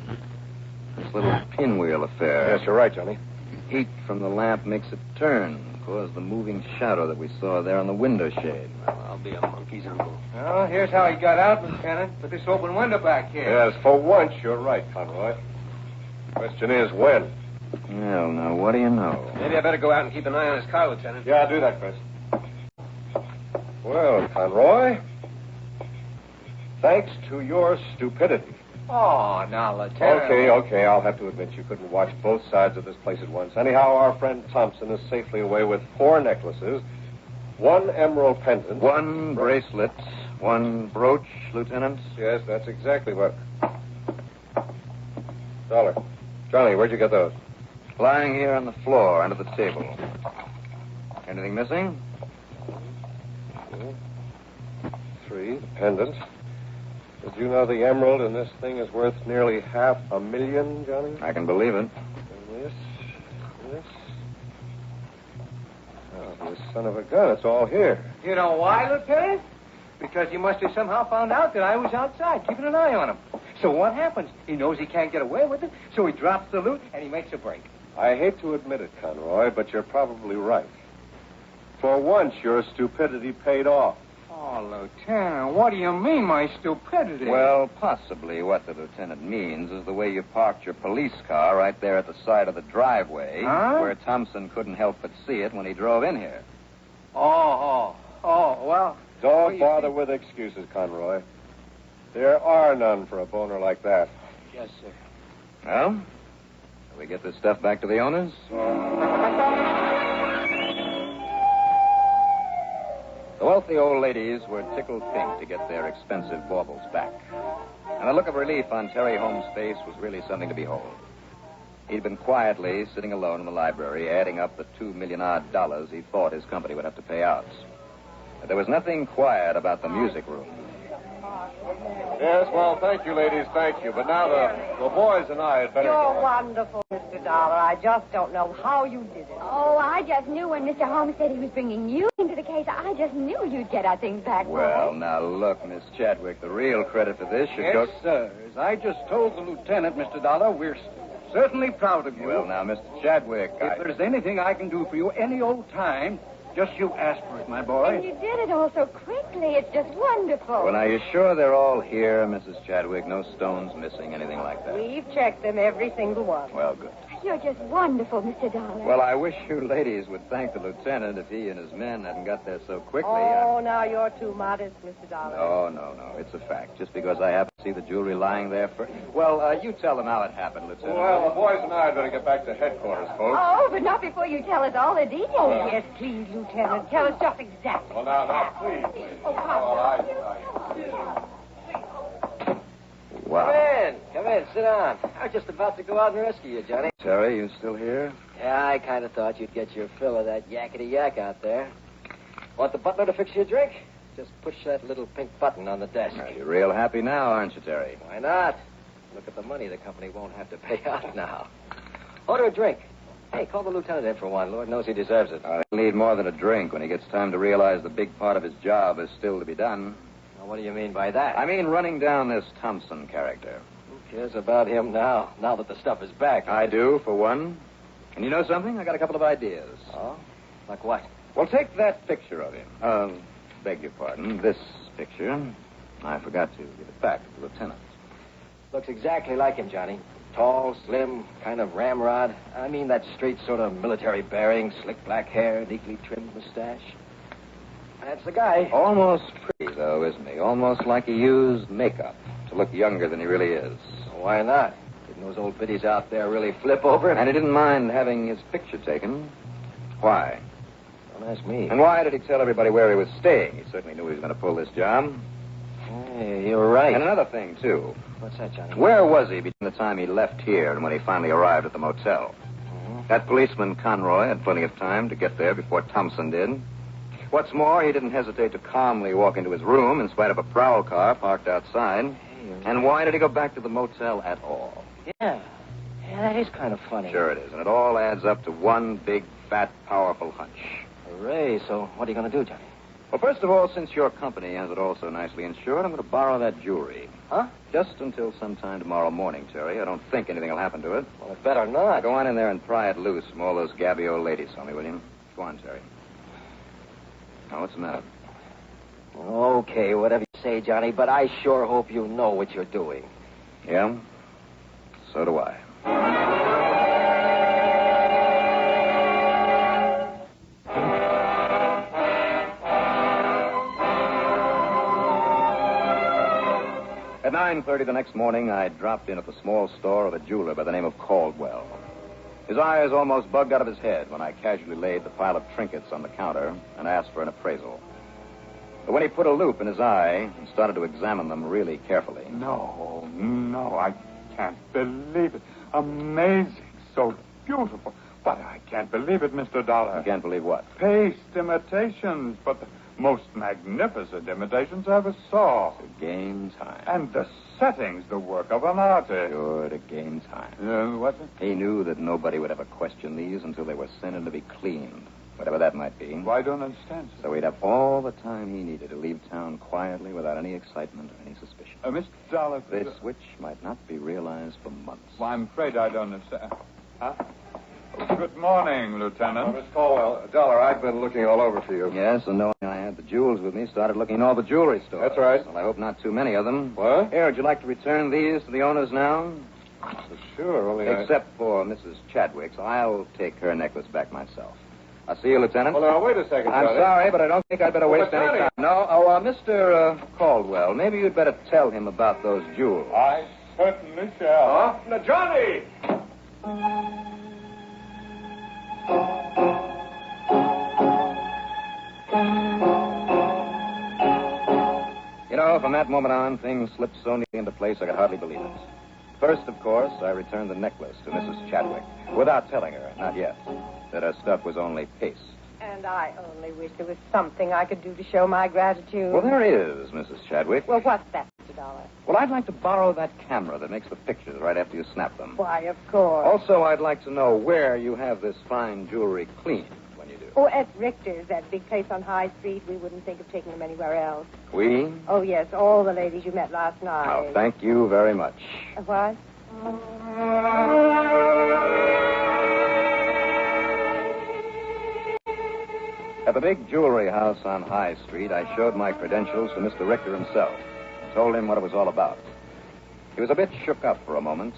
This little pinwheel affair. Yes, you're right, Johnny. Heat from the lamp makes it turn. Cause the moving shadow that we saw there on the window shade. Well, I'll be a monkey's uncle. Well, here's how he got out, Lieutenant. With this open window back here. Yes, for once, you're right, Conroy. Question is, when? Well, now, what do you know? Maybe I better go out and keep an eye on his car, Lieutenant. Yeah, do that, Chris. Well, Conroy, thanks to your stupidity. Oh, now, Lieutenant. Okay, I'll have to admit you couldn't watch both sides of this place at once. Anyhow, our friend Thompson is safely away with 4 necklaces, 1 emerald pendant, 1 bracelet, 1 brooch, Lieutenant. Yes, that's exactly what... Dollar. Johnny, where'd you get those? Lying here on the floor under the table. Anything missing? 3, the pendant. Did you know the emerald in this thing is worth nearly $500,000, Johnny? I can believe it. And this. Oh, this son of a gun, it's all here. You know why, Lieutenant? Because he must have somehow found out that I was outside, keeping an eye on him. So what happens? He knows he can't get away with it, so he drops the loot and he makes a break. I hate to admit it, Conroy, but you're probably right. For once, your stupidity paid off. Oh, Lieutenant, what do you mean, my stupidity? Well, possibly what the lieutenant means is the way you parked your police car right there at the side of the driveway, where Thompson couldn't help but see it when he drove in here. Oh, well... Don't bother with excuses, Conroy. There are none for a boner like that. Yes, sir. Well, shall we get this stuff back to the owners? The wealthy old ladies were tickled pink to get their expensive baubles back. And the look of relief on Terry Holmes' face was really something to behold. He'd been quietly sitting alone in the library, adding up the $2 million odd he thought his company would have to pay out. But there was nothing quiet about the music room. Yes, well, thank you, ladies, thank you. But now the boys and I had better... You're wonderful, Mr. Dollar. I just don't know how you did it. Oh, I just knew when Mr. Holmes said he was bringing you into the case. I just knew you'd get our things back. Well, now, look, Miss Chadwick, the real credit for this should go... Yes, sir. As I just told the lieutenant, Mr. Dollar, we're certainly proud of you. Well, now, Mr. Chadwick, If there's anything I can do for you any old time, just you ask for it, my boy. And you did it all so quickly. It's just wonderful. Well, now, you sure they're all here, Mrs. Chadwick? No stones missing, anything like that? We've checked them, every single one. Well, good. You're just wonderful, Mr. Dollar. Well, I wish you ladies would thank the lieutenant if he and his men hadn't got there so quickly. Oh, now you're too modest, Mr. Dollar. No. It's a fact. Just because I happen to see the jewelry lying there for... Well, you tell them how it happened, Lieutenant. Well, the boys and I had better get back to headquarters, folks. Oh, but not before you tell us all the details. Oh, yes, please, Lieutenant. Tell us just exactly. Well, now, please. Oh, Wow. Come in, sit down. I was just about to go out and rescue you, Johnny. Terry, you still here? Yeah, I kind of thought you'd get your fill of that yakety-yak out there. Want the butler to fix you a drink? Just push that little pink button on the desk. Well, you're real happy now, aren't you, Terry? Why not? Look at the money the company won't have to pay out now. Order a drink. Hey, call the lieutenant in for one. Lord knows he deserves it. He'll need more than a drink when he gets time to realize the big part of his job is still to be done. Now, what do you mean by that? I mean running down this Thompson character. Who cares about him now that the stuff is back? I do, for one. And you know something? I got a couple of ideas. Oh? Like what? Well, take that picture of him. Beg your pardon, this picture. I forgot to give it back to the lieutenant. Looks exactly like him, Johnny. Tall, slim, kind of ramrod. I mean that straight sort of military bearing, slick black hair, neatly trimmed mustache. That's the guy. Almost pretty, though, isn't he? Almost like he used makeup to look younger than he really is. Why not? Didn't those old biddies out there really flip over? And he didn't mind having his picture taken. Why? Don't ask me. And why did he tell everybody where he was staying? He certainly knew he was going to pull this job. Hey, you're right. And another thing, too. What's that, Johnny? Where was he between the time he left here and when he finally arrived at the motel? That policeman, Conroy, had plenty of time to get there before Thompson did. What's more, he didn't hesitate to calmly walk into his room in spite of a prowl car parked outside. And why did he go back to the motel at all? Yeah, that is kind of funny. Sure it is, and it all adds up to one big, fat, powerful hunch. Hooray, so what are you going to do, Johnny? Well, first of all, since your company has it all so nicely insured, I'm going to borrow that jewelry. Huh? Just until sometime tomorrow morning, Terry. I don't think anything will happen to it. Well, it better not. Go on in there and pry it loose from all those gabby old ladies for me, will you? Go on, Terry. Now, what's the matter? Okay, whatever you say, Johnny, but I sure hope you know what you're doing. Yeah? So do I. At 9:30 the next morning, I dropped in at the small store of a jeweler by the name of Caldwell. His eyes almost bugged out of his head when I casually laid the pile of trinkets on the counter and asked for an appraisal. But when he put a loop in his eye and started to examine them really carefully... No, I can't believe it. Amazing, so beautiful. But I can't believe it, Mr. Dollar. You can't believe what? Paste imitations, but the most magnificent imitations I ever saw. To gain time. And the setting's the work of an artist. Sure, to gain time. What's it? He knew that nobody would ever question these until they were sent in to be cleaned, whatever that might be. Well, I don't understand, sir. So he'd have all the time he needed to leave town quietly without any excitement or any suspicion. Mr. Dollar... This switch might not be realized for months. Well, I'm afraid I don't understand. Huh? Good morning, Lieutenant. Miss Caldwell. Dollar, I've been looking all over for you. Yes, and knowing I had the jewels with me, started looking in all the jewelry stores. That's right. Well, I hope not too many of them. What? Here, would you like to return these to the owners now? Sure, only Except for Mrs. Chadwick's. I'll take her necklace back myself. I'll see you, Lieutenant. Well, now, wait a second, I'm Johnny. sorry, but I don't think I'd better waste any Johnny. time. No, Mr. Caldwell, maybe you'd better tell him about those jewels. I certainly shall. Huh? Now, Johnny! You know, from that moment on, things slipped so neatly into place I could hardly believe it. First, of course, I returned the necklace to Mrs. Chadwick, without telling her, not yet, that her stuff was only paste. And I only wish there was something I could do to show my gratitude. Well, there is, Mrs. Chadwick. Well, what's that, Mr. Dollar? Well, I'd like to borrow that camera that makes the pictures right after you snap them. Why, of course. Also, I'd like to know where you have this fine jewelry cleaned when you do. Oh, at Richter's, that big place on High Street. We wouldn't think of taking them anywhere else. We? Oh, yes, all the ladies you met last night. Oh, thank you very much. What? At the big jewelry house on High Street, I showed my credentials to Mr. Richter himself and told him what it was all about. He was a bit shook up for a moment,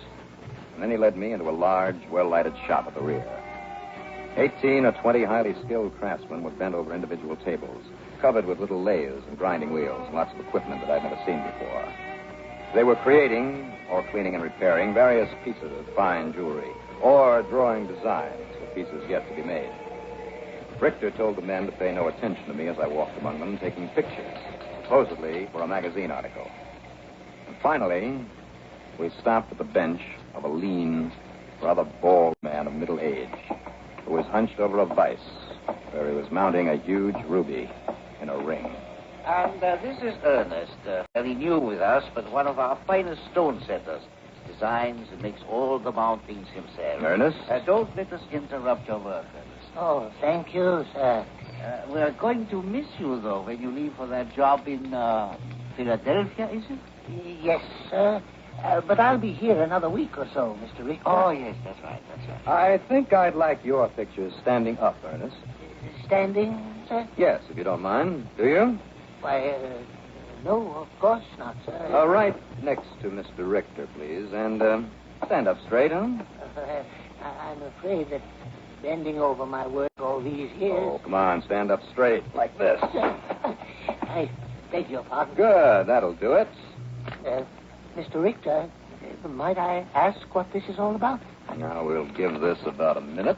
and then he led me into a large, well-lighted shop at the rear. 18 or 20 highly skilled craftsmen were bent over individual tables, covered with little lathes and grinding wheels and lots of equipment that I'd never seen before. They were creating, or cleaning and repairing, various pieces of fine jewelry, or drawing designs for pieces yet to be made. Richter told the men to pay no attention to me as I walked among them, taking pictures, supposedly for a magazine article. And finally, we stopped at the bench of a lean, rather bald man of middle age who was hunched over a vise where he was mounting a huge ruby in a ring. And this is Ernest, very new with us, but one of our finest stone setters. designs and makes all the mountings himself. Ernest? Don't let us interrupt your work, Ernest. Oh, thank you, sir. We're going to miss you, though, when you leave for that job in Philadelphia, is it? Yes, sir. But I'll be here another week or so, Mr. Richter. Oh, yes, that's right. I think I'd like your pictures standing up, Ernest. Standing, sir? Yes, if you don't mind. Do you? Why, no, of course not, sir. Right next to Mr. Richter, please. And stand up straight, huh? I'm afraid that bending over my work all these years... Oh, come on, stand up straight, like this. I beg your pardon. Good, that'll do it. Mr. Richter, might I ask what this is all about? Now, we'll give this about a minute.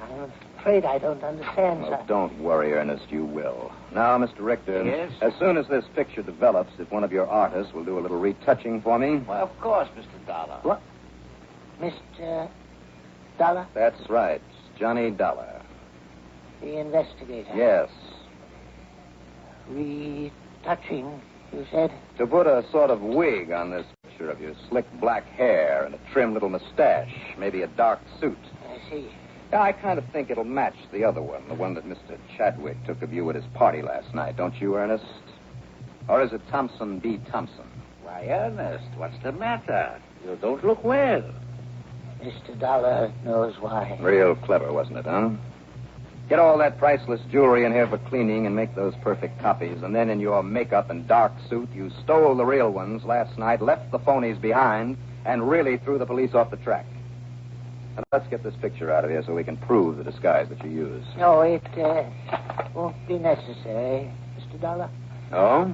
I'm afraid I don't understand, Well, sir. don't worry, Ernest, you will. Now, Mr. Richter, Yes? as soon as this picture develops, if one of your artists will do a little retouching for me. Well, of course, Mr. Dollar. What? Mr. Dollar? That's right, Johnny Dollar. The investigator. Yes. Retouching, you said? To put a sort of wig on this picture of your slick black hair and a trim little mustache, maybe a dark suit. I see. Yeah, I kind of think it'll match the other one, the one that Mr. Chadwick took of you at his party last night, don't you, Ernest? Or is it Thompson B. Thompson? Why, Ernest, what's the matter? You don't look well. Mr. Dollar knows why. Real clever, wasn't it, huh? Get all that priceless jewelry in here for cleaning and make those perfect copies. And then in your makeup and dark suit, you stole the real ones last night, left the phonies behind, and really threw the police off the track. And let's get this picture out of here so we can prove the disguise that you used. No, it won't be necessary, Mr. Dollar. Oh?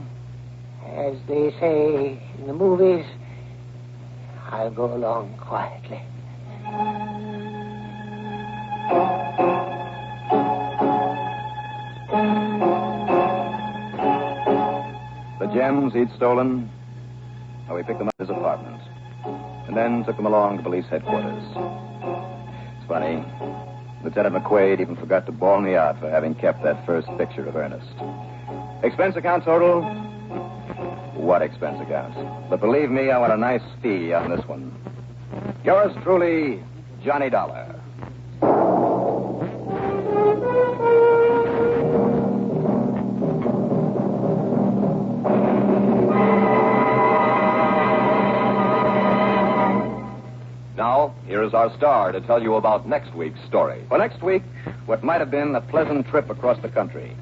As they say in the movies, I'll go along quietly. The gems he'd stolen? Oh, we picked them up at his apartment. And then took them along to police headquarters. It's funny. Lieutenant McQuaid even forgot to bawl me out for having kept that first picture of Ernest. Expense account total? What expense account? But believe me, I want a nice fee on this one. Yours truly, Johnny Dollar. Now, here is our star to tell you about next week's story. For next week, what might have been a pleasant trip across the country,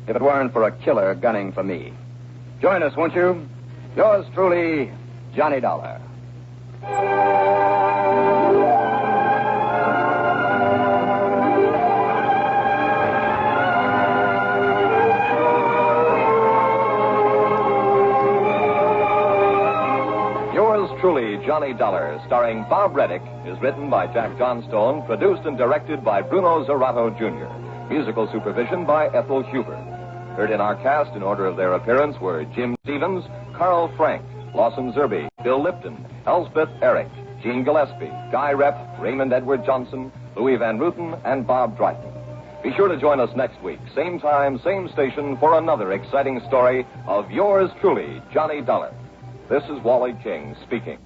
if it weren't for a killer gunning for me. Join us, won't you? Yours truly, Johnny Dollar. Yours truly, Johnny Dollar, starring Bob Reddick, is written by Jack Johnstone, produced and directed by Bruno Zerato, Jr., musical supervision by Ethel Huber. Heard in our cast in order of their appearance were Jim Stevens, Carl Frank, Lawson Zerby, Bill Lipton, Elspeth Eric, Gene Gillespie, Guy Rep, Raymond Edward Johnson, Louis Van Ruten, and Bob Dryden. Be sure to join us next week, same time, same station, for another exciting story of yours truly, Johnny Dollar. This is Wally King speaking.